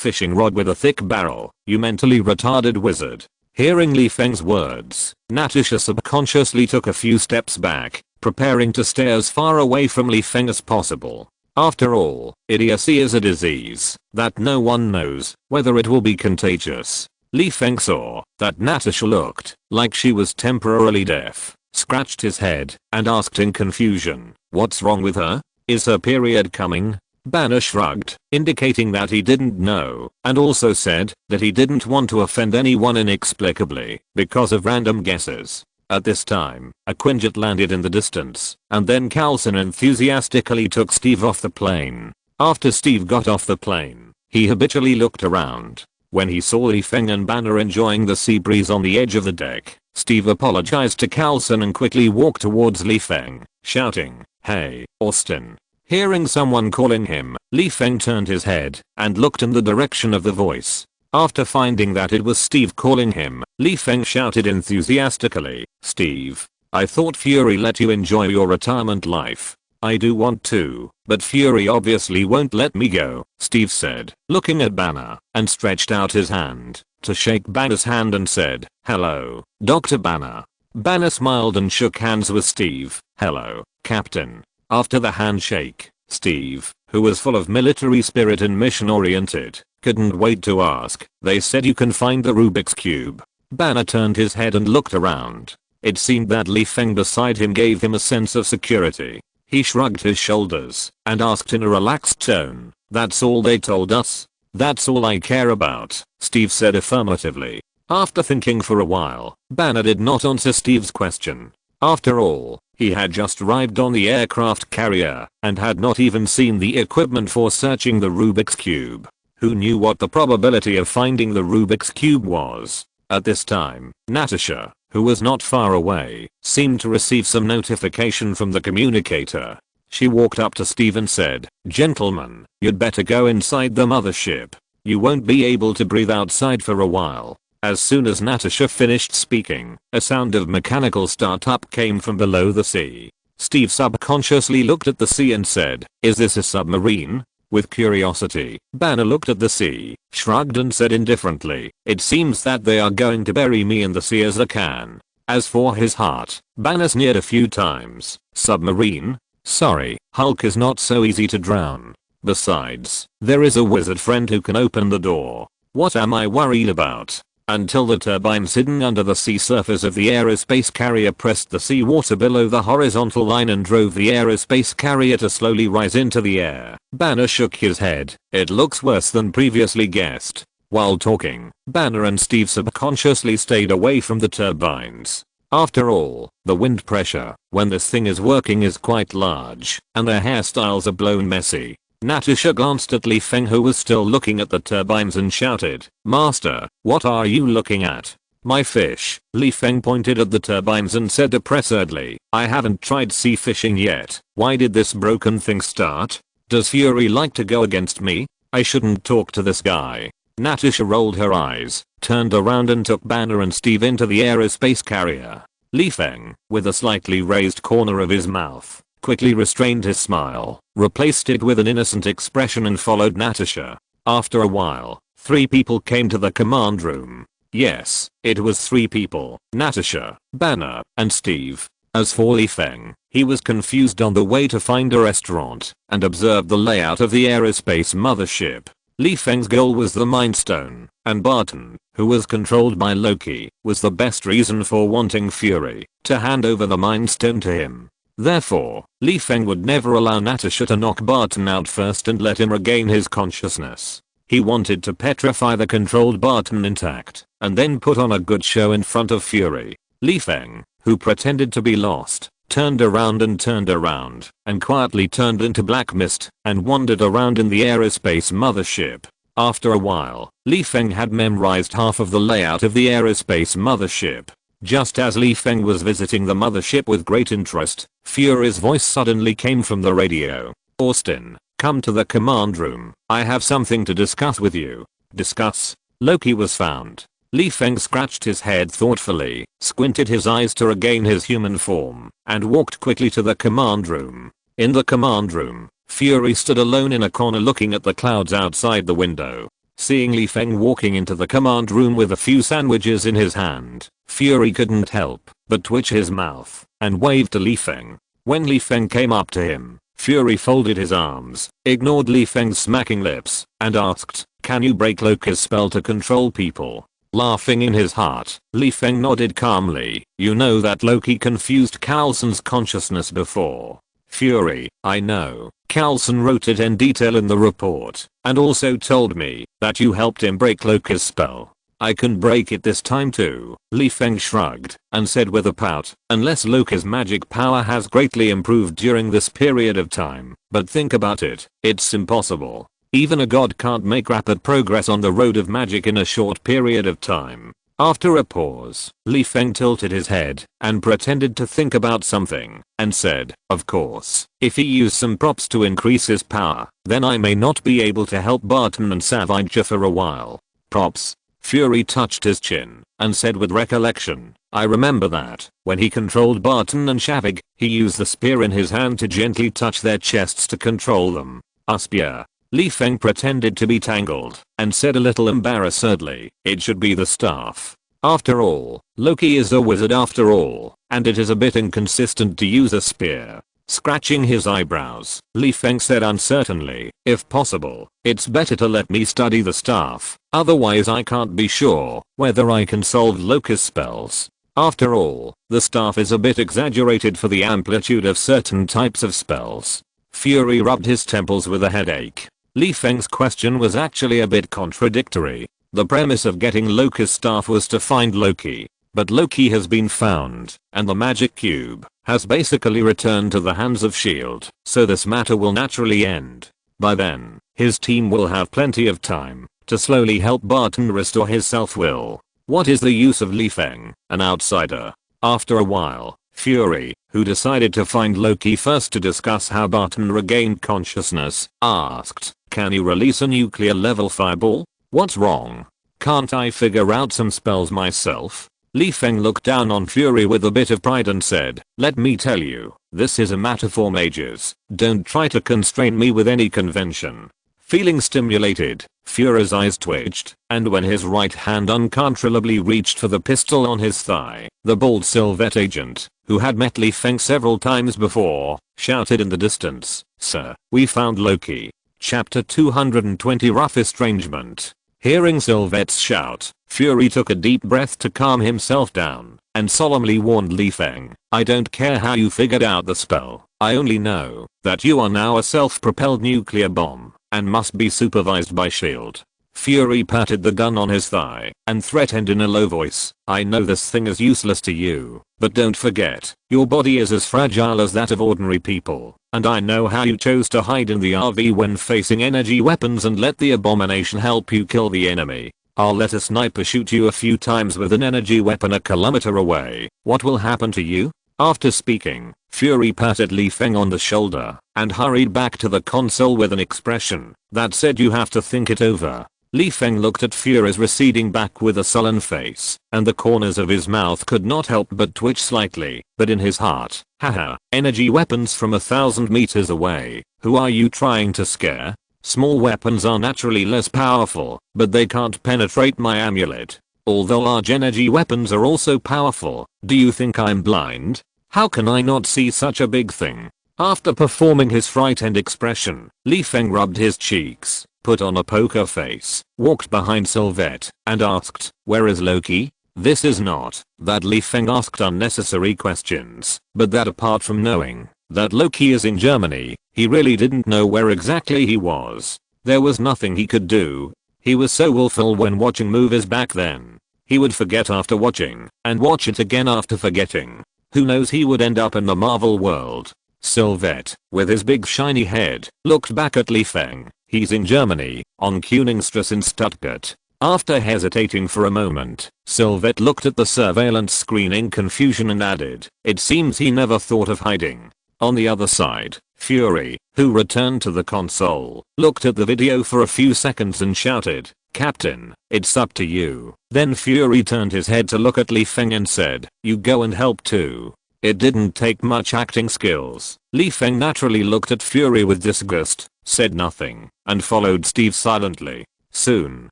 fishing rod with a thick barrel, you mentally retarded wizard?" Hearing Feng's words, Natasha subconsciously took a few steps back, preparing to stay as far away from Feng as possible. After all, idiocy is a disease that no one knows whether it will be contagious. Feng saw that Natasha looked like she was temporarily deaf, scratched his head, and asked in confusion, "What's wrong with her? Is her period coming?" Banner shrugged, indicating that he didn't know, and also said that he didn't want to offend anyone inexplicably because of random guesses. At this time, a quinjet landed in the distance, and then Carlson enthusiastically took Steve off the plane. After Steve got off the plane, he habitually looked around. When he saw Feng and Banner enjoying the sea breeze on the edge of the deck, Steve apologized to Carlson and quickly walked towards Feng, shouting, "Hey, Austin." Hearing someone calling him, Feng turned his head and looked in the direction of the voice. After finding that it was Steve calling him, Feng shouted enthusiastically, "Steve, I thought Fury let you enjoy your retirement life. I do want to, but Fury obviously won't let me go," Steve said, looking at Banner, and stretched out his hand to shake Banner's hand and said, "Hello, Dr. Banner." Banner smiled and shook hands with Steve. "Hello, Captain." After the handshake, Steve, who was full of military spirit and mission oriented, couldn't wait to ask, "They said you can find the Rubik's Cube." Banner turned his head and looked around. It seemed that Feng beside him gave him a sense of security. He shrugged his shoulders and asked in a relaxed tone, "That's all they told us?" "That's all I care about," Steve said affirmatively. After thinking for a while, Banner did not answer Steve's question. After all, he had just arrived on the aircraft carrier and had not even seen the equipment for searching the Rubik's Cube. Who knew what the probability of finding the Rubik's Cube was? At this time, Natasha, who was not far away, seemed to receive some notification from the communicator. She walked up to Steve and said, "Gentlemen, you'd better go inside the mothership. You won't be able to breathe outside for a while." As soon as Natasha finished speaking, a sound of mechanical startup came from below the sea. Steve subconsciously looked at the sea and said, "Is this a submarine?" With curiosity, Banner looked at the sea, shrugged and said indifferently, "It seems that they are going to bury me in the sea as a can." As for his heart, Banner sneered a few times. Submarine? Sorry, Hulk is not so easy to drown. Besides, there is a wizard friend who can open the door. What am I worried about? Until the turbines hidden under the sea surface of the aerospace carrier pressed the seawater below the horizontal line and drove the aerospace carrier to slowly rise into the air. Banner shook his head. It looks worse than previously guessed. While talking, Banner and Steve subconsciously stayed away from the turbines. After all, the wind pressure, when this thing is working, is quite large, and their hairstyles are blown messy. Natasha glanced at Li Feng, who was still looking at the turbines, and shouted, "Master, what are you looking at?" "My fish." Li Feng pointed at the turbines and said depressedly, "I haven't tried sea fishing yet. Why did this broken thing start? Does Fury like to go against me? I shouldn't talk to this guy." Natasha rolled her eyes, turned around and took Banner and Steve into the aerospace carrier. Li Feng, with a slightly raised corner of his mouth, quickly restrained his smile, replaced it with an innocent expression, and followed Natasha. After a while, 3 people came to the command room. Yes, it was 3 people: Natasha, Banner, and Steve. As for Li Feng, he was confused on the way to find a restaurant and observed the layout of the aerospace mothership. Li Feng's goal was the Mind Stone, and Barton, who was controlled by Loki, was the best reason for wanting Fury to hand over the Mind Stone to him. Therefore, Li Feng would never allow Natasha to knock Barton out first and let him regain his consciousness. He wanted to petrify the controlled Barton intact, and then put on a good show in front of Fury. Li Feng, who pretended to be lost, turned around, and quietly turned into black mist, and wandered around in the aerospace mothership. After a while, Li Feng had memorized half of the layout of the aerospace mothership. Just as Li Feng was visiting the mothership with great interest, Fury's voice suddenly came from the radio. "Austin, come to the command room. I have something to discuss with you." "Discuss?" Loki was found. Li Feng scratched his head thoughtfully, squinted his eyes to regain his human form, and walked quickly to the command room. In the command room, Fury stood alone in a corner looking at the clouds outside the window. Seeing Li Feng walking into the command room with a few sandwiches in his hand, Fury couldn't help but twitch his mouth and waved to Li Feng. When Li Feng came up to him, Fury folded his arms, ignored Li Feng's smacking lips, and asked, "Can you break Loki's spell to control people?" Laughing in his heart, Li Feng nodded calmly. "You know that Loki confused Coulson's consciousness before." Fury, "I know. Coulson wrote it in detail in the report, and also told me that you helped him break Loki's spell. I can break it this time too." Li Feng shrugged and said with a pout, "Unless Loki's magic power has greatly improved during this period of time. But think about it, it's impossible. Even a god can't make rapid progress on the road of magic in a short period of time." After a pause, Li Feng tilted his head and pretended to think about something, and said, "Of course, if he used some props to increase his power, then I may not be able to help Barton and Savage for a while." "Props?" Fury touched his chin and said with recollection, "I remember that, when he controlled Barton and Shavig, he used the spear in his hand to gently touch their chests to control them." "A spear?" Li Feng pretended to be tangled and said a little embarrassedly, "It should be the staff. After all, Loki is a wizard after all, and it is a bit inconsistent to use a spear." Scratching his eyebrows, Li Feng said uncertainly, "If possible, it's better to let me study the staff, otherwise I can't be sure whether I can solve Loki's spells. After all, the staff is a bit exaggerated for the amplitude of certain types of spells." Fury rubbed his temples with a headache. Li Feng's question was actually a bit contradictory. The premise of getting Loki's staff was to find Loki, but Loki has been found, and the magic cube has basically returned to the hands of S.H.I.E.L.D., so this matter will naturally end. By then, his team will have plenty of time to slowly help Barton restore his self-will. What is the use of Li Feng, an outsider? After a while, Fury, who decided to find Loki first to discuss how Barton regained consciousness, asked, "Can you release a nuclear level fireball? What's wrong? Can't I figure out some spells myself?" Li Feng looked down on Fury with a bit of pride and said, "Let me tell you, this is a matter for mages. Don't try to constrain me with any convention." Feeling stimulated, Fury's eyes twitched, and when his right hand uncontrollably reached for the pistol on his thigh, the bald Sylvet agent, who had met Li Feng several times before, shouted in the distance, "Sir, we found Loki." Chapter 220 Rough Estrangement. Hearing Sylvet's shout, Fury took a deep breath to calm himself down, and solemnly warned Li Feng, "I don't care how you figured out the spell, I only know that you are now a self-propelled nuclear bomb, and must be supervised by S.H.I.E.L.D. Fury patted the gun on his thigh, and threatened in a low voice, "I know this thing is useless to you, but don't forget, your body is as fragile as that of ordinary people, and I know how you chose to hide in the RV when facing energy weapons and let the abomination help you kill the enemy. I'll let a sniper shoot you a few times with an energy weapon a kilometer away. What will happen to you?" After speaking, Fury patted Li Feng on the shoulder, and hurried back to the console with an expression that said, "You have to think it over." Li Feng looked at Fury's receding back with a sullen face, and the corners of his mouth could not help but twitch slightly, but in his heart, haha, energy weapons from 1,000 meters away, who are you trying to scare? Small weapons are naturally less powerful, but they can't penetrate my amulet. Although large energy weapons are also powerful, do you think I'm blind? How can I not see such a big thing? After performing his frightened expression, Li Feng rubbed his cheeks, put on a poker face, walked behind Sylvet, and asked, "Where is Loki?" This is not that Li Feng asked unnecessary questions, but that apart from knowing that Loki is in Germany, he really didn't know where exactly he was. There was nothing he could do. He was so willful when watching movies back then. He would forget after watching, and watch it again after forgetting. Who knows, he would end up in the Marvel world. Sylvet, with his big shiny head, looked back at Li Feng. He's in Germany, on Königstrasse in Stuttgart. After hesitating for a moment, Sylvet looked at the surveillance screen in confusion and added, "It seems he never thought of hiding." On the other side, Fury, who returned to the console, looked at the video for a few seconds and shouted, "Captain, it's up to you." Then Fury turned his head to look at Li Feng and said, "You go and help too." It didn't take much acting skills. Li Feng naturally looked at Fury with disgust, said nothing, and followed Steve silently. Soon,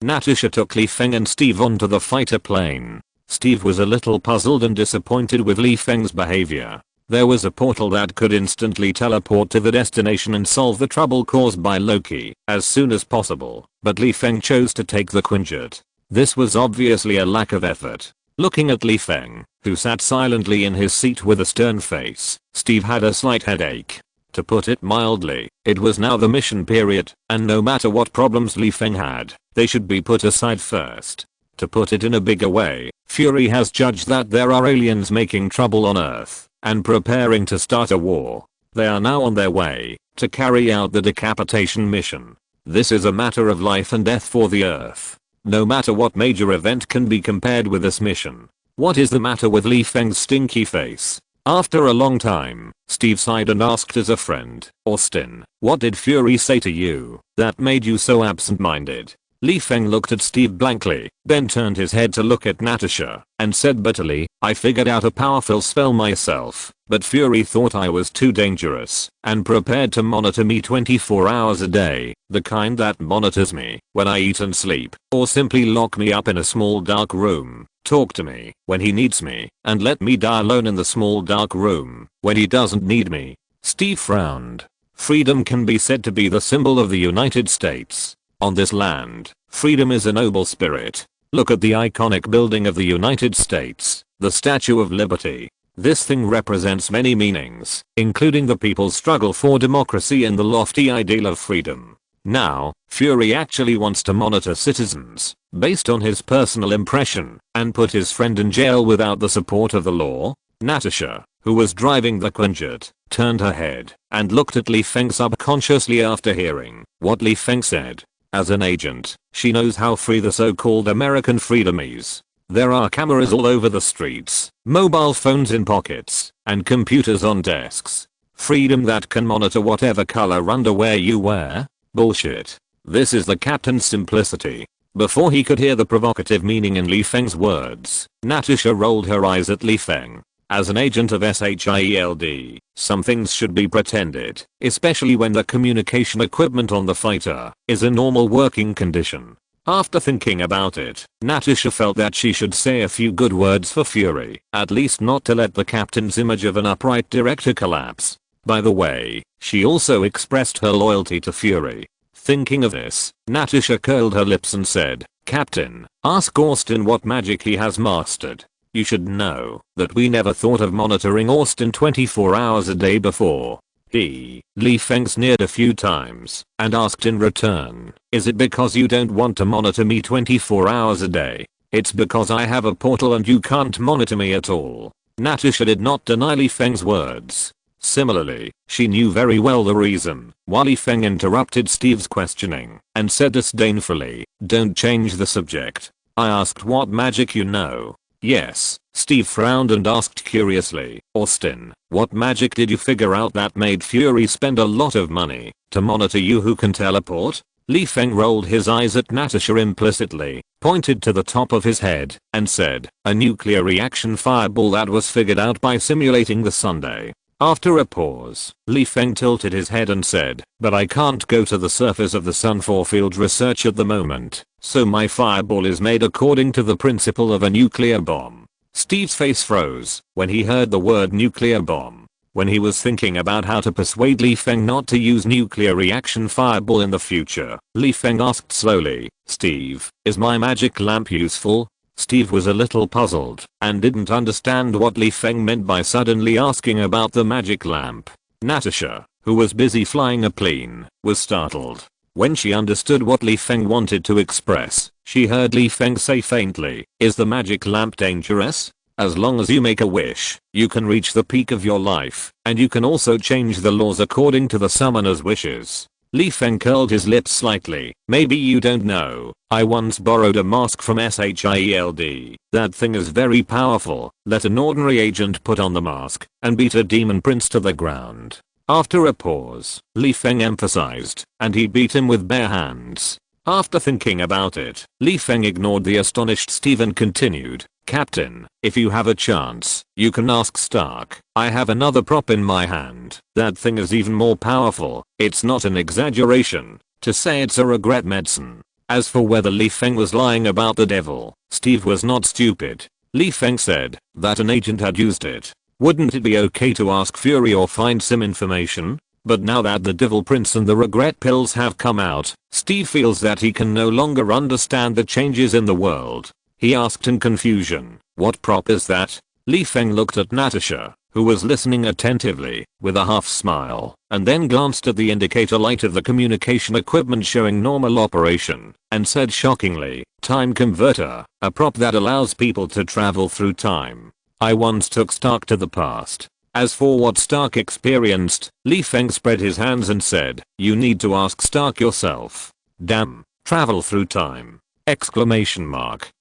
Natasha took Li Feng and Steve onto the fighter plane. Steve was a little puzzled and disappointed with Li Feng's behavior. There was a portal that could instantly teleport to the destination and solve the trouble caused by Loki as soon as possible, but Li Feng chose to take the Quinjet. This was obviously a lack of effort. Looking at Li Feng, who sat silently in his seat with a stern face, Steve had a slight headache. To put it mildly, it was now the mission period, and no matter what problems Li Feng had, they should be put aside first. To put it in a bigger way, Fury has judged that there are aliens making trouble on Earth, and preparing to start a war. They are now on their way to carry out the decapitation mission. This is a matter of life and death for the Earth. No matter what major event can be compared with this mission. What is the matter with Li Feng's stinky face? After a long time, Steve sighed and asked as a friend, "Austin, what did Fury say to you that made you so absent-minded?" Li Feng looked at Steve blankly, then turned his head to look at Natasha, and said bitterly, "I figured out a powerful spell myself, but Fury thought I was too dangerous, and prepared to monitor me 24 hours a day, the kind that monitors me when I eat and sleep, or simply lock me up in a small dark room, talk to me when he needs me, and let me die alone in the small dark room when he doesn't need me." Steve frowned. Freedom can be said to be the symbol of the United States. On this land, freedom is a noble spirit. Look at the iconic building of the United States, the Statue of Liberty. This thing represents many meanings, including the people's struggle for democracy and the lofty ideal of freedom. Now, Fury actually wants to monitor citizens, based on his personal impression, and put his friend in jail without the support of the law? Natasha, who was driving the Quinjet, turned her head, and looked at Li Feng subconsciously after hearing what Li Feng said. As an agent, she knows how free the so-called American freedom is. There are cameras all over the streets, mobile phones in pockets, and computers on desks. Freedom that can monitor whatever color underwear you wear? Bullshit. This is the captain's simplicity. Before he could hear the provocative meaning in Li Feng's words, Natasha rolled her eyes at Li Feng. As an agent of SHIELD, some things should be pretended, especially when the communication equipment on the fighter is in normal working condition. After thinking about it, Natasha felt that she should say a few good words for Fury, at least not to let the captain's image of an upright director collapse. By the way, she also expressed her loyalty to Fury. Thinking of this, Natasha curled her lips and said, "Captain, ask Austin what magic he has mastered. You should know that we never thought of monitoring Austin 24 hours a day before." Li Feng sneered a few times and asked in return, "Is it because you don't want to monitor me 24 hours a day?" "It's because I have a portal and you can't monitor me at all." Natasha did not deny Li Feng's words. Similarly, she knew very well the reason why Li Feng interrupted Steve's questioning and said disdainfully, "Don't change the subject. I asked what magic you know." "Yes." Steve frowned and asked curiously, "Austin, what magic did you figure out that made Fury spend a lot of money to monitor you who can teleport?" Li Feng rolled his eyes at Natasha implicitly, pointed to the top of his head, and said, "A nuclear reaction fireball that was figured out by simulating the Sunday." After a pause, Li Feng tilted his head and said, "But I can't go to the surface of the sun for field research at the moment, so my fireball is made according to the principle of a nuclear bomb." Steve's face froze when he heard the word nuclear bomb. When he was thinking about how to persuade Li Feng not to use nuclear reaction fireball in the future, Li Feng asked slowly, "Steve, is my magic lamp useful?" Steve was a little puzzled and didn't understand what Li Feng meant by suddenly asking about the magic lamp. Natasha, who was busy flying a plane, was startled. When she understood what Li Feng wanted to express, she heard Li Feng say faintly, "Is the magic lamp dangerous? As long as you make a wish, you can reach the peak of your life, and you can also change the laws according to the summoner's wishes." Li Feng curled his lips slightly. "Maybe you don't know, I once borrowed a mask from SHIELD. That thing is very powerful. Let an ordinary agent put on the mask and beat a demon prince to the ground." After a pause, Li Feng emphasized, "And he beat him with bare hands." After thinking about it, Li Feng ignored the astonished Steve and continued, "Captain, if you have a chance, you can ask Stark. I have another prop in my hand. That thing is even more powerful. It's not an exaggeration to say it's a regret medicine." As for whether Li Feng was lying about the devil, Steve was not stupid. Li Feng said that an agent had used it. Wouldn't it be okay to ask Fury or find some information? But now that the Devil Prince and the regret pills have come out, Steve feels that he can no longer understand the changes in the world. He asked in confusion, "What prop is that?" Li Feng looked at Natasha, who was listening attentively, with a half smile, and then glanced at the indicator light of the communication equipment showing normal operation, and said shockingly, "Time converter, a prop that allows people to travel through time. I once took Stark to the past." As for what Stark experienced, Li Feng spread his hands and said, "You need to ask Stark yourself." "Damn, travel through time!" Exclamation mark.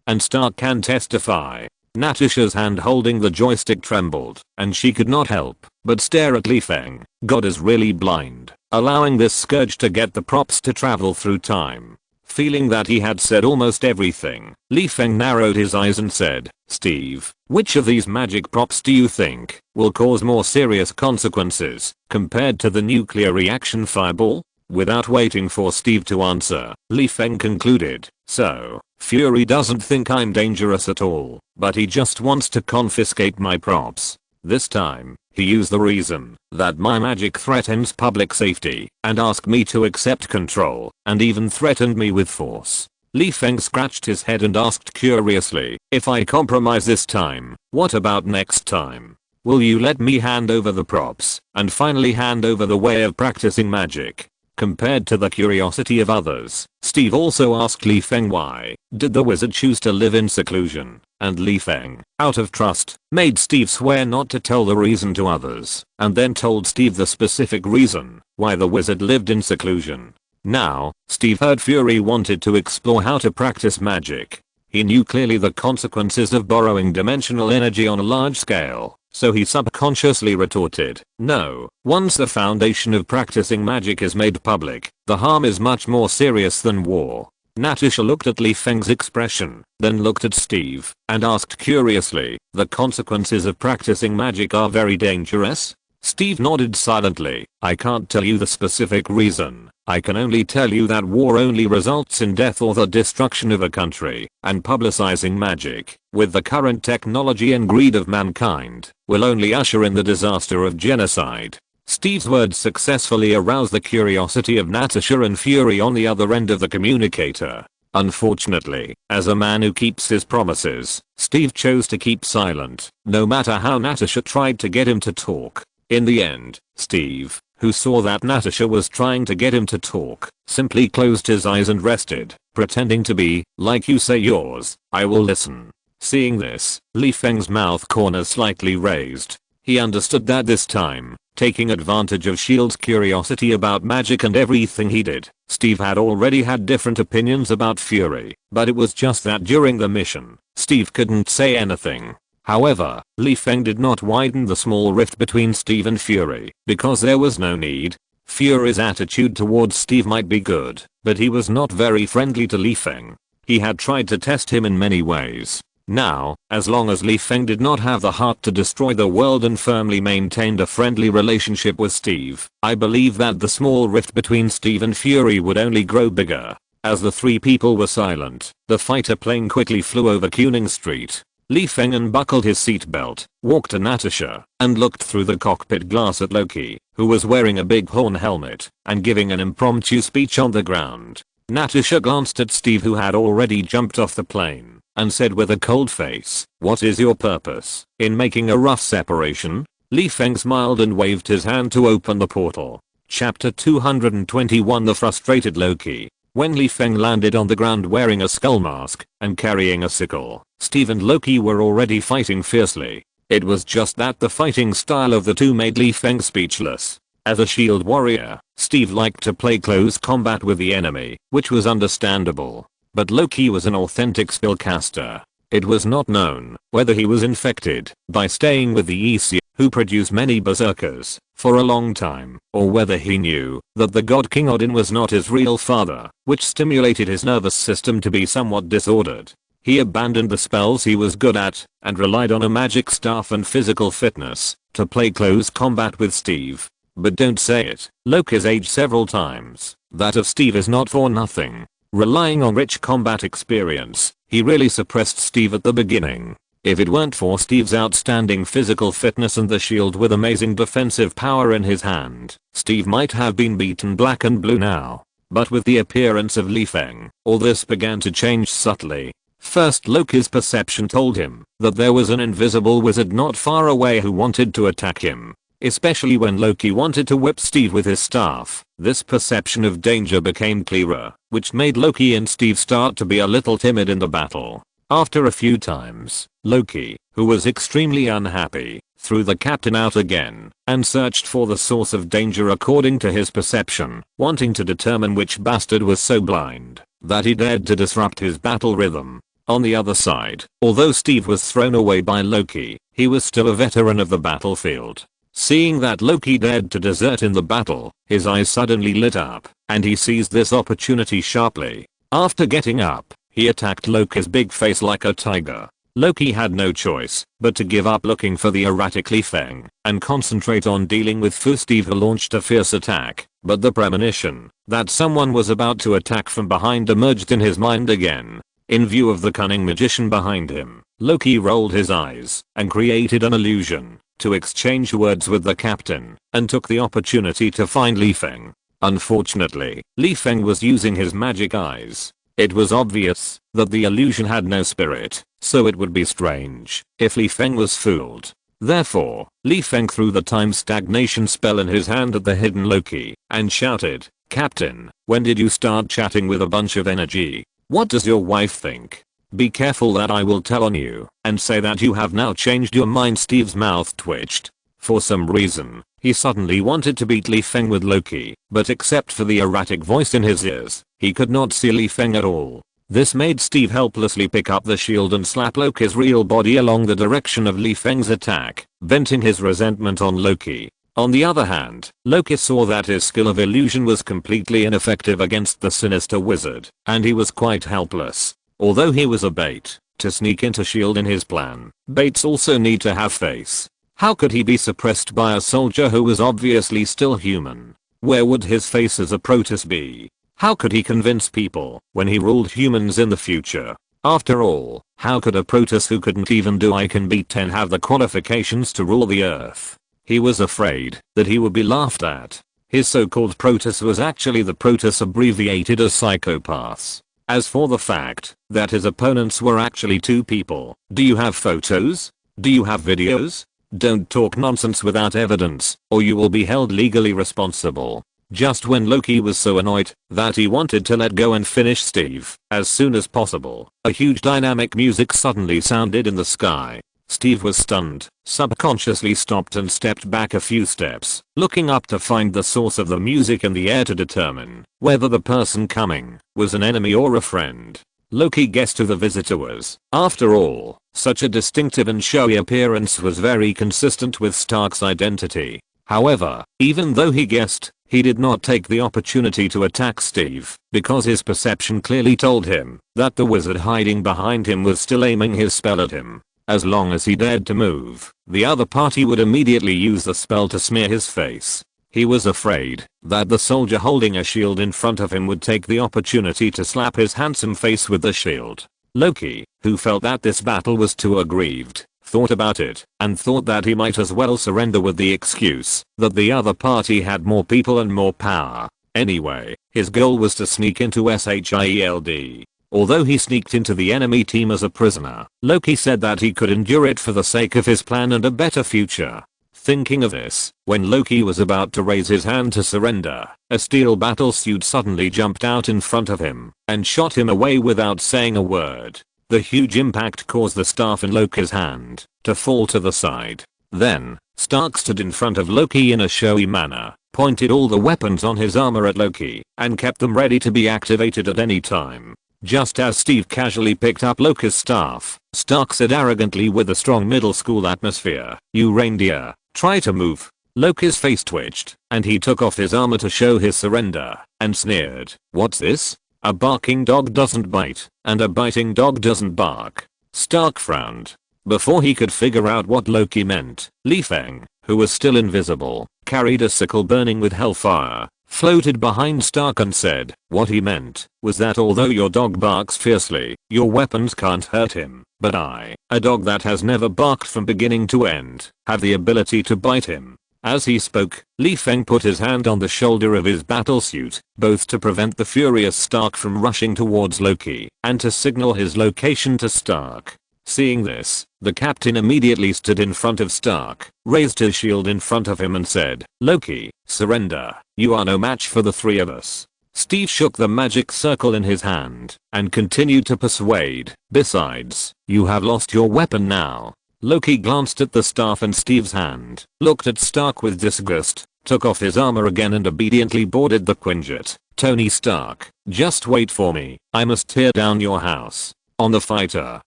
"And Stark can testify." Natasha's hand holding the joystick trembled, and she could not help but stare at Li Feng. God is really blind, allowing this scourge to get the props to travel through time. Feeling that he had said almost everything, Li Feng narrowed his eyes and said, "Steve, which of these magic props do you think will cause more serious consequences compared to the nuclear reaction fireball?" Without waiting for Steve to answer, Li Feng concluded, "So, Fury doesn't think I'm dangerous at all, but he just wants to confiscate my props. This time, he used the reason that my magic threatens public safety and asked me to accept control and even threatened me with force." Li Feng scratched his head and asked curiously, "If I compromise this time, what about next time? Will you let me hand over the props and finally hand over the way of practicing magic?" Compared to the curiosity of others, Steve also asked Li Feng why did the wizard choose to live in seclusion, and Li Feng, out of trust, made Steve swear not to tell the reason to others, and then told Steve the specific reason why the wizard lived in seclusion. Now, Steve heard Fury wanted to explore how to practice magic. He knew clearly the consequences of borrowing dimensional energy on a large scale, so he subconsciously retorted, "No, once the foundation of practicing magic is made public, the harm is much more serious than war." Natasha looked at Li Feng's expression, then looked at Steve, and asked curiously, "The consequences of practicing magic are very dangerous?" Steve nodded silently. "I can't tell you the specific reason. I can only tell you that war only results in death or the destruction of a country, and publicizing magic, with the current technology and greed of mankind, will only usher in the disaster of genocide." Steve's words successfully aroused the curiosity of Natasha and fury on the other end of the communicator. Unfortunately, as a man who keeps his promises, Steve chose to keep silent, no matter how Natasha tried to get him to talk. In the end, Steve, who saw that Natasha was trying to get him to talk, simply closed his eyes and rested, pretending to be, "Like you say yours, I will listen." Seeing this, Li Feng's mouth corners slightly raised. He understood that this time, taking advantage of Shield's curiosity about magic and everything he did, Steve had already had different opinions about Fury, but it was just that during the mission, Steve couldn't say anything. However, Li Feng did not widen the small rift between Steve and Fury, because there was no need. Fury's attitude towards Steve might be good, but he was not very friendly to Li Feng. He had tried to test him in many ways. Now, as long as Li Feng did not have the heart to destroy the world and firmly maintained a friendly relationship with Steve, I believe that the small rift between Steve and Fury would only grow bigger. As the three people were silent, the fighter plane quickly flew over Kuning Street. Li Feng unbuckled his seatbelt, walked to Natasha, and looked through the cockpit glass at Loki, who was wearing a big horn helmet and giving an impromptu speech on the ground. Natasha glanced at Steve, who had already jumped off the plane, and said with a cold face, "What is your purpose in making a rough separation?" Li Feng smiled and waved his hand to open the portal. Chapter 221 The Frustrated Loki. When Li Feng landed on the ground wearing a skull mask and carrying a sickle, Steve and Loki were already fighting fiercely. It was just that the fighting style of the two made Li Feng speechless. As a shield warrior, Steve liked to play close combat with the enemy, which was understandable. But Loki was an authentic spellcaster. It was not known whether he was infected by staying with the EC, who produce many berserkers, for a long time, or whether he knew that the god King Odin was not his real father, which stimulated his nervous system to be somewhat disordered. He abandoned the spells he was good at and relied on a magic staff and physical fitness to play close combat with Steve. But don't say it, Loki's aged several times. That of Steve is not for nothing. Relying on rich combat experience, he really suppressed Steve at the beginning. If it weren't for Steve's outstanding physical fitness and the shield with amazing defensive power in his hand, Steve might have been beaten black and blue now. But with the appearance of Li Feng, all this began to change subtly. First, Loki's perception told him that there was an invisible wizard not far away who wanted to attack him. Especially when Loki wanted to whip Steve with his staff, this perception of danger became clearer, which made Loki and Steve start to be a little timid in the battle. After a few times, Loki, who was extremely unhappy, threw the captain out again and searched for the source of danger according to his perception, wanting to determine which bastard was so blind that he dared to disrupt his battle rhythm. On the other side, although Steve was thrown away by Loki, he was still a veteran of the battlefield. Seeing that Loki dared to desert in the battle, his eyes suddenly lit up, and he seized this opportunity sharply. After getting up, he attacked Loki's big face like a tiger. Loki had no choice but to give up looking for the erratic Li Feng and concentrate on dealing with Fu Steve, who launched a fierce attack, but the premonition that someone was about to attack from behind emerged in his mind again. In view of the cunning magician behind him, Loki rolled his eyes and created an illusion to exchange words with the captain and took the opportunity to find Li Feng. Unfortunately, Li Feng was using his magic eyes. It was obvious that the illusion had no spirit, so it would be strange if Li Feng was fooled. Therefore, Li Feng threw the time stagnation spell in his hand at the hidden Loki and shouted, "Captain, when did you start chatting with a bunch of energy? What does your wife think? Be careful that I will tell on you and say that you have now changed your mind." Steve's mouth twitched. For some reason, he suddenly wanted to beat Li Feng with Loki, but except for the erratic voice in his ears, he could not see Li Feng at all. This made Steve helplessly pick up the shield and slap Loki's real body along the direction of Li Feng's attack, venting his resentment on Loki. On the other hand, Loki saw that his skill of illusion was completely ineffective against the sinister wizard, and he was quite helpless. Although he was a bait to sneak into S.H.I.E.L.D. in his plan, baits also need to have face. How could he be suppressed by a soldier who was obviously still human? Where would his face as a Apprentice be? How could he convince people when he ruled humans in the future? After all, how could a Apprentice who couldn't even do I can beat 10 have the qualifications to rule the earth? He was afraid that he would be laughed at. His so-called Apprentice was actually the Apprentice abbreviated as psychopaths. As for the fact that his opponents were actually 2 people, do you have photos? Do you have videos? Don't talk nonsense without evidence, or you will be held legally responsible. Just when Loki was so annoyed that he wanted to let go and finish Steve as soon as possible, a huge dynamic music suddenly sounded in the sky. Steve was stunned, subconsciously stopped and stepped back a few steps, looking up to find the source of the music in the air to determine whether the person coming was an enemy or a friend. Loki guessed who the visitor was. After all, such a distinctive and showy appearance was very consistent with Stark's identity. However, even though he guessed, he did not take the opportunity to attack Steve, because his perception clearly told him that the wizard hiding behind him was still aiming his spell at him. As long as he dared to move, the other party would immediately use the spell to smear his face. He was afraid that the soldier holding a shield in front of him would take the opportunity to slap his handsome face with the shield. Loki, who felt that this battle was too aggrieved, thought about it, and thought that he might as well surrender with the excuse that the other party had more people and more power. Anyway, his goal was to sneak into S.H.I.E.L.D. Although he sneaked into the enemy team as a prisoner, Loki said that he could endure it for the sake of his plan and a better future. Thinking of this, when Loki was about to raise his hand to surrender, a steel battlesuit suddenly jumped out in front of him and shot him away without saying a word. The huge impact caused the staff in Loki's hand to fall to the side. Then, Stark stood in front of Loki in a showy manner, pointed all the weapons on his armor at Loki, and kept them ready to be activated at any time. Just as Steve casually picked up Loki's staff, Stark said arrogantly with a strong middle school atmosphere, "You reindeer, try to move." Loki's face twitched, and he took off his armor to show his surrender, and sneered, "What's this? A barking dog doesn't bite, and a biting dog doesn't bark." Stark frowned. Before he could figure out what Loki meant, Feng, who was still invisible, carried a sickle burning with hellfire, floated behind Stark and said, what he meant was that although your dog barks fiercely, your weapons can't hurt him, but I, a dog that has never barked from beginning to end, have the ability to bite him. As he spoke, Feng put his hand on the shoulder of his battlesuit, both to prevent the furious Stark from rushing towards Loki, and to signal his location to Stark. Seeing this, the captain immediately stood in front of Stark, raised his shield in front of him and said, "Loki, surrender. You are no match for the 3 of us." Steve shook the magic circle in his hand, and continued to persuade, "Besides, you have lost your weapon now." Loki glanced at the staff in Steve's hand, looked at Stark with disgust, took off his armor again and obediently boarded the Quinjet. "Tony Stark, just wait for me, I must tear down your house." On the fighter,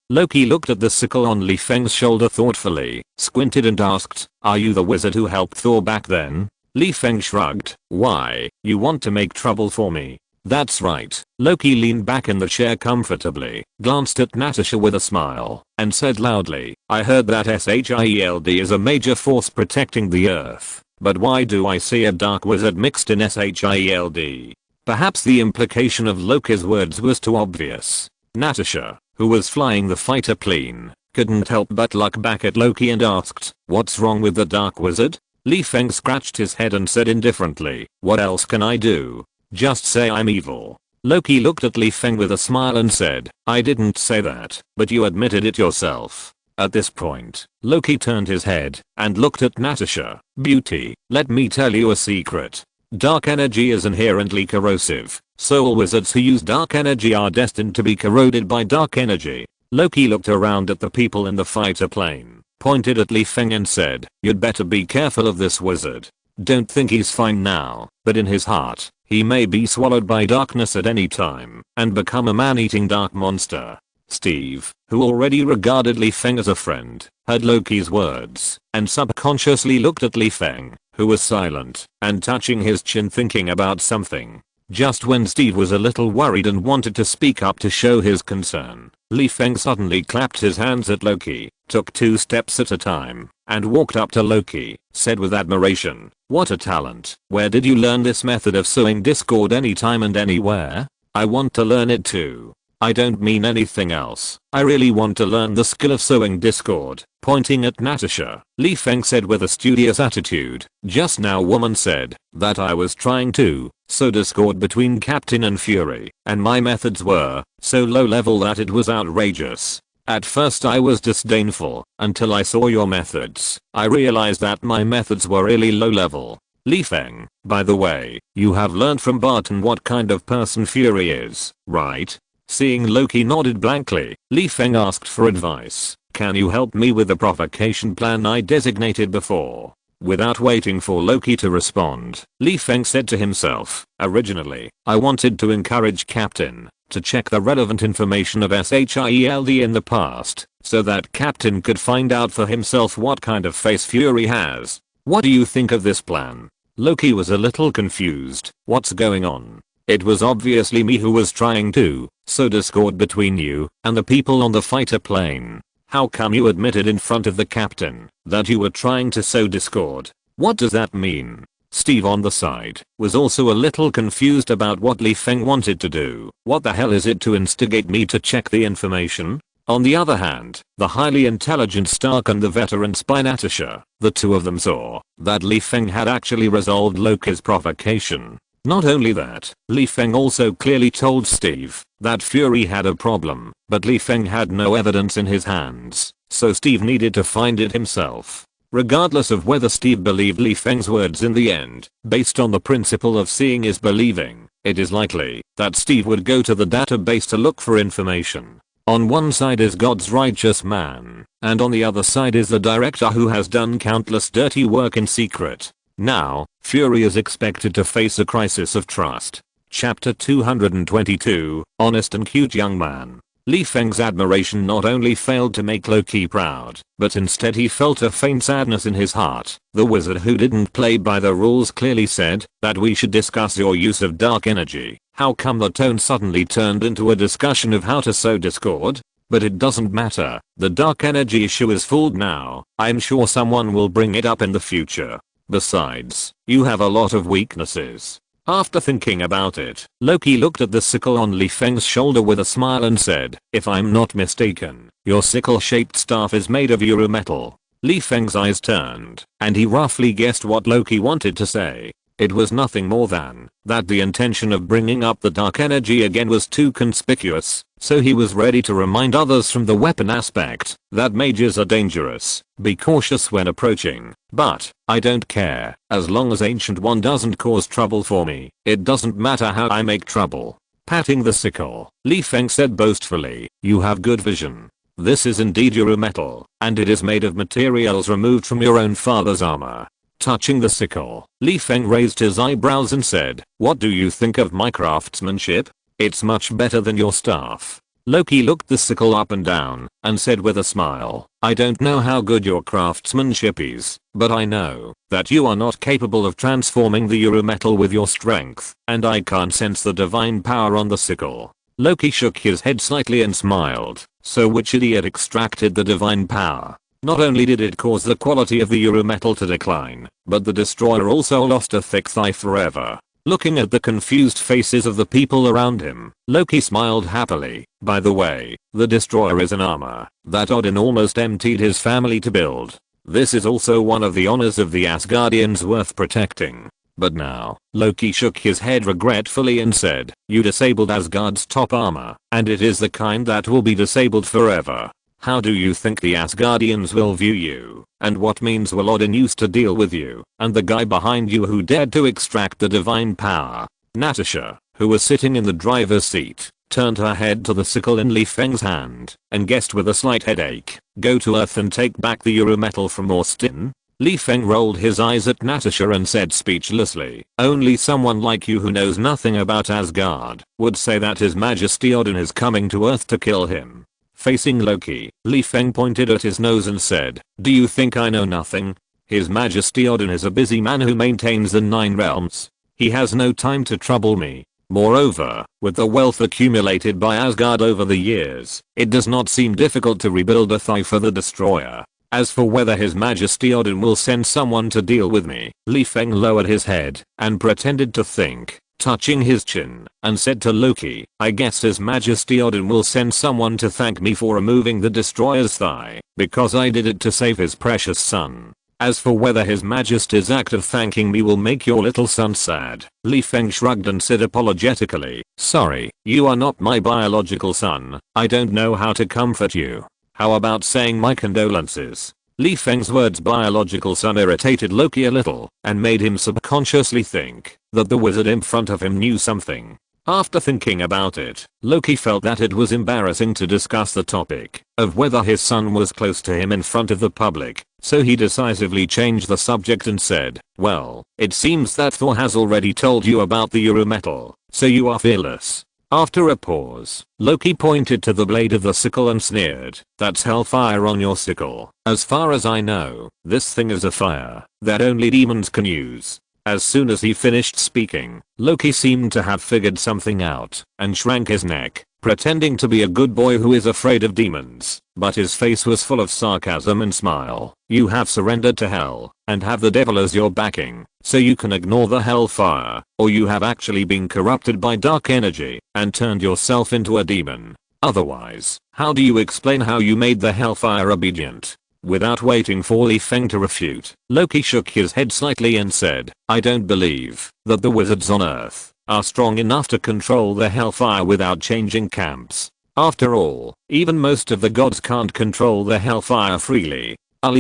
Loki looked at the sickle on Feng's shoulder thoughtfully, squinted and asked, "Are you the wizard who helped Thor back then?" Feng shrugged, "Why, you want to make trouble for me?" "That's right." Loki leaned back in the chair comfortably, glanced at Natasha with a smile, and said loudly, "I heard that SHIELD is a major force protecting the earth, but why do I see a dark wizard mixed in SHIELD? Perhaps the implication of Loki's words was too obvious. Natasha, who was flying the fighter plane, couldn't help but look back at Loki and asked, "What's wrong with the dark wizard?" Feng scratched his head and said indifferently, "What else can I do? Just say I'm evil." Loki looked at Feng with a smile and said, "I didn't say that, but you admitted it yourself." At this point, Loki turned his head and looked at Natasha. "Beauty, let me tell you a secret. Dark energy is inherently corrosive. Soul wizards who use dark energy are destined to be corroded by dark energy." Loki looked around at the people in the fighter plane, pointed at Feng and said, "You'd better be careful of this wizard. Don't think he's fine now, but in his heart, he may be swallowed by darkness at any time and become a man-eating dark monster." Steve, who already regarded Feng as a friend, heard Loki's words and subconsciously looked at Feng, who was silent and touching his chin thinking about something. Just when Steve was a little worried and wanted to speak up to show his concern, Feng suddenly clapped his hands at Loki, took 2 steps at a time, and walked up to Loki, said with admiration, "What a talent. Where did you learn this method of sowing discord anytime and anywhere? I want to learn it too. I don't mean anything else. I really want to learn the skill of sowing discord." Pointing at Natasha, Feng said with a studious attitude, "Just now woman said that I was trying to sow discord between Captain and Fury, and my methods were so low level that it was outrageous. At first I was disdainful, until I saw your methods. I realized that my methods were really low level. Feng, by the way, you have learned from Barton what kind of person Fury is, right?" Seeing Loki nodded blankly, Feng asked for advice. "Can you help me with the provocation plan I designated before?" Without waiting for Loki to respond, Feng said to himself, "Originally, I wanted to encourage Captain to check the relevant information of SHIELD in the past, so that Captain could find out for himself what kind of face Fury has. What do you think of this plan?" Loki was a little confused. "What's going on? It was obviously me who was trying to sow discord between you and the people on the fighter plane. How come you admitted in front of the captain that you were trying to sow discord? What does that mean?" Steve on the side was also a little confused about what Feng wanted to do. What the hell is it to instigate me to check the information? On the other hand, the highly intelligent Stark and the veteran spy Natasha, the two of them saw that Feng had actually resolved Loki's provocation. Not only that, Feng also clearly told Steve that Fury had a problem, but Feng had no evidence in his hands, so Steve needed to find it himself. Regardless of whether Steve believed Feng's words in the end, based on the principle of seeing is believing, it is likely that Steve would go to the database to look for information. On one side is God's righteous man, and on the other side is the director who has done countless dirty work in secret. Now, Fury is expected to face a crisis of trust. Chapter 222, Honest and Cute Young Man. Feng's admiration not only failed to make Loki proud, but instead he felt a faint sadness in his heart. The wizard who didn't play by the rules clearly said that we should discuss your use of dark energy. How come the tone suddenly turned into a discussion of how to sow discord? But it doesn't matter. The dark energy issue is fooled now. I'm sure someone will bring it up in the future. Besides, you have a lot of weaknesses. After thinking about it, Loki looked at the sickle on Feng's shoulder with a smile and said, "If I'm not mistaken, your sickle-shaped staff is made of Eurometal." Feng's eyes turned, and he roughly guessed what Loki wanted to say. It was nothing more than that the intention of bringing up the dark energy again was too conspicuous, so he was ready to remind others from the weapon aspect that mages are dangerous. Be cautious when approaching, but I don't care. As long as Ancient One doesn't cause trouble for me, it doesn't matter how I make trouble. Patting the sickle, Feng said boastfully, "You have good vision. This is indeed Eurometal, and it is made of materials removed from your own father's armor." Touching the sickle, Feng raised his eyebrows and said, "What do you think of my craftsmanship? It's much better than your staff." Loki looked the sickle up and down and said with a smile, "I don't know how good your craftsmanship is, but I know that you are not capable of transforming the Eurometal with your strength, and I can't sense the divine power on the sickle." Loki shook his head slightly and smiled. "So which idiot extracted the divine power? Not only did it cause the quality of the Eurometal to decline, but the destroyer also lost a thick thigh forever." Looking at the confused faces of the people around him, Loki smiled happily. "By the way, the destroyer is an armor that Odin almost emptied his family to build. This is also one of the honors of the Asgardians worth protecting." But now, Loki shook his head regretfully and said, "You disabled Asgard's top armor, and it is the kind that will be disabled forever. How do you think the Asgardians will view you, and what means will Odin use to deal with you and the guy behind you who dared to extract the divine power?" Natasha, who was sitting in the driver's seat, turned her head to the sickle in Feng's hand and guessed with a slight headache, "Go to Earth and take back the Eurometal from Austin?" Feng rolled his eyes at Natasha and said speechlessly, "Only someone like you who knows nothing about Asgard would say that His Majesty Odin is coming to Earth to kill him." Facing Loki, Feng pointed at his nose and said, "Do you think I know nothing?" His Majesty Odin is a busy man who maintains the 9 realms. He has no time to trouble me. Moreover, with the wealth accumulated by Asgard over the years, it does not seem difficult to rebuild a thigh for the destroyer. As for whether His Majesty Odin will send someone to deal with me, Feng lowered his head and pretended to think, touching his chin, and said to Loki, I guess His Majesty Odin will send someone to thank me for removing the destroyer's thigh, because I did it to save his precious son. As for whether His Majesty's act of thanking me will make your little son sad, Feng shrugged and said apologetically, sorry, you are not my biological son, I don't know how to comfort you. How about saying my condolences? Feng's words biological son irritated Loki a little, and made him subconsciously think that the wizard in front of him knew something. After thinking about it, Loki felt that it was embarrassing to discuss the topic of whether his son was close to him in front of the public, so he decisively changed the subject and said, well, it seems that Thor has already told you about the Eurometal, so you are fearless. After a pause, Loki pointed to the blade of the sickle and sneered, that's hellfire on your sickle. As far as I know, this thing is a fire that only demons can use. As soon as he finished speaking, Loki seemed to have figured something out and shrank his neck, pretending to be a good boy who is afraid of demons, but his face was full of sarcasm and smile. You have surrendered to hell and have the devil as your backing, so you can ignore the hellfire, or you have actually been corrupted by dark energy and turned yourself into a demon. Otherwise, how do you explain how you made the hellfire obedient? Without waiting for Feng to refute, Loki shook his head slightly and said, I don't believe that the wizards on Earth are strong enough to control the hellfire without changing camps. After all, even most of the gods can't control the hellfire freely.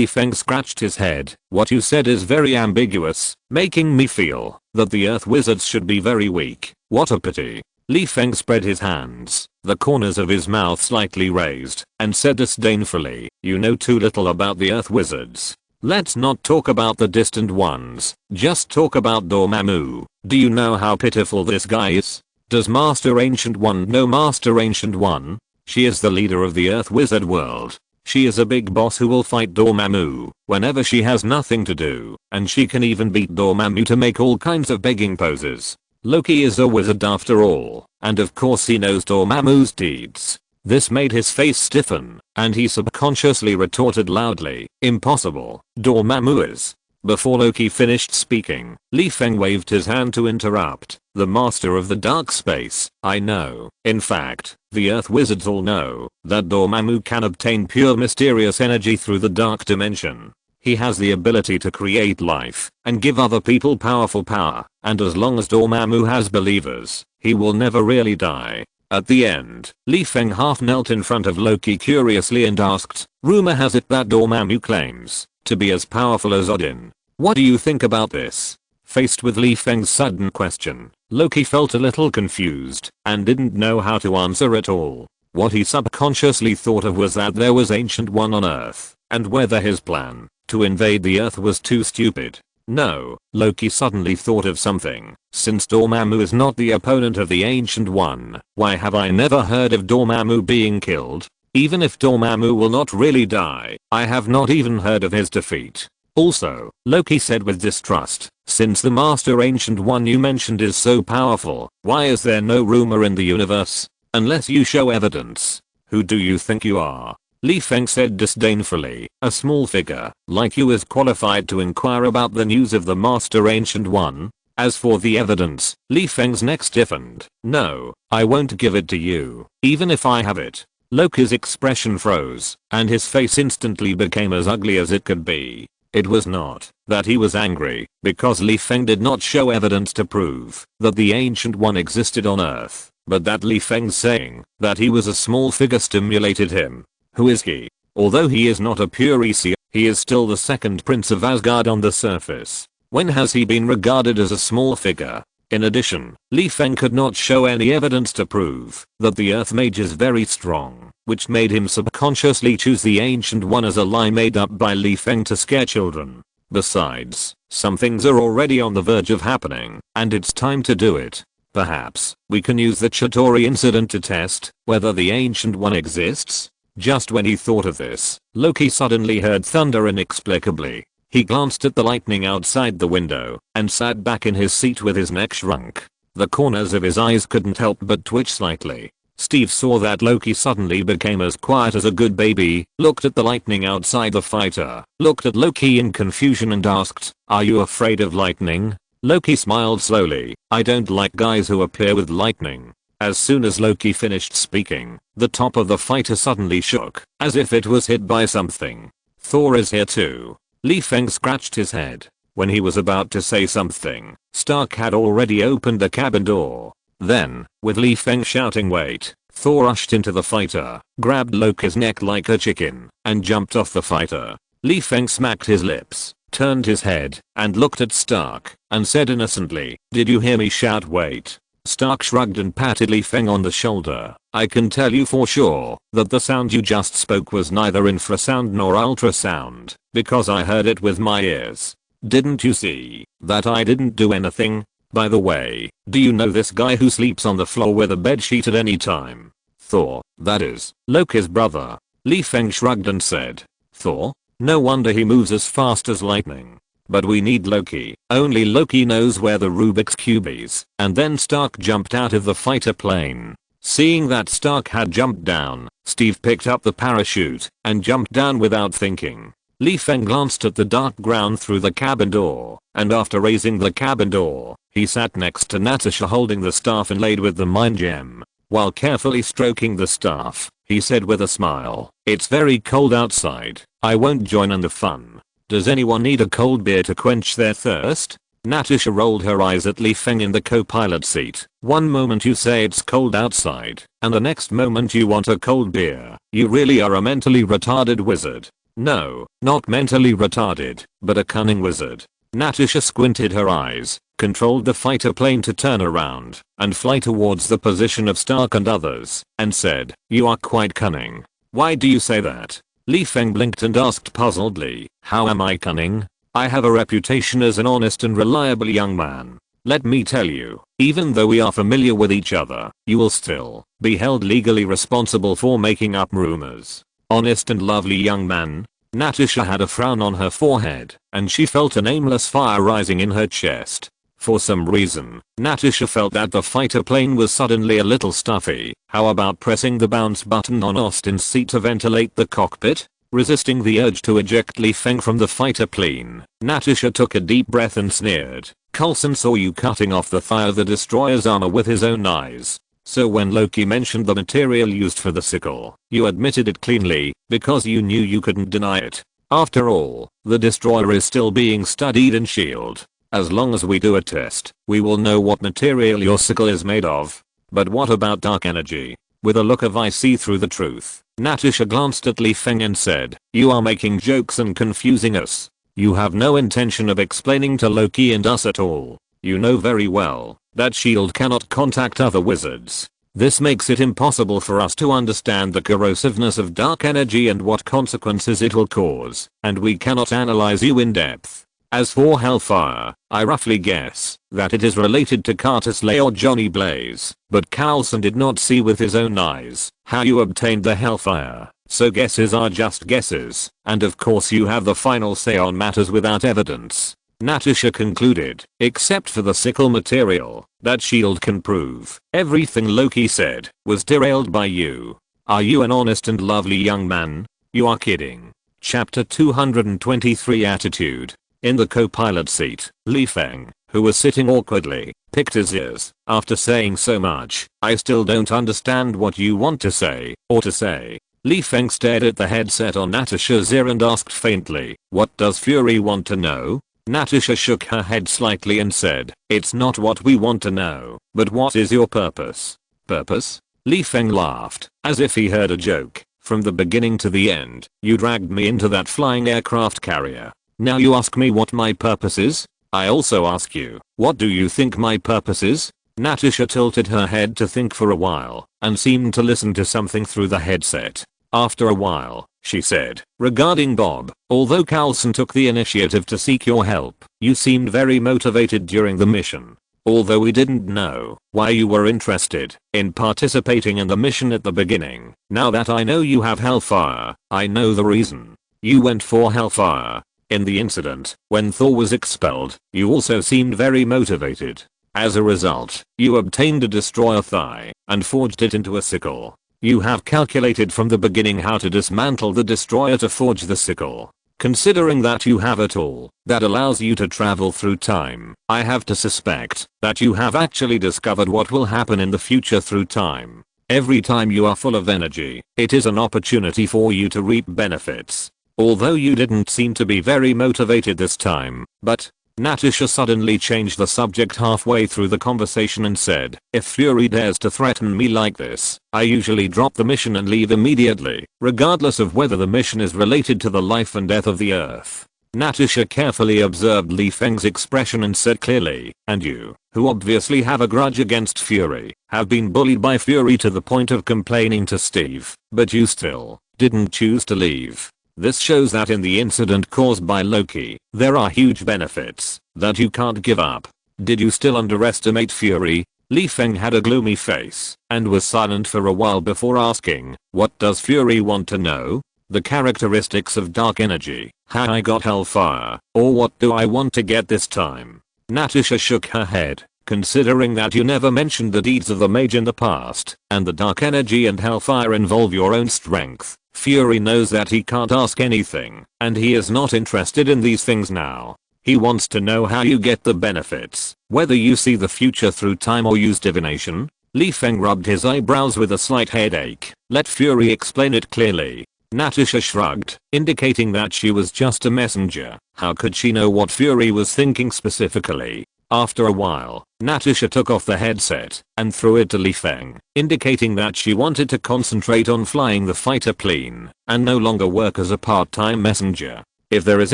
Feng scratched his head. What you said is very ambiguous, making me feel that the Earth wizards should be very weak. What a pity. Feng spread his hands, the corners of his mouth slightly raised, and said disdainfully, you know too little about the Earth wizards. Let's not talk about the distant ones, just talk about Dormammu. Do you know how pitiful this guy is? Does Master Ancient One know Master Ancient One? She is the leader of the Earth wizard world. She is a big boss who will fight Dormammu whenever she has nothing to do, and she can even beat Dormammu to make all kinds of begging poses. Loki is a wizard after all, and of course he knows Dormammu's deeds. This made his face stiffen, and he subconsciously retorted loudly, impossible, Dormammu is. Before Loki finished speaking, Feng waved his hand to interrupt, the master of the dark space, I know. In fact, the Earth wizards all know that Dormammu can obtain pure mysterious energy through the dark dimension. He has the ability to create life and give other people powerful power, and as long as Dormammu has believers, he will never really die. At the end, Feng half knelt in front of Loki curiously and asked, rumor has it that Dormammu claims to be as powerful as Odin. What do you think about this? Faced with Feng's sudden question, Loki felt a little confused and didn't know how to answer at all. What he subconsciously thought of was that there was Ancient One on Earth, and whether his plan to invade the Earth was too stupid. No, Loki suddenly thought of something. Since Dormammu is not the opponent of the Ancient One, why have I never heard of Dormammu being killed? Even if Dormammu will not really die, I have not even heard of his defeat. Also, Loki said with distrust, since the Master Ancient One you mentioned is so powerful, why is there no rumor in the universe? Unless you show evidence. Who do you think you are? Feng said disdainfully, a small figure like you is qualified to inquire about the news of the Master Ancient One? As for the evidence, Feng's neck stiffened. No, I won't give it to you, even if I have it. Loki's expression froze, and his face instantly became as ugly as it could be. It was not that he was angry, because Feng did not show evidence to prove that the Ancient One existed on Earth, but that Feng's saying that he was a small figure stimulated him. Who is he? Although he is not a pure EC, he is still the second prince of Asgard on the surface. When has he been regarded as a small figure? In addition, Feng could not show any evidence to prove that the Earth Mage is very strong, which made him subconsciously choose the Ancient One as a lie made up by Feng to scare children. Besides, some things are already on the verge of happening, and it's time to do it. Perhaps we can use the Chitauri incident to test whether the Ancient One exists. Just when he thought of this, Loki suddenly heard thunder inexplicably. He glanced at the lightning outside the window and sat back in his seat with his neck shrunk. The corners of his eyes couldn't help but twitch slightly. Steve saw that Loki suddenly became as quiet as a good baby, looked at the lightning outside the fighter, looked at Loki in confusion and asked, "Are you afraid of lightning?" Loki smiled slowly. "I don't like guys who appear with lightning." As soon as Loki finished speaking, the top of the fighter suddenly shook, as if it was hit by something. "Thor is here too." Feng scratched his head. When he was about to say something, Stark had already opened the cabin door. Then, with Feng shouting "Wait," Thor rushed into the fighter, grabbed Loki's neck like a chicken, and jumped off the fighter. Feng smacked his lips, turned his head, and looked at Stark, and said innocently, "Did you hear me shout wait?" Stark shrugged and patted Feng on the shoulder. "I can tell you for sure that the sound you just spoke was neither infrasound nor ultrasound, because I heard it with my ears. Didn't you see that I didn't do anything? By the way, do you know this guy who sleeps on the floor with a bedsheet at any time?" "Thor, that is Loki's brother." Feng shrugged and said, "Thor? No wonder he moves as fast as lightning. But we need Loki. Only Loki knows where the Rubik's Cube is." And then Stark jumped out of the fighter plane. Seeing that Stark had jumped down, Steve picked up the parachute and jumped down without thinking. Feng glanced at the dark ground through the cabin door, and after raising the cabin door, he sat next to Natasha holding the staff inlaid with the mind gem. While carefully stroking the staff, he said with a smile, "It's very cold outside. I won't join in the fun. Does anyone need a cold beer to quench their thirst?" Natasha rolled her eyes at Feng in the co-pilot seat. "One moment you say it's cold outside, and the next moment you want a cold beer. You really are a mentally retarded wizard." "No, not mentally retarded, but a cunning wizard." Natasha squinted her eyes, controlled the fighter plane to turn around and fly towards the position of Stark and others, and said, "You are quite cunning." "Why do you say that?" Feng blinked and asked puzzledly, "How am I cunning? I have a reputation as an honest and reliable young man. Let me tell you, even though we are familiar with each other, you will still be held legally responsible for making up rumors." "Honest and lovely young man?" Natasha had a frown on her forehead, and she felt an aimless fire rising in her chest. For some reason, Natasha felt that the fighter plane was suddenly a little stuffy. How about pressing the bounce button on Austin's seat to ventilate the cockpit? Resisting the urge to eject Feng from the fighter plane, Natasha took a deep breath and sneered. "Coulson saw you cutting off the thigh of the destroyer's armor with his own eyes. So when Loki mentioned the material used for the sickle, you admitted it cleanly, because you knew you couldn't deny it. After all, the destroyer is still being studied in S.H.I.E.L.D. As long as we do a test, we will know what material your sickle is made of. But what about dark energy?" With a look of "I see through the truth," Natasha glanced at Feng and said, "You are making jokes and confusing us. You have no intention of explaining to Loki and us at all. You know very well that S.H.I.E.L.D. cannot contact other wizards. This makes it impossible for us to understand the corrosiveness of dark energy and what consequences it will cause, and we cannot analyze you in depth. As for Hellfire, I roughly guess that it is related to Carter Slay or Johnny Blaze, but Coulson did not see with his own eyes how you obtained the Hellfire, so guesses are just guesses, and of course you have the final say on matters without evidence." Natasha concluded, "Except for the sickle material that S.H.I.E.L.D. can prove, everything Loki said was derailed by you. Are you an honest and lovely young man? You are kidding." Chapter 223 Attitude. In the co-pilot seat, Feng, who was sitting awkwardly, picked his ears. "After saying so much, I still don't understand what you want to say, or to say." Feng stared at the headset on Natasha's ear and asked faintly, "What does Fury want to know?" Natasha shook her head slightly and said, "It's not what we want to know, but what is your purpose?" "Purpose?" Feng laughed, as if he heard a joke. "From the beginning to the end, you dragged me into that flying aircraft carrier. Now you ask me what my purpose is? I also ask you, what do you think my purpose is?" Natasha tilted her head to think for a while, and seemed to listen to something through the headset. After a while, she said, "Regarding Bob, although Coulson took the initiative to seek your help, you seemed very motivated during the mission. Although we didn't know why you were interested in participating in the mission at the beginning, now that I know you have Hellfire, I know the reason. You went for Hellfire. In the incident, when Thor was expelled, you also seemed very motivated. As a result, you obtained a destroyer thigh and forged it into a sickle. You have calculated from the beginning how to dismantle the destroyer to forge the sickle. Considering that you have a tool that allows you to travel through time, I have to suspect that you have actually discovered what will happen in the future through time. Every time you are full of energy, it is an opportunity for you to reap benefits. Although you didn't seem to be very motivated this time, but Natasha suddenly changed the subject halfway through the conversation and said, "If Fury dares to threaten me like this, I usually drop the mission and leave immediately, regardless of whether the mission is related to the life and death of the Earth." Natasha carefully observed Li Feng's expression and said clearly, "And you, who obviously have a grudge against Fury, have been bullied by Fury to the point of complaining to Steve, but you still didn't choose to leave. This shows that in the incident caused by Loki, there are huge benefits that you can't give up. Did you still underestimate Fury?" Li Feng had a gloomy face and was silent for a while before asking, "What does Fury want to know? The characteristics of dark energy, how I got hellfire, or what do I want to get this time?" Natasha shook her head. "Considering that you never mentioned the deeds of the mage in the past, and the dark energy and hellfire involve your own strength, Fury knows that he can't ask anything, and he is not interested in these things now. He wants to know how you get the benefits, whether you see the future through time or use divination." Li Feng rubbed his eyebrows with a slight headache. "Let Fury explain it clearly." Natasha shrugged, indicating that she was just a messenger. How could she know what Fury was thinking specifically? After a while, Natasha took off the headset and threw it to Li Feng, indicating that she wanted to concentrate on flying the fighter plane and no longer work as a part-time messenger. If there is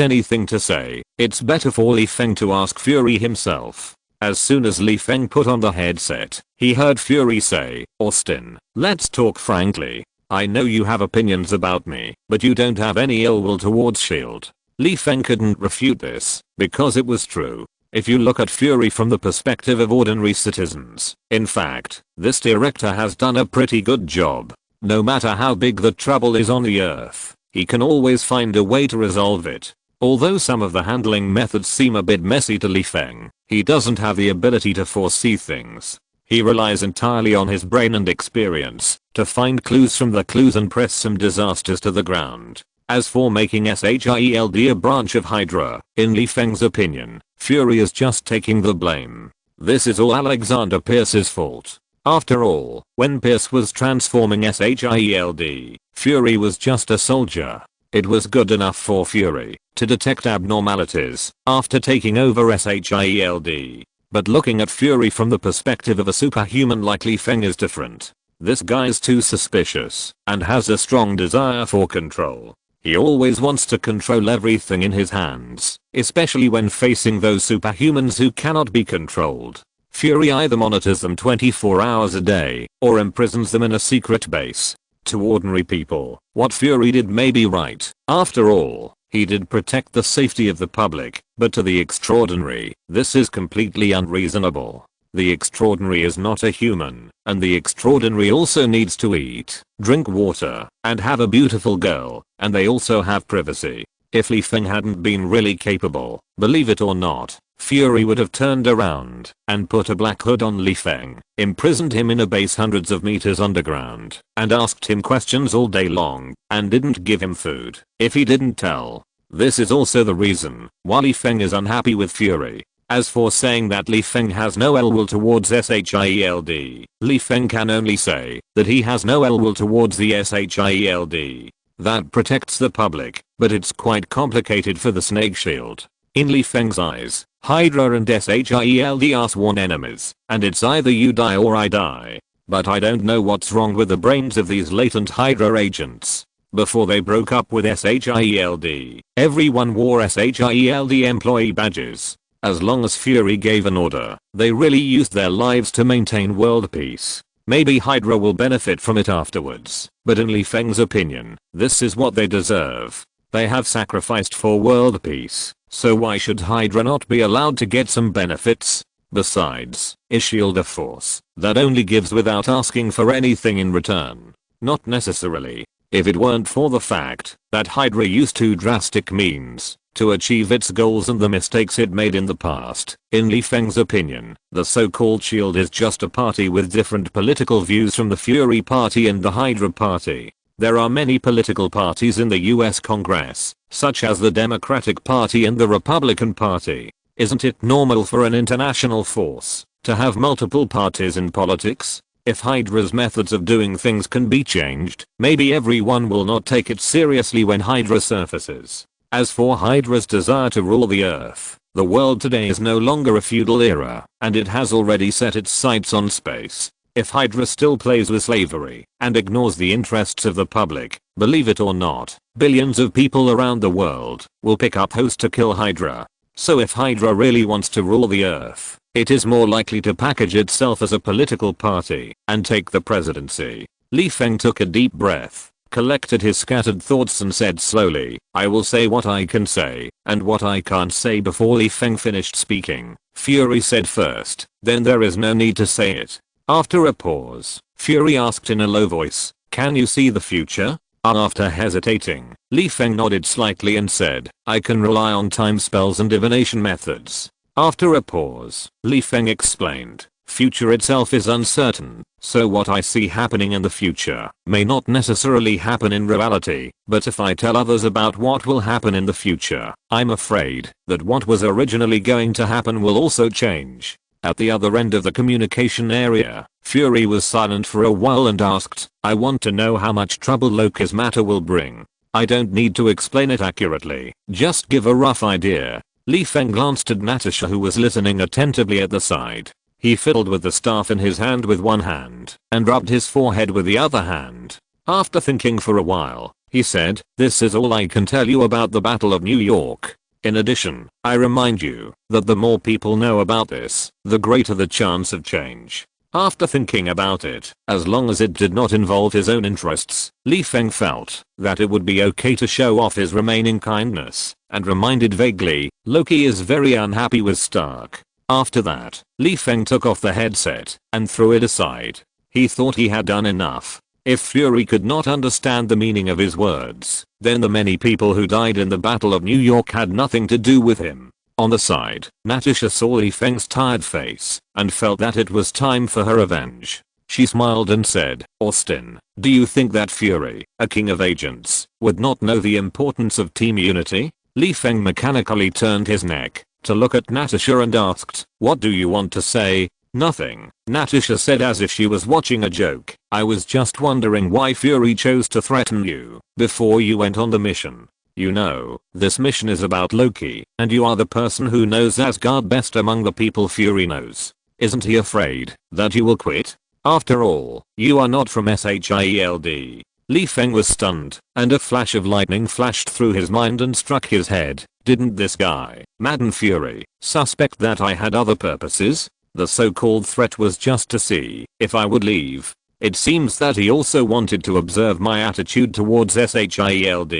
anything to say, it's better for Li Feng to ask Fury himself. As soon as Li Feng put on the headset, he heard Fury say, "Austin, let's talk frankly. I know you have opinions about me, but you don't have any ill will towards S.H.I.E.L.D." Li Feng couldn't refute this, because it was true. If you look at Fury from the perspective of ordinary citizens, in fact, this director has done a pretty good job. No matter how big the trouble is on the Earth, he can always find a way to resolve it. Although some of the handling methods seem a bit messy to Li Feng, he doesn't have the ability to foresee things. He relies entirely on his brain and experience to find clues from the clues and press some disasters to the ground. As for making S.H.I.E.L.D. a branch of Hydra, in Li Feng's opinion, Fury is just taking the blame. This is all Alexander Pierce's fault. After all, when Pierce was transforming S.H.I.E.L.D., Fury was just a soldier. It was good enough for Fury to detect abnormalities after taking over S.H.I.E.L.D. But looking at Fury from the perspective of a superhuman like Li Feng is different. This guy's too suspicious and has a strong desire for control. He always wants to control everything in his hands, especially when facing those superhumans who cannot be controlled. Fury either monitors them 24 hours a day, or imprisons them in a secret base. To ordinary people, what Fury did may be right. After all, he did protect the safety of the public, but to the extraordinary, this is completely unreasonable. The extraordinary is not a human, and the extraordinary also needs to eat, drink water, and have a beautiful girl, and they also have privacy. If Li Feng hadn't been really capable, believe it or not, Fury would have turned around and put a black hood on Li Feng, imprisoned him in a base hundreds of meters underground, and asked him questions all day long, and didn't give him food if he didn't tell. This is also the reason why Li Feng is unhappy with Fury. As for saying that Li Feng has no ill will towards S.H.I.E.L.D., Li Feng can only say that he has no ill will towards the S.H.I.E.L.D. that protects the public, but it's quite complicated for the Snake Shield. In Li Feng's eyes, Hydra and S.H.I.E.L.D. are sworn enemies, and it's either you die or I die. But I don't know what's wrong with the brains of these latent Hydra agents. Before they broke up with S.H.I.E.L.D., everyone wore S.H.I.E.L.D. employee badges. As long as Fury gave an order, they really used their lives to maintain world peace. Maybe Hydra will benefit from it afterwards, but in Li Feng's opinion, this is what they deserve. They have sacrificed for world peace, so why should Hydra not be allowed to get some benefits? Besides, is S.H.I.E.L.D. a force that only gives without asking for anything in return? Not necessarily. If it weren't for the fact that Hydra used too drastic means to achieve its goals and the mistakes it made in the past. In Li Feng's opinion, the so-called Shield is just a party with different political views from the Fury Party and the Hydra Party. There are many political parties in the US Congress, such as the Democratic Party and the Republican Party. Isn't it normal for an international force to have multiple parties in politics? If Hydra's methods of doing things can be changed, maybe everyone will not take it seriously when Hydra surfaces. As for Hydra's desire to rule the earth, the world today is no longer a feudal era, and it has already set its sights on space. If Hydra still plays with slavery and ignores the interests of the public, believe it or not, billions of people around the world will pick up hosts to kill Hydra. So if Hydra really wants to rule the earth, it is more likely to package itself as a political party and take the presidency. Li Feng took a deep breath, collected his scattered thoughts and said slowly, I will say what I can say and what I can't say. Before Li Feng finished speaking, Fury said first, then there is no need to say it. After a pause, Fury asked in a low voice, can you see the future? After hesitating, Li Feng nodded slightly and said, I can rely on time spells and divination methods. After a pause, Li Feng explained, future itself is uncertain, so what I see happening in the future may not necessarily happen in reality, but if I tell others about what will happen in the future, I'm afraid that what was originally going to happen will also change. At the other end of the communication area, Fury was silent for a while and asked, I want to know how much trouble Loki's matter will bring. I don't need to explain it accurately, just give a rough idea. Li Feng glanced at Natasha, who was listening attentively at the side. He fiddled with the staff in his hand with one hand and rubbed his forehead with the other hand. After thinking for a while, he said, this is all I can tell you about the Battle of New York. In addition, I remind you that the more people know about this, the greater the chance of change. After thinking about it, as long as it did not involve his own interests, Li Feng felt that it would be okay to show off his remaining kindness, and reminded vaguely, Loki is very unhappy with Stark. After that, Li Feng took off the headset and threw it aside. He thought he had done enough. If Fury could not understand the meaning of his words, then the many people who died in the Battle of New York had nothing to do with him. On the side, Natasha saw Li Feng's tired face and felt that it was time for her revenge. She smiled and said, Austin, do you think that Fury, a king of agents, would not know the importance of team unity? Li Feng mechanically turned his neck to look at Natasha and asked, what do you want to say? Nothing, Natasha said as if she was watching a joke. I was just wondering why Fury chose to threaten you before you went on the mission. You know, this mission is about Loki, and you are the person who knows Asgard best among the people Fury knows. Isn't he afraid that you will quit? After all, you are not from Shield. Li Feng was stunned, and a flash of lightning flashed through his mind and struck his head. Didn't this guy, Madden Fury, suspect that I had other purposes? The so-called threat was just to see if I would leave. It seems that he also wanted to observe my attitude towards Shield.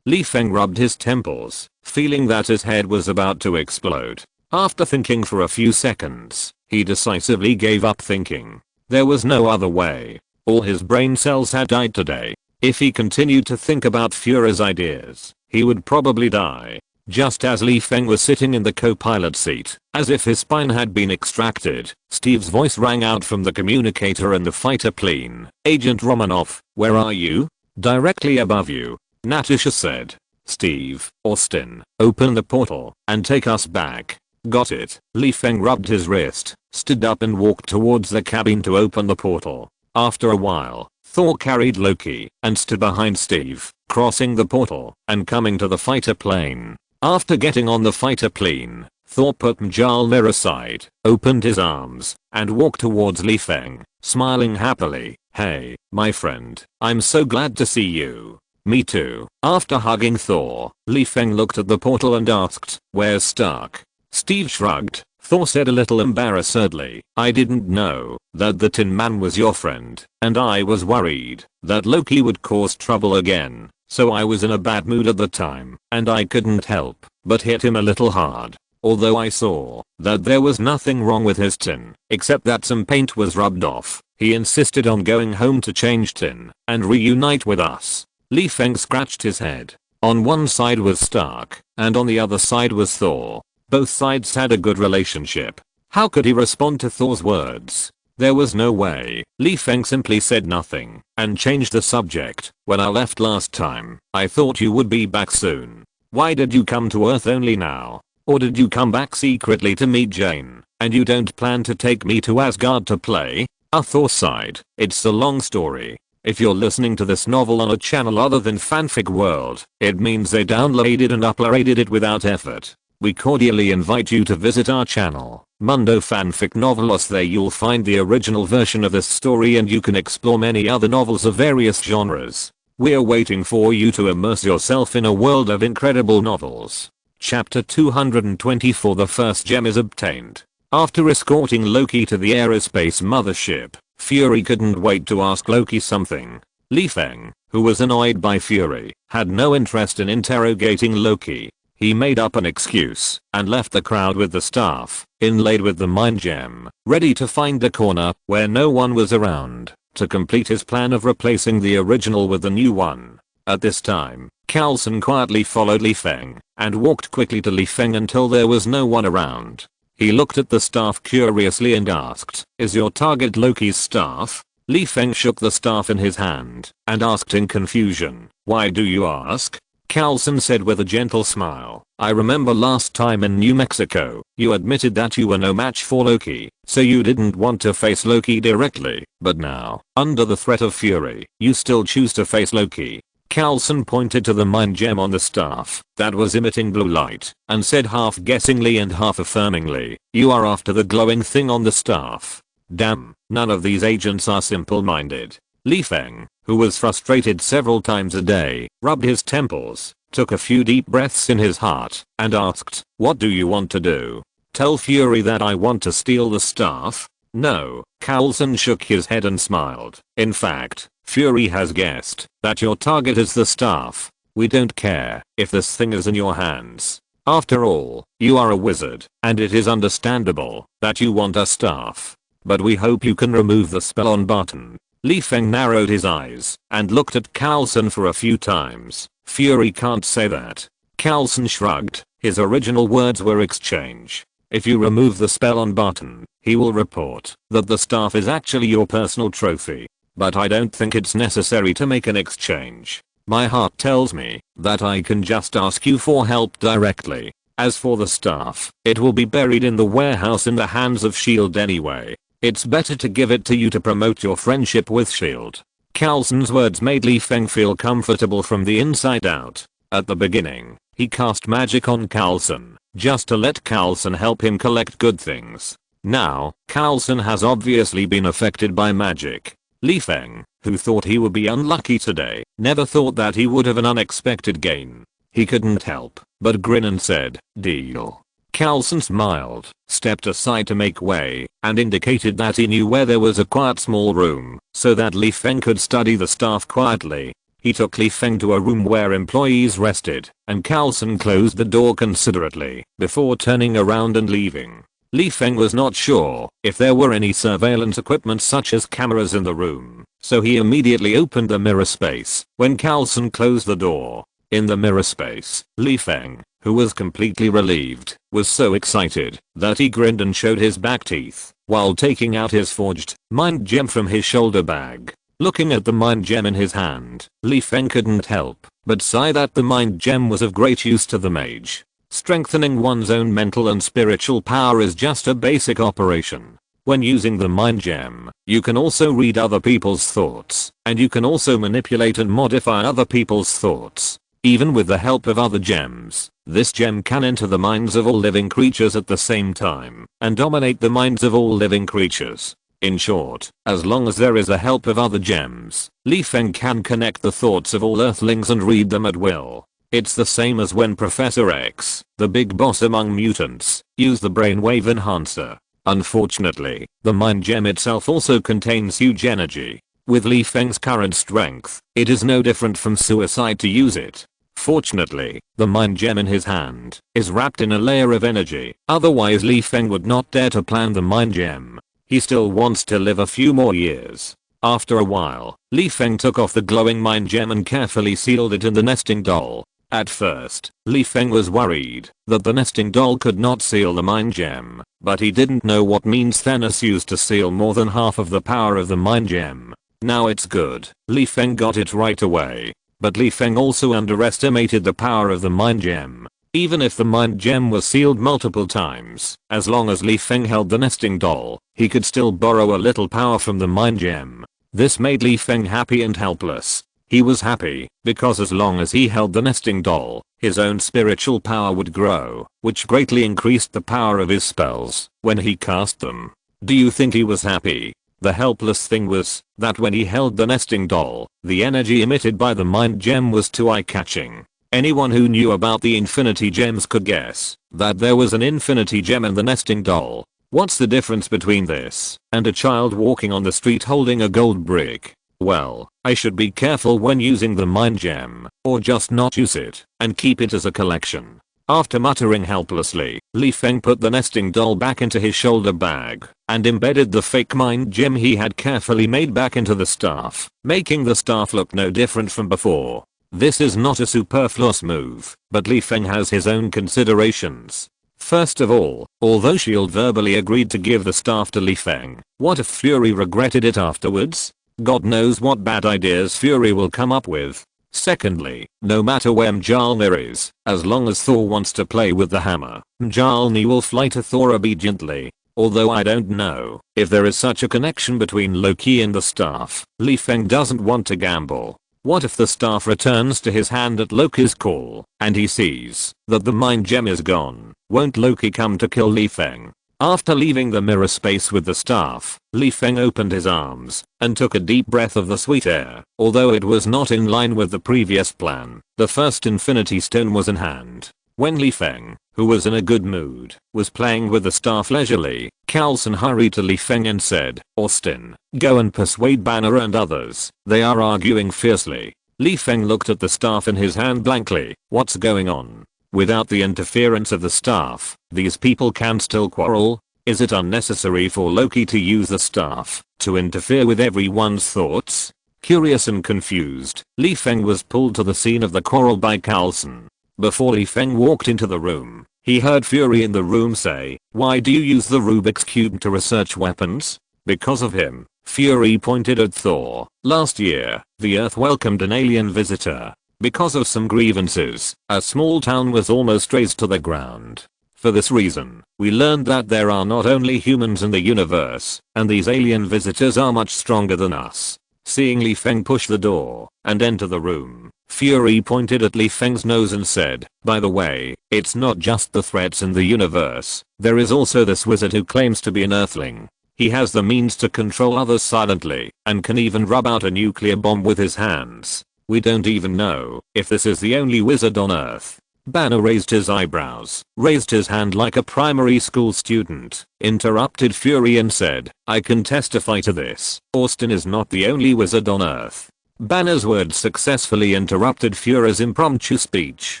Li Feng rubbed his temples, feeling that his head was about to explode. After thinking for a few seconds, he decisively gave up thinking. There was no other way. All his brain cells had died today. If he continued to think about Fury's ideas, he would probably die. Just as Li Feng was sitting in the co-pilot seat, as if his spine had been extracted, Steve's voice rang out from the communicator in the fighter plane. Agent Romanoff, where are you? Directly above you, Natasha said. Steve, Austin, open the portal and take us back. Got it. Li Feng rubbed his wrist, stood up and walked towards the cabin to open the portal. After a while, Thor carried Loki and stood behind Steve, crossing the portal and coming to the fighter plane. After getting on the fighter plane, Thor put Mjolnir aside, opened his arms, and walked towards Li Feng, smiling happily. Hey, my friend, I'm so glad to see you. Me too. After hugging Thor, Li Feng looked at the portal and asked, where's Stark? Steve shrugged. Thor said a little embarrassedly, I didn't know that the Tin Man was your friend, and I was worried that Loki would cause trouble again. So I was in a bad mood at the time, and I couldn't help but hit him a little hard. Although I saw that there was nothing wrong with his tin, except that some paint was rubbed off, he insisted on going home to change tin and reunite with us. Li Feng scratched his head. On one side was Stark, and on the other side was Thor. Both sides had a good relationship. How could he respond to Thor's words? There was no way. Li Feng simply said nothing and changed the subject. When I left last time, I thought you would be back soon. Why did you come to Earth only now? Or did you come back secretly to meet Jane, and you don't plan to take me to Asgard to play? Thor sighed. It's a long story. If you're listening to this novel on a channel other than Fanfic World, it means they downloaded and uploaded it without effort. We cordially invite you to visit our channel, Mundo Fanfic Novelos. There you'll find the original version of this story and you can explore many other novels of various genres. We're waiting for you to immerse yourself in a world of incredible novels. Chapter 224. The first gem is obtained. After escorting Loki to the aerospace mothership, Fury couldn't wait to ask Loki something. Li Feng, who was annoyed by Fury, had no interest in interrogating Loki. He made up an excuse and left the crowd with the staff, inlaid with the mind gem, ready to find a corner where no one was around, to complete his plan of replacing the original with the new one. At this time, Coulson quietly followed Li Feng and walked quickly to Li Feng until there was no one around. He looked at the staff curiously and asked, "Is your target Loki's staff?" Li Feng shook the staff in his hand and asked in confusion, "Why do you ask?" Coulson said with a gentle smile, "I remember last time in New Mexico, you admitted that you were no match for Loki, so you didn't want to face Loki directly, but now, under the threat of Fury, you still choose to face Loki." Coulson pointed to the mind gem on the staff that was emitting blue light and said half guessingly and half affirmingly, "You are after the glowing thing on the staff." Damn, none of these agents are simple-minded. Li Feng, who was frustrated several times a day, rubbed his temples, took a few deep breaths in his heart, and asked, "What do you want to do? Tell Fury that I want to steal the staff?" "No." Coulson shook his head and smiled. "In fact, Fury has guessed that your target is the staff. We don't care if this thing is in your hands. After all, you are a wizard, and it is understandable that you want a staff. But we hope you can remove the spell on Barton." Li Feng narrowed his eyes and looked at Coulson for a few times. "Fury can't say that." Coulson shrugged. His original words were exchange. "If you remove the spell on Barton, he will report that the staff is actually your personal trophy. But I don't think it's necessary to make an exchange. My heart tells me that I can just ask you for help directly. As for the staff, it will be buried in the warehouse in the hands of S.H.I.E.L.D. anyway. It's better to give it to you to promote your friendship with S.H.I.E.L.D." Coulson's words made Li Feng feel comfortable from the inside out. At the beginning, he cast magic on Coulson, just to let Coulson help him collect good things. Now, Coulson has obviously been affected by magic. Li Feng, who thought he would be unlucky today, never thought that he would have an unexpected gain. He couldn't help but grin and said, "Deal." Coulson smiled, stepped aside to make way, and indicated that he knew where there was a quiet small room, so that Li Feng could study the staff quietly. He took Li Feng to a room where employees rested, and Coulson closed the door considerately before turning around and leaving. Li Feng was not sure if there were any surveillance equipment such as cameras in the room, so he immediately opened the mirror space when Coulson closed the door. In the mirror space, Li Feng, who was completely relieved, was so excited that he grinned and showed his back teeth while taking out his forged mind gem from his shoulder bag. Looking at the mind gem in his hand, Li Feng couldn't help but sigh that the mind gem was of great use to the mage. Strengthening one's own mental and spiritual power is just a basic operation. When using the mind gem, you can also read other people's thoughts, and you can also manipulate and modify other people's thoughts. Even with the help of other gems, this gem can enter the minds of all living creatures at the same time and dominate the minds of all living creatures. In short, as long as there is the help of other gems, Li Feng can connect the thoughts of all earthlings and read them at will. It's the same as when Professor X, the big boss among mutants, used the brainwave enhancer. Unfortunately, the mind gem itself also contains huge energy. With Li Feng's current strength, it is no different from suicide to use it. Fortunately, the mind gem in his hand is wrapped in a layer of energy, otherwise Li Feng would not dare to plant the mind gem. He still wants to live a few more years. After a while, Li Feng took off the glowing mind gem and carefully sealed it in the nesting doll. At first, Li Feng was worried that the nesting doll could not seal the mind gem, but he didn't know what means Thanos used to seal more than half of the power of the mind gem. Now it's good, Li Feng got it right away. But Li Feng also underestimated the power of the mind gem. Even if the mind gem was sealed multiple times, as long as Li Feng held the nesting doll, he could still borrow a little power from the mind gem. This made Li Feng happy and helpless. He was happy because as long as he held the nesting doll, his own spiritual power would grow, which greatly increased the power of his spells when he cast them. Do you think he was happy? The helpless thing was that when he held the nesting doll, the energy emitted by the mind gem was too eye-catching. Anyone who knew about the infinity gems could guess that there was an infinity gem in the nesting doll. What's the difference between this and a child walking on the street holding a gold brick? Well, I should be careful when using the mind gem, or just not use it and keep it as a collection. After muttering helplessly, Li Feng put the nesting doll back into his shoulder bag and embedded the fake mind gem he had carefully made back into the staff, making the staff look no different from before. This is not a superfluous move, but Li Feng has his own considerations. First of all, although Shield verbally agreed to give the staff to Li Feng, what if Fury regretted it afterwards? God knows what bad ideas Fury will come up with. Secondly, no matter where Mjolnir is, as long as Thor wants to play with the hammer, Mjolnir will fly to Thor obediently. Although I don't know if there is such a connection between Loki and the staff, Li Feng doesn't want to gamble. What if the staff returns to his hand at Loki's call, and he sees that the mind gem is gone? Won't Loki come to kill Li Feng? After leaving the mirror space with the staff, Li Feng opened his arms and took a deep breath of the sweet air. Although it was not in line with the previous plan, the first infinity stone was in hand. When Li Feng, who was in a good mood, was playing with the staff leisurely, Coulson hurried to Li Feng and said, "Austin, go and persuade Banner and others. They are arguing fiercely." Li Feng looked at the staff in his hand blankly. What's going on? Without the interference of the staff, these people can still quarrel? Is it unnecessary for Loki to use the staff to interfere with everyone's thoughts? Curious and confused, Li Feng was pulled to the scene of the quarrel by Coulson. Before Li Feng walked into the room, he heard Fury in the room say, "Why do you use the Rubik's Cube to research weapons?" Because of him, Fury pointed at Thor. Last year, the Earth welcomed an alien visitor. Because of some grievances, a small town was almost razed to the ground. For this reason, we learned that there are not only humans in the universe, and these alien visitors are much stronger than us. Seeing Li Feng push the door and enter the room, Fury pointed at Li Feng's nose and said, "By the way, it's not just the threats in the universe, there is also this wizard who claims to be an Earthling. He has the means to control others silently, and can even rub out a nuclear bomb with his hands. We don't even know if this is the only wizard on Earth." Banner raised his eyebrows, raised his hand like a primary school student, interrupted Fury and said, "I can testify to this. Austin is not the only wizard on Earth." Banner's words successfully interrupted Fury's impromptu speech.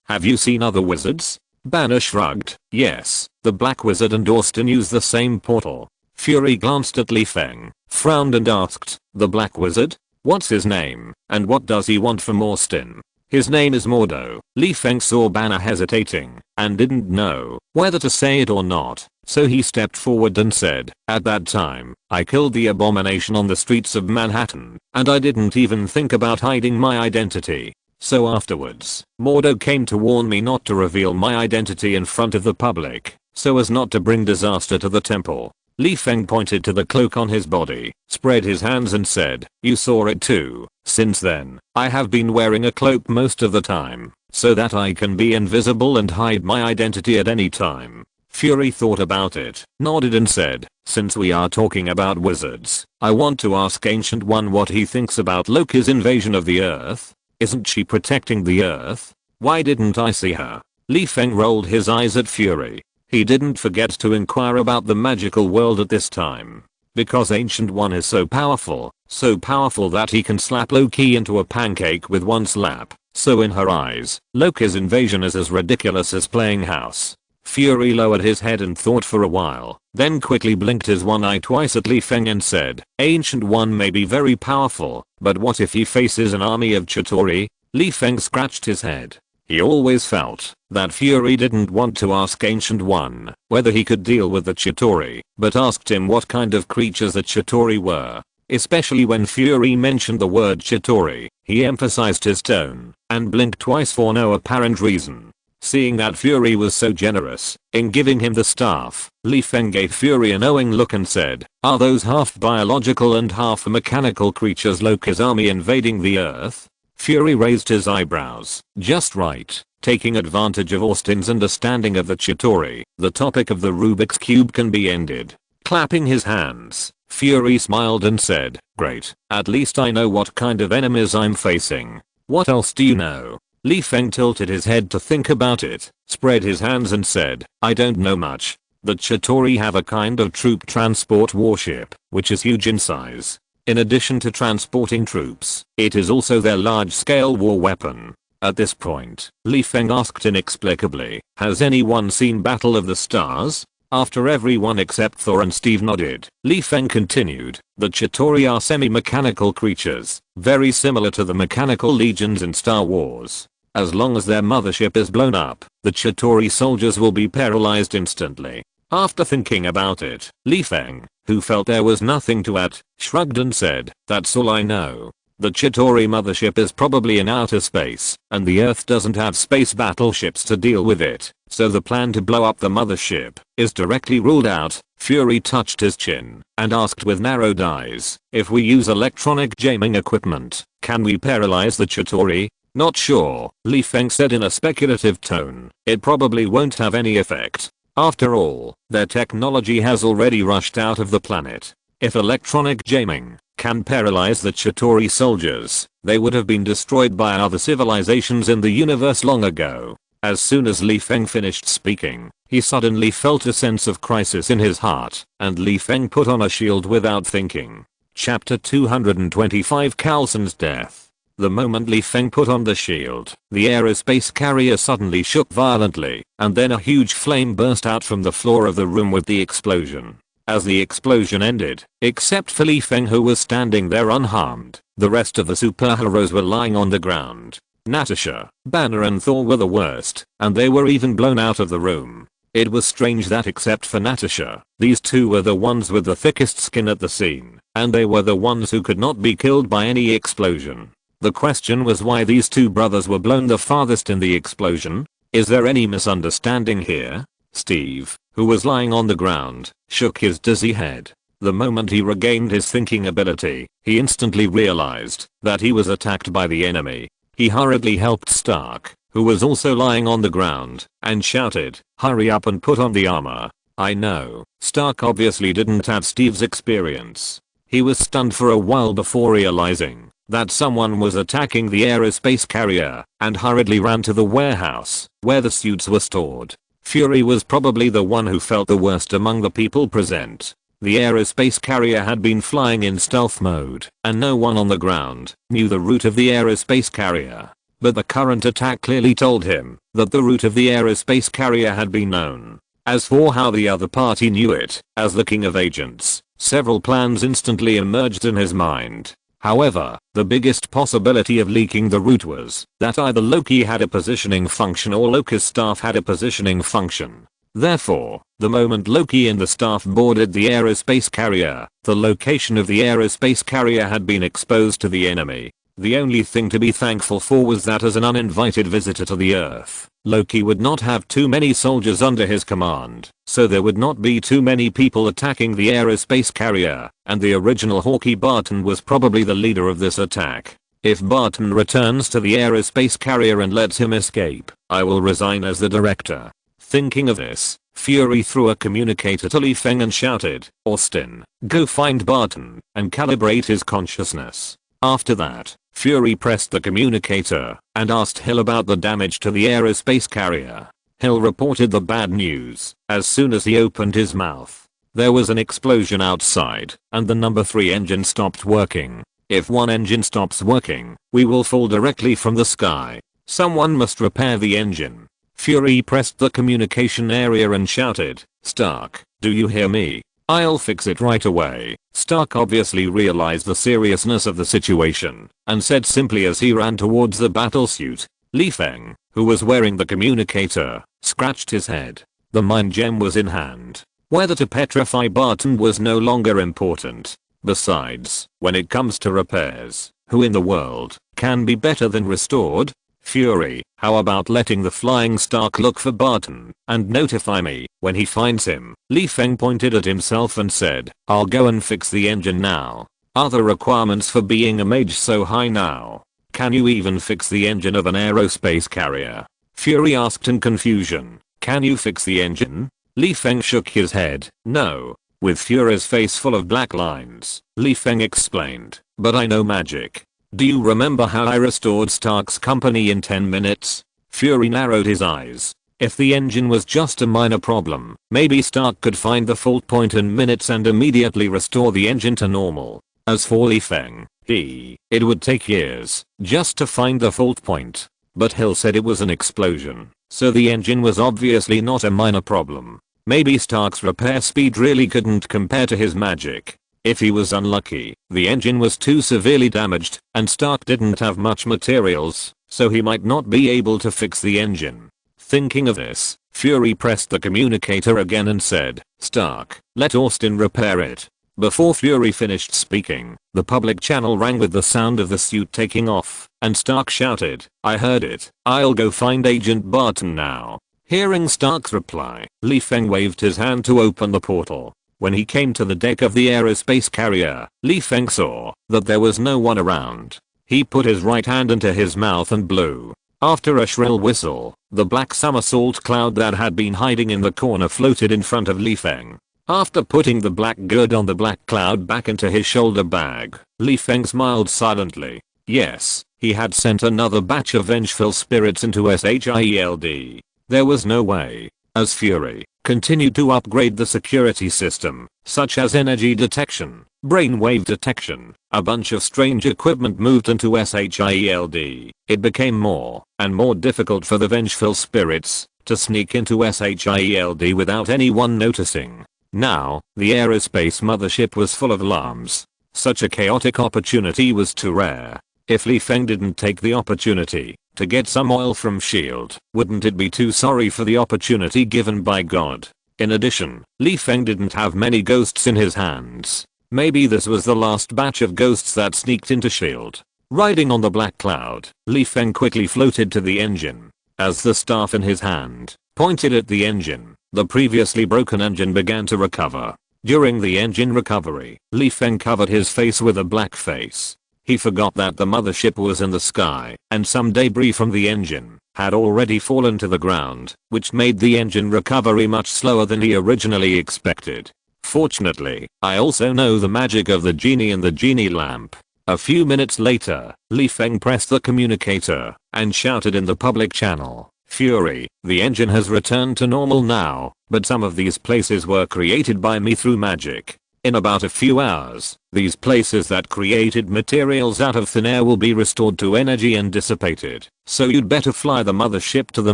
"Have you seen other wizards?" Banner shrugged. "Yes, the Black Wizard and Austin use the same portal." Fury glanced at Li Feng, frowned and asked, "The Black Wizard? What's his name, and what does he want from Austin?" "His name is Mordo." Li Feng saw Banner hesitating and didn't know whether to say it or not, so he stepped forward and said, "At that time, I killed the abomination on the streets of Manhattan, and I didn't even think about hiding my identity. So afterwards, Mordo came to warn me not to reveal my identity in front of the public, so as not to bring disaster to the temple." Li Feng pointed to the cloak on his body, spread his hands and said, "You saw it too. Since then, I have been wearing a cloak most of the time, so that I can be invisible and hide my identity at any time." Fury thought about it, nodded and said, "Since we are talking about wizards, I want to ask Ancient One what he thinks about Loki's invasion of the Earth. Isn't she protecting the Earth? Why didn't I see her?" Li Feng rolled his eyes at Fury. He didn't forget to inquire about the magical world at this time. Because Ancient One is so powerful that he can slap Loki into a pancake with one slap. So in her eyes, Loki's invasion is as ridiculous as playing house. Fury lowered his head and thought for a while, then quickly blinked his one eye twice at Li Feng and said, "Ancient One may be very powerful, but what if he faces an army of Chitauri?" Li Feng scratched his head. He always felt that Fury didn't want to ask Ancient One whether he could deal with the Chitauri, but asked him what kind of creatures the Chitauri were. Especially when Fury mentioned the word Chitauri, he emphasized his tone and blinked twice for no apparent reason. Seeing that Fury was so generous in giving him the staff, Li Feng gave Fury a knowing look and said, "Are those half biological and half mechanical creatures Loki's army invading the Earth?" Fury raised his eyebrows. Just right. Taking advantage of Austin's understanding of the Chitauri, the topic of the Rubik's Cube can be ended. Clapping his hands, Fury smiled and said, "Great, at least I know what kind of enemies I'm facing. What else do you know?" Li Feng tilted his head to think about it, spread his hands and said, "I don't know much. The Chitauri have a kind of troop transport warship, which is huge in size. In addition to transporting troops, it is also their large-scale war weapon." At this point, Li Feng asked inexplicably, "Has anyone seen Battle of the Stars?" After everyone except Thor and Steve nodded, Li Feng continued, "The Chitauri are semi-mechanical creatures, very similar to the mechanical legions in Star Wars. As long as their mothership is blown up, the Chitauri soldiers will be paralyzed instantly." After thinking about it, Li Feng, who felt there was nothing to add, shrugged and said, "That's all I know. The Chitauri mothership is probably in outer space, and the Earth doesn't have space battleships to deal with it, so the plan to blow up the mothership is directly ruled out." Fury touched his chin and asked with narrowed eyes, "If we use electronic jamming equipment, can we paralyze the Chitauri?" "Not sure," Li Feng said in a speculative tone. "It probably won't have any effect. After all, their technology has already rushed out of the planet. If electronic jamming can paralyze the Chitauri soldiers, they would have been destroyed by other civilizations in the universe long ago." As soon as Li Feng finished speaking, he suddenly felt a sense of crisis in his heart, and Li Feng put on a shield without thinking. Chapter 225 Coulson's Death. The moment Li Feng put on the shield, the aerospace carrier suddenly shook violently, and then a huge flame burst out from the floor of the room with the explosion. As the explosion ended, except for Li Feng who was standing there unharmed, the rest of the superheroes were lying on the ground. Natasha, Banner and Thor were the worst, and they were even blown out of the room. It was strange that except for Natasha, these two were the ones with the thickest skin at the scene, and they were the ones who could not be killed by any explosion. The question was why these two brothers were blown the farthest in the explosion. Is there any misunderstanding here? Steve, who was lying on the ground, shook his dizzy head. The moment he regained his thinking ability, he instantly realized that he was attacked by the enemy. He hurriedly helped Stark, who was also lying on the ground, and shouted, "Hurry up and put on the armor." I know, Stark obviously didn't have Steve's experience. He was stunned for a while before realizing that someone was attacking the aerospace carrier, and hurriedly ran to the warehouse, where the suits were stored. Fury was probably the one who felt the worst among the people present. The aerospace carrier had been flying in stealth mode, and no one on the ground knew the route of the aerospace carrier. But the current attack clearly told him that the route of the aerospace carrier had been known. As for how the other party knew it, as the king of agents, several plans instantly emerged in his mind. However, the biggest possibility of leaking the route was that either Loki had a positioning function or Loki's staff had a positioning function. Therefore, the moment Loki and the staff boarded the aerospace carrier, the location of the aerospace carrier had been exposed to the enemy. The only thing to be thankful for was that as an uninvited visitor to the Earth, Loki would not have too many soldiers under his command, so there would not be too many people attacking the aerospace carrier, and the original Hawkeye Barton was probably the leader of this attack. If Barton returns to the aerospace carrier and lets him escape, I will resign as the director. Thinking of this, Fury threw a communicator to Li Feng and shouted, "Austin, go find Barton and calibrate his consciousness." After that, Fury pressed the communicator and asked Hill about the damage to the aerospace carrier. Hill reported the bad news. As soon as he opened his mouth, there was an explosion outside, and the number 3 engine stopped working. If one engine stops working, we will fall directly from the sky. Someone must repair the engine. Fury pressed the communication area and shouted, "Stark, do you hear me? I'll fix it right away." Stark obviously realized the seriousness of the situation, and said simply as he ran towards the battlesuit, "Li Feng, who was wearing the communicator, scratched his head. The mind gem was in hand. Whether to petrify Barton was no longer important. Besides, when it comes to repairs, who in the world can be better than restored? Fury, how about letting the flying Stark look for Barton and notify me when he finds him? Feng pointed at himself and said, I'll go and fix the engine now. Are the requirements for being a mage so high now? Can you even fix the engine of an aerospace carrier? Fury asked in confusion. Can you fix the engine? Feng shook his head. No. With Fury's face full of black lines, Feng explained, but I know magic. Do you remember how I restored Stark's company in 10 minutes? Fury narrowed his eyes. If the engine was just a minor problem, maybe Stark could find the fault point in minutes and immediately restore the engine to normal. As for Feng, it would take years just to find the fault point. But Hill said it was an explosion, so the engine was obviously not a minor problem. Maybe Stark's repair speed really couldn't compare to his magic. If he was unlucky, the engine was too severely damaged, and Stark didn't have much materials, so he might not be able to fix the engine. Thinking of this, Fury pressed the communicator again and said, Stark, let Austin repair it. Before Fury finished speaking, the public channel rang with the sound of the suit taking off, and Stark shouted, I heard it, I'll go find Agent Barton now. Hearing Stark's reply, Feng waved his hand to open the portal. When he came to the deck of the aerospace carrier, Feng saw that there was no one around. He put his right hand into his mouth and blew. After a shrill whistle, the black somersault cloud that had been hiding in the corner floated in front of Feng. After putting the black good on the black cloud back into his shoulder bag, Feng smiled silently. Yes, he had sent another batch of vengeful spirits into SHIELD. There was no way. As Fury continued to upgrade the security system, such as energy detection, brainwave detection, a bunch of strange equipment moved into SHIELD. It became more and more difficult for the vengeful spirits to sneak into SHIELD without anyone noticing. Now, the aerospace mothership was full of alarms. Such a chaotic opportunity was too rare. If Feng didn't take the opportunity to get some oil from S.H.I.E.L.D., wouldn't it be too sorry for the opportunity given by God? In addition, Feng didn't have many ghosts in his hands. Maybe this was the last batch of ghosts that sneaked into S.H.I.E.L.D. Riding on the black cloud, Feng quickly floated to the engine. As the staff in his hand pointed at the engine, the previously broken engine began to recover. During the engine recovery, Feng covered his face with a black face. He forgot that the mothership was in the sky, and some debris from the engine had already fallen to the ground, which made the engine recovery much slower than he originally expected. Fortunately, I also know the magic of the genie and the genie lamp. A few minutes later, Feng pressed the communicator and shouted in the public channel, Fury, the engine has returned to normal now, but some of these places were created by me through magic. In about a few hours, these places that created materials out of thin air will be restored to energy and dissipated, so you'd better fly the mothership to the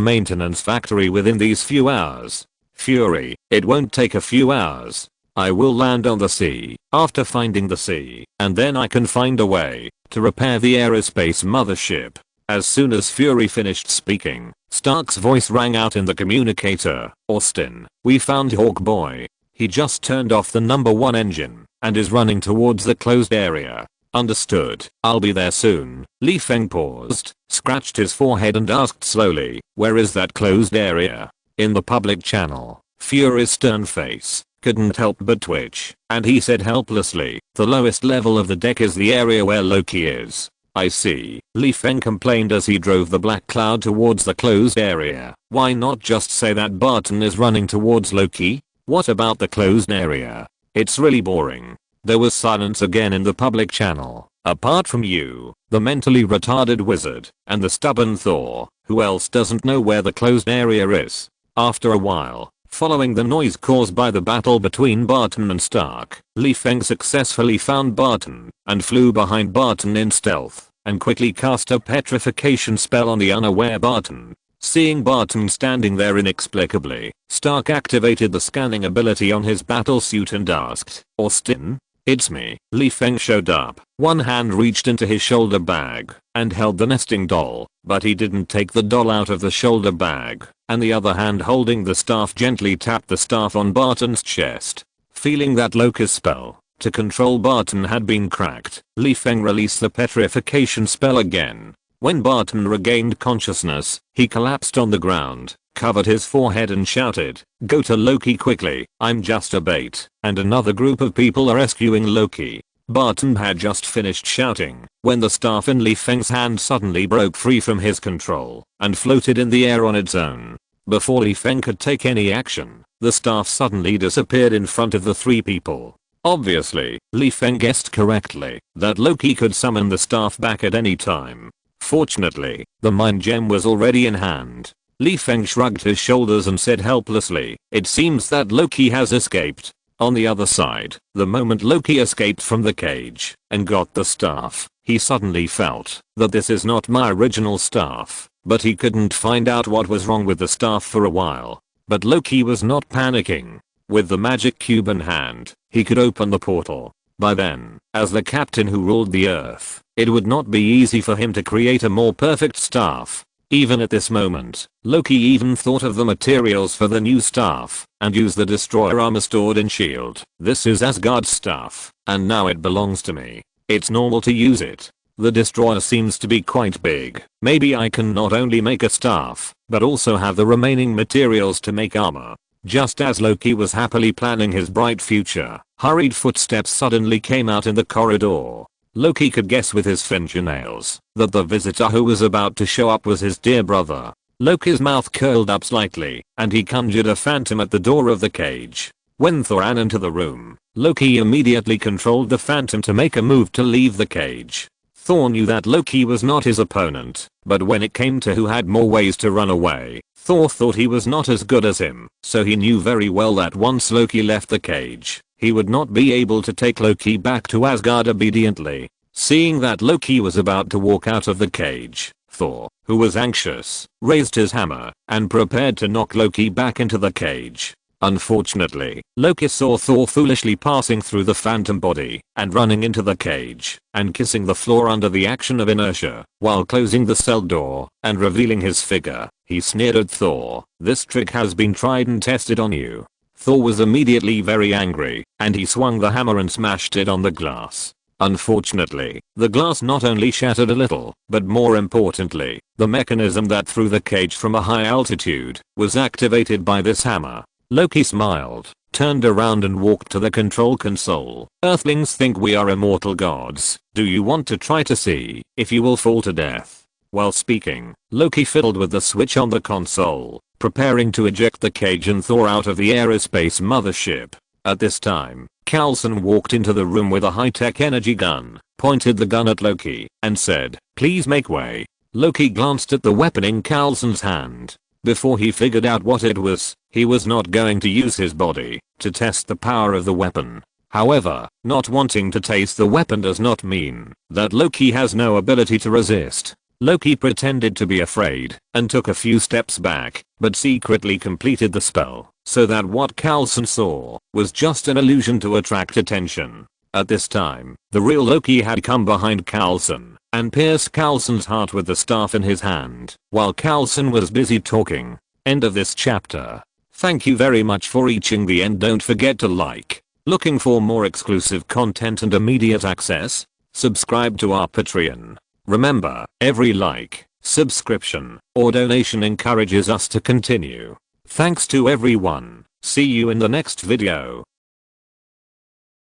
maintenance factory within these few hours. Fury, it won't take a few hours. I will land on the sea after finding the sea, and then I can find a way to repair the aerospace mothership. As soon as Fury finished speaking, Stark's voice rang out in the communicator, Austin, we found Hawkboy. He just turned off the number 1 engine and is running towards the closed area. Understood. I'll be there soon. Feng paused, scratched his forehead and asked slowly, where is that closed area? In the public channel, Fury's stern face couldn't help but twitch, and he said helplessly, the lowest level of the deck is the area where Loki is. I see. Feng complained as he drove the black cloud towards the closed area. Why not just say that Barton is running towards Loki? What about the closed area? It's really boring. There was silence again in the public channel. Apart from you, the mentally retarded wizard, and the stubborn Thor, who else doesn't know where the closed area is? After a while, following the noise caused by the battle between Barton and Stark, Feng successfully found Barton and flew behind Barton in stealth and quickly cast a petrification spell on the unaware Barton. Seeing Barton standing there inexplicably, Stark activated the scanning ability on his battlesuit and asked, Austin? "It's me." Li Feng showed up. One hand reached into his shoulder bag and held the nesting doll, but he didn't take the doll out of the shoulder bag, and the other hand holding the staff gently tapped the staff on Barton's chest. Feeling that locust spell to control Barton had been cracked, Li Feng released the petrification spell again. When Barton regained consciousness, he collapsed on the ground, covered his forehead and shouted, "Go to Loki quickly, I'm just a bait, and another group of people are rescuing Loki." Barton had just finished shouting when the staff in Li Feng's hand suddenly broke free from his control and floated in the air on its own. Before Li Feng could take any action, the staff suddenly disappeared in front of the three people. Obviously, Li Feng guessed correctly that Loki could summon the staff back at any time. Fortunately, the mind gem was already in hand. Li Feng shrugged his shoulders and said helplessly, "It seems that Loki has escaped." On the other side, the moment Loki escaped from the cage and got the staff, he suddenly felt that this is not my original staff, but he couldn't find out what was wrong with the staff for a while. But Loki was not panicking. With the magic cube in hand, he could open the portal. By then, as the captain who ruled the earth, it would not be easy for him to create a more perfect staff. Even at this moment, Loki even thought of the materials for the new staff and used the destroyer armor stored in shield. "This is Asgard's staff, and now it belongs to me. It's normal to use it. The destroyer seems to be quite big. Maybe I can not only make a staff, but also have the remaining materials to make armor." Just as Loki was happily planning his bright future, hurried footsteps suddenly came out in the corridor. Loki could guess with his fingernails that the visitor who was about to show up was his dear brother. Loki's mouth curled up slightly, and he conjured a phantom at the door of the cage. When Thor ran into the room, Loki immediately controlled the phantom to make a move to leave the cage. Thor knew that Loki was not his opponent, but when it came to who had more ways to run away, Thor thought he was not as good as him, so he knew very well that once Loki left the cage, he would not be able to take Loki back to Asgard obediently. Seeing that Loki was about to walk out of the cage, Thor, who was anxious, raised his hammer and prepared to knock Loki back into the cage. Unfortunately, Loki saw Thor foolishly passing through the phantom body and running into the cage and kissing the floor under the action of inertia while closing the cell door and revealing his figure. He sneered at Thor, "This trick has been tried and tested on you." Thor was immediately very angry and he swung the hammer and smashed it on the glass. Unfortunately, the glass not only shattered a little, but more importantly, the mechanism that threw the cage from a high altitude was activated by this hammer. Loki smiled, turned around and walked to the control console. "Earthlings think we are immortal gods. Do you want to try to see if you will fall to death?" While speaking, Loki fiddled with the switch on the console, preparing to eject the cage and Thor out of the aerospace mothership. At this time, Coulson walked into the room with a high-tech energy gun, pointed the gun at Loki, and said, "Please make way." Loki glanced at the weapon in Coulson's hand. Before he figured out what it was, he was not going to use his body to test the power of the weapon. However, not wanting to taste the weapon does not mean that Loki has no ability to resist. Loki pretended to be afraid and took a few steps back, but secretly completed the spell, so that what Coulson saw was just an illusion to attract attention. At this time, the real Loki had come behind Coulson and pierced Coulson's heart with the staff in his hand, while Coulson was busy talking. End of this chapter. Thank you very much for reaching the end. Don't forget to like. Looking for more exclusive content and immediate access? Subscribe to our Patreon. Remember, every like, subscription, or donation encourages us to continue. Thanks to everyone. See you in the next video.